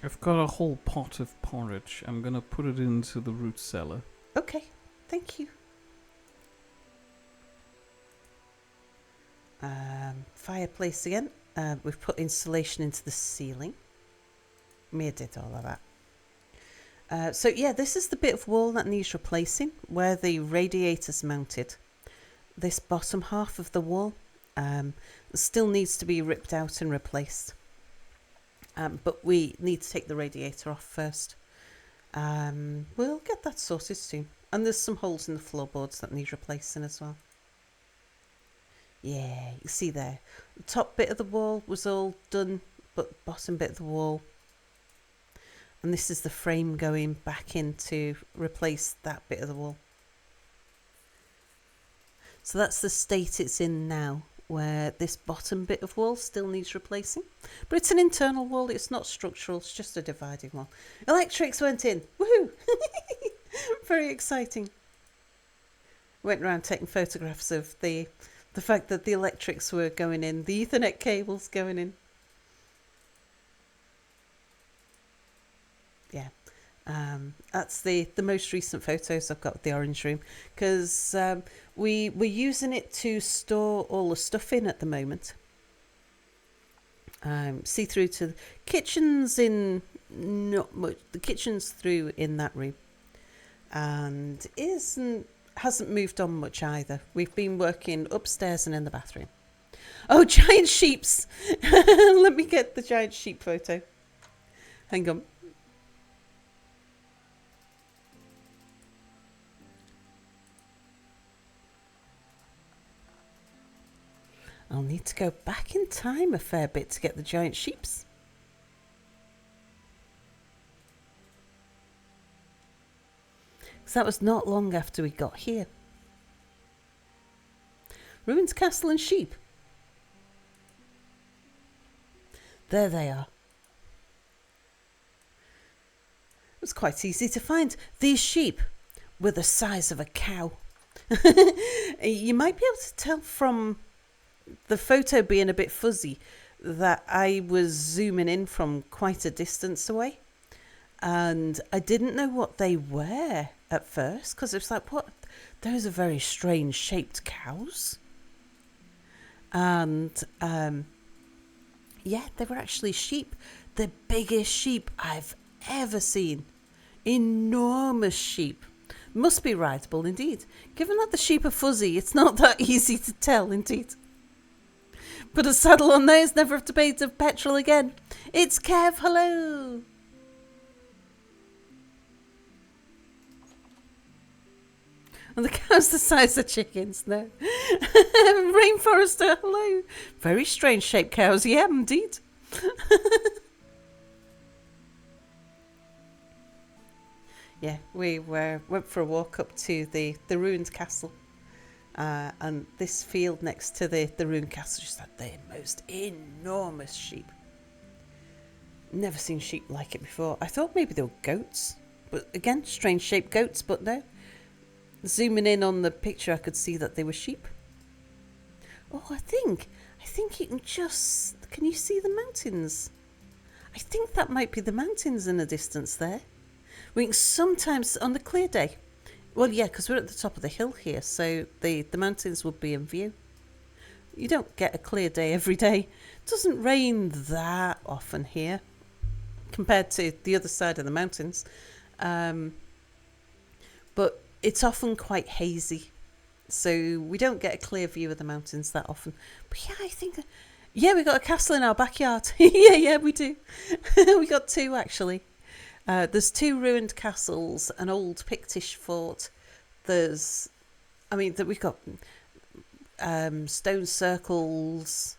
Speaker 2: I've got a whole pot of porridge. I'm going to put it into the root cellar.
Speaker 1: Okay, thank you. Fireplace again. We've put insulation into the ceiling. Mia did all of that. So yeah, this is the bit of wall that needs replacing, where the radiator's mounted. This bottom half of the wall still needs to be ripped out and replaced. But we need to take the radiator off first. We'll get that sorted soon. And there's some holes in the floorboards that need replacing as well. Yeah, you see there. The top bit of the wall was all done, but bottom bit of the wall. And this is the frame going back in to replace that bit of the wall. So that's the state it's in now, where this bottom bit of wall still needs replacing. But it's an internal wall, it's not structural, it's just a dividing wall. Electrics went in. Woohoo! Very exciting. Went around taking photographs of the fact that the electrics were going in, the Ethernet cables going in. Yeah. That's the most recent photos I've got of the orange room, because we're using it to store all the stuff in at the moment. See through to the kitchen's in not much. The kitchen's through in that room, and hasn't moved on much either. We've been working upstairs and in the bathroom. Oh, giant sheeps! Let me get the giant sheep photo. Hang on. I'll need to go back in time a fair bit to get the giant sheeps. Because that was not long after we got here. Ruins, castle and sheep. There they are. It was quite easy to find. These sheep were the size of a cow. You might be able to tell from the photo being a bit fuzzy that I was zooming in from quite a distance away, and I didn't know what they were at first, because it was like, what, those are very strange shaped cows. And yeah, they were actually sheep, the biggest sheep I've ever seen. Enormous sheep. Must be rideable indeed. Given that the sheep are fuzzy, it's not that easy to tell indeed. Put a saddle on those, never have to pay of petrol again. It's Kev, hello. And the cow's the size of chickens, no. Rainforester, hello. Very strange shaped cows, yeah, indeed. Yeah, we went for a walk up to the ruined castle. And this field next to the ruined castle just had the most enormous sheep. Never seen sheep like it before. I thought maybe they were goats, but again, strange shaped goats, but no. Zooming in on the picture, I could see that they were sheep. Oh, I think you can you see the mountains? I think that might be the mountains in the distance there. We can sometimes, on the clear day, well, yeah, because we're at the top of the hill here, so the mountains would be in view. You don't get a clear day every day. It doesn't rain that often here compared to the other side of the mountains. But it's often quite hazy. so we don't get a clear view of the mountains that often. But yeah, I think, yeah, we got a castle in our backyard. Yeah, we do. We got two, actually. There's two ruined castles, an old Pictish fort. We've got stone circles,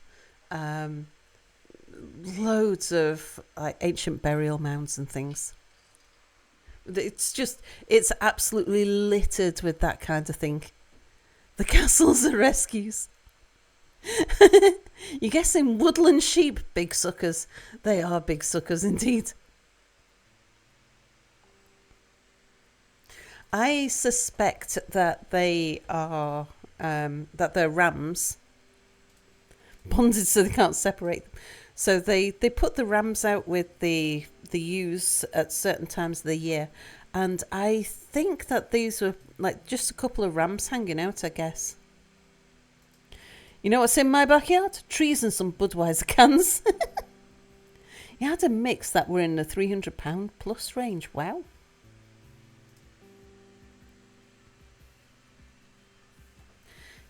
Speaker 1: loads of like ancient burial mounds and things. It's absolutely littered with that kind of thing. The castles are rescues. You're guessing woodland sheep, big suckers. They are big suckers indeed. I suspect that they are that they're rams, bonded so they can't separate them. So they put the rams out with the ewes at certain times of the year, and I think that these were like just a couple of rams hanging out, I guess. You know what's in my backyard? Trees and some Budweiser cans. You had a mix that were in the £300 plus range. Wow.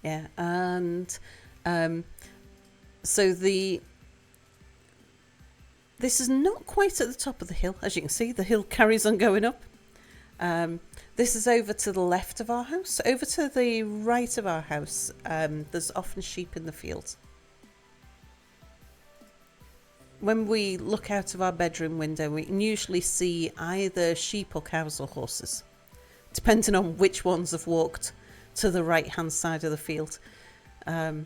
Speaker 1: Yeah, and so this is not quite at the top of the hill. As you can see, the hill carries on going up. This is over to the left of our house. Over to the right of our house, there's often sheep in the fields. When we look out of our bedroom window, we can usually see either sheep or cows or horses, depending on which ones have walked to the right-hand side of the field. So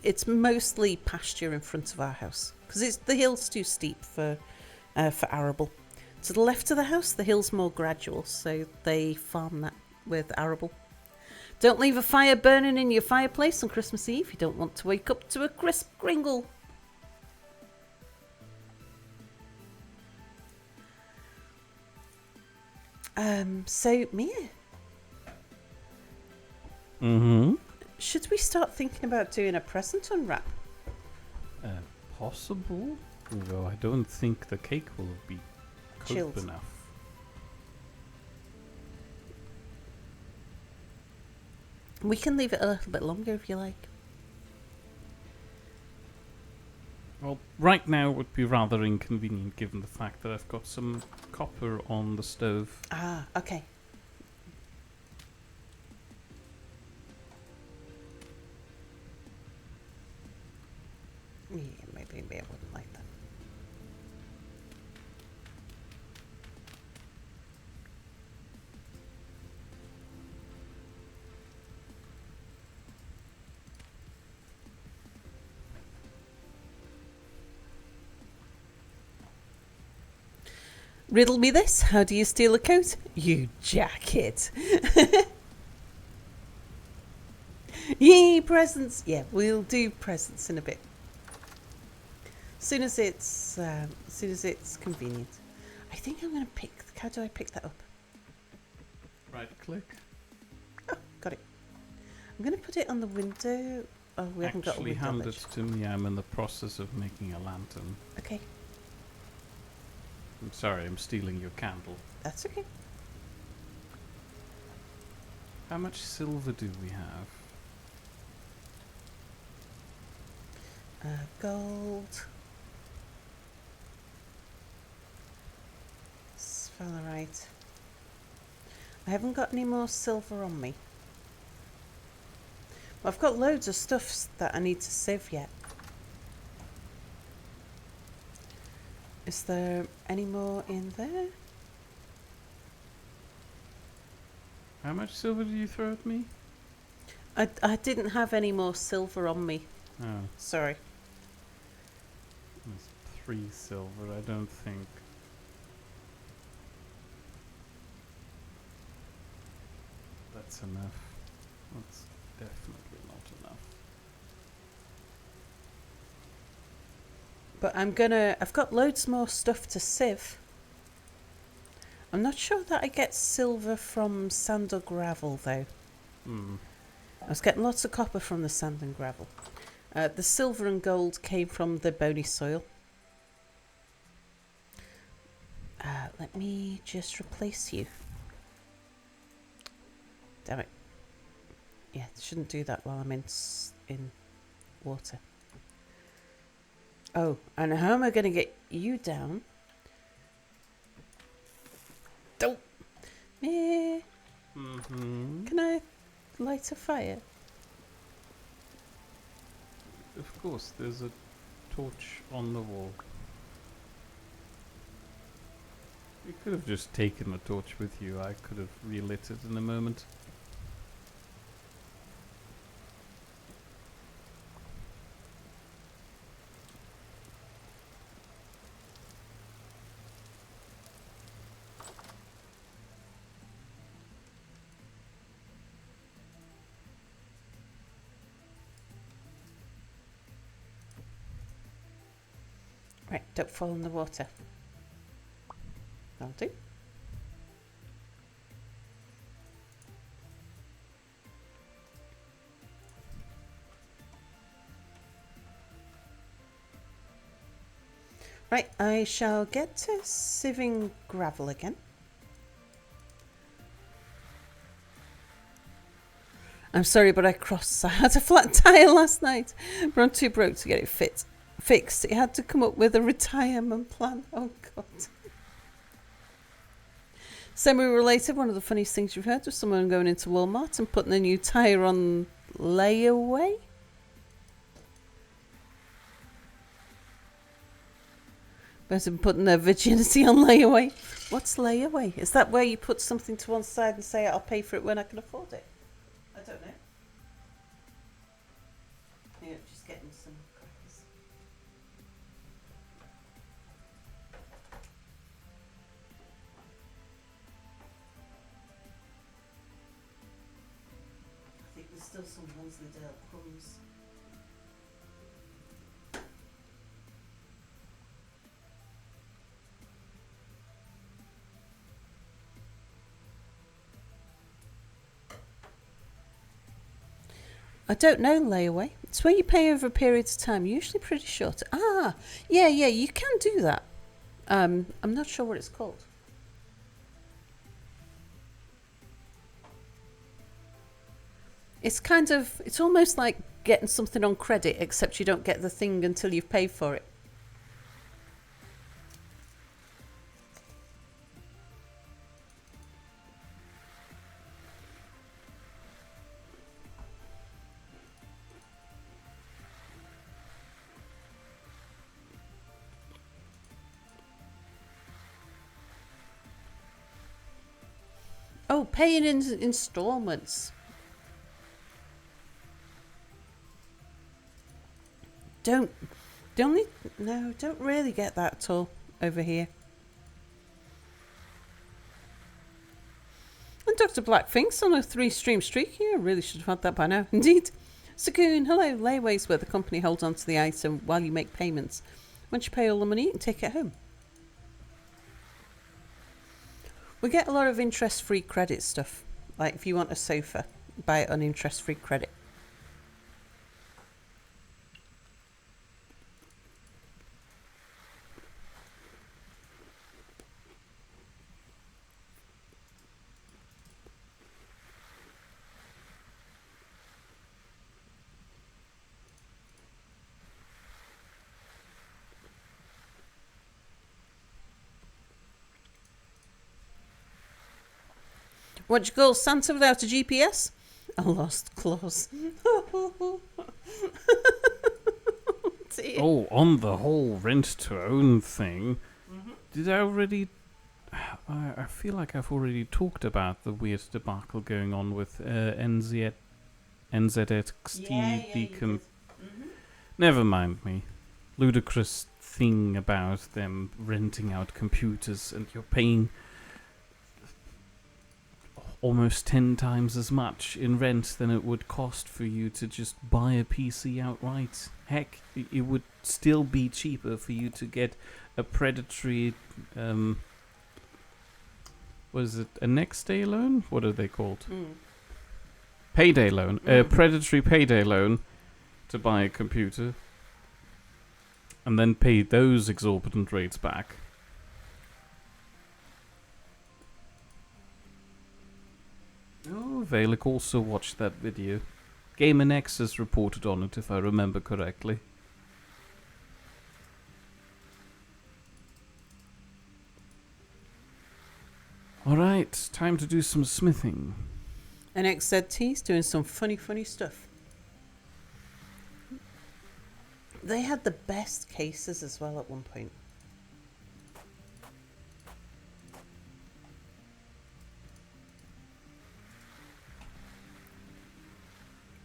Speaker 1: it's mostly pasture in front of our house because the hill's too steep for arable. To the left of the house, the hill's more gradual, so they farm that with arable. Don't leave a fire burning in your fireplace on Christmas Eve. You don't want to wake up to a crisp gringle. So, Mia.
Speaker 2: Mm-hmm.
Speaker 1: Should we start thinking about doing a present unwrap?
Speaker 2: Possible. Although I don't think the cake will be
Speaker 1: Chilled
Speaker 2: cold enough.
Speaker 1: We can leave it a little bit longer if you like.
Speaker 2: Well, right now would be rather inconvenient given the fact that I've got some copper on the stove.
Speaker 1: Ah, okay. Yeah, maybe I wouldn't like that. Riddle me this. How do you steal a coat? You jacket. Yay, presents. Yeah, we'll do presents in a bit. Soon as it's convenient. I think I'm going to pick. How do I pick that up?
Speaker 2: Right click.
Speaker 1: Oh, got it. I'm going to put it on the window. Oh, we haven't got a
Speaker 2: Actually,
Speaker 1: window
Speaker 2: hand
Speaker 1: ledge.
Speaker 2: it to me. I'm in the process of making a lantern.
Speaker 1: Okay,
Speaker 2: I'm sorry, I'm stealing your candle.
Speaker 1: that's okay.
Speaker 2: How much silver do we have?
Speaker 1: Gold. Sphalerite. I haven't got any more silver on me. Well, I've got loads of stuff that I need to sieve yet. Is there any more in there?
Speaker 2: How much silver did you throw at me?
Speaker 1: I didn't have any more silver on me.
Speaker 2: Oh,
Speaker 1: Sorry.
Speaker 2: there's 3 silver, I don't think. That's enough. That's definitely not enough.
Speaker 1: But I've got loads more stuff to sieve. I'm not sure that I get silver from sand or gravel though. I was getting lots of copper from the sand and gravel. The silver and gold came from the bony soil. Let me just replace you. Damn it. Yeah, shouldn't do that while I'm in water. Oh, and how am I going to get you down? Don't. Can I light a fire?
Speaker 2: Of course, there's a torch on the wall. You could have just taken the torch with you. I could have relit it in a moment.
Speaker 1: Right, don't fall in the water. That'll do. Right, I shall get to sieving gravel again. I'm sorry, but I had a flat tyre last night, but I'm too broke to get it fixed. It had to come up with a retirement plan. Oh, God. Semi-related, one of the funniest things you've heard was someone going into Walmart and putting a new tyre on layaway. Person putting their virginity on layaway. What's layaway? Is that where you put something to one side and say, I'll pay for it when I can afford it? I don't know. Yeah, just getting some crackers. I think there's still some Wensleydale crumbs. I don't know layaway. It's where you pay over a period of time, usually pretty short. Yeah, you can do that. I'm not sure what it's called. It's almost like getting something on credit, except you don't get the thing until you've paid for it. Oh, paying in installments. Don't really get that at all over here. And Dr. Black thinks on a 3-stream streak. Yeah, really should have had that by now. Indeed. Sakoon, hello. Layaway's where the company holds onto the item while you make payments. Once you pay all the money, you can take it home. We get a lot of interest-free credit stuff. Like if you want a sofa, buy it on interest-free credit. What do you call Santa without a GPS? A lost clause.
Speaker 2: Oh, on the whole rent-to-own thing, did I already... I feel like I've already talked about the weird debacle going on with NZXT Beacon. Never mind me. Ludicrous thing about them renting out computers and you're paying almost 10 times as much in rent than it would cost for you to just buy a PC outright. Heck, it would still be cheaper for you to get a predatory, was it a next day loan? What are they called? Payday loan. A predatory payday loan to buy a computer and then pay those exorbitant rates back. Oh, Valek also watched that video. Gamer Nexus reported on it, if I remember correctly. Alright, time to do some smithing.
Speaker 1: And XZT's doing some funny stuff. They had the best cases as well at one point.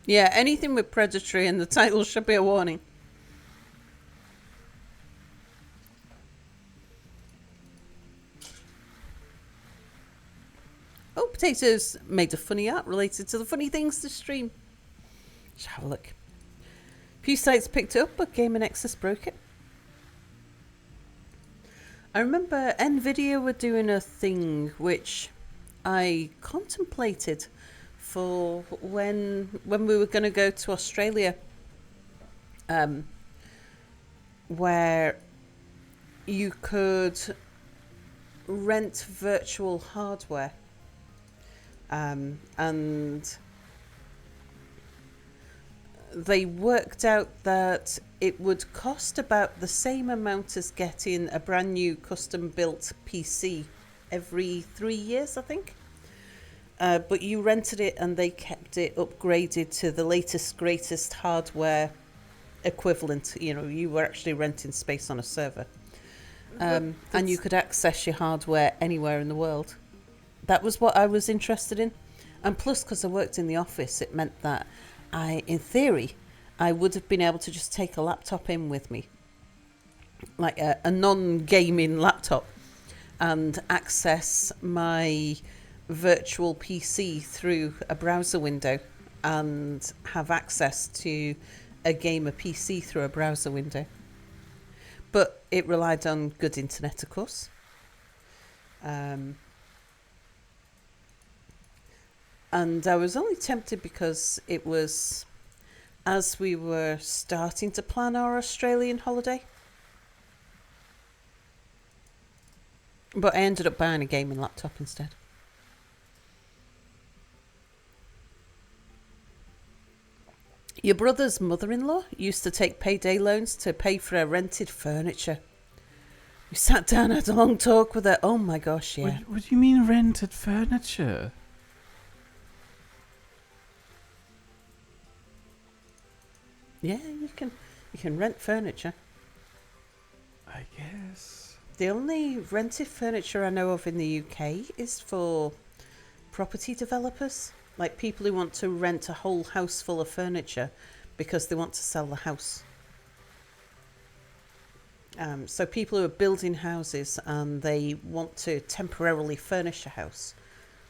Speaker 1: Yeah, anything with predatory in the title should be a warning. Oh, Potatoes made a funny art related to the funny things to stream. Let's have a look. A few sites picked it up, but Gamer Nexus broke it. I remember NVIDIA were doing a thing which I contemplated for when we were going to go to Australia, where you could rent virtual hardware, and they worked out that it would cost about the same amount as getting a brand new custom built PC every 3 years, I think. But you rented it and they kept it upgraded to the latest, greatest hardware equivalent. You know, you were actually renting space on a server. And you could access your hardware anywhere in the world. That was what I was interested in. And plus, because I worked in the office, it meant that in theory, I would have been able to just take a laptop in with me, like a non-gaming laptop, and access my virtual PC through a browser window and have access to a gamer PC through a browser window. But it relied on good internet, of course. And I was only tempted because it was as we were starting to plan our Australian holiday. But I ended up buying a gaming laptop instead. Your brother's mother-in-law used to take payday loans to pay for her rented furniture. We sat down and had a long talk with her. Oh my gosh, yeah.
Speaker 2: What do you mean rented furniture?
Speaker 1: Yeah, you can rent furniture.
Speaker 2: I guess.
Speaker 1: The only rented furniture I know of in the UK is for property developers, like people who want to rent a whole house full of furniture because they want to sell the house. So people who are building houses and they want to temporarily furnish a house,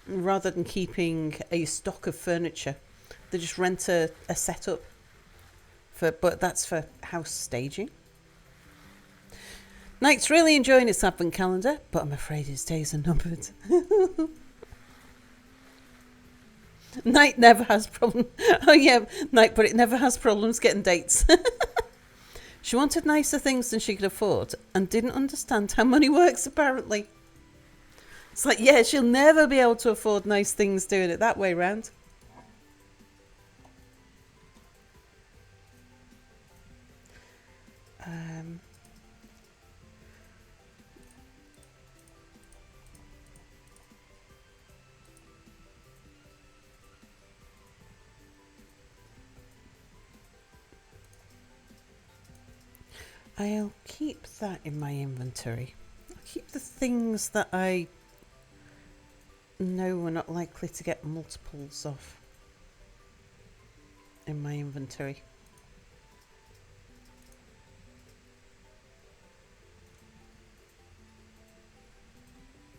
Speaker 1: rather than keeping a stock of furniture, they just rent a setup. But that's for house staging. Knight's really enjoying his advent calendar, but I'm afraid his days are numbered. Knight never has problems. Oh yeah, Knight, but it never has problems getting dates. She wanted nicer things than she could afford and didn't understand how money works, apparently. It's like, yeah, she'll never be able to afford nice things doing it that way round. I'll keep that in my inventory. I'll keep the things that I know we're not likely to get multiples of in my inventory.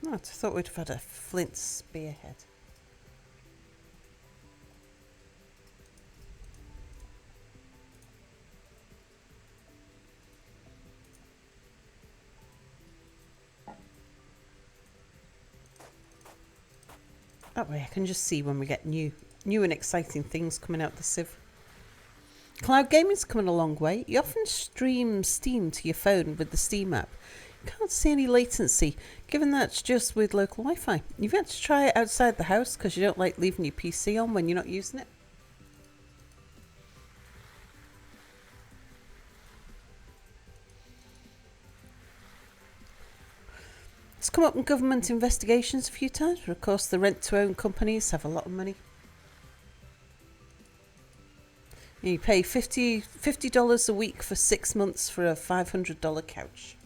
Speaker 1: Oh, I thought we'd have had a flint spearhead. That way I can just see when we get new and exciting things coming out the sieve. Cloud gaming's coming a long way. You often stream Steam to your phone with the Steam app. Can't see any latency, given that's just with local Wi-Fi. You've had to try it outside the house because you don't like leaving your PC on when you're not using it. It's come up in government investigations a few times, but of course the rent-to-own companies have a lot of money. You pay $50 a week for 6 months for a $500 couch.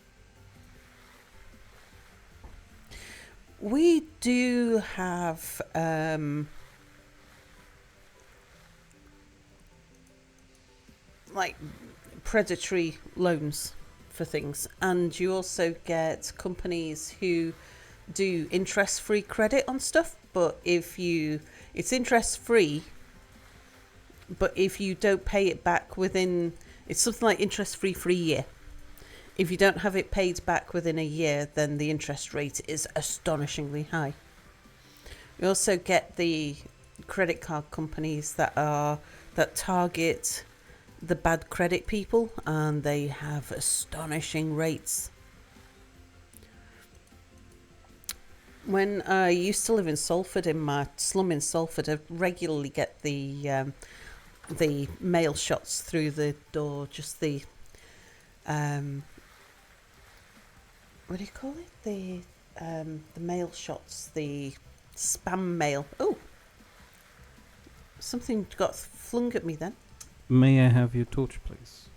Speaker 1: We do have like predatory loans for things, and you also get companies who do interest-free credit on stuff, but it's interest-free, but if you don't pay it back within, it's something like interest-free for a year. If you don't have it paid back within a year, then the interest rate is astonishingly high. We also get the credit card companies that target the bad credit people, and they have astonishing rates. When I used to live in Salford, in my slum in Salford, I regularly get the mail shots through the door, just the what do you call it? The mail shots, the spam mail. Oh, something got flung at me then.
Speaker 2: May I have your torch, please?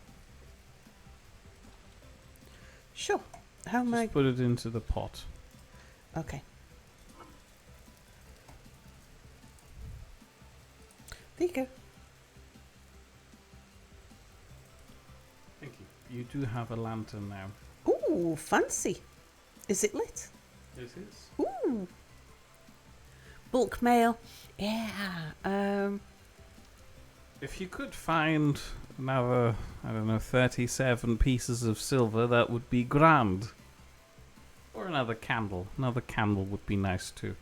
Speaker 1: Sure. How am I?
Speaker 2: Just put it into the pot.
Speaker 1: Okay. There you go.
Speaker 2: Thank you. You do have a lantern now.
Speaker 1: Ooh, fancy. Is it lit?
Speaker 2: It is.
Speaker 1: Ooh. Bulk mail. Yeah.
Speaker 2: If you could find another, 37 pieces of silver, that would be grand. Or another candle. Another candle would be nice too.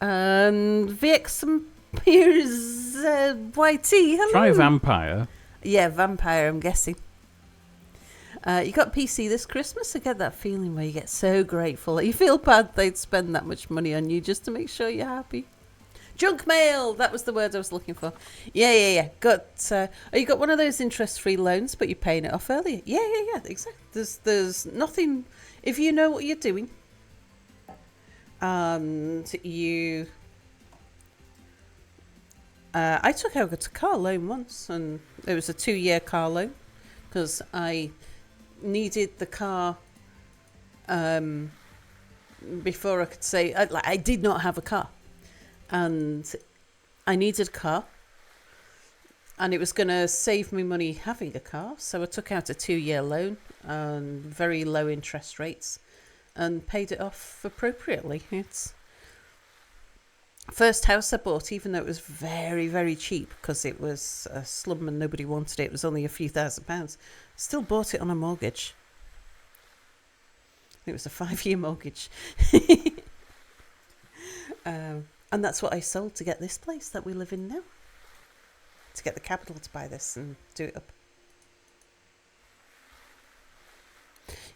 Speaker 1: VX and Piers YT. Hello.
Speaker 2: Try vampire.
Speaker 1: Yeah, vampire, I'm guessing. You got PC this Christmas? I get that feeling where you get so grateful. You feel bad they'd spend that much money on you just to make sure you're happy. Junk mail! That was the word I was looking for. Yeah. You got one of those interest-free loans, but you're paying it off earlier. Yeah, exactly. There's nothing... If you know what you're doing, and you... I took out a car loan once, and it was a 2-year car loan, because I needed the car before I could say... I did not have a car, and I needed a car, and it was going to save me money having a car, so I took out a 2-year loan and very low interest rates and paid it off appropriately. It's first house I bought, even though it was very, very cheap because it was a slum and nobody wanted it. It was only a few £1,000s. Still bought it on a mortgage. It was a 5-year mortgage. And that's what I sold to get this place that we live in now. To get the capital to buy this and do it up.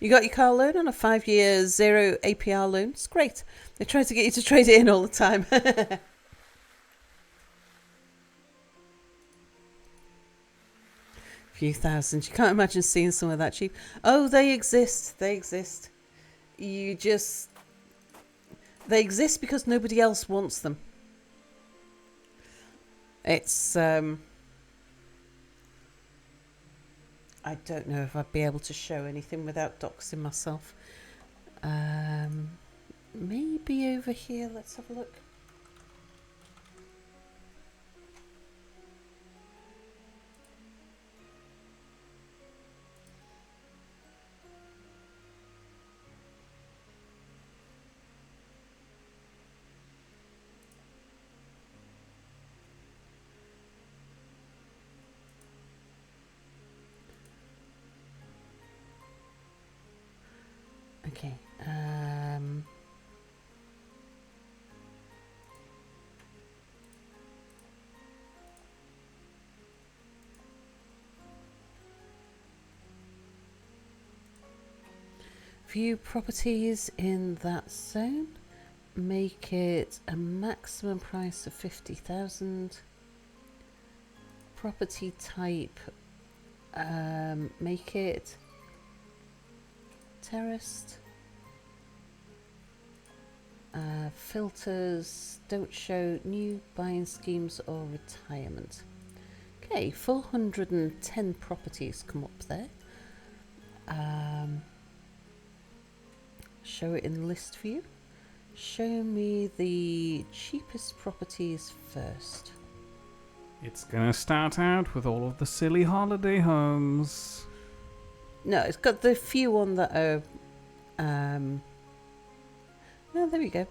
Speaker 1: You got your car loan on a 5-year 0 APR loan. It's great. They try to get you to trade it in all the time. A few thousand. You can't imagine seeing somewhere that cheap. Oh, they exist. They exist. They exist because nobody else wants them. It's, I don't know if I'd be able to show anything without doxing myself. Maybe over here. Let's have a look. Okay. View properties in that zone. Make it a maximum price of 50,000. Property type. Make it terraced. Filters don't show new buying schemes or retirement. Okay, 410 properties come up there. Show it in list view. Show me the cheapest properties first.
Speaker 2: It's gonna start out with all of the silly holiday homes.
Speaker 1: No, it's got the few on that are. Oh, there we go.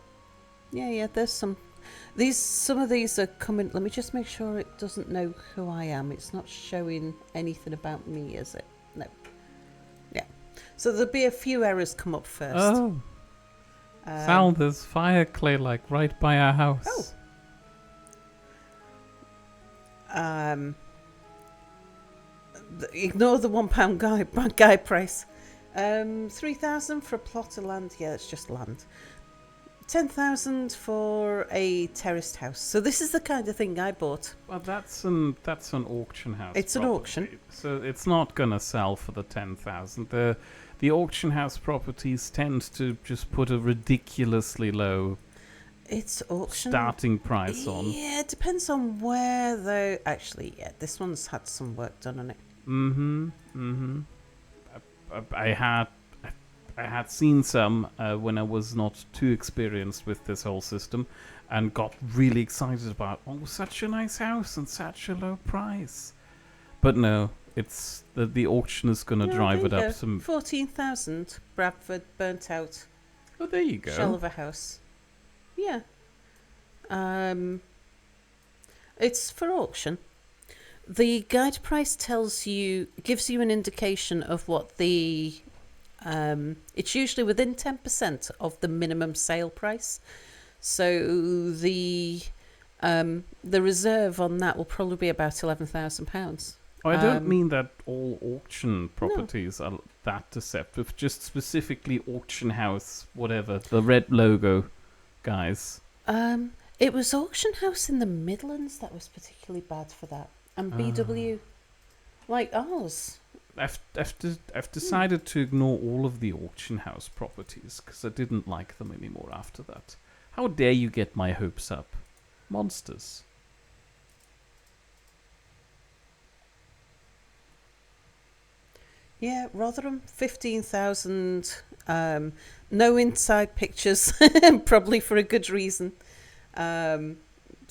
Speaker 1: Yeah. There's some. Some of these are coming. Let me just make sure it doesn't know who I am. It's not showing anything about me, is it? No. Yeah. So there'll be a few errors come up first.
Speaker 2: Oh. Sal, there's fire clay like right by our house.
Speaker 1: Oh. Ignore the £1 guy price. 3,000 for a plot of land. Yeah, it's just land. 10,000 for a terraced house. So this is the kind of thing I bought.
Speaker 2: Well, that's an auction house.
Speaker 1: It's an auction,
Speaker 2: so it's not gonna sell for the 10,000. The auction house properties tend to just put a ridiculously low.
Speaker 1: It's auction
Speaker 2: starting price on.
Speaker 1: Yeah, it depends on where though. Actually, yeah, this one's had some work done on it.
Speaker 2: I had seen some when I was not too experienced with this whole system, and got really excited about such a nice house and such a low price. But no, it's the auction is going to drive it up some.
Speaker 1: 14,000 Bradford burnt out.
Speaker 2: Oh, there you go.
Speaker 1: Shell of a house. Yeah. It's for auction. The guide price gives you an indication of what the. It's usually within 10% of the minimum sale price. So the reserve on that will probably be about £11,000.
Speaker 2: Oh, I don't mean that all auction properties are that deceptive. Just specifically auction house, whatever, the red logo guys.
Speaker 1: It was auction house in the Midlands that was particularly bad for that, and BW, like ours.
Speaker 2: I've decided to ignore all of the auction house properties because I didn't like them anymore after that. How dare you get my hopes up? Monsters.
Speaker 1: Yeah, Rotherham, 15,000. No inside pictures, probably for a good reason.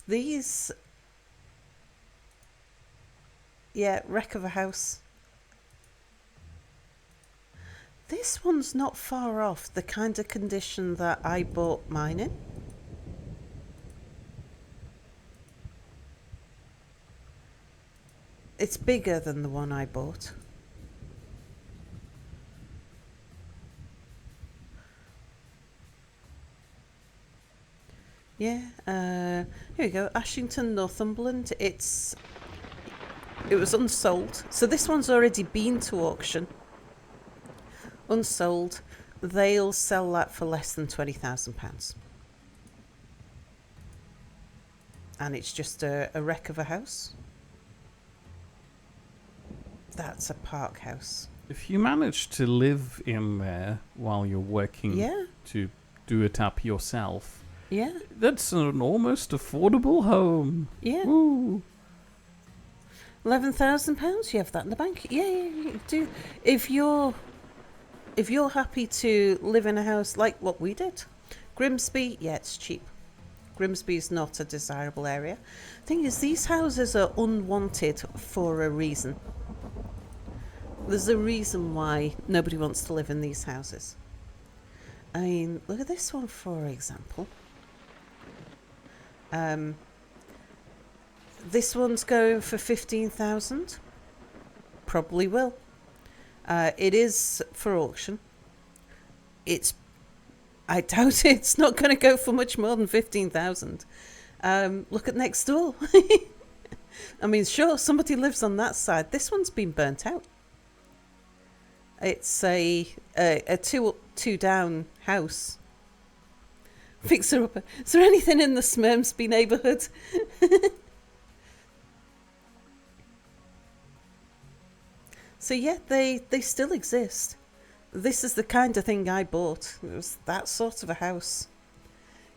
Speaker 1: These, wreck of a house. This one's not far off the kind of condition that I bought mine in. It's bigger than the one I bought. Yeah, here we go. Ashington, Northumberland. It was unsold. So this one's already been to auction. Unsold. They'll sell that for less than £20,000. And it's just a wreck of a house. That's a park house.
Speaker 2: If you manage to live in there while you're working to do it up yourself, that's an almost affordable home.
Speaker 1: Yeah.
Speaker 2: Ooh.
Speaker 1: £11,000, you have that in the bank. Yeah, you do. If you're happy to live in a house like what we did, Grimsby, it's cheap. Grimsby's not a desirable area. Thing is, these houses are unwanted for a reason. There's a reason why nobody wants to live in these houses. I mean, look at this one, for example. This one's going for 15,000. Probably will. It is for auction. I doubt it's not going to go for much more than 15,000. Look at next door. I mean, sure, somebody lives on that side. This one's been burnt out. It's a two up, two down house. Fixer upper. Is there anything in the Smermsby neighbourhood? So yeah, they still exist. This is the kind of thing I bought. It was that sort of a house.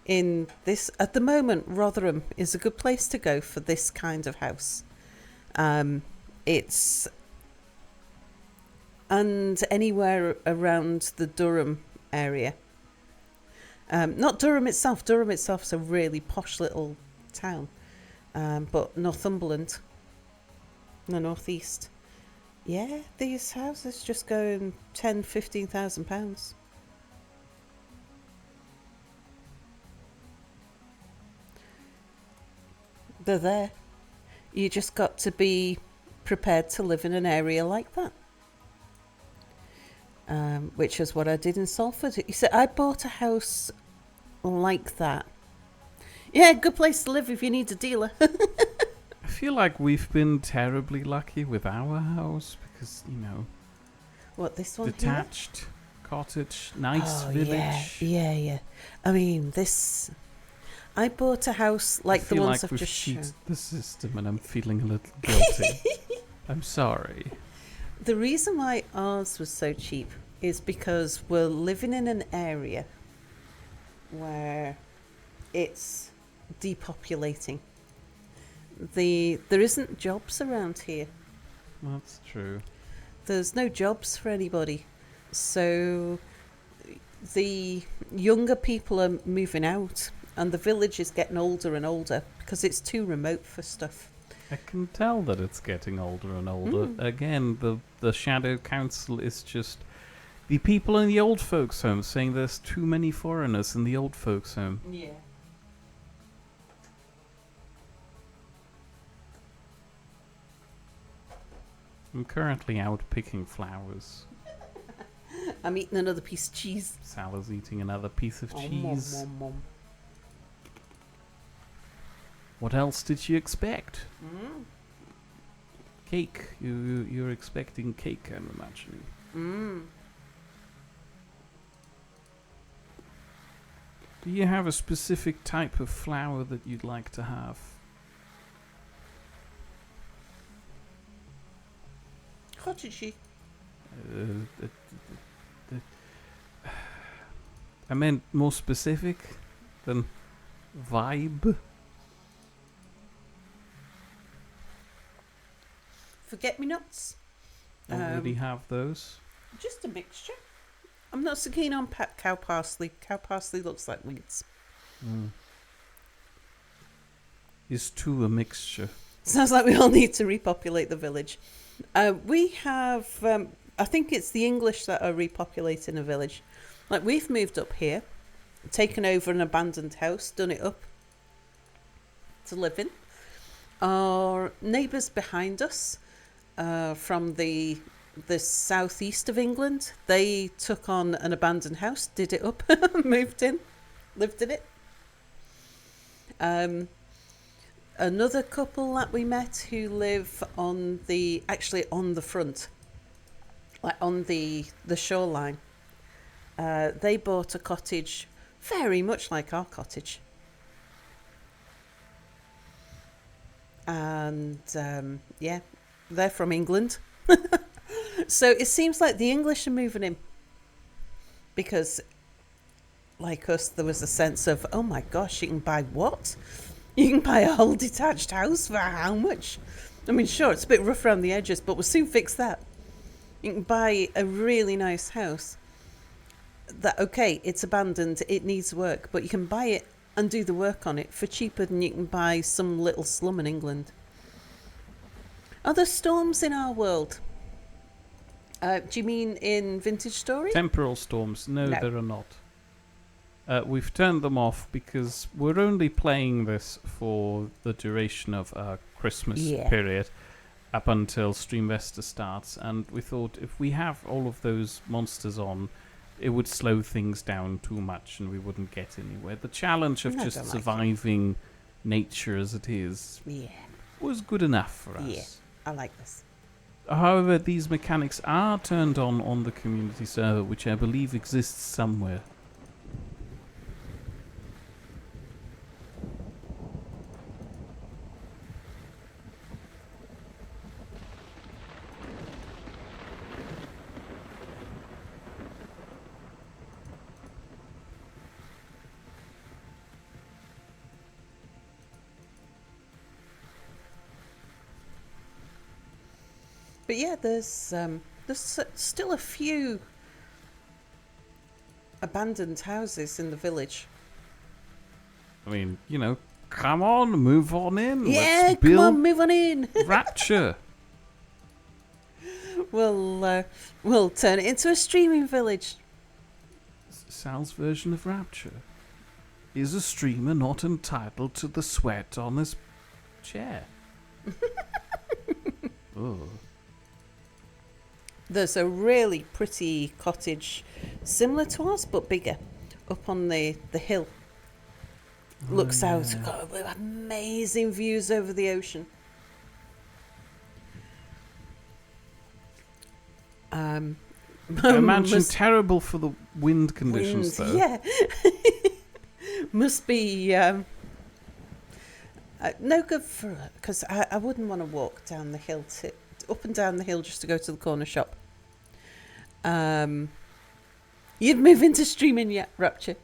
Speaker 1: In this, at the moment, Rotherham is a good place to go for this kind of house. It's and anywhere around the Durham area. Not Durham itself. Durham itself is a really posh little town, but Northumberland, the northeast. Yeah, these houses just going £10,000-15,000. They're there. You just got to be prepared to live in an area like that. Which is what I did in Salford. He said, I bought a house like that. Yeah, good place to live if you need a dealer.
Speaker 2: I feel like we've been terribly lucky with our house because,
Speaker 1: What, this one
Speaker 2: detached,
Speaker 1: here?
Speaker 2: cottage, nice village.
Speaker 1: Yeah. I mean, I bought a house like the ones I've just shown.
Speaker 2: The system and I'm feeling a little guilty. I'm sorry.
Speaker 1: The reason why ours was so cheap is because we're living in an area where it's depopulating. There isn't jobs around here.
Speaker 2: That's true.
Speaker 1: There's no jobs for anybody. So the younger people are moving out and the village is getting older and older because it's too remote for stuff.
Speaker 2: I can tell that it's getting older and older. Again, the Shadow Council is just the people in the old folks' home saying there's too many foreigners in the old folks' home.
Speaker 1: Yeah.
Speaker 2: I'm currently out picking flowers.
Speaker 1: I'm eating another piece of cheese.
Speaker 2: Sal is eating another piece of cheese.
Speaker 1: Mom.
Speaker 2: What else did you expect? Cake. You're expecting cake, I'm imagining. Do you have a specific type of flower that you'd like to have?
Speaker 1: Cottagey.
Speaker 2: I meant more specific than vibe.
Speaker 1: Forget-me-nots.
Speaker 2: Already have those.
Speaker 1: Just a mixture. I'm not so keen on cow parsley. Cow parsley looks like weeds.
Speaker 2: Is two a mixture?
Speaker 1: Sounds like we all need to repopulate the village. We have, I think it's the English that are repopulating a village. Like we've moved up here, taken over an abandoned house, done it up to live in. Our neighbours behind us, from the southeast of England, they took on an abandoned house, did it up, moved in, lived in it. Another couple that we met who live on the front, like on the shoreline. They bought a cottage very much like our cottage. And they're from England. So it seems like the English are moving in because, like us, there was a sense of, oh my gosh, you can buy what? You can buy a whole detached house for how much? I mean, sure, it's a bit rough around the edges, but we'll soon fix that. You can buy a really nice house that, okay, it's abandoned, it needs work, but you can buy it and do the work on it for cheaper than you can buy some little slum in England. Are there storms in our world? Do you mean in Vintage Story?
Speaker 2: Temporal storms. No, there are not. We've turned them off because we're only playing this for the duration of our Christmas period up until Streamvester starts, and we thought if we have all of those monsters on, it would slow things down too much and we wouldn't get anywhere. The challenge of just surviving nature as it is was good enough for us.
Speaker 1: Yeah, I like this.
Speaker 2: However, these mechanics are turned on the community server, which I believe exists somewhere.
Speaker 1: But yeah, there's still a few abandoned houses in the village.
Speaker 2: I mean, come on, move on in.
Speaker 1: Yeah,
Speaker 2: Let's
Speaker 1: come
Speaker 2: build
Speaker 1: on, move on in.
Speaker 2: Rapture.
Speaker 1: We'll turn it into a streaming village.
Speaker 2: Sal's version of Rapture. Is a streamer not entitled to the sweat on his chair? Oh.
Speaker 1: There's a really pretty cottage, similar to ours but bigger, up on the hill. Looks out, got amazing views over the ocean.
Speaker 2: I imagine terrible for the wind conditions, though.
Speaker 1: Yeah. Must be no good for, because I wouldn't want to walk down the hill up and down the hill just to go to the corner shop. You'd move into streaming yet, Rapture?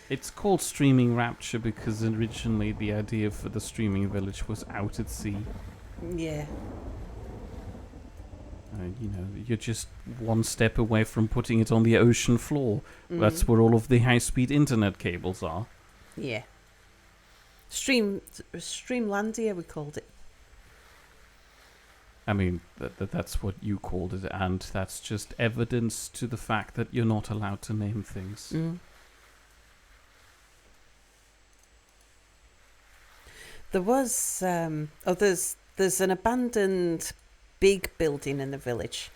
Speaker 2: It's called Streaming Rapture because originally the idea for the streaming village was out at sea.
Speaker 1: Yeah.
Speaker 2: You're just one step away from putting it on the ocean floor. That's where all of the high-speed internet cables are.
Speaker 1: Yeah. Streamlandia, we called it.
Speaker 2: I mean, that's what you called it, and that's just evidence to the fact that you're not allowed to name things.
Speaker 1: There was there's an abandoned big building in the village.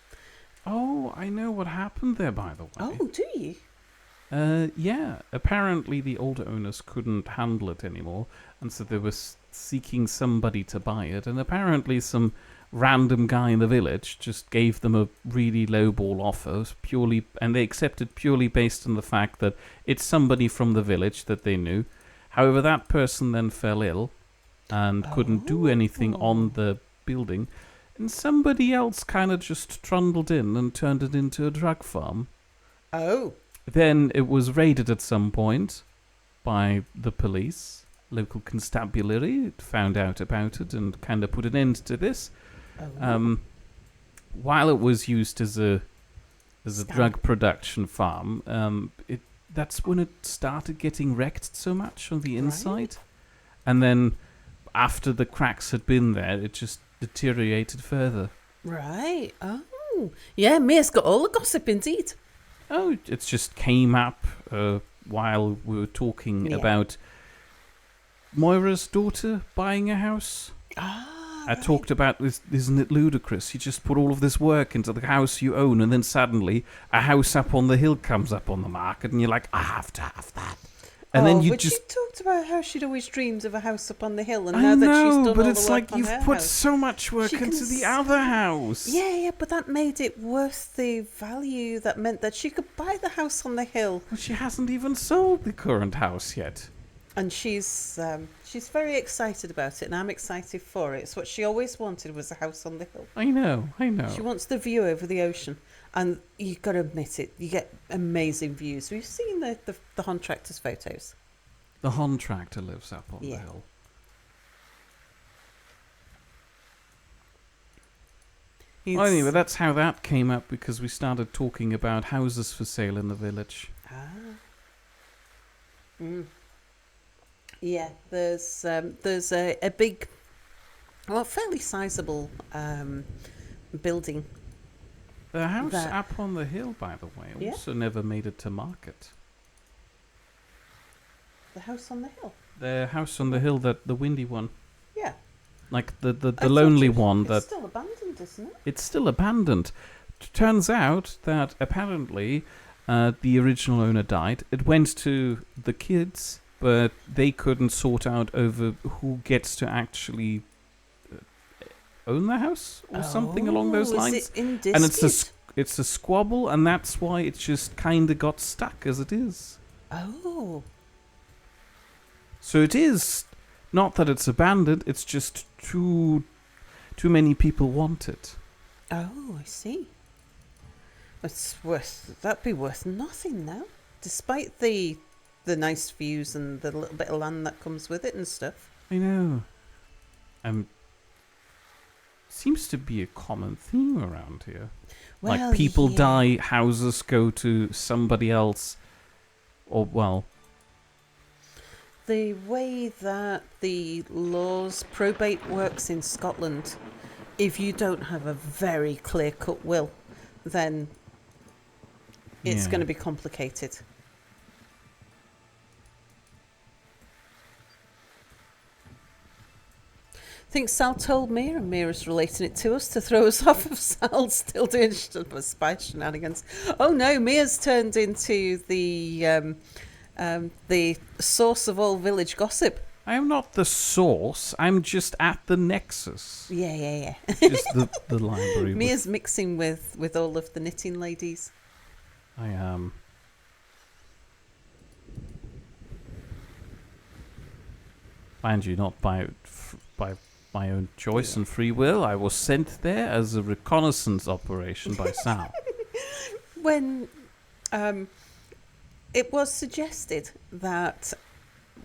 Speaker 2: Oh, I know what happened there, by the way.
Speaker 1: Oh, do you?
Speaker 2: Yeah. Apparently the old owners couldn't handle it anymore, and so they were seeking somebody to buy it, and apparently some random guy in the village just gave them a really lowball offer, and they accepted purely based on the fact that it's somebody from the village that they knew. However, that person then fell ill and couldn't do anything on the building, and somebody else kind of just trundled in and turned it into a drug farm.
Speaker 1: Oh.
Speaker 2: Then it was raided at some point by the police. Local constabulary found out about it and kind of put an end to this.
Speaker 1: Oh.
Speaker 2: While it was used as a drug production farm, that's when it started getting wrecked so much on the inside. Right. And then after the cracks had been there, it just deteriorated further.
Speaker 1: Right. Oh. Yeah, Mia's got all the gossip indeed.
Speaker 2: Oh, it just came up while we were talking about Moira's daughter buying a house. I talked about this. Isn't it ludicrous? You just put all of this work into the house you own, and then suddenly a house up on the hill comes up on the market, and you're like, I have to have that. And then you just...
Speaker 1: she talked about how she'd always dreamed of a house up on the hill, and now that she's done all the work on her house.
Speaker 2: but it's like you've put so much work into the other house.
Speaker 1: Yeah, but that made it worth the value. That meant that she could buy the house on the hill.
Speaker 2: Well, she hasn't even sold the current house yet.
Speaker 1: And she's very excited about it, and I'm excited for it. It's what she always wanted, was a house on the hill.
Speaker 2: I know.
Speaker 1: She wants the view over the ocean. And you've got to admit it, you get amazing views. We've seen the contractor's photos.
Speaker 2: The contractor lives up on the hill. Well, anyway, that's how that came up, because we started talking about houses for sale in the village.
Speaker 1: Yeah, there's a big, fairly sizable building.
Speaker 2: The house up on the hill, by the way, also never made it to market.
Speaker 1: The house on the hill?
Speaker 2: The house on the hill, the windy one.
Speaker 1: Yeah.
Speaker 2: Like the lonely one.
Speaker 1: It's still abandoned, isn't it?
Speaker 2: It's still abandoned. Turns out that apparently the original owner died. It went to the kids, but they couldn't sort out over who gets to actually own the house or something along those lines.
Speaker 1: Is it in dispute?
Speaker 2: And it's a squabble, and that's why it just kind of got stuck as it is.
Speaker 1: Oh.
Speaker 2: So it is not that it's abandoned; it's just too many people want it.
Speaker 1: Oh, I see. That'd be worth nothing now, despite the nice views and the little bit of land that comes with it and stuff.
Speaker 2: I know. Seems to be a common theme around here.
Speaker 1: Well,
Speaker 2: like people
Speaker 1: yeah.
Speaker 2: die, houses go to somebody else, or well.
Speaker 1: The way that the laws probate works in Scotland, if you don't have a very clear-cut will, then it's going to be complicated. I think Sal told Mere, and Mira's relating it to us to throw us off of Sal still doing spy shenanigans. Oh no, Mia's turned into the source of all village gossip.
Speaker 2: I am not the source. I'm just at the nexus.
Speaker 1: Yeah.
Speaker 2: Just the library.
Speaker 1: Mia's mixing with all of the knitting ladies.
Speaker 2: I am. Mind you, not by my own choice and free will. I was sent there as a reconnaissance operation by Sal.
Speaker 1: When it was suggested that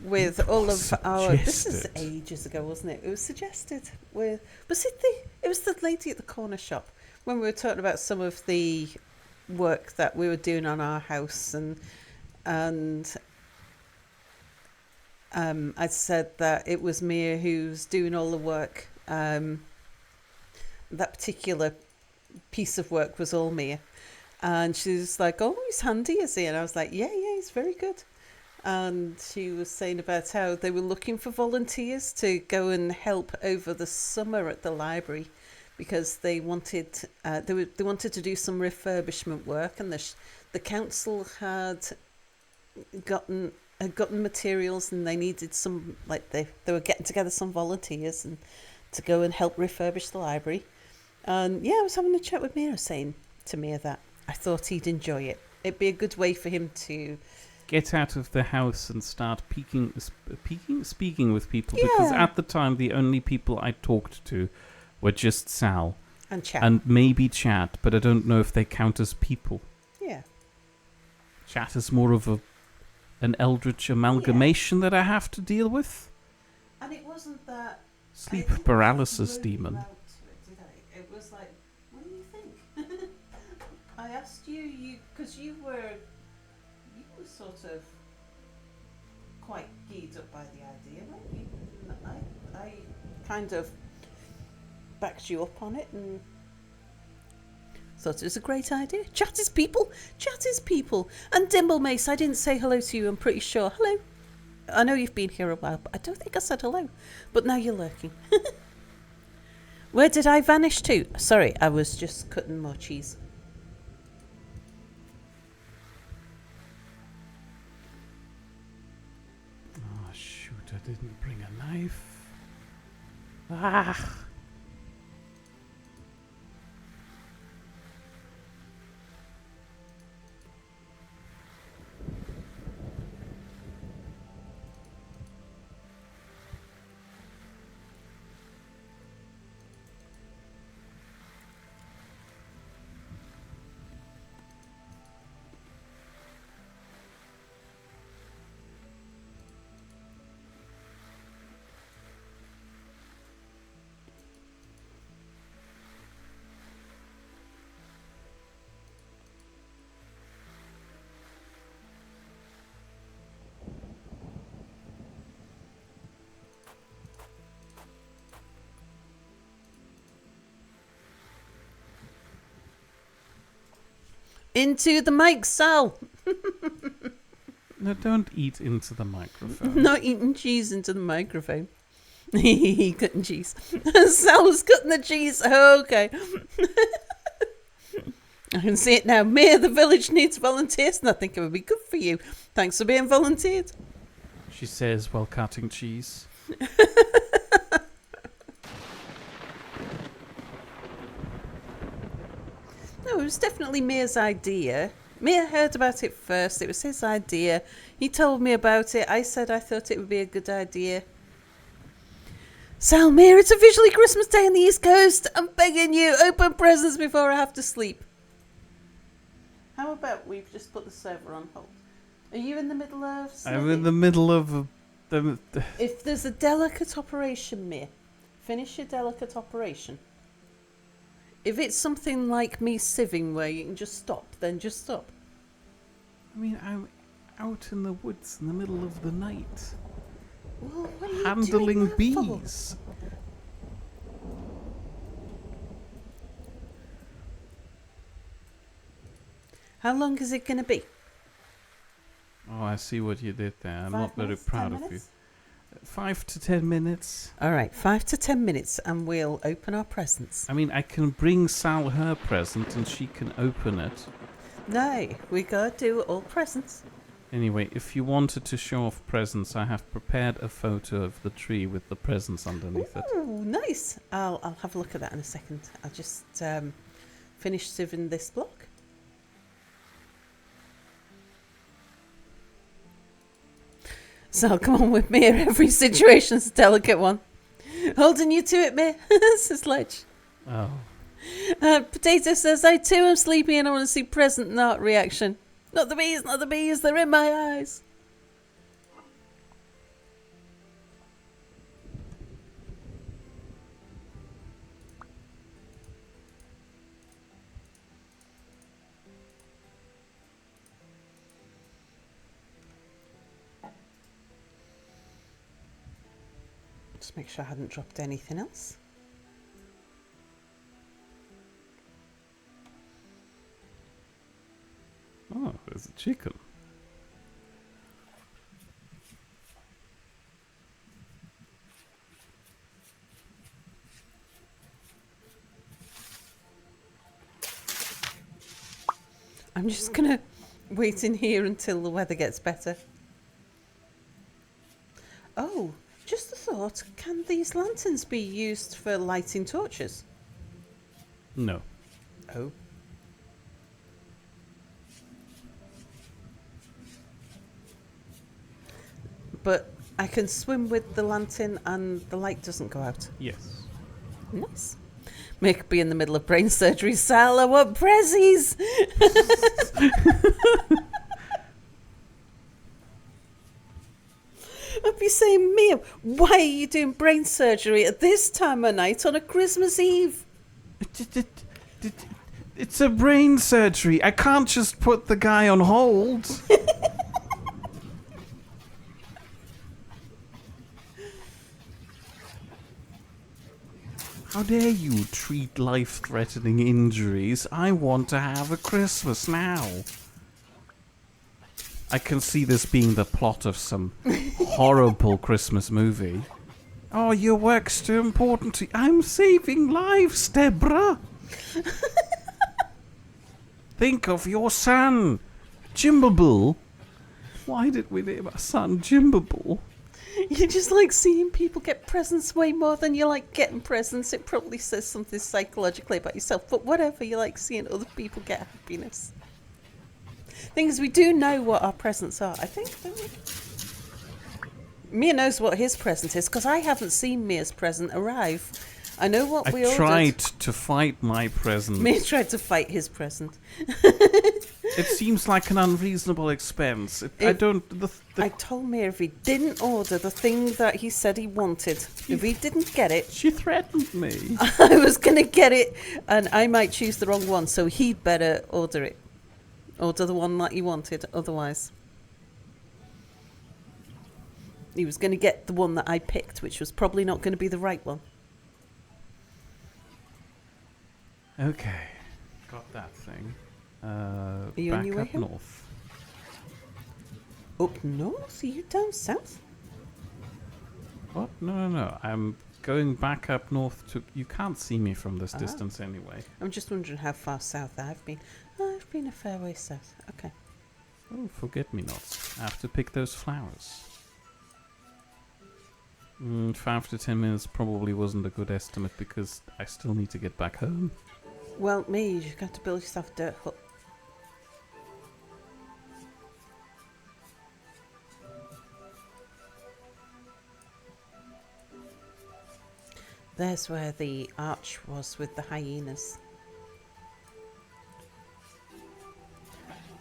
Speaker 1: with all of our... This is ages ago, wasn't it? It was suggested with... It was the lady at the corner shop when we were talking about some of the work that we were doing on our house, and I said that it was Mia who's doing all the work. That particular piece of work was all Mia. And she was like, oh, he's handy, is he? And I was like, yeah, he's very good. And she was saying about how they were looking for volunteers to go and help over the summer at the library, because they wanted they wanted to do some refurbishment work, and the council had gotten materials, and they needed some, like they were getting together some volunteers and to go and help refurbish the library. And yeah, I was having a chat with Mira, saying to Mira that I thought he'd enjoy it. It'd be a good way for him to
Speaker 2: get out of the house and start speaking with people. Yeah. Because at the time, the only people I talked to were just Sal.
Speaker 1: And Chat.
Speaker 2: And maybe Chat, but I don't know if they count as people.
Speaker 1: Yeah.
Speaker 2: Chat is more of an eldritch amalgamation that I have to deal with.
Speaker 1: And it wasn't that...
Speaker 2: Sleep paralysis demon.
Speaker 1: It was like, what do you think? I asked you, because you were sort of quite geared up by the idea, weren't you? And I kind of backed you up on it and thought it was a great idea. Chat is people. And Dimble Mace, I didn't say hello to you, I'm pretty sure. Hello. I know you've been here a while, but I don't think I said hello. But now you're lurking. Where did I vanish to? Sorry, I was just cutting more cheese.
Speaker 2: Oh, shoot, I didn't bring a knife. Ah!
Speaker 1: Into the mic, Sal.
Speaker 2: No, don't eat into the microphone.
Speaker 1: Not eating cheese into the microphone. Cutting cheese. Sal was cutting the cheese. Oh, okay. I can see it now. Mere, the village needs volunteers, and I think it would be good for you. Thanks for being volunteered.
Speaker 2: She says while cutting cheese.
Speaker 1: No, it was definitely Mere's idea. Mere heard about it first. It was his idea. He told me about it. I said I thought it would be a good idea. Sal and Mere, it's officially Christmas Day on the East Coast. I'm begging you, open presents before I have to sleep. How about we've just put the server on hold? Are you in the middle of sniffing?
Speaker 2: I'm in the middle of
Speaker 1: If there's a delicate operation, Mere, finish your delicate operation. If it's something like me sieving where you can just stop, then just stop.
Speaker 2: I mean, I'm out in the woods in the middle of the night.
Speaker 1: Well, what are you
Speaker 2: Handling
Speaker 1: doing that
Speaker 2: bees.
Speaker 1: for? How long is it going to be?
Speaker 2: Oh, I see what you did there. I'm
Speaker 1: 5
Speaker 2: not very
Speaker 1: minutes,
Speaker 2: proud
Speaker 1: 10
Speaker 2: of you.
Speaker 1: minutes?
Speaker 2: 5 to 10 minutes.
Speaker 1: All right, 5 to 10 minutes and we'll open our presents.
Speaker 2: I mean, I can bring Sal her present and she can open it.
Speaker 1: No, we got to do all presents.
Speaker 2: Anyway, if you wanted to show off presents, I have prepared a photo of the tree with the presents underneath it.
Speaker 1: Ooh, nice. I'll have a look at that in a second. I'll just finish sieving this block. So come on with me. Every situation's a delicate one. Holding you to it, Mere. It's a sledge.
Speaker 2: Oh.
Speaker 1: Potato says, I too am sleepy and I want to see present not reaction. Not the bees, not the bees. They're in my eyes. Just make sure I hadn't dropped anything else.
Speaker 2: Oh, there's a chicken.
Speaker 1: I'm just going to wait in here until the weather gets better. Oh, just a thought. Can these lanterns be used for lighting torches?
Speaker 2: No.
Speaker 1: Oh. But I can swim with the lantern and the light doesn't go out.
Speaker 2: Yes.
Speaker 1: Nice. May could be in the middle of brain surgery. Sal, I want prezzies. I'd be saying, Mia, why are you doing brain surgery at this time of night on a Christmas Eve?
Speaker 2: It's a brain surgery. I can't just put the guy on hold. How dare you treat life-threatening injuries? I want to have a Christmas now. I can see this being the plot of some horrible Christmas movie. Oh, your work's too important to you. I'm saving lives, Deborah. Think of your son, Jimbleboo. Why did we name our son Jimbleboo?
Speaker 1: You just like seeing people get presents way more than you like getting presents. It probably says something psychologically about yourself, but whatever, you like seeing other people get happiness. Thing is, we do know what our presents are, I think, don't we? Mia knows what his present is, because I haven't seen Mia's present arrive. I know what we ordered.
Speaker 2: I tried to fight my present.
Speaker 1: Mia tried to fight his present.
Speaker 2: It seems like an unreasonable expense. I
Speaker 1: told Mia if he didn't order the thing that he said he wanted, if he didn't get it...
Speaker 2: She threatened me.
Speaker 1: I was going to get it, and I might choose the wrong one, so he'd better order it. Order the one that he wanted, otherwise. He was going to get the one that I picked, which was probably not going to be the right one.
Speaker 2: Okay, got that thing.
Speaker 1: Are you on your way
Speaker 2: back up
Speaker 1: home?
Speaker 2: north.
Speaker 1: Up north? Are you down south?
Speaker 2: What? No. I'm going back up north to... You can't see me from this distance anyway.
Speaker 1: I'm just wondering how far south I've been. I've been a fair way south. Okay.
Speaker 2: Oh, forget-me-nots. I have to pick those flowers. 5 to 10 minutes probably wasn't a good estimate because I still need to get back home.
Speaker 1: Well, me, you've got to build yourself a dirt hut. There's where the arch was with the hyenas.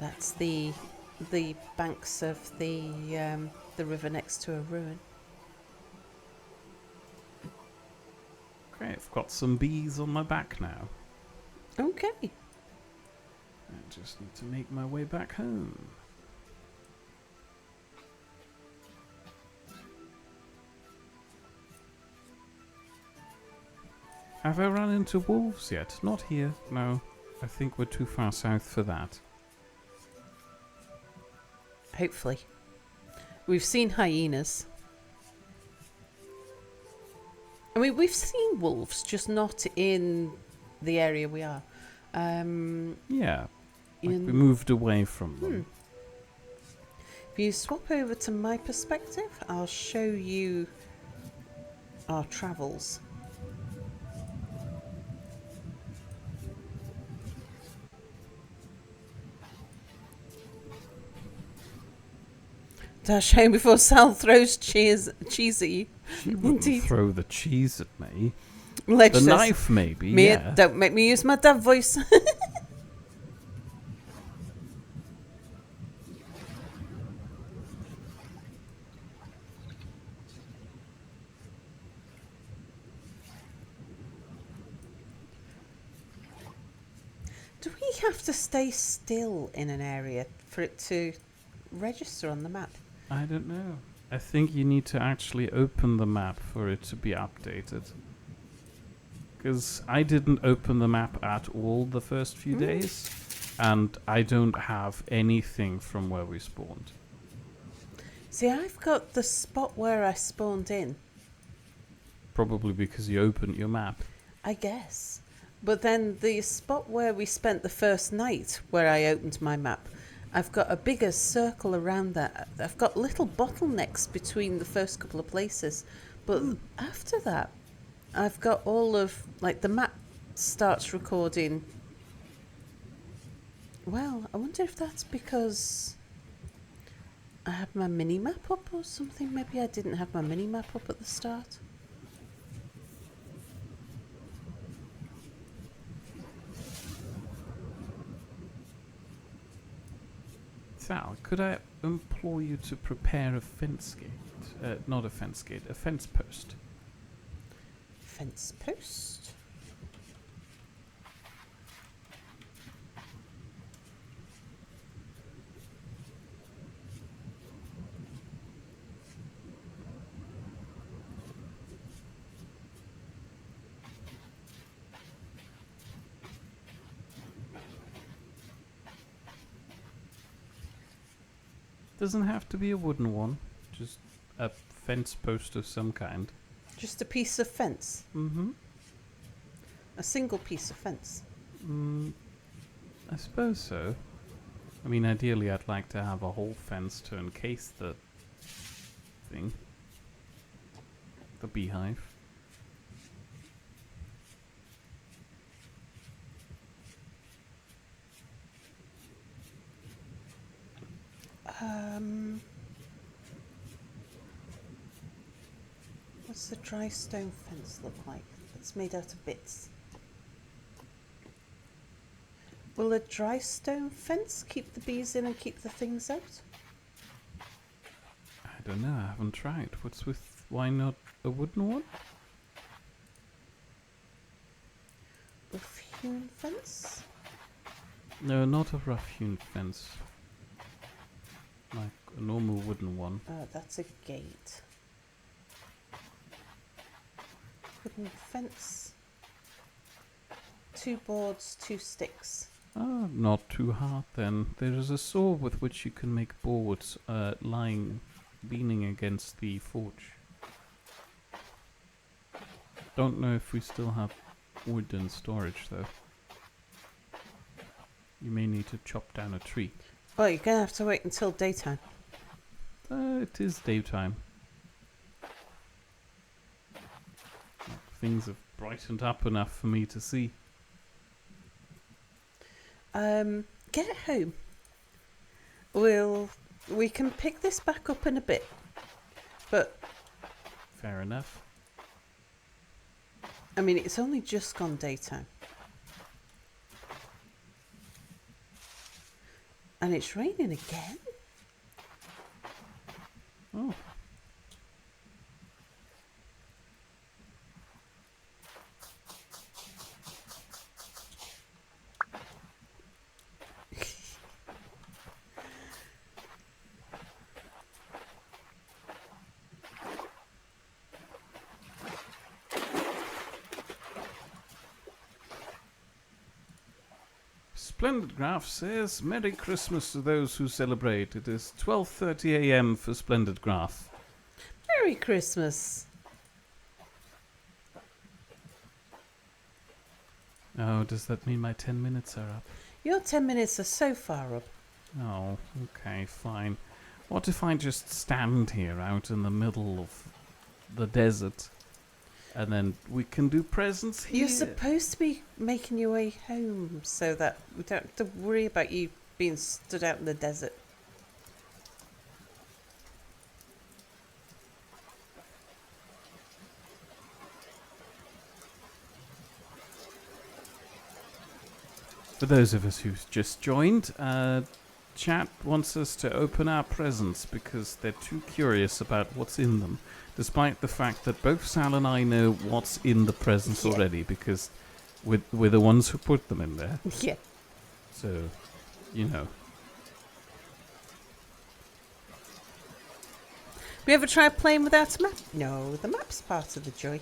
Speaker 1: That's the banks of the river next to a ruin.
Speaker 2: Okay, I've got some bees on my back now.
Speaker 1: Okay.
Speaker 2: I just need to make my way back home. Have I run into wolves yet? Not here, no. I think we're too far south for that.
Speaker 1: Hopefully. We've seen hyenas. I mean, we've seen wolves, just not in the area we are.
Speaker 2: Yeah, like we moved away from them.
Speaker 1: If you swap over to my perspective, I'll show you our travels. Dash home before Sal throws cheese at you.
Speaker 2: She wouldn't
Speaker 1: Indeed.
Speaker 2: throw the cheese at me.
Speaker 1: Ledge
Speaker 2: The
Speaker 1: says,
Speaker 2: knife, maybe,
Speaker 1: "Mere,
Speaker 2: yeah.
Speaker 1: don't make me use my dad voice." Do we have to stay still in an area for it to register on the map?
Speaker 2: I don't know. I think you need to actually open the map for it to be updated. Because I didn't open the map at all the first few days, and I don't have anything from where we spawned.
Speaker 1: See, I've got the spot where I spawned in,
Speaker 2: Probably because you opened your map.
Speaker 1: I guess. But then the spot where we spent the first night, where I opened my map, I've got a bigger circle around that. I've got little bottlenecks between the first couple of places. But after that, I've got all of, like, the map starts recording. Well, I wonder if that's because I had my mini map up or something. Maybe I didn't have my mini map up at the start.
Speaker 2: Sal, could I implore you to prepare a fence gate? Not a fence gate, a fence post.
Speaker 1: Fence post.
Speaker 2: Doesn't have to be a wooden one, just a fence post of some kind.
Speaker 1: Just a piece of fence.
Speaker 2: Mm-hmm.
Speaker 1: A single piece of fence.
Speaker 2: I suppose so. I mean, ideally I'd like to have a whole fence to encase the thing. The beehive.
Speaker 1: What's the dry stone fence look like? It's made out of bits. Will a dry stone fence keep the bees in and keep the things out?
Speaker 2: I don't know, I haven't tried. Why not a wooden one?
Speaker 1: Rough hewn fence?
Speaker 2: No, not a rough-hewn fence. Like a normal wooden one.
Speaker 1: Oh, that's a gate. Wooden fence. 2 boards, 2 sticks.
Speaker 2: Ah, not too hard then. There is a saw with which you can make boards leaning against the forge. Don't know if we still have wood in storage though. You may need to chop down a tree.
Speaker 1: Well, you're going to have to wait until daytime.
Speaker 2: It is daytime. Things have brightened up enough for me to see.
Speaker 1: Get home. We can pick this back up in a bit. But
Speaker 2: Fair enough.
Speaker 1: I mean, it's only just gone daytime. And it's raining again.
Speaker 2: Oh. Splendid Graph says, Merry Christmas to those who celebrate. It is 12:30 a.m. for Splendid Graph.
Speaker 1: Merry Christmas.
Speaker 2: Oh, does that mean my 10 minutes are up?
Speaker 1: Your 10 minutes are so far up.
Speaker 2: Oh, okay, fine. What if I just stand here out in the middle of the desert and then we can do presents here?
Speaker 1: You're supposed to be making your way home so that we don't have to worry about you being stood out in the desert.
Speaker 2: For those of us who've just joined, chat wants us to open our presents because they're too curious about what's in them, despite the fact that both Sal and I know what's in the presents already because we're the ones who put them in there.
Speaker 1: Yeah.
Speaker 2: So, you know.
Speaker 1: We ever tried playing without a map? No, the map's part of the joy.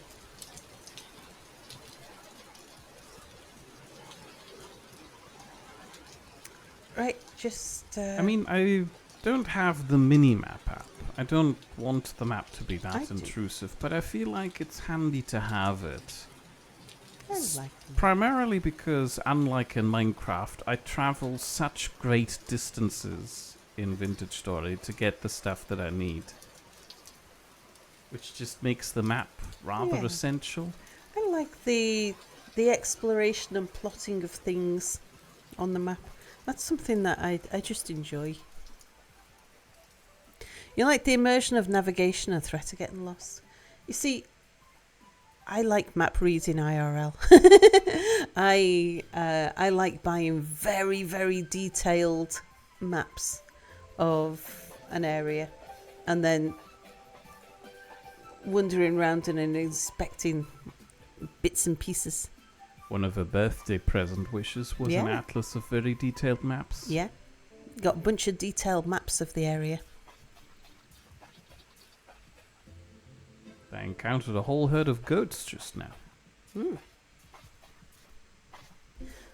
Speaker 1: Right, just...
Speaker 2: I mean, I don't have the mini-map app. I don't want the map to be that intrusive, but I feel like it's handy to have it.
Speaker 1: I like them.
Speaker 2: Primarily because, unlike in Minecraft, I travel such great distances in Vintage Story to get the stuff that I need. Which just makes the map rather essential.
Speaker 1: I like the exploration and plotting of things on the map. That's something that I just enjoy. You like the immersion of navigation and threat of getting lost. You see, I like map reading IRL. I like buying very, very detailed maps of an area and then wandering around and inspecting bits and pieces.
Speaker 2: One of her birthday present wishes was an atlas of very detailed maps.
Speaker 1: Yeah. Got a bunch of detailed maps of the area.
Speaker 2: I encountered a whole herd of goats just now.
Speaker 1: Are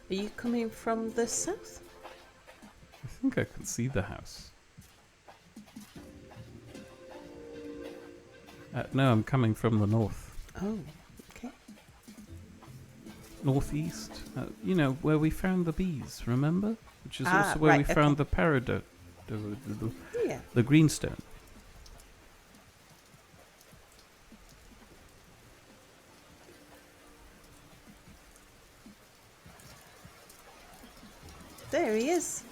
Speaker 1: you coming from the south?
Speaker 2: I think I can see the house. No, I'm coming from the north.
Speaker 1: Oh, okay.
Speaker 2: Northeast. You know, where we found the bees, remember? Which is also where we found the peridot. The greenstone.
Speaker 1: There he is.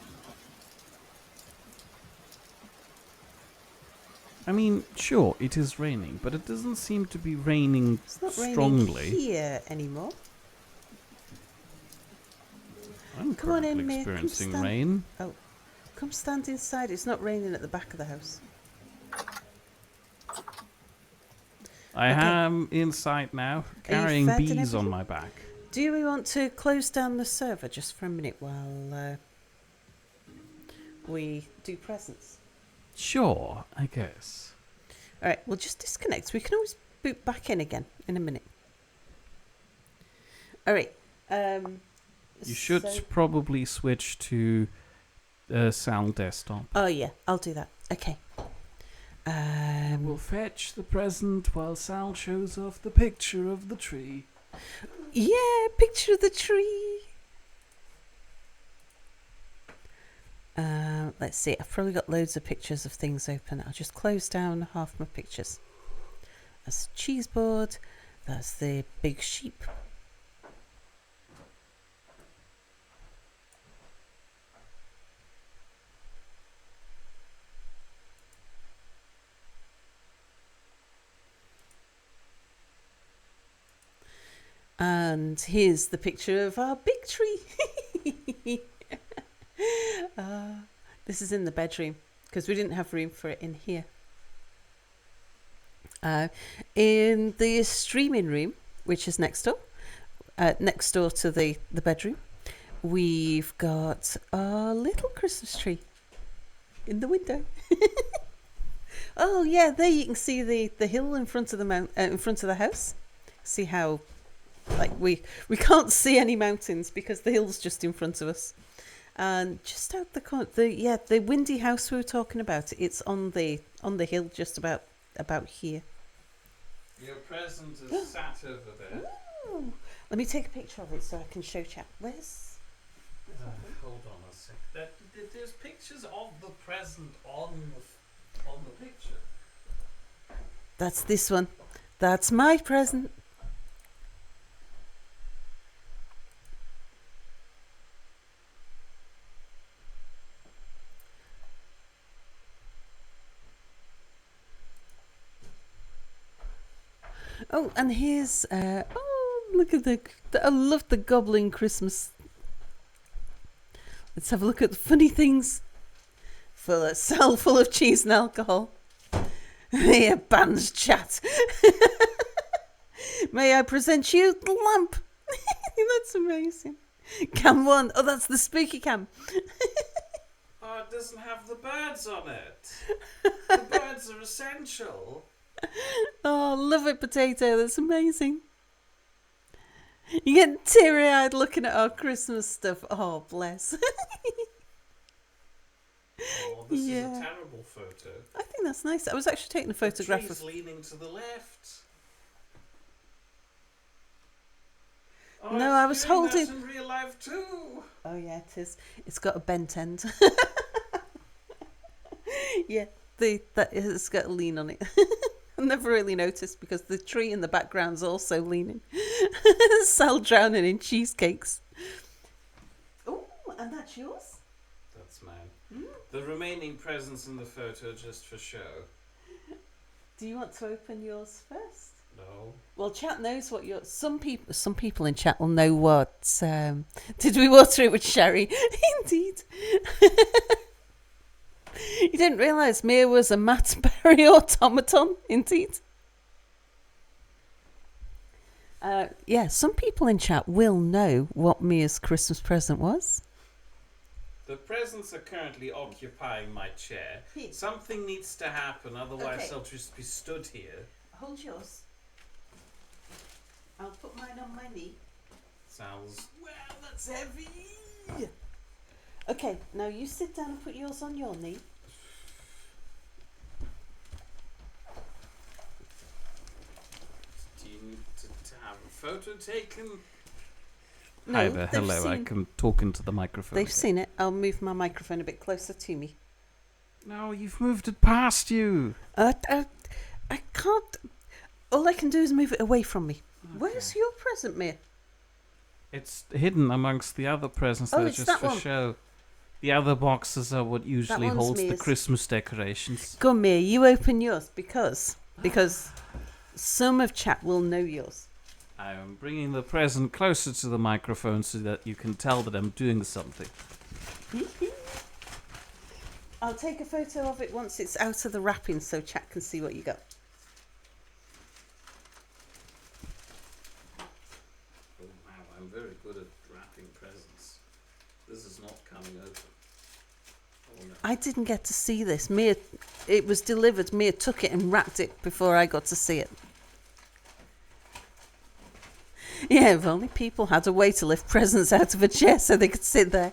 Speaker 2: I mean, sure, it is raining, but it doesn't seem to be raining
Speaker 1: It's not
Speaker 2: strongly.
Speaker 1: raining here anymore.
Speaker 2: I'm
Speaker 1: Come on in,
Speaker 2: currently
Speaker 1: Mere.
Speaker 2: experiencing rain.
Speaker 1: Oh, come stand inside. It's not raining at the back of the house.
Speaker 2: I am inside now, carrying bees on my back.
Speaker 1: Do we want to close down the server just for a minute while we do presents?
Speaker 2: Sure, I guess.
Speaker 1: All right, we'll just disconnect. We can always boot back in again in a minute. All right.
Speaker 2: You should probably switch to Sal desktop.
Speaker 1: Oh, yeah, I'll do that. Okay.
Speaker 2: We'll fetch the present while Sal shows off the picture of the tree.
Speaker 1: Yeah, picture of the tree. Let's see. I've probably got loads of pictures of things open. I'll just close down half my pictures. That's the cheese board. That's the big sheep. And here's the picture of our big tree. This is in the bedroom because we didn't have room for it in here. In the streaming room, which is next door to the bedroom, we've got a little Christmas tree in the window. Oh yeah, there you can see the hill in front of the in front of the house. See how we can't see any mountains because the hill's just in front of us. And just out the corner, the windy house we were talking about, it's on the hill just about here.
Speaker 2: Your present is sat over there.
Speaker 1: Ooh. Let me take a picture of it so I can show chat. Where's
Speaker 2: hold on a sec. There's pictures of the present on the picture.
Speaker 1: That's this one. That's my present. Oh, and here's look at I love the goblin Christmas. Let's have a look at the funny things. Full of cheese and alcohol. Here, bands chat. May I present you the lamp? That's amazing. Cam 1. Oh, that's the spooky cam.
Speaker 2: Oh, it doesn't have the birds on it. The birds are essential.
Speaker 1: Oh, love it, potato. That's amazing. You get teary-eyed looking at our Christmas stuff. Oh, bless.
Speaker 2: Oh, this is a terrible photo.
Speaker 1: I think that's nice. I was actually taking a photograph
Speaker 2: of leaning to the left. Oh,
Speaker 1: no, I was holding.
Speaker 2: That in real life too.
Speaker 1: Oh yeah, it is. It's got a bent end. Yeah, it's got a lean on it. I never really noticed because the tree in the background's also leaning. Sal drowning in cheesecakes. Oh, and that's yours?
Speaker 2: That's mine. The remaining presents in the photo are just for show.
Speaker 1: Do you want to open yours first?
Speaker 2: No.
Speaker 1: Well, chat knows what your some people in chat will know what. Did we water it with sherry? Indeed. You didn't realise Mere was a Matt Berry automaton. Indeed. Some people in chat will know what Mere's Christmas present was.
Speaker 2: The presents are currently occupying my chair. Something needs to happen, otherwise I'll just be stood here.
Speaker 1: Hold yours. I'll put mine on my knee.
Speaker 2: Sounds...
Speaker 1: Well, that's heavy. Okay, now you sit down and put yours on your knee.
Speaker 2: Do you need to have a photo taken?
Speaker 1: No,
Speaker 2: Hi there, hello, I can talk into the microphone.
Speaker 1: They've seen it. I'll move my microphone a bit closer to me.
Speaker 2: No, you've moved it past you.
Speaker 1: I can't. All I can do is move it away from me. Okay. Where's your present, Mere?
Speaker 2: It's hidden amongst the other presents that are just for show. The other boxes are what usually holds the Christmas decorations.
Speaker 1: Go, Mere, you open yours because some of chat will know yours.
Speaker 2: I am bringing the present closer to the microphone so that you can tell that I'm doing something.
Speaker 1: I'll take a photo of it once it's out of the wrapping so chat can see what you got.
Speaker 2: Oh wow, I'm very good at wrapping presents. This is not coming open. Oh, no.
Speaker 1: I didn't get to see this. Mere, it was delivered. Mere took it and wrapped it before I got to see it. Yeah, if only people had a way to lift presents out of a chair so they could sit there.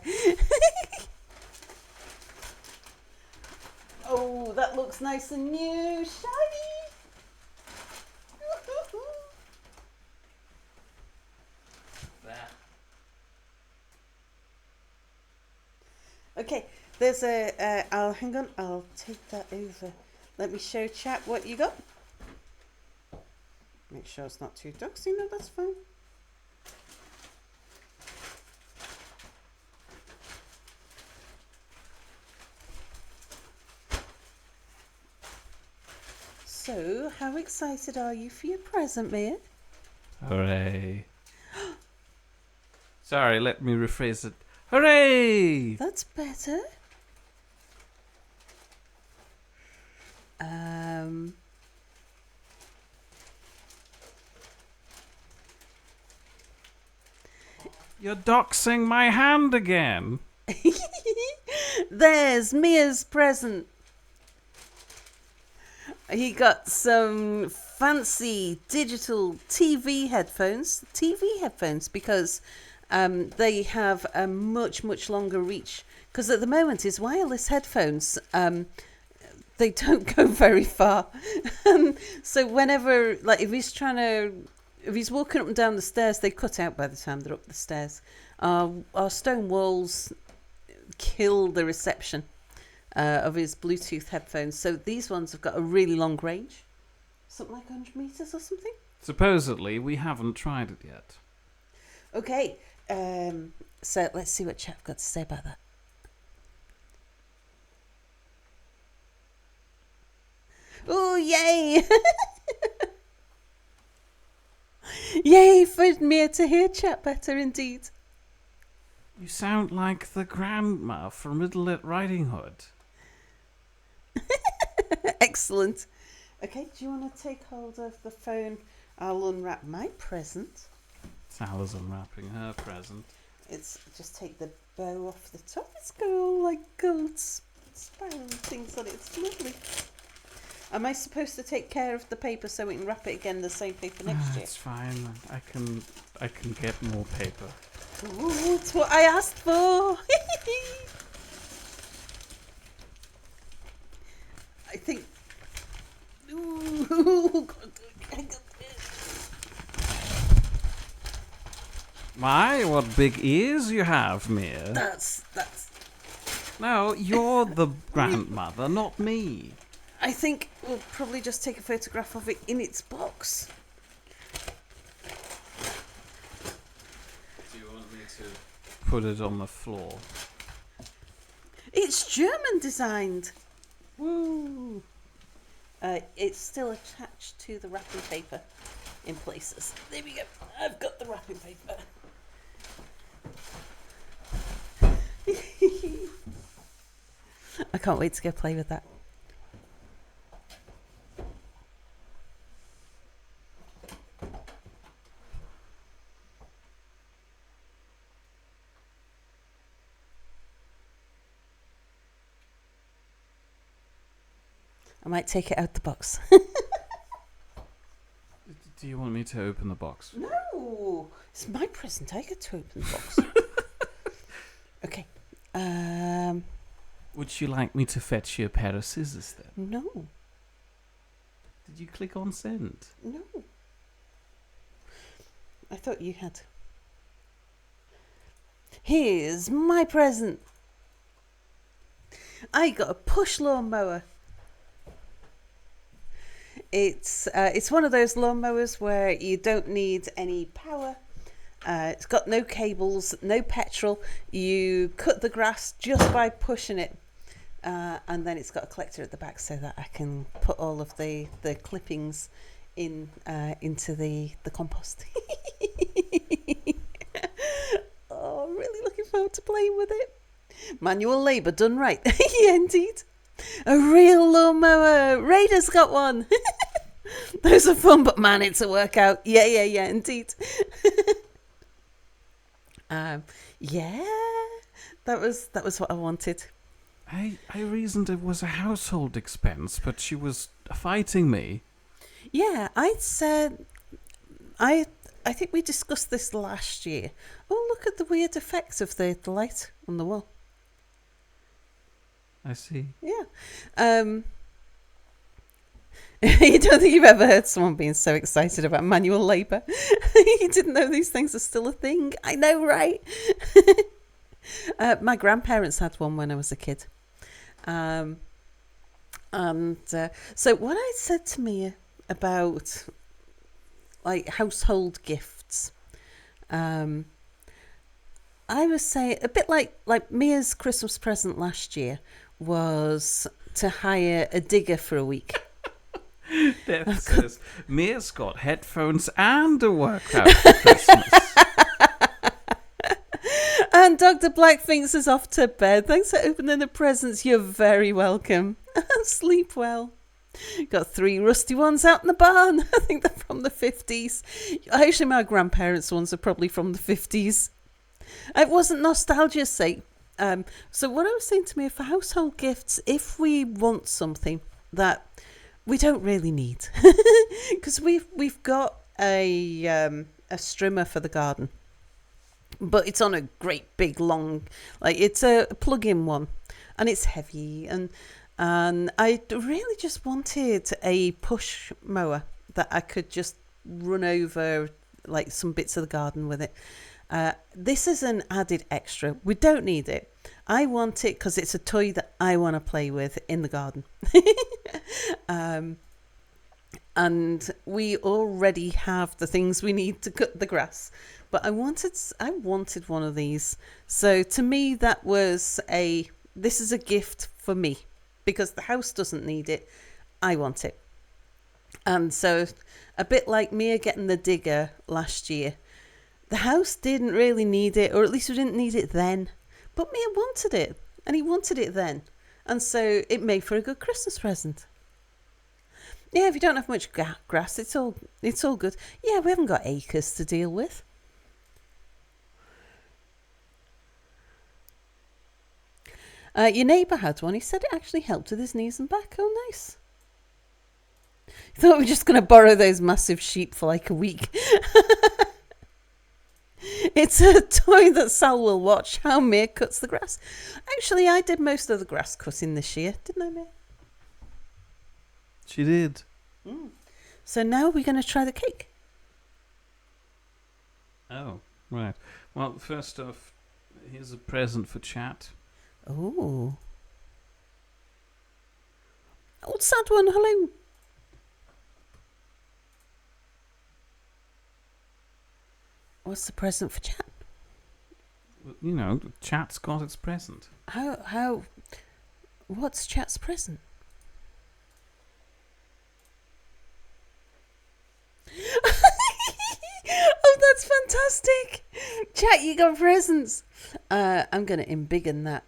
Speaker 1: Oh, that looks nice and new. Shiny.
Speaker 2: There.
Speaker 1: Okay, there's hang on, I'll take that over. Let me show chat what you got. Make sure it's not too doxy. No, that's fine. So, how excited are you for your present, Mere?
Speaker 2: Hooray. Sorry, let me rephrase it. Hooray!
Speaker 1: That's better.
Speaker 2: You're doxing my hand again.
Speaker 1: There's Mia's present. He got some fancy digital TV headphones. Because they have a much, much longer reach. Because at the moment, his wireless headphones, they don't go very far. So whenever, like, if he's walking up and down the stairs, they cut out by the time they're up the stairs. Our stone walls kill the reception of his Bluetooth headphones. So these ones have got a really long range. Something like 100 meters or something.
Speaker 2: Supposedly, we haven't tried it yet.
Speaker 1: Okay, so let's see what Chap's got to say about that. Oh, yay! Yay for me to hear Chap better indeed.
Speaker 2: You sound like the grandma from Little Riding Hood.
Speaker 1: Excellent. Okay, do you want to take hold of the phone? I'll unwrap my present.
Speaker 2: Sal is unwrapping her present.
Speaker 1: It's just take the bow off the top. It's got all like gold spiral things on it. It's lovely. Am I supposed to take care of the paper so we can wrap it again the same paper next year?
Speaker 2: It's fine. I can get more paper.
Speaker 1: Ooh, it's what I asked for. I think. Ooh,
Speaker 2: My, what big ears you have, Mere.
Speaker 1: That's.
Speaker 2: No, you're the grandmother, not me.
Speaker 1: I think we'll probably just take a photograph of it in its box.
Speaker 2: Do you want me to put it on the floor?
Speaker 1: It's German designed. Woo! It's still attached to the wrapping paper in places. There we go. I've got the wrapping paper. I can't wait to go play with that. I might take it out the box.
Speaker 2: Do you want me to open the box?
Speaker 1: No, it's my present. I get to open the box. Okay.
Speaker 2: Would you like me to fetch you a pair of scissors then?
Speaker 1: No.
Speaker 2: Did you click on send?
Speaker 1: No. I thought you had. Here's my present. I got a push lawnmower. It's one of those lawnmowers where you don't need any power. It's got no cables, no petrol. You cut the grass just by pushing it. And then it's got a collector at the back so that I can put all of the clippings into the compost. Oh, I'm really looking forward to playing with it. Manual labour done right. Yeah, indeed. A real lawnmower. Raider's got one. Those are fun, but man, it's a workout. Yeah, indeed. Yeah, that was what I wanted.
Speaker 2: I reasoned it was a household expense, but she was fighting me.
Speaker 1: Yeah, I'd said I think we discussed this last year. Oh, look at the weird effect of the light on the wall.
Speaker 2: I see.
Speaker 1: Yeah. You don't think you've ever heard someone being so excited about manual labour? You didn't know these things are still a thing. I know, right? My grandparents had one when I was a kid. So what I said to Mia about like household gifts, I was saying a bit like Mia's Christmas present last year was to hire a digger for a week.
Speaker 2: That says Mia's got headphones and a workout for Christmas.
Speaker 1: And Dr. Blackfinks is off to bed. Thanks for opening the presents. You're very welcome. Sleep well. Got 3 rusty ones out in the barn. I think they're from the 50s. Actually, my grandparents' ones are probably from the 50s. It wasn't nostalgia's sake. So what I was saying to me, for household gifts, if we want something that we don't really need, because we've got a strimmer for the garden, but it's on a great big long, like it's a plug-in one, and it's heavy, and I really just wanted a push mower that I could just run over like some bits of the garden with it. This is an added extra. We don't need it. I want it because it's a toy that I want to play with in the garden. And we already have the things we need to cut the grass. But I wanted one of these. So to me, that was this is a gift for me, because the house doesn't need it. I want it. And so a bit like Mia getting the digger last year, the house didn't really need it, or at least we didn't need it then. But Mia wanted it, and he wanted it then. And so it made for a good Christmas present. Yeah, if you don't have much grass, it's all good. Yeah, we haven't got acres to deal with. Your neighbour had one. He said it actually helped with his knees and back. Oh, nice. He thought we were just going to borrow those massive sheep for like a week. It's a toy that Sal will watch, how Mere cuts the grass. Actually, I did most of the grass cutting this year, didn't I, Mere?
Speaker 2: She did.
Speaker 1: So now we're going to try the cake.
Speaker 2: Oh, right. Well, first off, here's a present for chat.
Speaker 1: Oh. Old sad one, hello. What's the present for chat?
Speaker 2: You know, chat's got its present.
Speaker 1: What's chat's present? Oh, that's fantastic. Chat, you got presents. I'm going to embiggen that.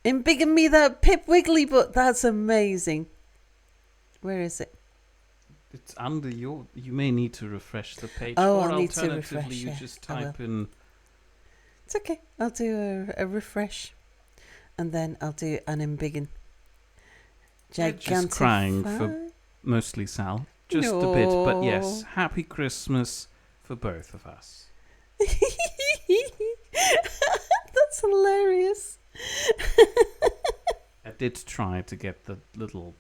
Speaker 1: Embiggen me that Pip Wiggly butt. That's amazing. Where is it?
Speaker 2: It's under your... You may need to refresh the page.
Speaker 1: Oh,
Speaker 2: or
Speaker 1: I'll need to
Speaker 2: alternatively,
Speaker 1: refresh,
Speaker 2: you
Speaker 1: yeah,
Speaker 2: just
Speaker 1: I
Speaker 2: type
Speaker 1: will.
Speaker 2: in...
Speaker 1: It's okay. I'll do a refresh. And then I'll do an embiggen.
Speaker 2: Just crying for mostly Sal. Just a bit, but yes. Happy Christmas for both of us.
Speaker 1: That's hilarious.
Speaker 2: I did try to get the little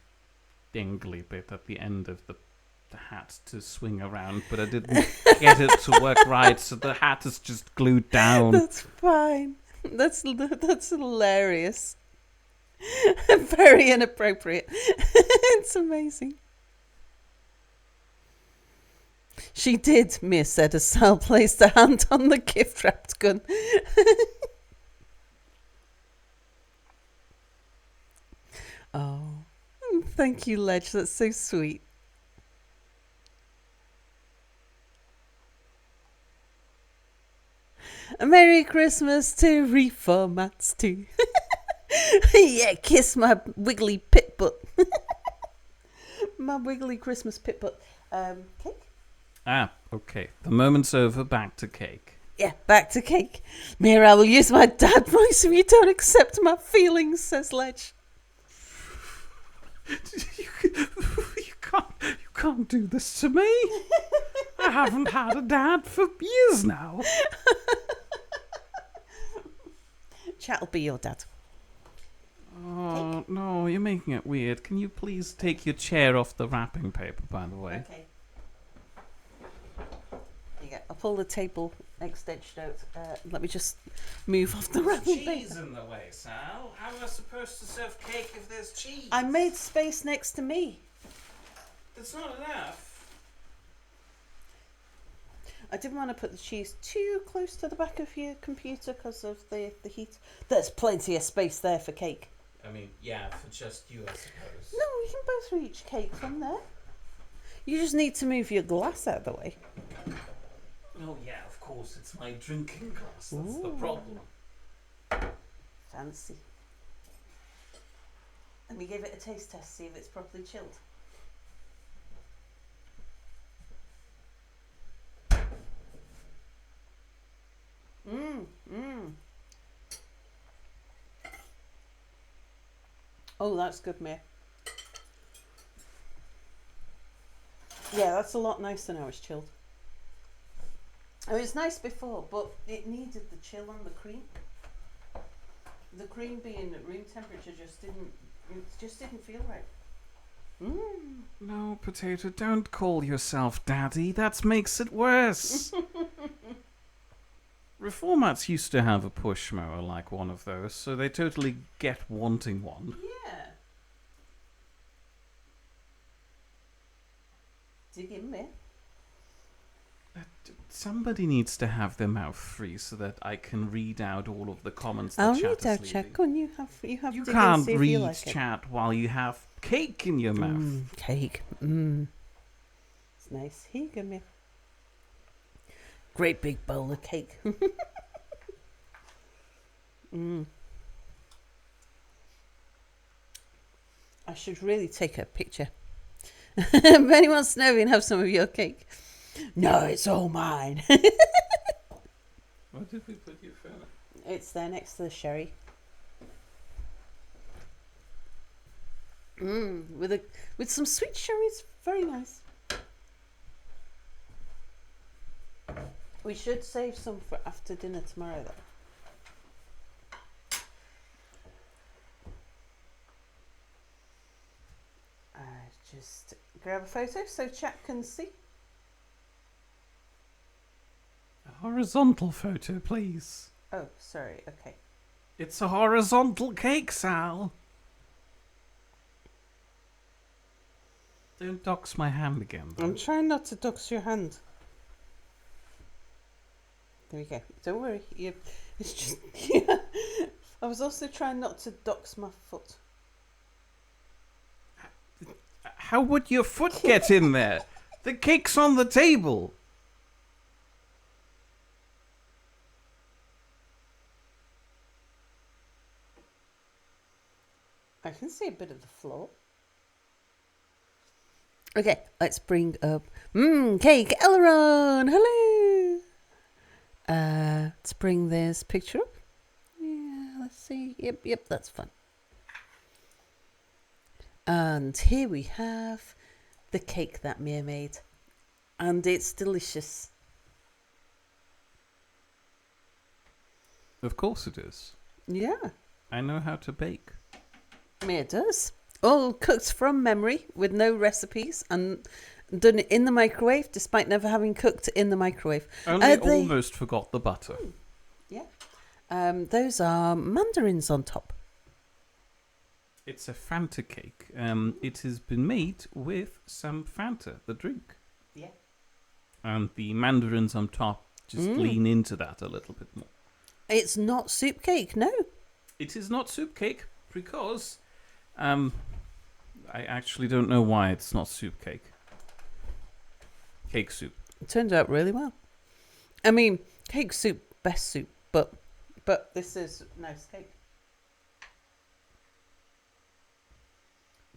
Speaker 2: dingly bit at the end of the hat to swing around, but I didn't get it to work right, so the hat is just glued down.
Speaker 1: That's fine. That's hilarious. Very inappropriate. It's amazing. She did, Mia said as Sal placed a hand on the gift-wrapped gun. Oh, thank you, Ledge. That's so sweet. A Merry Christmas to reformats too. Yeah, kiss my wiggly pit butt. My wiggly Christmas pit butt. Cake?
Speaker 2: Ah, okay. The moment's over. Back to cake.
Speaker 1: Yeah, back to cake. Mira, I will use my dad voice if you don't accept my feelings, says Ledge.
Speaker 2: You can't do this to me. I haven't had a dad for years now.
Speaker 1: Chat'll be your dad.
Speaker 2: Oh, no, you're making it weird. Can you please take your chair off the wrapping paper, by the way?
Speaker 1: Okay. There you go. I'll pull the table extension out. Let me just move off the wrapping paper.
Speaker 2: Cheese in the way, Sal. How am I supposed to serve cake if there's cheese?
Speaker 1: I made space next to me.
Speaker 2: That's not enough.
Speaker 1: I didn't want to put the cheese too close to the back of your computer because of the heat. There's plenty of space there for cake.
Speaker 2: I mean, yeah, for just you, I suppose.
Speaker 1: No, we can both reach cake from there. You just need to move your glass out of the way.
Speaker 2: Oh, yeah, of course, it's my drinking glass. That's the
Speaker 1: Ooh.
Speaker 2: problem.
Speaker 1: Fancy. Let me give it a taste test, see if it's properly chilled. Oh, that's good, Mere. Yeah, that's a lot nicer now it's chilled. It was nice before, but it needed the chill on the cream. The cream being at room temperature just didn't feel right.
Speaker 2: No, Potato, don't call yourself Daddy. That makes it worse. Reformats used to have a push mower like one of those, so they totally get wanting one.
Speaker 1: Yeah. Dig in, Mere.
Speaker 2: Somebody needs to have their mouth free so that I can read out all of the comments that
Speaker 1: I'll
Speaker 2: chat
Speaker 1: read
Speaker 2: is
Speaker 1: out
Speaker 2: leaving.
Speaker 1: chat. Go on, you have
Speaker 2: You
Speaker 1: dig in,
Speaker 2: can't
Speaker 1: see if
Speaker 2: read
Speaker 1: you like
Speaker 2: chat while you have cake in your mouth.
Speaker 1: Cake. It's nice. Here you go, Mere. Great big bowl of cake. I should really take a picture. If anyone wants to know, we can have some of your cake. No, it's all mine.
Speaker 2: Where did we put your phone?
Speaker 1: It's there next to the sherry. With some sweet cherries. Very nice. We should save some for after dinner tomorrow, though. Just grab a photo so chat can see.
Speaker 2: A horizontal photo, please.
Speaker 1: Oh, sorry. Okay.
Speaker 2: It's a horizontal cake, Sal. Don't dox my hand again, though.
Speaker 1: I'm trying not to dox your hand. There we go. Don't worry. It's just. Yeah. I was also trying not to dox my foot.
Speaker 2: How would your foot get in there? The cake's on the table.
Speaker 1: I can see a bit of the floor. Okay, let's bring up cake. Elron, hello. Let's bring this picture up. Yeah, let's see. Yep, that's fun. And here we have the cake that Mere made. And it's delicious.
Speaker 2: Of course it is.
Speaker 1: Yeah,
Speaker 2: I know how to bake.
Speaker 1: Mere does. All cooked from memory with no recipes and done it in the microwave despite never having cooked in the microwave.
Speaker 2: Only almost forgot the butter.
Speaker 1: Yeah. Those are mandarins on top.
Speaker 2: It's a Fanta cake. It has been made with some Fanta, the drink.
Speaker 1: Yeah.
Speaker 2: And the mandarins on top just lean into that a little bit more.
Speaker 1: It's not soup cake, no.
Speaker 2: It is not soup cake because I actually don't know why it's not soup cake. Cake soup.
Speaker 1: It turned out really well. I mean, cake soup, best soup, but this is nice cake.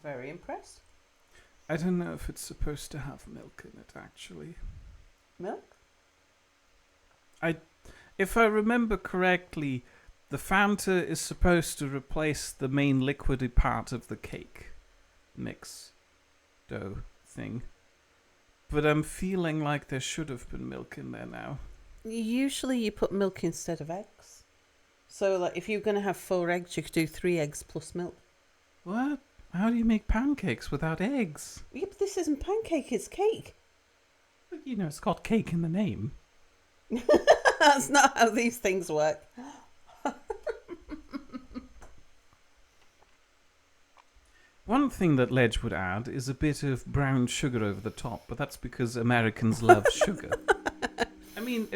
Speaker 1: Very impressed.
Speaker 2: I don't know if it's supposed to have milk in it, actually.
Speaker 1: Milk?
Speaker 2: If I remember correctly, the Fanta is supposed to replace the main liquidy part of the cake mix dough thing. But I'm feeling like there should have been milk in there now.
Speaker 1: Usually you put milk instead of eggs. So like if you're going to have 4 eggs, you could do 3 eggs plus milk.
Speaker 2: What? How do you make pancakes without eggs?
Speaker 1: Yeah, but this isn't pancake, it's cake.
Speaker 2: But, you know, it's got cake in the name.
Speaker 1: That's not how these things work.
Speaker 2: One thing that Ledge would add is a bit of brown sugar over the top, but that's because Americans love sugar. I mean,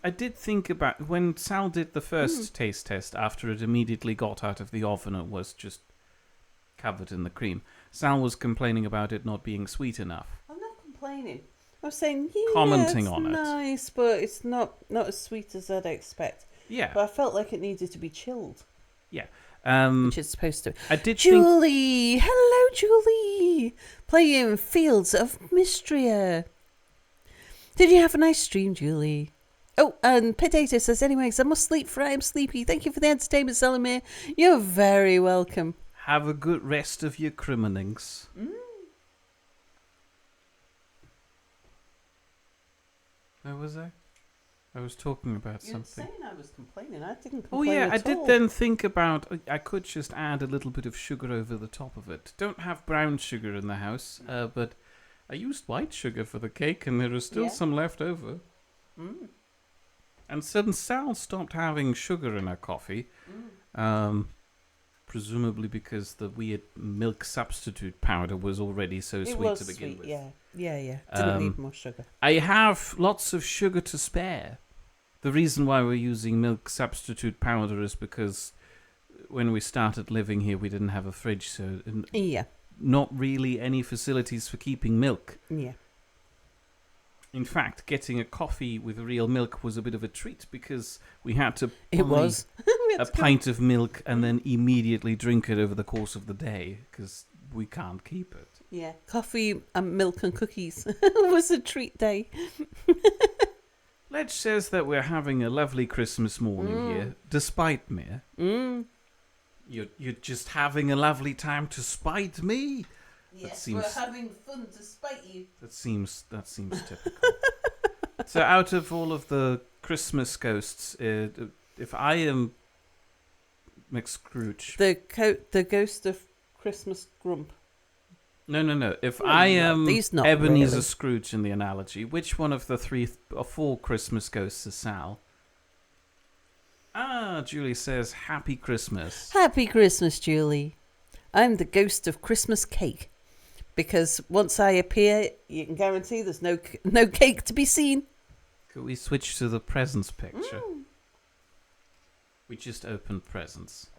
Speaker 2: I did think about when Sal did the first taste test after it immediately got out of the oven and was just covered in the cream. Sal was complaining about it not being sweet enough.
Speaker 1: I'm not complaining. I was saying,
Speaker 2: commenting
Speaker 1: it's
Speaker 2: on it.
Speaker 1: nice, but it's not as sweet as I'd expect.
Speaker 2: Yeah.
Speaker 1: But I felt like it needed to be chilled.
Speaker 2: Yeah.
Speaker 1: Which it's supposed to.
Speaker 2: I did
Speaker 1: Julie! Hello, Julie! Playing Fields of Mystria. Did you have a nice stream, Julie? Oh, and Potato says, anyways, I must sleep for I am sleepy. Thank you for the entertainment, Sal and Mere. You're very welcome.
Speaker 2: Have a good rest of your criminings. Where was I? I was talking about something.
Speaker 1: You're saying I was complaining. I didn't complain.
Speaker 2: Oh yeah, I did
Speaker 1: all.
Speaker 2: then think about I could just add a little bit of sugar over the top of it. Don't have brown sugar in the house, but I used white sugar for the cake, and there is still some left over. And since Sal stopped having sugar in her coffee, presumably because the weird milk substitute powder was already so sweet to begin with.
Speaker 1: Yeah. Didn't need more sugar.
Speaker 2: I have lots of sugar to spare. The reason why we're using milk substitute powder is because when we started living here, we didn't have a fridge, so not really any facilities for keeping milk.
Speaker 1: Yeah.
Speaker 2: In fact, getting a coffee with real milk was a bit of a treat because we had to
Speaker 1: buy
Speaker 2: a pint of milk and then immediately drink it over the course of the day because we can't keep it.
Speaker 1: Yeah, coffee and milk and cookies was a treat day.
Speaker 2: Ledge says that we're having a lovely Christmas morning here, despite me. You're just having a lovely time to spite me.
Speaker 1: Yes, we're having fun despite you.
Speaker 2: That seems typical. So, out of all of the Christmas ghosts, if I am McScrooge,
Speaker 1: the ghost of Christmas Grump.
Speaker 2: No. If I am Ebenezer
Speaker 1: really.
Speaker 2: Scrooge in the analogy, which one of the 3 or 4 Christmas ghosts is Sal? Julie says, Happy Christmas.
Speaker 1: Happy Christmas, Julie. I'm the ghost of Christmas cake. Because once I appear, you can guarantee there's no cake to be seen.
Speaker 2: Could we switch to the presents picture? We just opened presents.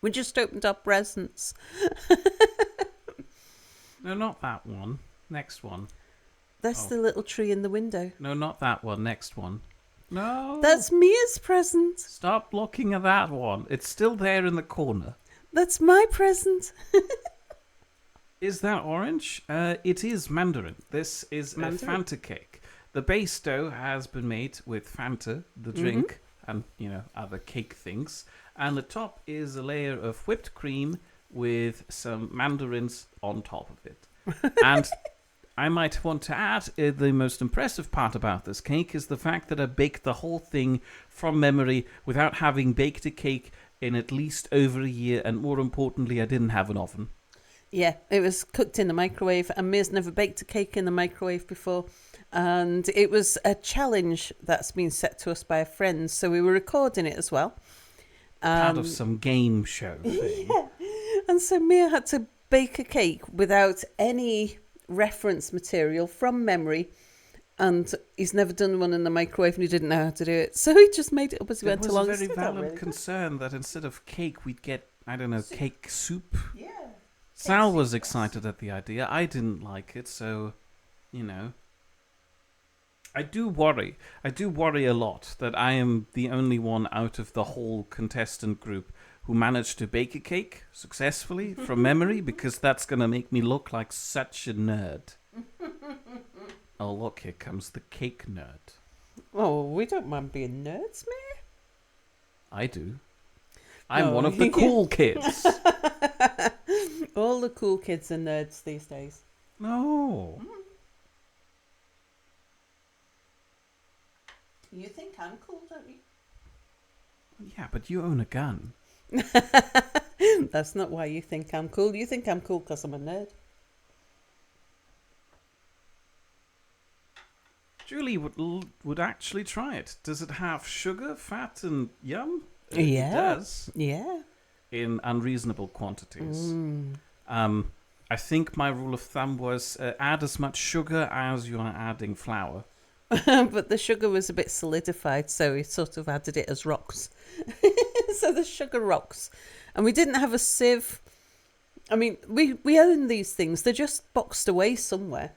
Speaker 1: We just opened our presents.
Speaker 2: No, not that one. Next one.
Speaker 1: That's the little tree in the window.
Speaker 2: No, not that one. Next one. No.
Speaker 1: That's Mia's present.
Speaker 2: Stop looking at that one. It's still there in the corner.
Speaker 1: That's my present.
Speaker 2: Is that orange? It is mandarin. This is a Fanta cake. The base dough has been made with Fanta, the drink, and, other cake things. And the top is a layer of whipped cream with some mandarins on top of it. And I might want to add, the most impressive part about this cake is the fact that I baked the whole thing from memory without having baked a cake in at least over a year. And more importantly, I didn't have an oven.
Speaker 1: Yeah, it was cooked in the microwave, and Mia's never baked a cake in the microwave before. And it was a challenge that's been set to us by a friend, so we were recording it as well.
Speaker 2: Part of some game show thing.
Speaker 1: Yeah. And so Mia had to bake a cake without any reference material from memory. And he's never done one in the microwave and he didn't know how to do it. So he just made it up as he went along.
Speaker 2: It was a very valid concern that instead of cake, we'd get, soup. Cake soup.
Speaker 1: Yeah.
Speaker 2: Sal was excited at the idea. I didn't like it, so, I do worry a lot that I am the only one out of the whole contestant group who managed to bake a cake successfully from memory, because that's going to make me look like such a nerd. Oh, look, here comes the cake nerd.
Speaker 1: Oh, we don't mind being nerds, Mia.
Speaker 2: I do. I'm one of the cool kids.
Speaker 1: All the cool kids are nerds these days.
Speaker 2: No.
Speaker 1: You think I'm cool, don't you?
Speaker 2: Yeah, but you own a gun.
Speaker 1: That's not why you think I'm cool. You think I'm cool because I'm a nerd.
Speaker 2: Julie would actually try it. Does it have sugar, fat, and yum?
Speaker 1: Yeah.
Speaker 2: It does.
Speaker 1: Yeah.
Speaker 2: In unreasonable quantities. I think my rule of thumb was add as much sugar as you are adding flour.
Speaker 1: But the sugar was a bit solidified, so we sort of added it as rocks. So the sugar rocks. And we didn't have a sieve. I mean, we own these things. They're just boxed away somewhere.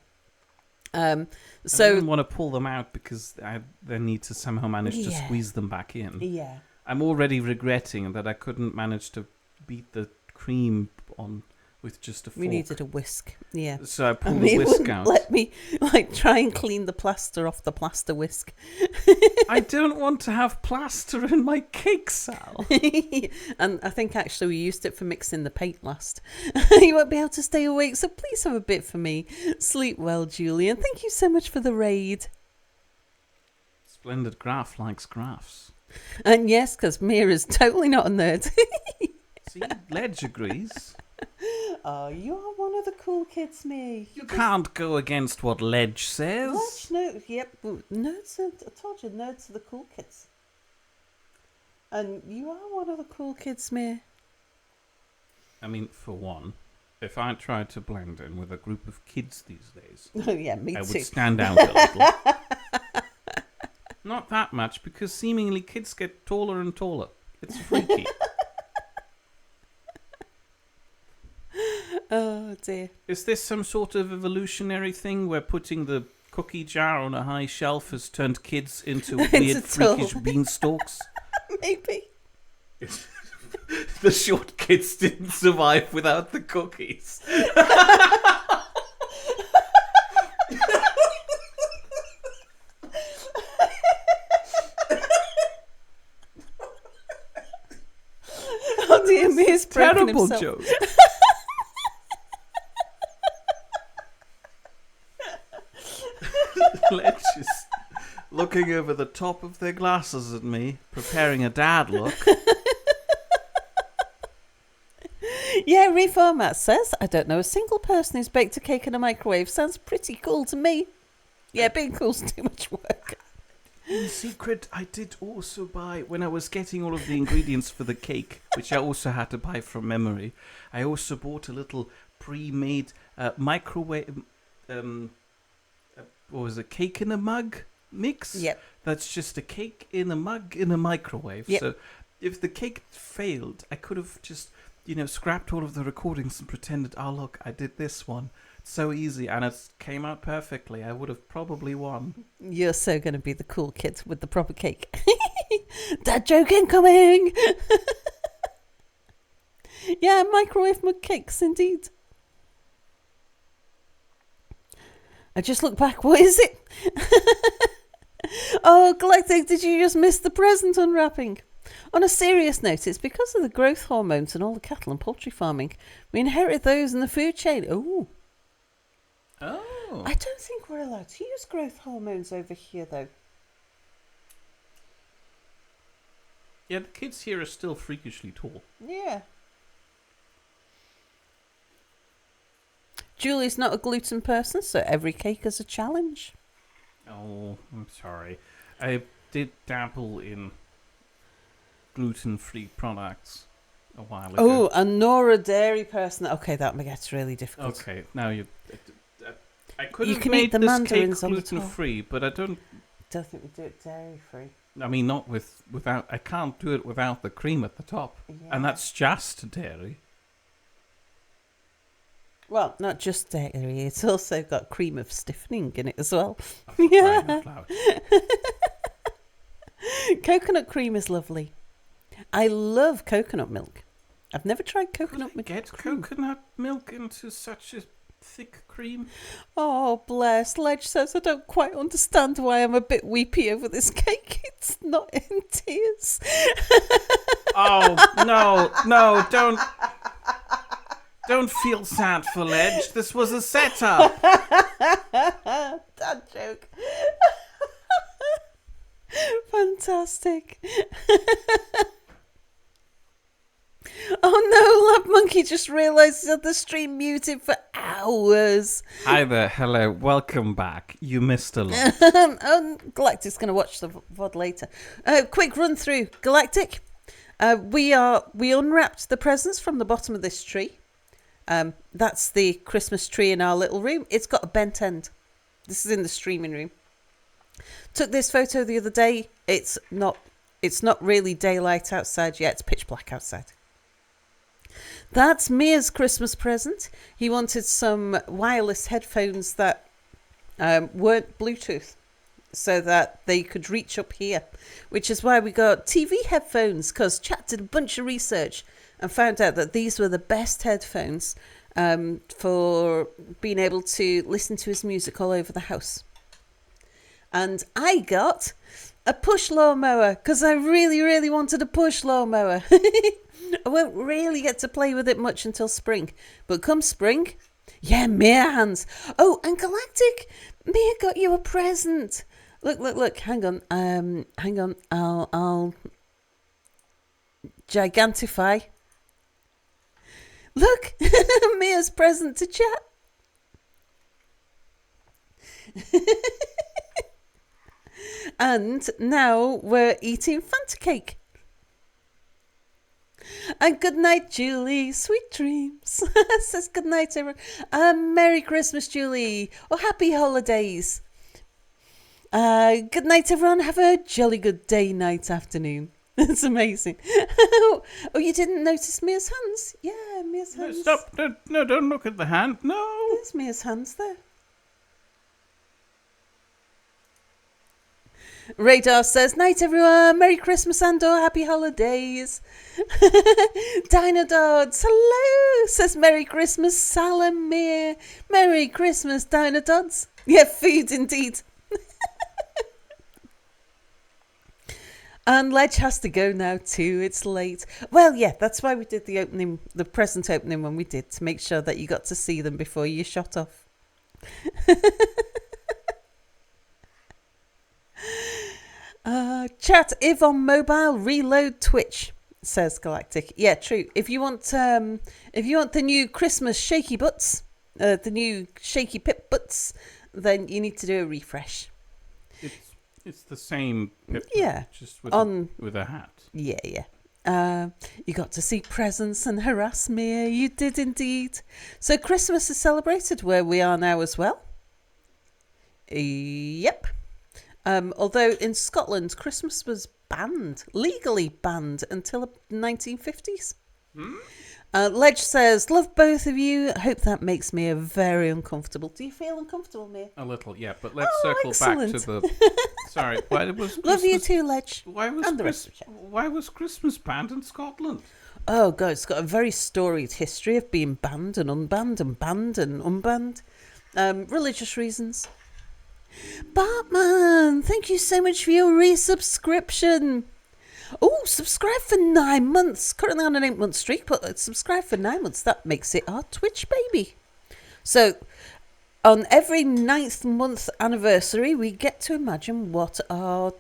Speaker 2: I
Speaker 1: So
Speaker 2: didn't want to pull them out because I then need to somehow manage to
Speaker 1: Yeah.
Speaker 2: squeeze them back in.
Speaker 1: yeah,
Speaker 2: I'm already regretting that I couldn't manage to beat the cream on with just a fork.
Speaker 1: we needed a whisk. Yeah.
Speaker 2: So I
Speaker 1: I
Speaker 2: pulled
Speaker 1: mean,
Speaker 2: the
Speaker 1: it
Speaker 2: whisk
Speaker 1: wouldn't
Speaker 2: out.
Speaker 1: let me try and clean the plaster off the plaster whisk.
Speaker 2: I don't want to have plaster in my cake, Sal.
Speaker 1: And I think actually we used it for mixing the paint last. You won't be able to stay awake, so please have a bit for me. Sleep well, Julian. Thank you so much for the raid.
Speaker 2: Splendid graph likes graphs.
Speaker 1: And yes, because Mira's totally not a nerd.
Speaker 2: See, Ledge agrees.
Speaker 1: Oh, you are one of the cool kids, me.
Speaker 2: You can't go against what Ledge says.
Speaker 1: No, yep. Nerds are, I told you, nerds are the cool kids. And you are one of the cool kids, me.
Speaker 2: I mean, for one, if I tried to blend in with a group of kids these days,
Speaker 1: Oh, yeah, me
Speaker 2: I
Speaker 1: too.
Speaker 2: would stand out a little. Not that much, because seemingly kids get taller and taller. It's freaky.
Speaker 1: Oh, dear.
Speaker 2: Is this some sort of evolutionary thing where putting the cookie jar on a high shelf has turned kids into weird, freakish beanstalks?
Speaker 1: Maybe.
Speaker 2: The short kids didn't survive without the cookies.
Speaker 1: Oh, dear me, he's broken
Speaker 2: Terrible
Speaker 1: himself.
Speaker 2: joke. Ledge is looking over the top of their glasses at me, preparing a dad look.
Speaker 1: Yeah, Reformat says, I don't know a single person who's baked a cake in a microwave. Sounds pretty cool to me. Yeah, being cool's too much work.
Speaker 2: In secret, I did also buy, when I was getting all of the ingredients for the cake, which I also had to buy from memory, I also bought a little pre-made microwave, what was it, cake in a mug mix?
Speaker 1: Yep.
Speaker 2: That's just a cake in a mug in a microwave.
Speaker 1: Yep.
Speaker 2: So if the cake failed, I could have just, scrapped all of the recordings and pretended, oh, look, I did this one. So easy, and it came out perfectly. I would have probably won.
Speaker 1: You're so going to be the cool kid with the proper cake. Dad joke incoming! Yeah, microwave mug cakes, indeed. I just look back, what is it? Oh, Galactic, did you just miss the present unwrapping? On a serious note, it's because of the growth hormones and all the cattle and poultry farming. We inherit those in the food chain. Oh.
Speaker 2: Oh.
Speaker 1: I don't think we're allowed to use growth hormones over here, though.
Speaker 2: Yeah, the kids here are still freakishly tall.
Speaker 1: Yeah. Julie's not a gluten person, so every cake is a challenge.
Speaker 2: Oh, I'm sorry. I did dabble in gluten-free products a while ago.
Speaker 1: Oh, a Nora dairy person. Okay, that gets really difficult.
Speaker 2: Okay, now I could
Speaker 1: You
Speaker 2: have
Speaker 1: can
Speaker 2: made
Speaker 1: eat the
Speaker 2: this cake
Speaker 1: mandarins on the top.
Speaker 2: gluten-free, but I don't.
Speaker 1: Don't think we do it dairy free.
Speaker 2: I mean, not without. I can't do it without the cream at the top, and that's just dairy.
Speaker 1: Well, not just dairy. It's also got cream of stiffening in it as well.
Speaker 2: Oh, for crying out loud.
Speaker 1: Coconut cream is lovely. I love coconut milk. I've never tried coconut milk.
Speaker 2: Get coconut milk into such a thick cream.
Speaker 1: Oh, bless. Ledge says I don't quite understand why I'm a bit weepy over this cake. It's not in tears.
Speaker 2: Oh, no, don't feel sad for Ledge. This was a setup.
Speaker 1: Dad joke. Fantastic. Oh no, Lab Monkey just realised that the stream muted for hours.
Speaker 2: Hi there, hello, welcome back. You missed a lot.
Speaker 1: Galactic's going to watch the VOD later. Quick run through. Galactic, we unwrapped the presents from the bottom of this tree. That's the Christmas tree in our little room. It's got a bent end. This is in the streaming room. Took this photo the other day. It's not really daylight outside yet. It's pitch black outside. That's Mia's Christmas present. He wanted some wireless headphones that weren't Bluetooth, so that they could reach up here, which is why we got TV headphones, because Chat did a bunch of research and found out that these were the best headphones for being able to listen to his music all over the house. And I got a push lawnmower because I really, really wanted a push lawnmower. I won't really get to play with it much until spring. But come spring, yeah, Mere hands. Oh, and Galactic, Mere got you a present. Look. Hang on. I'll gigantify. Look, Mere's present to Chat. And now we're eating Fanta cake. And good night, Julie. Sweet dreams. Says good night, everyone. Merry Christmas, Julie. Or happy holidays. Good night, everyone. Have a jolly good day, night, afternoon. It's amazing. Oh, you didn't notice Mere's hands? Yeah, Mere's hands.
Speaker 2: Stop. No, don't look at the hand. No.
Speaker 1: There's Mere's hands there. Radar says, night everyone, Merry Christmas and or happy holidays. Dinodods, hello, says Merry Christmas, Sal and Mere. Merry Christmas, Dinodods. Yeah, food indeed. And Ledge has to go now too, it's late. Well, yeah, that's why we did the present opening when we did, to make sure that you got to see them before you shot off. Chat, if on mobile, reload Twitch, says Galactic. Yeah, true. If you want the new Christmas shaky butts, the new shaky pip butts, then you need to do a refresh.
Speaker 2: It's the same pip,
Speaker 1: yeah,
Speaker 2: just with a hat.
Speaker 1: Yeah. You got to see presents and harass me. You did indeed. So Christmas is celebrated where we are now as well. Yep. Although in Scotland, Christmas was legally banned until the 1950s. Ledge says, love both of you. Hope that makes me very uncomfortable. Do you feel uncomfortable, Mere?
Speaker 2: A little, yeah. But let's circle
Speaker 1: excellent.
Speaker 2: back to the... Sorry, why was Christmas...
Speaker 1: Love you too, Ledge.
Speaker 2: Why was Christmas banned in Scotland?
Speaker 1: Oh, God, it's got a very storied history of being banned and unbanned and banned and unbanned. Religious reasons. Batman, thank you so much for your resubscription. Oh, subscribe for 9 months. Currently on an 8-month streak, but subscribe for 9 months. That makes it our Twitch baby. So, on every 9th month anniversary, we get to imagine what our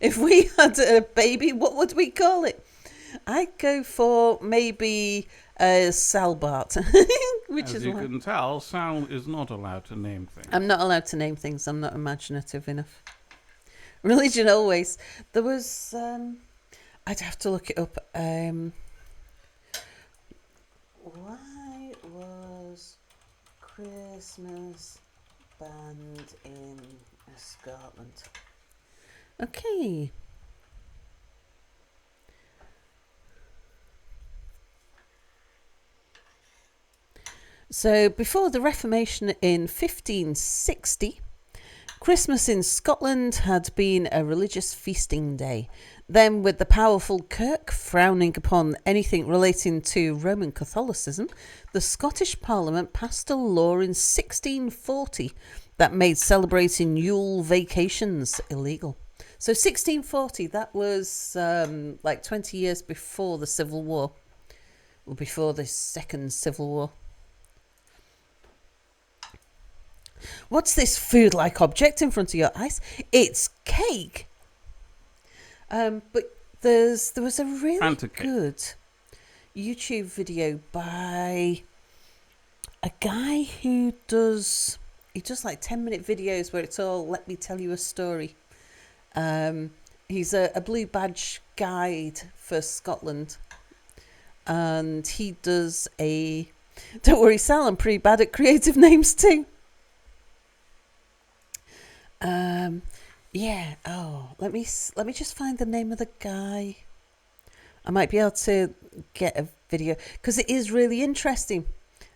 Speaker 1: if we had a baby, what would we call it? I'd go for maybe Salbart, which
Speaker 2: As you can tell, Sal is not allowed to name things.
Speaker 1: I'm not allowed to name things. I'm not imaginative enough. Religion always. There was... I'd have to look it up. Why was Christmas banned in Scotland? Okay. So, before the Reformation in 1560... Christmas in Scotland had been a religious feasting day. Then, with the powerful Kirk frowning upon anything relating to Roman Catholicism, the Scottish Parliament passed a law in 1640 that made celebrating Yule vacations illegal. So 1640, that was like 20 years before the Civil War, or before the Second Civil War. What's this food-like object in front of your eyes? It's cake. But there was a really good YouTube video by a guy who does like 10-minute videos where it's all let me tell you a story. He's a blue badge guide for Scotland, and he does a... Don't worry, Sal, I'm pretty bad at creative names too. Yeah. Oh, let me just find the name of the guy. I might be able to get a video because it is really interesting.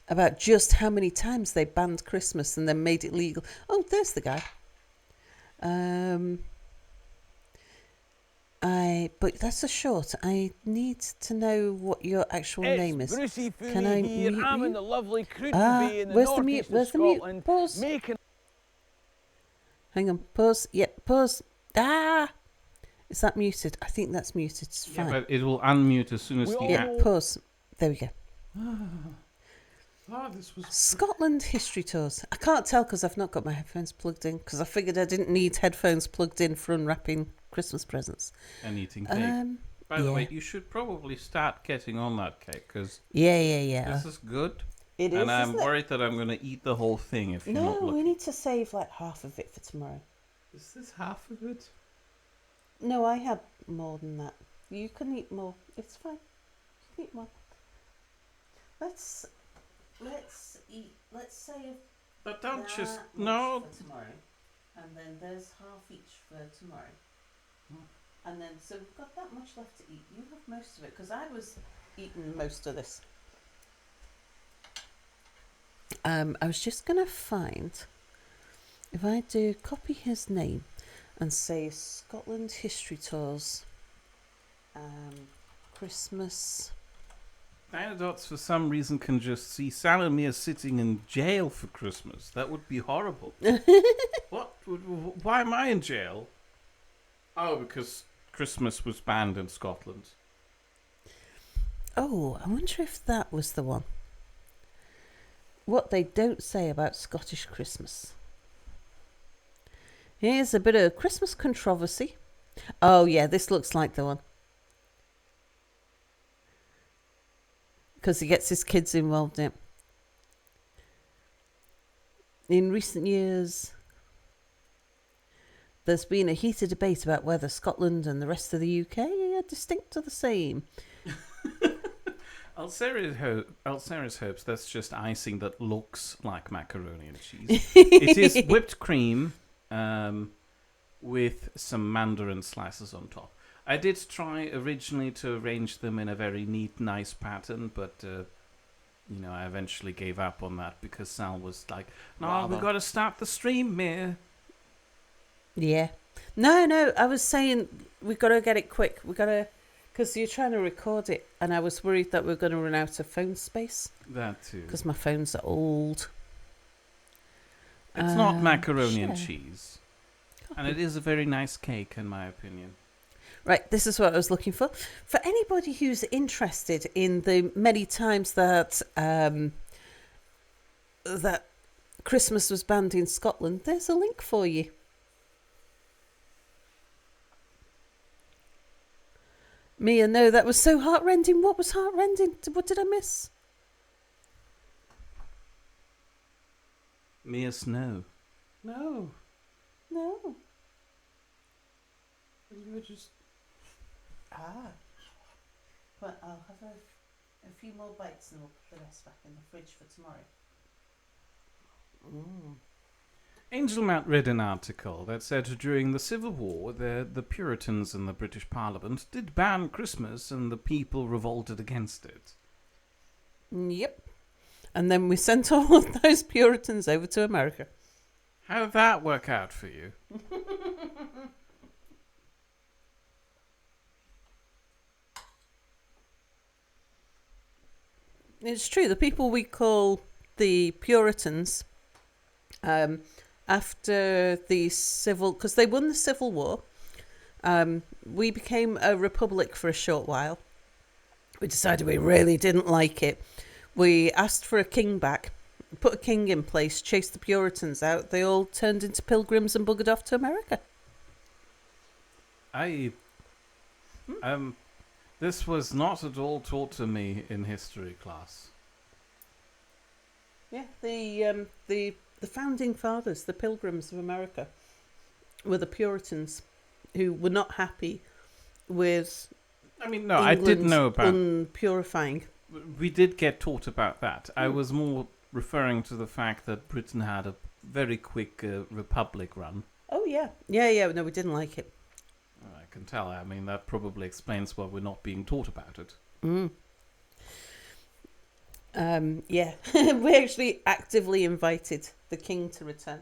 Speaker 1: about just how many times they banned Christmas and then made it legal. Oh, there's the guy. But that's a short. I need to know what your actual name is. Can I mute you?
Speaker 3: I'm in the lovely Cruden Bay in the
Speaker 1: Where's the mute?
Speaker 3: northeast of
Speaker 1: Where's the mute?
Speaker 3: Scotland.
Speaker 1: Pause.
Speaker 3: Making
Speaker 1: Hang on. Pause. Yep. Pause. Is that muted? I think that's muted. It's fine.
Speaker 2: Yeah, but it will unmute as soon as the app.
Speaker 1: Pause. There we go.
Speaker 2: This was
Speaker 1: Scotland history tours. I can't tell because I've not got my headphones plugged in because I figured I didn't need headphones plugged in for unwrapping Christmas presents.
Speaker 2: and eating cake. By the way, you should probably start getting on that cake because
Speaker 1: Yeah.
Speaker 2: this is good.
Speaker 1: It is.
Speaker 2: And I'm
Speaker 1: isn't it?
Speaker 2: worried that I'm going to eat the whole thing if you're not
Speaker 1: No,
Speaker 2: looking.
Speaker 1: we need to save like half of it for tomorrow.
Speaker 2: Is this half of it?
Speaker 1: No, I had more than that. You can eat more. It's fine. You can eat more. Let's eat. Let's save.
Speaker 2: But don't
Speaker 1: that
Speaker 2: just...
Speaker 1: much
Speaker 2: No.
Speaker 1: for tomorrow, and then there's half each for tomorrow. And then so we've got that much left to eat. You have most of it because I was eating most of this. I was just gonna find if I do copy his name and say Scotland History Tours, Christmas.
Speaker 2: Dinodots for some reason can just see Sal and Mere sitting in jail for Christmas. That would be horrible. What? Why am I in jail? Oh, because Christmas was banned in Scotland.
Speaker 1: Oh, I wonder if that was the one. What they don't say about Scottish Christmas. Here's a bit of Christmas controversy. Oh, yeah, this looks like the one. Because he gets his kids involved in it. In recent years, there's been a heated debate about whether Scotland and the rest of the UK are distinct or the same.
Speaker 2: Alceris hopes that's just icing that looks like macaroni and cheese. It is whipped cream with some mandarin slices on top. I did try originally to arrange them in a very neat, nice pattern, but I eventually gave up on that because Sal was like, "No, we got to start the stream, Mere."
Speaker 1: Yeah. No, I was saying we got to get it quick. We got to, because you're trying to record it, and I was worried that we're going to run out of phone space.
Speaker 2: That too.
Speaker 1: Because my phones are old.
Speaker 2: It's not macaroni and
Speaker 1: share.
Speaker 2: cheese. And it is a very nice cake, in my opinion.
Speaker 1: Right, this is what I was looking for. For anybody who's interested in the many times that that Christmas was banned in Scotland, there's a link for you. Mia, no, that was so heartrending. What was heartrending? What did I miss?
Speaker 2: Mere snow. No.
Speaker 1: No.
Speaker 2: You were just...
Speaker 1: But I'll have a few more bites and we'll put the rest back in the fridge for tomorrow.
Speaker 2: Angel Mount read an article that said during the Civil War, the Puritans in the British Parliament did ban Christmas and the people revolted against it.
Speaker 1: Yep. And then we sent all of those Puritans over to America.
Speaker 2: How did that work out for you?
Speaker 1: It's true. The people we call the Puritans, after the civil, because they won the Civil War, we became a republic for a short while. We decided we really didn't like it. We asked for a king back, put a king in place, chased the Puritans out. They all turned into pilgrims and buggered off to America.
Speaker 2: This was not at all taught to me in history class.
Speaker 1: Yeah, the founding fathers, the pilgrims of America, were the Puritans who were not happy with
Speaker 2: No, I did know about...
Speaker 1: unpurifying.
Speaker 2: We did get taught about that. I was more referring to the fact that Britain had a very quick republic run.
Speaker 1: Oh, yeah. Yeah. No, we didn't like it.
Speaker 2: I can tell. That probably explains why we're not being taught about it.
Speaker 1: Yeah, we actually actively invited the king to return.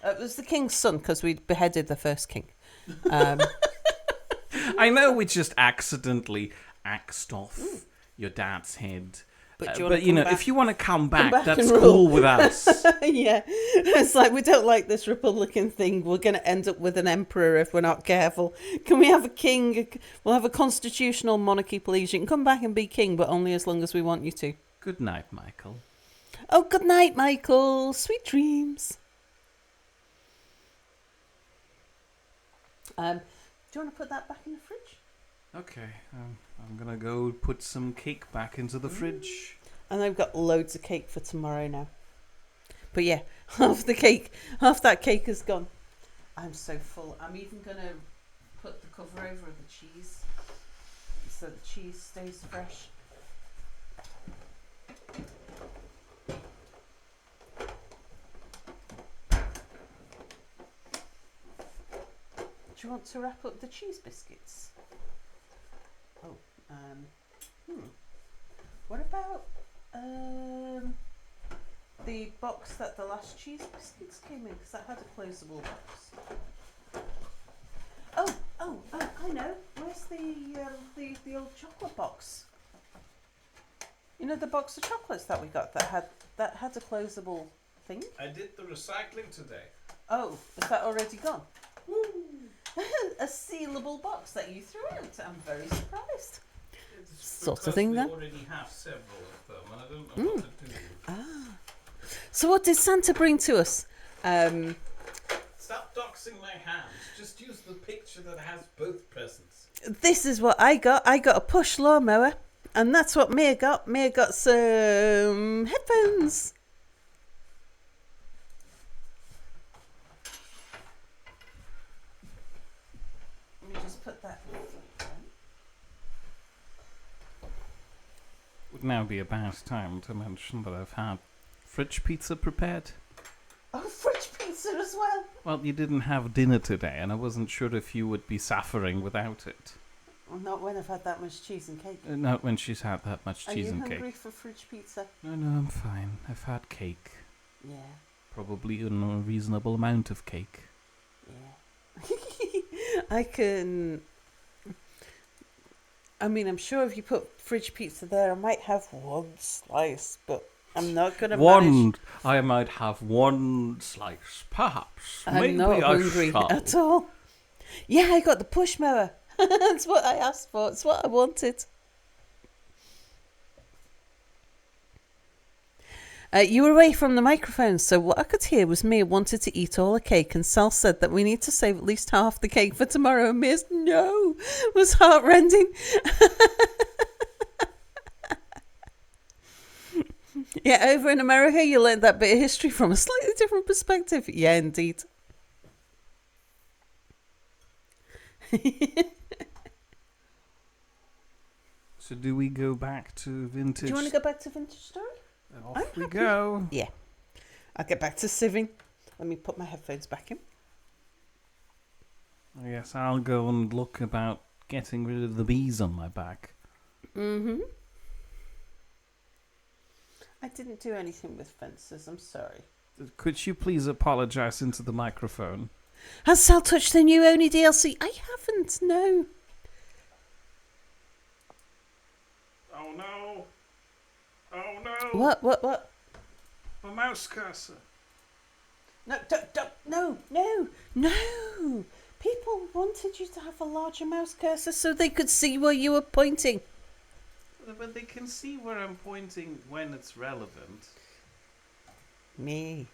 Speaker 1: It was the king's son because we'd beheaded the first king.
Speaker 2: I know we just accidentally axed off your dad's head.
Speaker 1: But
Speaker 2: If you want to come back,
Speaker 1: back
Speaker 2: that's
Speaker 1: and
Speaker 2: cool
Speaker 1: rule.
Speaker 2: with us.
Speaker 1: Yeah, it's like we don't like this Republican thing. We're going to end up with an emperor if we're not careful. Can we have a king? We'll have a constitutional monarchy, please. You can come back and be king, but only as long as we want you to.
Speaker 2: Good night, Michael.
Speaker 1: Oh, good night, Michael. Sweet dreams. Do you want to put that back in the fridge?
Speaker 2: Okay, I'm gonna go put some cake back into the fridge.
Speaker 1: And I've got loads of cake for tomorrow now. But yeah, half that cake is gone. I'm so full. I'm even going to put the cover over the cheese so the cheese stays fresh. Do you want to wrap up the cheese biscuits? Oh, what about the box that the last cheese biscuits came in? Because that had a closable box. Oh, I know. Where's the old chocolate box? You know the box of chocolates that we got that had a closable thing?
Speaker 2: I did the recycling today.
Speaker 1: Oh, is that already gone? Woo. A sealable box that you threw out. I'm very surprised.
Speaker 2: It's
Speaker 1: Sort of thing,
Speaker 2: we
Speaker 1: then.
Speaker 2: already have several of them, and I don't know what to do.
Speaker 1: So what did Santa bring to us?
Speaker 2: Stop doxing my hands. Just use the picture that has both presents.
Speaker 1: This is what I got. I got a push lawnmower, and that's what Mia got. Mia got some headphones. Let me just put that.
Speaker 2: Would now be about time to mention that I've had fridge pizza prepared.
Speaker 1: Oh, fridge pizza as well.
Speaker 2: Well, you didn't have dinner today, and I wasn't sure if you would be suffering without it.
Speaker 1: Well, not when I've had that much cheese and cake.
Speaker 2: Not when she's had that much cheese and
Speaker 1: Are you hungry
Speaker 2: cake.
Speaker 1: for fridge pizza?
Speaker 2: No, I'm fine. I've had cake.
Speaker 1: Yeah.
Speaker 2: Probably a reasonable amount of cake.
Speaker 1: Yeah. I'm sure if you put fridge pizza there, I might have one slice, but I'm not going to manage.
Speaker 2: I might have one slice, perhaps.
Speaker 1: I'm
Speaker 2: Maybe
Speaker 1: not
Speaker 2: I
Speaker 1: hungry
Speaker 2: shall.
Speaker 1: at all. Yeah, I got the push mower. That's what I asked for. It's what I wanted. You were away from the microphone, so what I could hear was Mia wanted to eat all the cake, and Sal said that we need to save at least half the cake for tomorrow, and Mia's no was heartrending. Yeah, over in America, you learned that bit of history from a slightly different perspective. Yeah, indeed.
Speaker 2: So do we go back to vintage?
Speaker 1: Do you want to go back to Vintage Story?
Speaker 2: Off we go.
Speaker 1: Yeah. I'll get back to sieving. Let me put my headphones back in.
Speaker 2: I guess I'll go and look about getting rid of the bees on my back.
Speaker 1: Mm-hmm. I didn't do anything with fences. I'm sorry.
Speaker 2: Could you please apologise into the microphone?
Speaker 1: Has Sal touched the new Oni DLC? I haven't, no.
Speaker 2: Oh no! Oh no!
Speaker 1: What?
Speaker 2: My mouse cursor.
Speaker 1: No, no. People wanted you to have a larger mouse cursor so they could see where you were pointing.
Speaker 2: But they can see where I'm pointing when it's relevant.
Speaker 1: Me.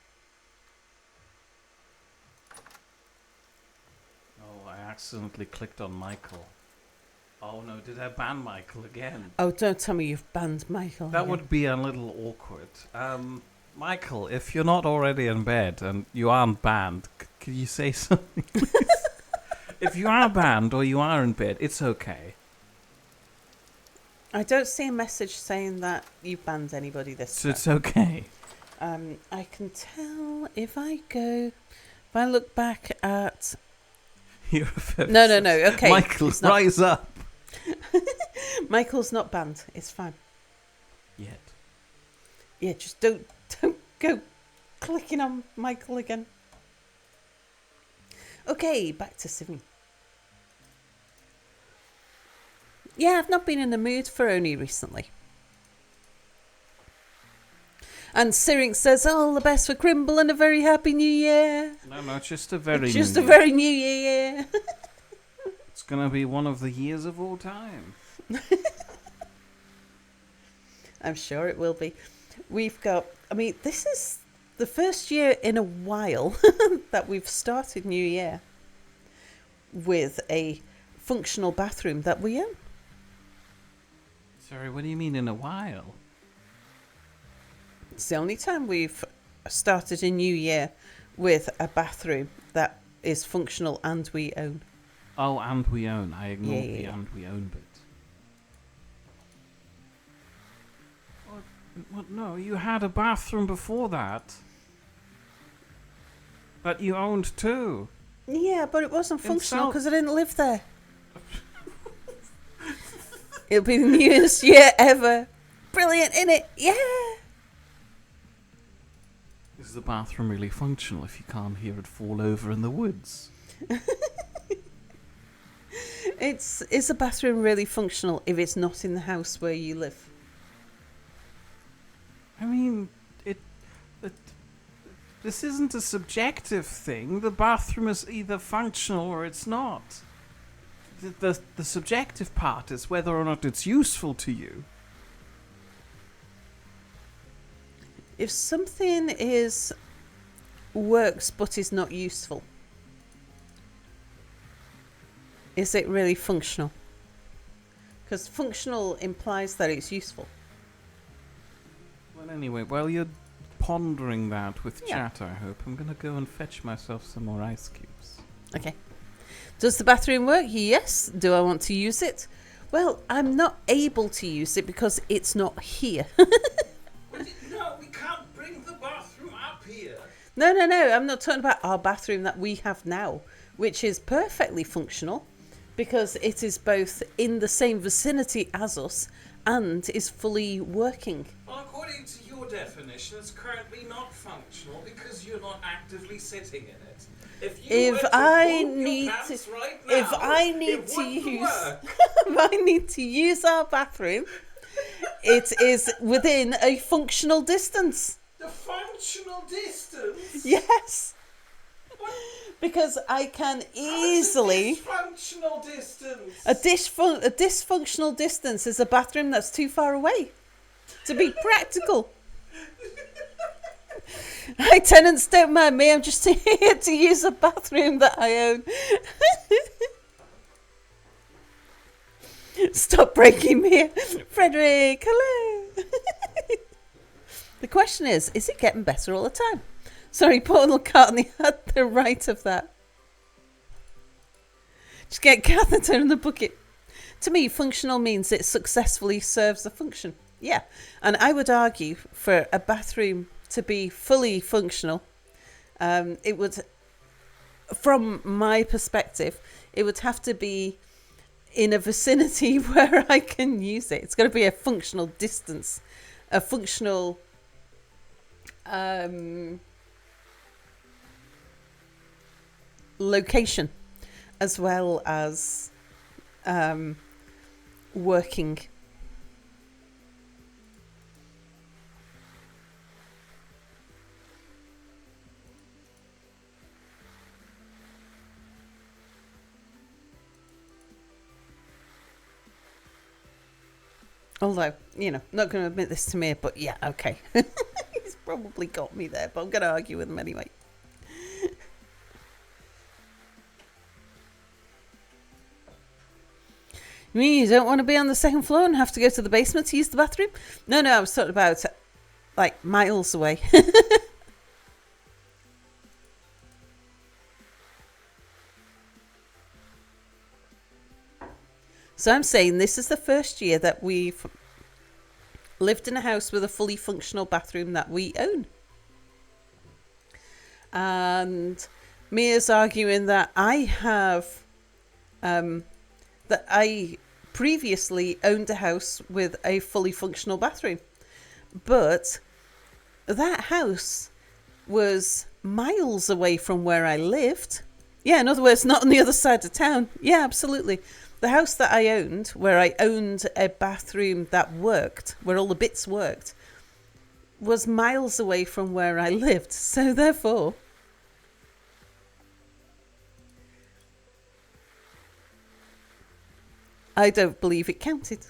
Speaker 2: Oh, I accidentally clicked on Michael. Oh no, did I ban Michael again?
Speaker 1: Oh, don't tell me you've banned Michael.
Speaker 2: That
Speaker 1: again.
Speaker 2: would be a little awkward. Michael, if you're not already in bed and you aren't banned, could you say something? If you are banned or you are in bed, it's okay.
Speaker 1: I don't see a message saying that you banned anybody this
Speaker 2: So
Speaker 1: time.
Speaker 2: it's okay.
Speaker 1: I can tell if I look back at...
Speaker 2: You're a
Speaker 1: No, okay.
Speaker 2: Michael,
Speaker 1: it's not-
Speaker 2: rise up.
Speaker 1: Michael's not banned. It's fine.
Speaker 2: Yet.
Speaker 1: Yeah, just don't go clicking on Michael again. Okay, back to Simi. Yeah, I've not been in the mood for Oni recently. And Syrinx says, all the best for Crimble and a very happy new year.
Speaker 2: No, just a very
Speaker 1: Just
Speaker 2: new
Speaker 1: a
Speaker 2: year.
Speaker 1: very new year.
Speaker 2: It's going to be one of the years of all time.
Speaker 1: I'm sure it will be. We've got, I mean, this is the first year in a while that we've started New Year with a functional bathroom that we own.
Speaker 2: Sorry, what do you mean in a while?
Speaker 1: It's the only time we've started a new year with a bathroom that is functional and we own.
Speaker 2: Oh, and we own. I ignored the
Speaker 1: Yeah.
Speaker 2: and we own bit. What? No, you had a bathroom before that. That you owned too.
Speaker 1: Yeah, but it wasn't
Speaker 2: In
Speaker 1: functional
Speaker 2: Sal-
Speaker 1: because I didn't live there. It'll be the newest year ever. Brilliant, innit? Yeah.
Speaker 2: Is the bathroom really functional if you can't hear it fall over in the woods?
Speaker 1: Is the bathroom really functional if it's not in the house where you live?
Speaker 2: I mean, this isn't a subjective thing. The bathroom is either functional or it's not. The subjective part is whether or not it's useful to you.
Speaker 1: If something works but is not useful, is it really functional? Because functional implies that it's useful.
Speaker 2: Well, anyway, while you're pondering that with
Speaker 1: Yeah.
Speaker 2: chat, I hope, I'm going to go and fetch myself some more ice cubes.
Speaker 1: Okay. Does the bathroom work? Yes. Do I want to use it? Well, I'm not able to use it because it's not here.
Speaker 2: No, we can't bring the bathroom up here.
Speaker 1: No. I'm not talking about our bathroom that we have now, which is perfectly functional because it is both in the same vicinity as us and is fully working.
Speaker 2: Well, according to your definition, it's currently not functional because you're not actively sitting in it.
Speaker 1: If I need to use if I need to use our bathroom, it is within a functional distance.
Speaker 2: The functional distance?
Speaker 1: Yes. Because I can easily
Speaker 2: Functional distance.
Speaker 1: a dysfunctional distance is a bathroom that's too far away. To be practical. Hi, tenants, don't mind me. I'm just here to use a bathroom that I own. Stop breaking me. Frederick, hello. The question is it getting better all the time? Sorry, Paul McCartney had the right of that. Just get catheter in the bucket. To me, functional means it successfully serves a function. Yeah, and I would argue for a bathroom to be fully functional, it would, from my perspective, it would have to be in a vicinity where I can use it. It's got to be a functional distance, a functional location, as well as working. Although, not going to admit this to me, but yeah, okay. He's probably got me there, but I'm going to argue with him anyway. You mean you don't want to be on the second floor and have to go to the basement to use the bathroom? No, I was talking about, like, miles away. So I'm saying this is the first year that we've lived in a house with a fully functional bathroom that we own. And Mia's arguing that that I previously owned a house with a fully functional bathroom. But that house was miles away from where I lived. Yeah, in other words, not on the other side of town. Yeah, absolutely. The house that I owned, where I owned a bathroom that worked, where all the bits worked, was miles away from where I lived. So therefore, I don't believe it counted.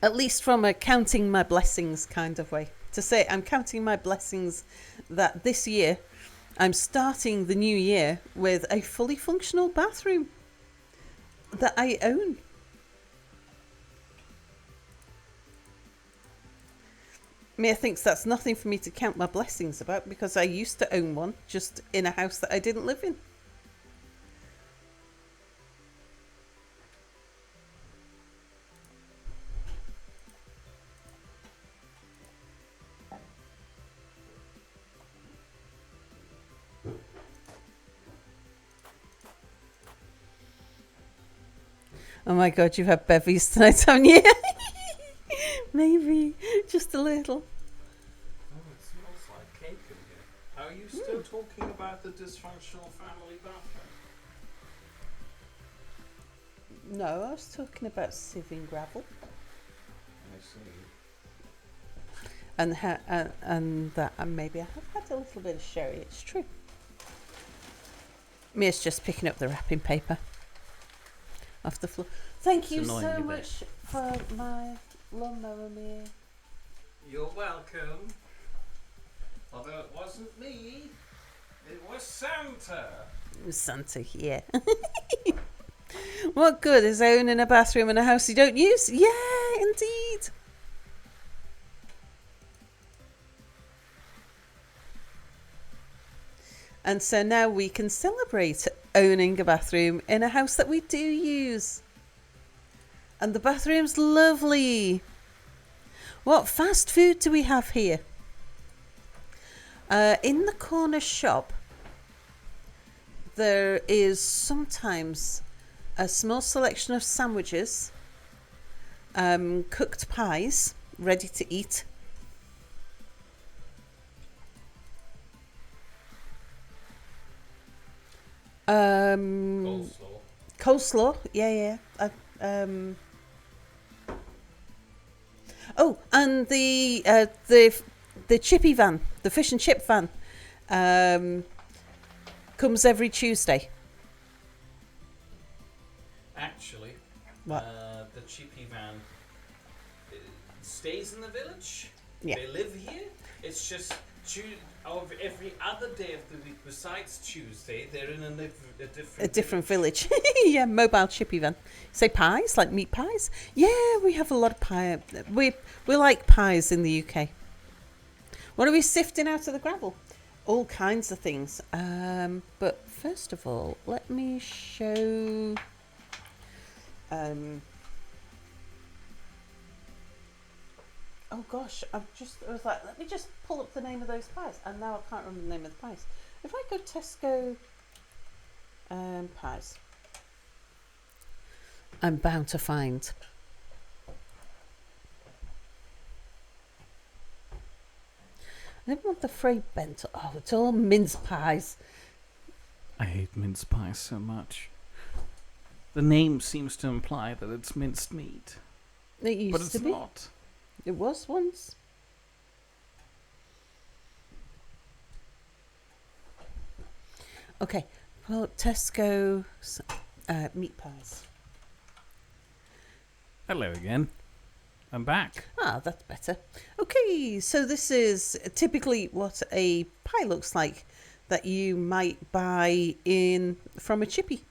Speaker 1: At least from a counting my blessings kind of way. To say I'm counting my blessings that this year I'm starting the new year with a fully functional bathroom that I own. Mia thinks that's nothing for me to count my blessings about because I used to own one just in a house that I didn't live in. Oh my God, you've had bevies tonight, haven't you? Maybe, just a little.
Speaker 2: Oh, it smells like cake in here. Are you still talking about the dysfunctional family bathroom?
Speaker 1: No, I was talking about sieving gravel.
Speaker 2: I see.
Speaker 1: And that maybe I have had a little bit of sherry, it's true. Mia's just picking up the wrapping paper off the floor. Thank you so much for my lawnmower, Mia.
Speaker 2: You're welcome. Although it wasn't me, it was Santa.
Speaker 1: Santa, yeah. What good is owning a bathroom in a house you don't use? Yeah, indeed. And so now we can celebrate owning a bathroom in a house that we do use. And the bathroom's lovely. What fast food do we have here? In the corner shop, there is sometimes a small selection of sandwiches, cooked pies, ready to eat. Coleslaw, yeah. Oh, and the chippy van, the fish and chip van, comes every Tuesday.
Speaker 2: Actually,
Speaker 1: What?
Speaker 2: the chippy van stays in the village.
Speaker 1: Yeah.
Speaker 2: They live here. It's just every other day of the week besides Tuesday, they're in a different
Speaker 1: village. Yeah, mobile chippy van. Say pies, like meat pies. Yeah, we have a lot of pie. We like pies in the UK. What are we sifting out of the gravel? All kinds of things. But first of all, let me show. Oh gosh, I was like, let me just pull up the name of those pies, and now I can't remember the name of the pies. If I go Tesco pies, I'm bound to find. I didn't want the Frey bento. Oh, it's all mince pies.
Speaker 2: I hate mince pies so much. The name seems to imply that it's minced meat.
Speaker 1: It used
Speaker 2: But it's
Speaker 1: to be.
Speaker 2: not.
Speaker 1: It was once. Okay, well, Tesco meat pies.
Speaker 2: Hello again. I'm back.
Speaker 1: Ah, that's better. Okay, so this is typically what a pie looks like that you might buy from a chippy.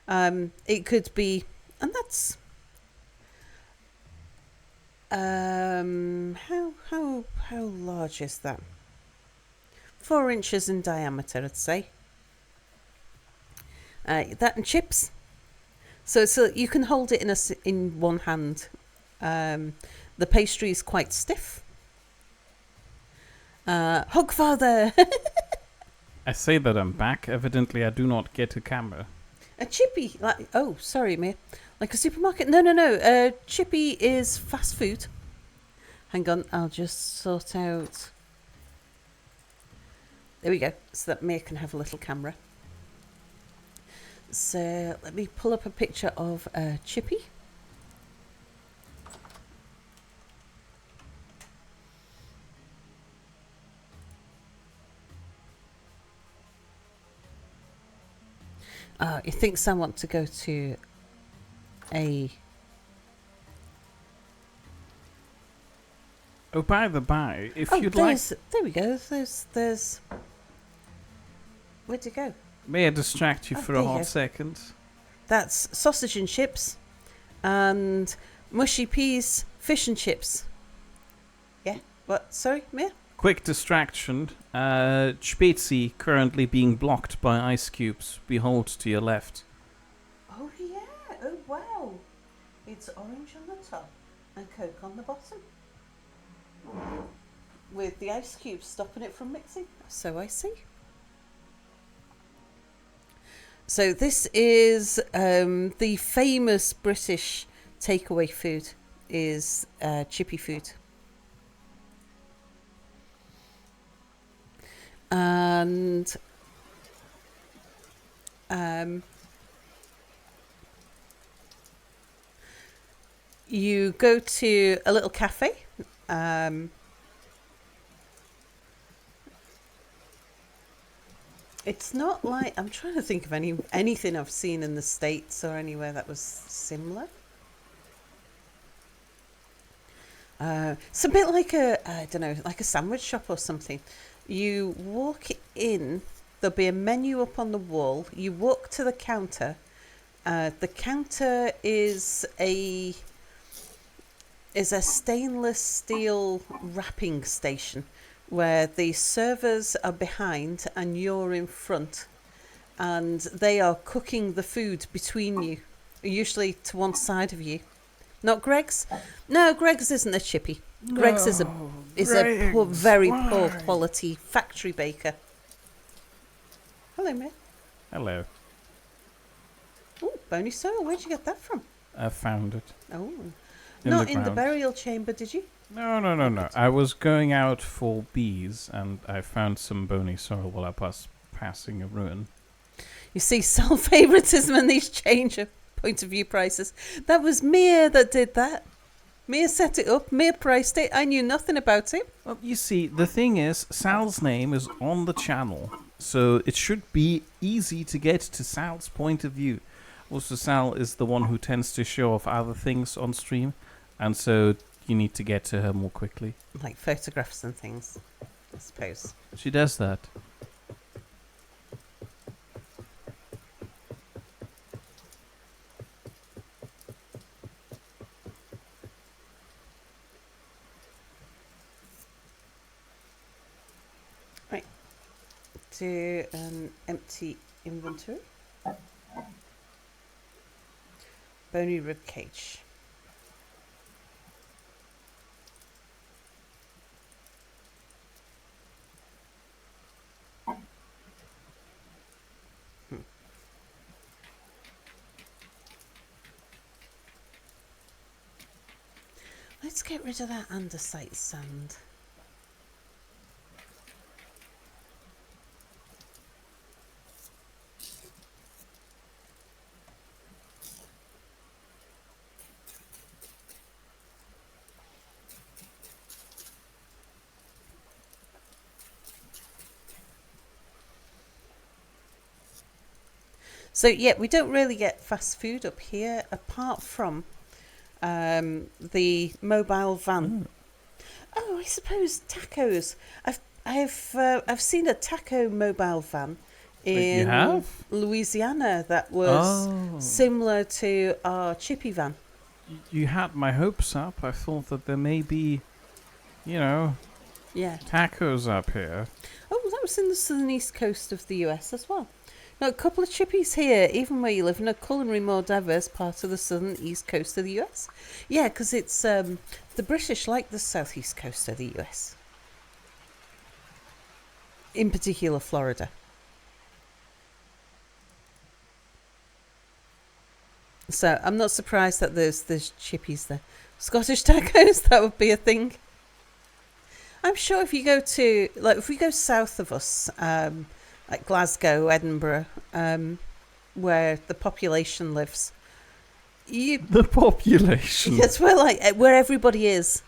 Speaker 1: It could be, and that's how large is that? 4 inches in diameter, I'd say. That and chips. So you can hold it in one hand. The pastry is quite stiff. Hogfather.
Speaker 2: I say that I'm back. Evidently, I do not get a camera.
Speaker 1: A chippy, like, oh, sorry, Mia. Like a supermarket? No. A chippy is fast food. Hang on, I'll just sort out. There we go, so that Mia can have a little camera. So let me pull up a picture of a chippy. He thinks I want to go to a...
Speaker 2: Oh, by the by, if
Speaker 1: Oh,
Speaker 2: you'd like...
Speaker 1: there we go. There's... Where'd it go?
Speaker 2: May I distract you
Speaker 1: Oh,
Speaker 2: for
Speaker 1: there
Speaker 2: a
Speaker 1: you
Speaker 2: hot
Speaker 1: go.
Speaker 2: second?
Speaker 1: That's sausage and chips and mushy peas, fish and chips. Yeah? What? Sorry, Mia?
Speaker 2: Quick distraction. Spezi currently being blocked by ice cubes. Behold to your left.
Speaker 1: Oh, yeah. Oh, wow. It's orange on the top and Coke on the bottom. With the ice cubes stopping it from mixing. So I see. So this is the famous British takeaway food is chippy food. And you go to a little cafe. It's not like, I'm trying to think of anything I've seen in the States or anywhere that was similar. It's a bit like I don't know, like a sandwich shop or something. You walk in, there'll be a menu up on the wall. You walk to the counter. The counter is a stainless steel wrapping station where the servers are behind and you're in front, and they are cooking the food between you, usually to one side of you. Not Greg's? No, Greg's isn't a chippy. Greg's is a very poor quality factory baker. Hello, mate.
Speaker 2: Hello.
Speaker 1: Oh, bony soil. Where'd you get that from?
Speaker 2: I found it.
Speaker 1: Oh,
Speaker 2: In
Speaker 1: not
Speaker 2: the
Speaker 1: in the
Speaker 2: ground.
Speaker 1: burial chamber, did you?
Speaker 2: No. I was going out for bees, and I found some bony soil while I was passing a ruin.
Speaker 1: You see, self-favoritism and these change of point of view prices. That was Mia that did that. Mia set it up. Mia priced it. I knew nothing about it.
Speaker 2: Well, you see, the thing is, Sal's name is on the channel, so it should be easy to get to Sal's point of view. Also, Sal is the one who tends to show off other things on stream, and so you need to get to her more quickly.
Speaker 1: Like photographs and things, I suppose.
Speaker 2: She does that.
Speaker 1: Right. Do an empty inventory. Bony rib cage. Let's get rid of that andesite sand. So yeah, we don't really get fast food up here apart from the mobile van. Oh, I suppose tacos. I've seen a taco mobile van in
Speaker 2: You have?
Speaker 1: Louisiana that was similar to our chippy van.
Speaker 2: You had my hopes up. I thought that there may be,
Speaker 1: Yeah.
Speaker 2: tacos up here.
Speaker 1: Oh, that was in the southern east coast of the US as well. Now, a couple of chippies here, even where you live in a culinary more diverse part of the southern east coast of the US. Yeah, because it's the British like the southeast coast of the US. In particular, Florida. So I'm not surprised that there's chippies there. Scottish tacos, that would be a thing. I'm sure if you go to, like, if we go south of us, like Glasgow, Edinburgh, where the population lives,
Speaker 2: The population.
Speaker 1: that's where, like, where everybody is.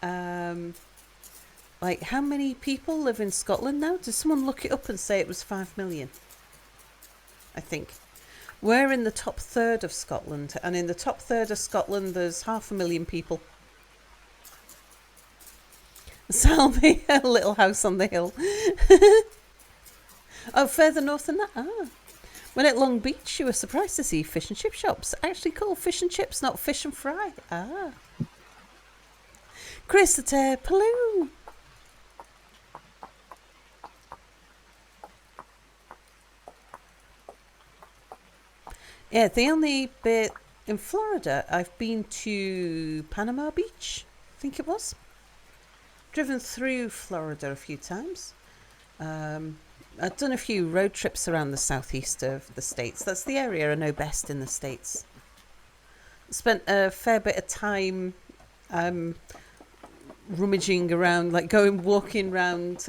Speaker 1: Like, how many people live in Scotland now? Did someone look it up and say it was 5 million? I think. We're in the top third of Scotland, and in the top third of Scotland, there's 500,000 people. Sal and Mere, a little house on the hill. Oh, further north than that? Ah. When at Long Beach, you were surprised to see fish and chip shops. Actually called fish and chips, not fish and fry. Ah. Christopher, hello. Yeah, the only bit in Florida, I've been to Panama Beach, I think it was. Driven through Florida a few times. I've done a few road trips around the southeast of the States. That's the area I know best in the States. Spent a fair bit of time rummaging around, like walking around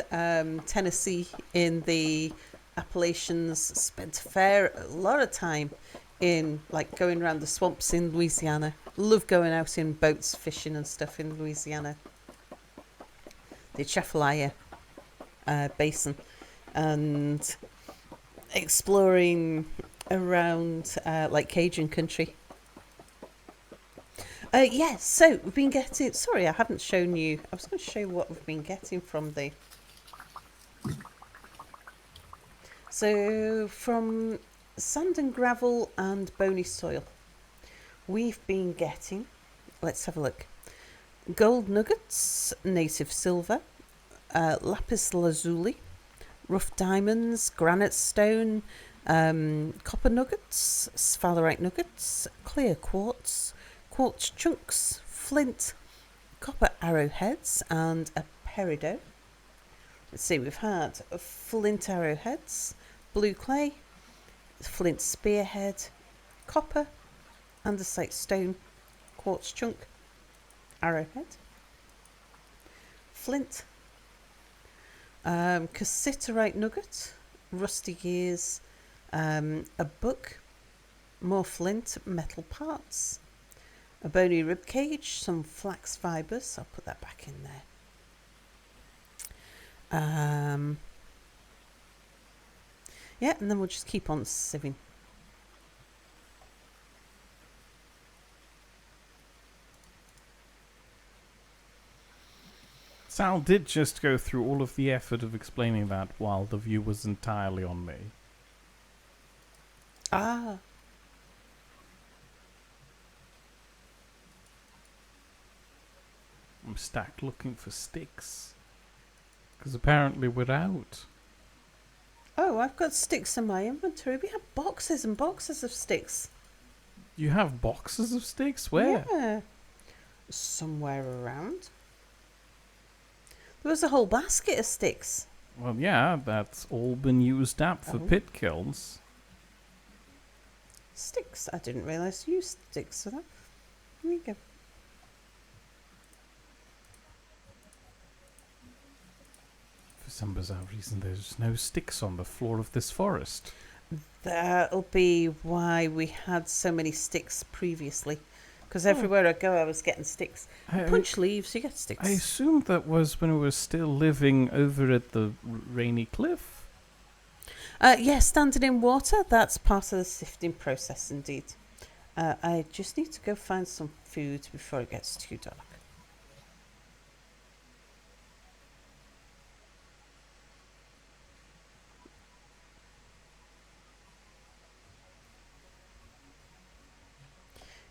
Speaker 1: Tennessee in the Appalachians. Spent a lot of time in, like, going around the swamps in Louisiana. Love going out in boats, fishing and stuff in Louisiana. The Atchafalaya Basin, and exploring around like Cajun country. Yes, so we've been getting... Sorry, I haven't shown you. I was going to show you what we've been getting from the... So, from sand and gravel and bony soil, we've been getting... Let's have a look. Gold nuggets, native silver, lapis lazuli, rough diamonds, granite stone, copper nuggets, sphalerite nuggets, clear quartz, quartz chunks, flint, copper arrowheads, and a peridot. Let's see, we've had flint arrowheads, blue clay, flint spearhead, copper, andesite stone, quartz chunk, arrowhead, flint, cassiterite nugget, rusty gears, a book, more flint, metal parts, a bony rib cage, some flax fibres. I'll put that back in there. Yeah, and then we'll just keep on sieving.
Speaker 2: Sal did just go through all of the effort of explaining that while the view was entirely on me.
Speaker 1: Ah.
Speaker 2: I'm stacked looking for sticks. Because apparently we're out.
Speaker 1: Oh, I've got sticks in my inventory. We have boxes and boxes of sticks.
Speaker 2: You have boxes of sticks? Where?
Speaker 1: Yeah. Somewhere around. There was a whole basket of sticks.
Speaker 2: Well, yeah, that's all been used up for pit kilns.
Speaker 1: Sticks? I didn't realise you used sticks for that. There you go.
Speaker 2: For some bizarre reason, there's no sticks on the floor of this forest.
Speaker 1: That'll be why we had so many sticks previously. Because everywhere I go, I was getting sticks. Punch leaves, you get sticks.
Speaker 2: I assumed that was when we were still living over at the Rainy Cliff.
Speaker 1: Yeah, standing in water, that's part of the sifting process indeed. I just need to go find some food before it gets too dark.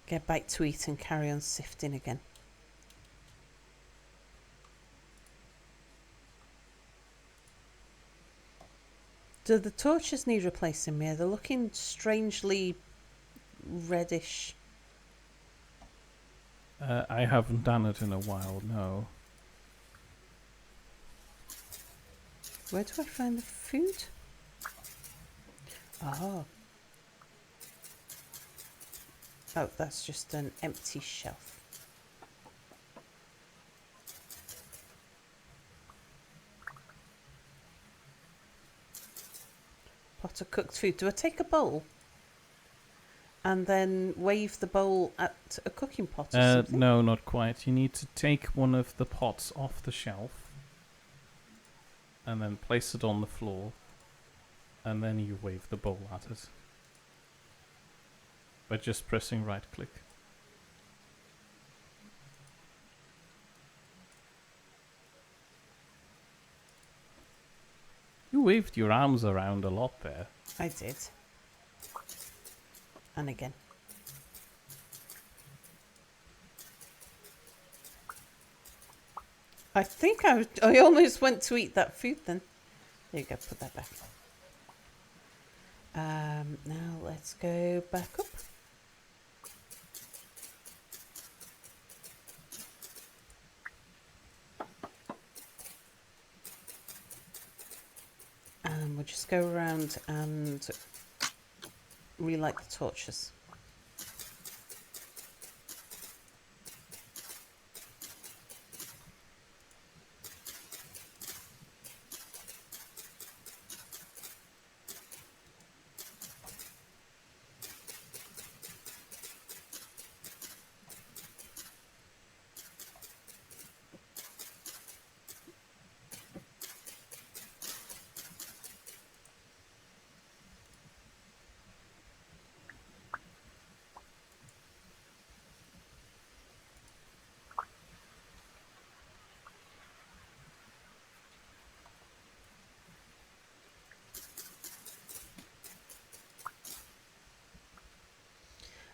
Speaker 1: Get back to eat and carry on sifting again. Do the torches need replacing, Mia? They're looking strangely reddish.
Speaker 2: I haven't done it in a while, no.
Speaker 1: Where do I find the food? Oh. Oh, that's just an empty shelf. Pot of cooked food. Do I take a bowl and then wave the bowl at a cooking pot or something?
Speaker 2: No, not quite. You need to take one of the pots off the shelf and then place it on the floor, and then you wave the bowl at it by just pressing right click. You waved your arms around a lot there.
Speaker 1: I did. And again. I think I almost went to eat that food then. There you go, put that back. Now let's go back up. And we'll just go around and relight the torches.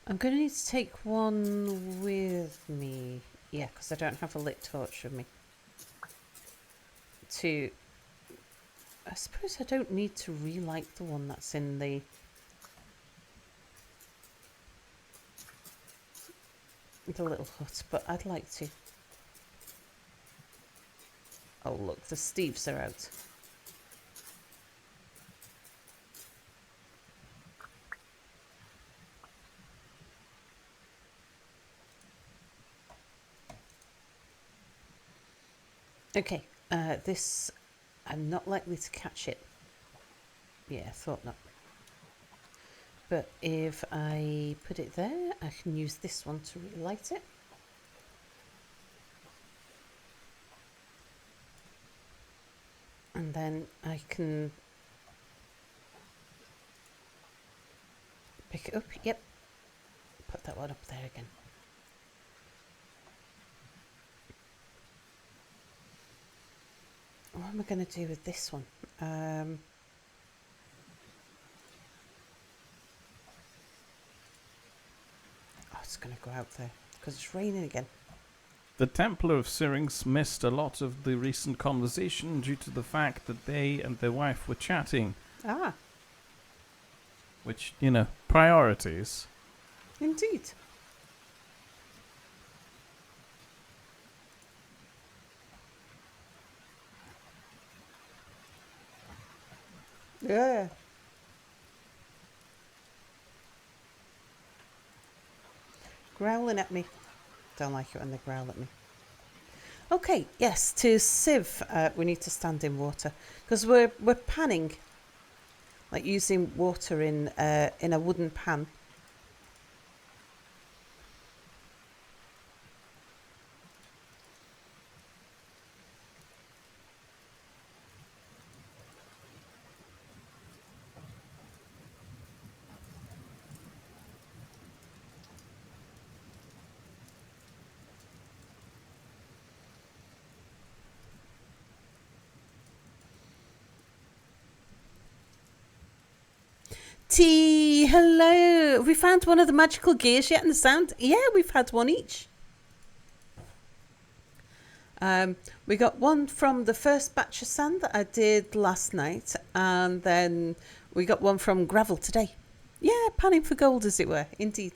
Speaker 1: I'm going to need to take one with me. Yeah, because I don't have a lit torch with me. I suppose I don't need to relight the one that's in the little hut, but I'd like to. Oh look, the Steves are out. Okay, this, I'm not likely to catch it. Yeah, I thought not. But if I put it there, I can use this one to relight it. And then I can pick it up. Yep. Put that one up there again. What am I going to do with this one? Oh, it's going to go out there because it's raining again.
Speaker 2: The Templar of Syrinx missed a lot of the recent conversation due to the fact that they and their wife were chatting.
Speaker 1: Ah.
Speaker 2: Which, priorities.
Speaker 1: Indeed. Yeah. Growling at me. Don't like it when they growl at me. Okay, yes, to sieve, we need to stand in water because we're panning, like using water in a wooden pan. T, hello. Have we found one of the magical gears yet in the sound? Yeah, we've had one each. We got one from the first batch of sand that I did last night, and then we got one from gravel today. Yeah, panning for gold, as it were. Indeed.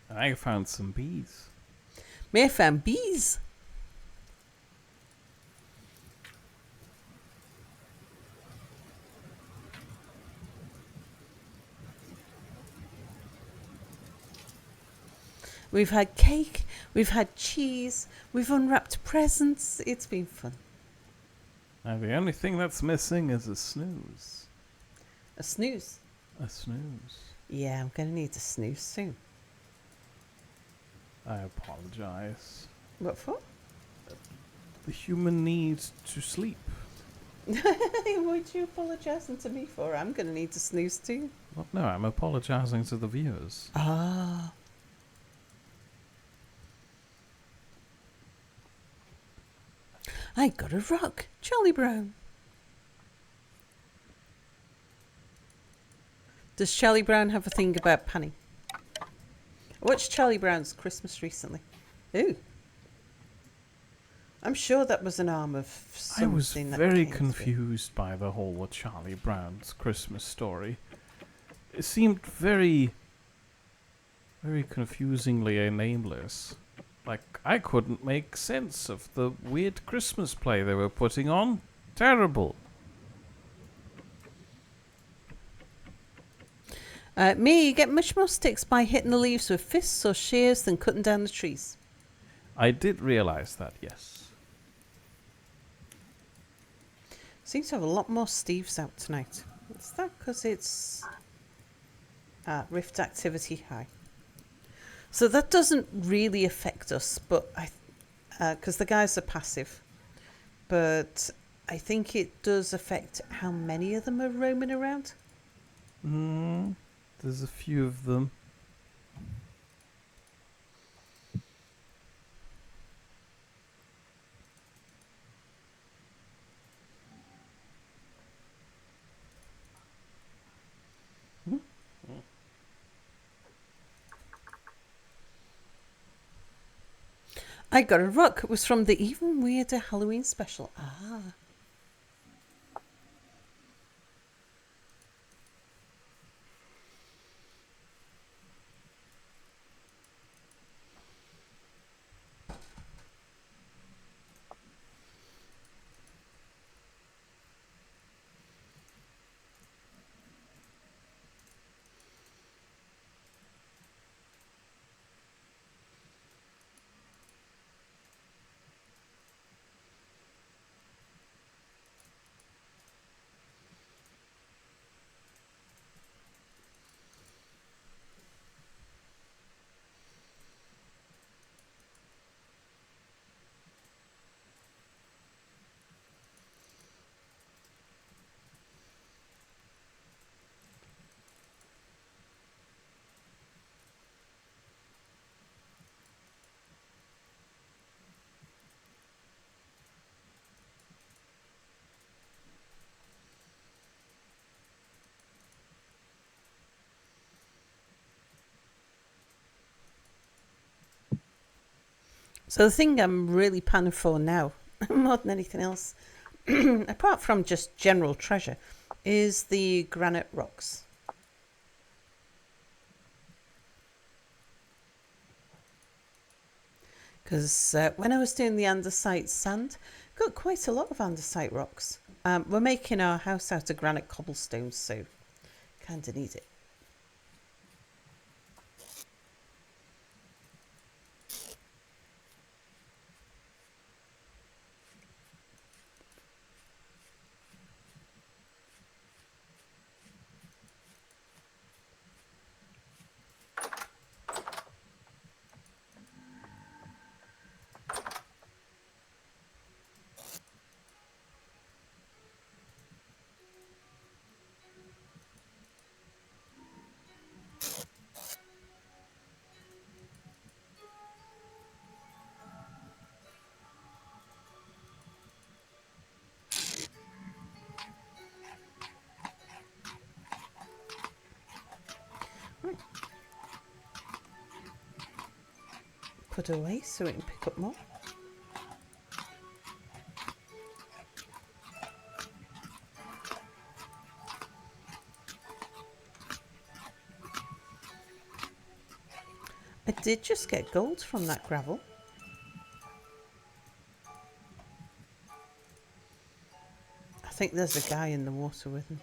Speaker 2: I found some bees.
Speaker 1: May found bees. We've had cake. We've had cheese. We've unwrapped presents. It's been fun.
Speaker 2: Now, the only thing that's missing is a snooze.
Speaker 1: A snooze.
Speaker 2: A snooze.
Speaker 1: Yeah, I'm going to need a snooze soon.
Speaker 2: I apologize.
Speaker 1: What for?
Speaker 2: The human needs to sleep.
Speaker 1: What are you apologising to me for? I'm going to need to snooze too.
Speaker 2: Well, no, I'm apologizing to the viewers.
Speaker 1: Ah. I got a rock. Charlie Brown. Does Charlie Brown have a thing about panning? I watched Charlie Brown's Christmas recently. Ooh. I'm sure that was an arm of something.
Speaker 2: I was
Speaker 1: that
Speaker 2: very
Speaker 1: came
Speaker 2: confused by the whole Charlie Brown's Christmas story. It seemed very confusingly nameless. Like, I couldn't make sense of the weird Christmas play they were putting on. Terrible.
Speaker 1: Me, you get much more sticks by hitting the leaves with fists or shears than cutting down the trees.
Speaker 2: I did realize that, yes.
Speaker 1: Seems to have a lot more Steves out tonight. Is that because it's Rift Activity High? So that doesn't really affect us, but because the guys are passive. But I think it does affect how many of them are roaming around.
Speaker 2: There's a few of them.
Speaker 1: I Got a Rock. It was from the Even Weirder Halloween special. Ah. So the thing I'm really panning for now, more than anything else, apart from just general treasure, is the granite rocks. Because when I was doing the andesite sand, got quite a lot of andesite rocks. We're making our house out of granite cobblestones, so kind of need it. Put away so we can pick up more. I did just get gold from that gravel. I think there's a guy in the water with him.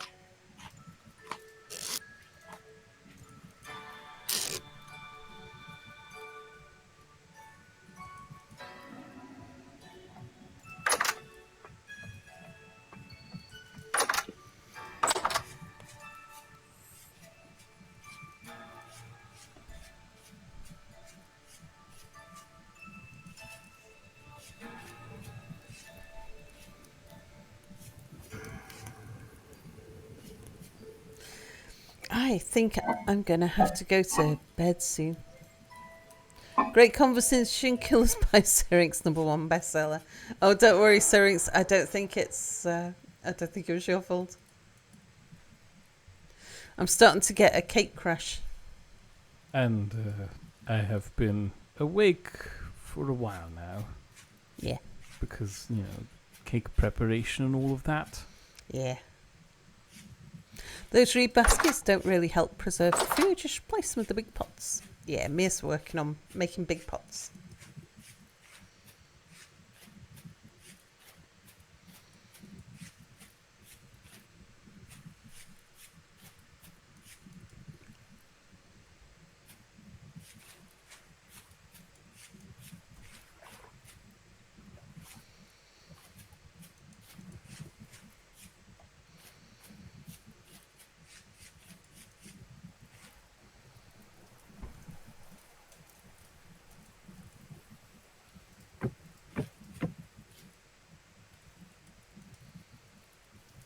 Speaker 1: I think I'm going to have to go to bed soon. Great Conversation Killers by Syrinx, #1 bestseller. Oh, don't worry, Syrinx. I don't think it was your fault. I'm starting to get a cake crash.
Speaker 2: And I have been awake for a while now.
Speaker 1: Yeah.
Speaker 2: Because, cake preparation and all of that.
Speaker 1: Yeah. Those reed baskets don't really help preserve the food. Just place them with the big pots. Yeah, Mia's working on making big pots.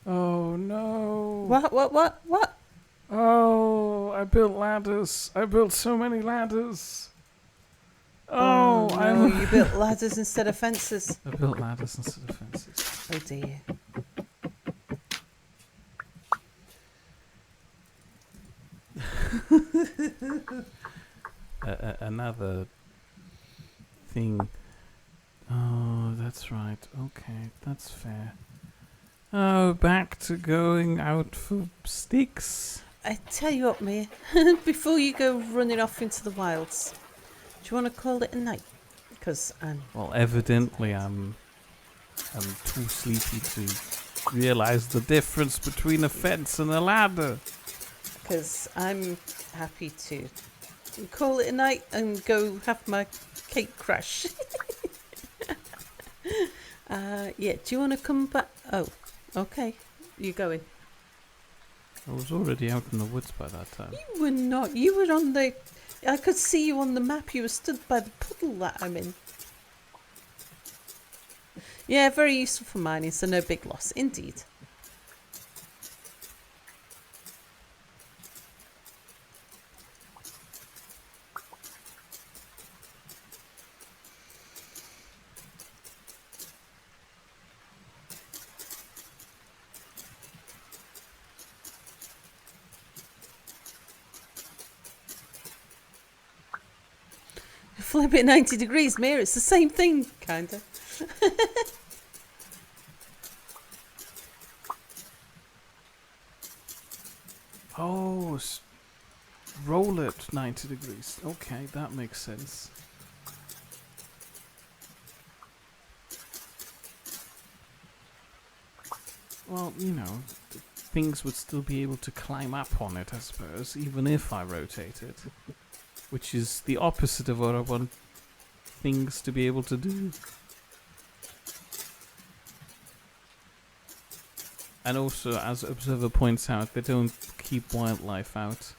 Speaker 2: Oh no.
Speaker 1: What?
Speaker 2: Oh, I built ladders. I built so many ladders. Oh,
Speaker 1: no, you built ladders instead of fences.
Speaker 2: I built ladders instead of fences.
Speaker 1: Oh dear.
Speaker 2: Another thing. Oh, that's right. Okay, that's fair. Oh, back to going out for sticks.
Speaker 1: I tell you what, Mia, before you go running off into the wilds, do you want to call it a night? Because
Speaker 2: Well, evidently I'm too sleepy to realize the difference between a fence and a ladder.
Speaker 1: Because I'm happy to call it a night and go have my cake crash. Yeah, do you want to come back? Oh, okay. You going?
Speaker 2: I was already out in the woods by that time.
Speaker 1: You were not. You were on the... I could see you on the map. You were stood by the puddle that I'm in. Yeah, very useful for mining, so no big loss. Indeed. Flip it 90 degrees, Mere. It's the same thing, kind of.
Speaker 2: Oh, roll it 90 degrees. Okay, that makes sense. Well, things would still be able to climb up on it, I suppose, even if I rotate it. Which is the opposite of what I want things to be able to do. And also, as Observer points out, they don't keep wildlife out.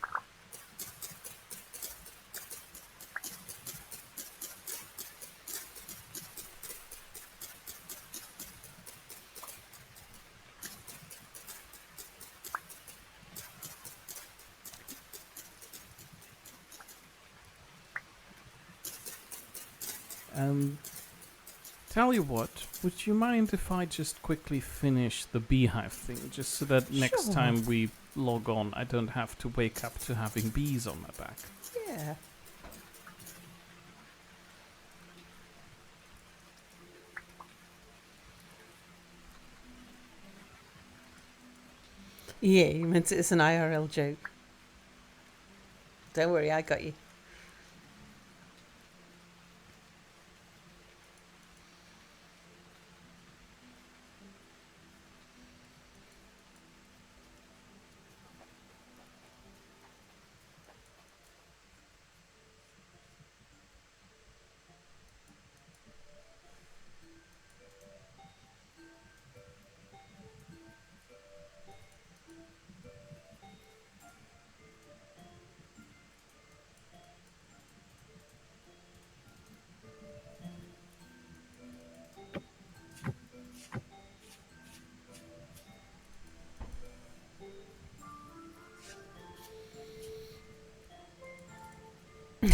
Speaker 2: Tell you what, would you mind if I just quickly finish the beehive thing, just so that next time we log on, I don't have to wake up to having bees on my back?
Speaker 1: Yeah. Yeah, you meant it as an IRL joke. Don't worry, I got you.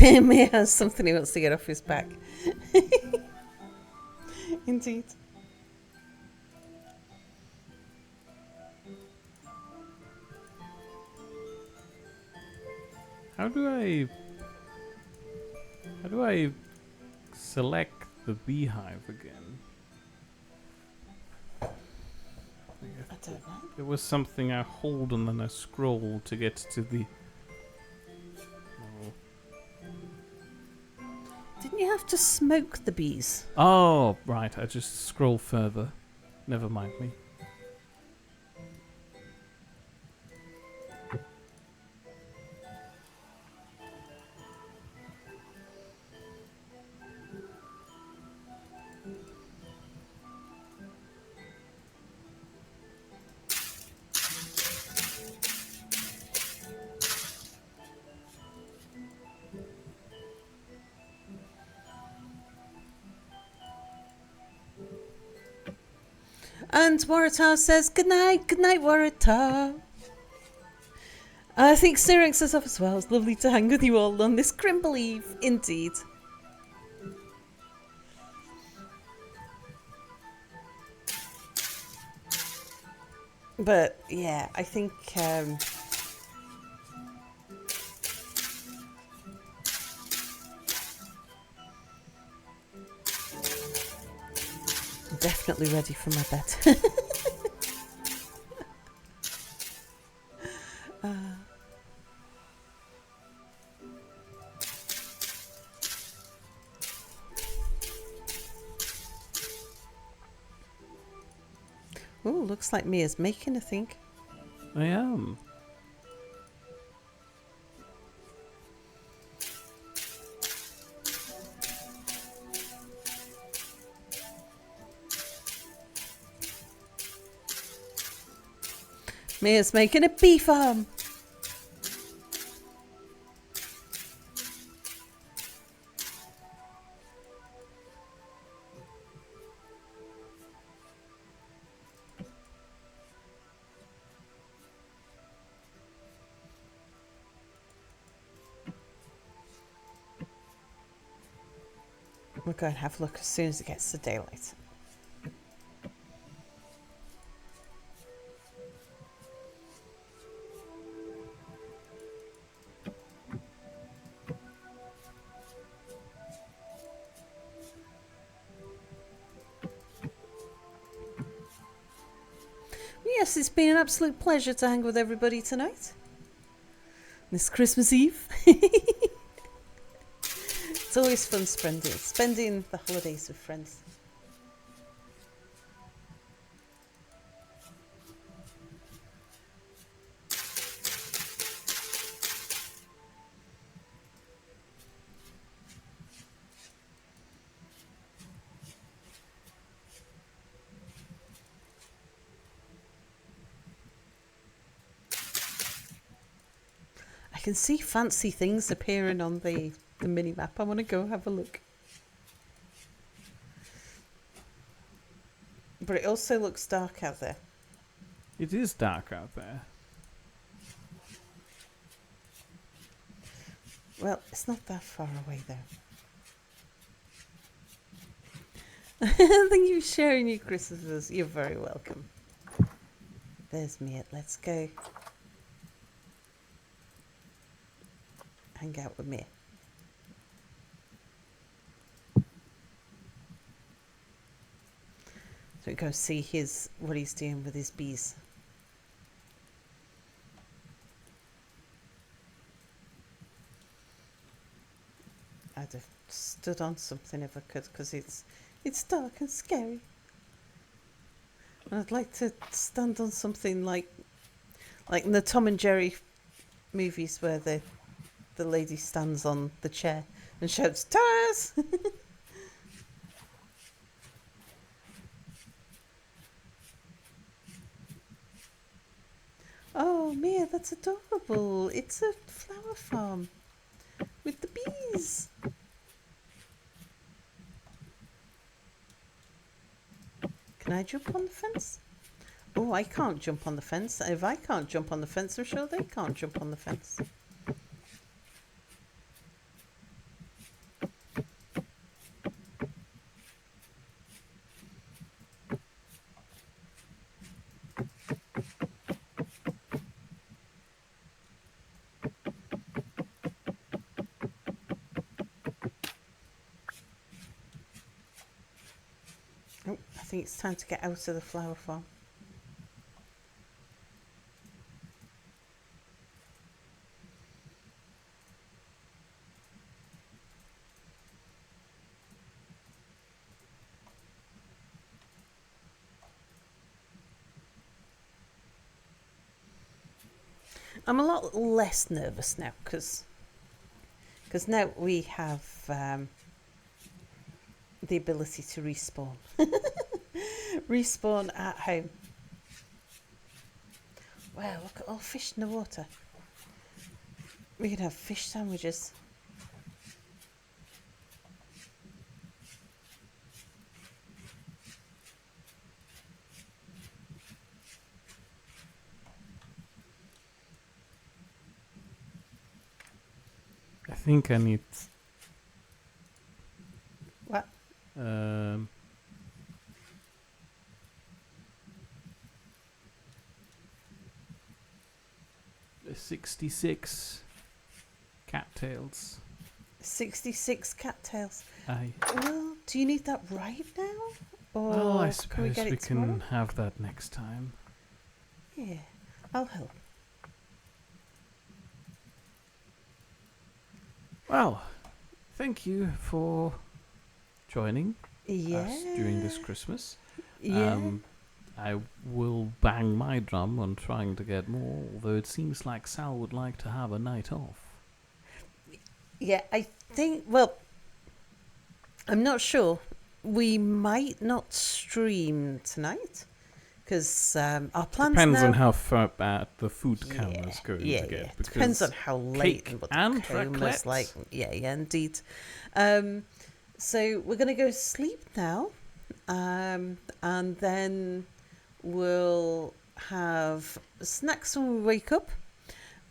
Speaker 1: Mere has something he wants to get off his back. Indeed.
Speaker 2: How do I select the beehive again?
Speaker 1: I don't know.
Speaker 2: There was something I hold and then I scroll to get to the...
Speaker 1: Didn't you have to smoke the bees?
Speaker 2: Oh, right. I just scroll further. Never mind me.
Speaker 1: And Waratah says, good night, Waratah. I think Syrinx says off as well. It's lovely to hang with you all on this Crimble Eve, indeed. But yeah, I think I'm definitely ready for my bed. Oh, looks like Mia's making a thing.
Speaker 2: I am.
Speaker 1: Mia's making a bee farm. We'll go and have a look as soon as it gets to daylight. Yes, it's been an absolute pleasure to hang with everybody tonight. This Christmas Eve. It's always fun spending the holidays with friends. I can see fancy things appearing on the mini map. I want to go have a look. But it also looks dark out there.
Speaker 2: It is dark out there.
Speaker 1: Well, it's not that far away though. Thank you for sharing your Christmases. You're very welcome. There's me. Let's go hang out with me. So we go see what he's doing with his bees. I'd have stood on something if I could, because it's dark and scary. And I'd like to stand on something like in the Tom and Jerry movies where the lady stands on the chair and shouts, "Tires!" Oh, Mia, that's adorable. It's a flower farm with the bees. Can I jump on the fence? Oh, I can't jump on the fence. If I can't jump on the fence, I'm sure they can't jump on the fence. think it's time to get out of the flower farm. I'm a lot less nervous now because now we have the ability to respawn. Respawn at home. Wow, look at all fish in the water. We could have fish sandwiches.
Speaker 2: I think I need
Speaker 1: What?
Speaker 2: um, a 66 cattails.
Speaker 1: 66 cattails.
Speaker 2: Aye.
Speaker 1: Well, do you need that right now? Or
Speaker 2: Well, I
Speaker 1: can we
Speaker 2: suppose
Speaker 1: get
Speaker 2: we
Speaker 1: it
Speaker 2: can
Speaker 1: tomorrow?
Speaker 2: have that next time.
Speaker 1: Yeah, I'll help.
Speaker 2: Well, thank you for joining
Speaker 1: Yeah.
Speaker 2: us during this Christmas.
Speaker 1: Yeah.
Speaker 2: I will bang my drum on trying to get more, although it seems like Sal would like to have a night off.
Speaker 1: Yeah, I think, well, I'm not sure. We might not stream tonight because our plans
Speaker 2: Depends
Speaker 1: now...
Speaker 2: on how far back the food camera's going to get.
Speaker 1: Yeah.
Speaker 2: Because
Speaker 1: Depends on how late
Speaker 2: cake
Speaker 1: and what
Speaker 2: and
Speaker 1: the coma is
Speaker 2: raclette.
Speaker 1: like. Yeah, indeed. So we're going to go to sleep now, and then we'll have snacks when we wake up,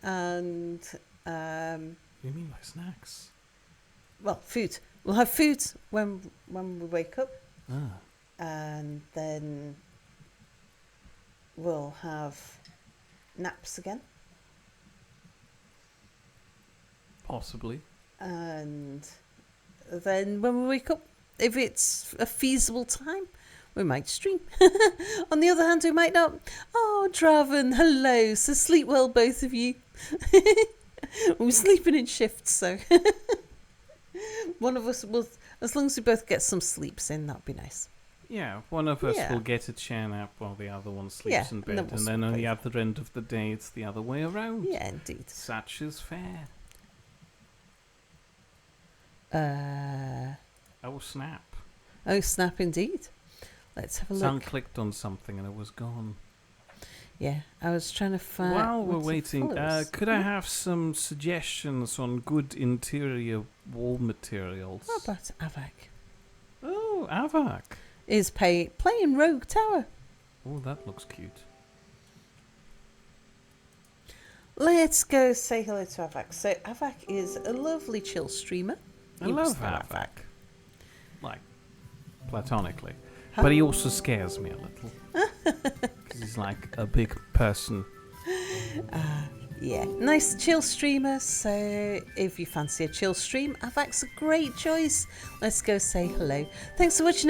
Speaker 1: and
Speaker 2: You mean by snacks?
Speaker 1: well, food. We'll have food when we wake up,
Speaker 2: Ah,
Speaker 1: and then we'll have naps again,
Speaker 2: possibly.
Speaker 1: and then when we wake up, if it's a feasible time, we might stream. On the other hand, we might not. Oh, Draven, hello. So sleep well, both of you. We're sleeping in shifts, so one of us will, as long as we both get some sleeps in, that'd be nice.
Speaker 2: Yeah, one of us
Speaker 1: Yeah.
Speaker 2: will get a chair nap while the other one sleeps
Speaker 1: Yeah,
Speaker 2: in
Speaker 1: and
Speaker 2: bed,
Speaker 1: then we'll
Speaker 2: and then on the
Speaker 1: swap
Speaker 2: other end of the day, it's the other way around.
Speaker 1: Yeah, indeed.
Speaker 2: Such is fair. Oh, snap.
Speaker 1: Oh, snap indeed. Let's have a
Speaker 2: Sun
Speaker 1: look.
Speaker 2: clicked on something and it was gone.
Speaker 1: Yeah, I was trying to find.
Speaker 2: While we're
Speaker 1: what's it
Speaker 2: waiting,
Speaker 1: follows.
Speaker 2: could I have some suggestions on good interior wall materials?
Speaker 1: How about Avak?
Speaker 2: Oh, Avak.
Speaker 1: Is playing Rogue Tower.
Speaker 2: Oh, that looks cute.
Speaker 1: Let's go say hello to Avak. So Avak is a lovely chill streamer.
Speaker 2: I
Speaker 1: You
Speaker 2: love
Speaker 1: must know
Speaker 2: Avak. Like, platonically. But he also scares me a little. Because he's like a big person.
Speaker 1: Yeah, nice chill streamer. So if you fancy a chill stream, Avak's a great choice. Let's go say hello. Thanks for watching, everyone.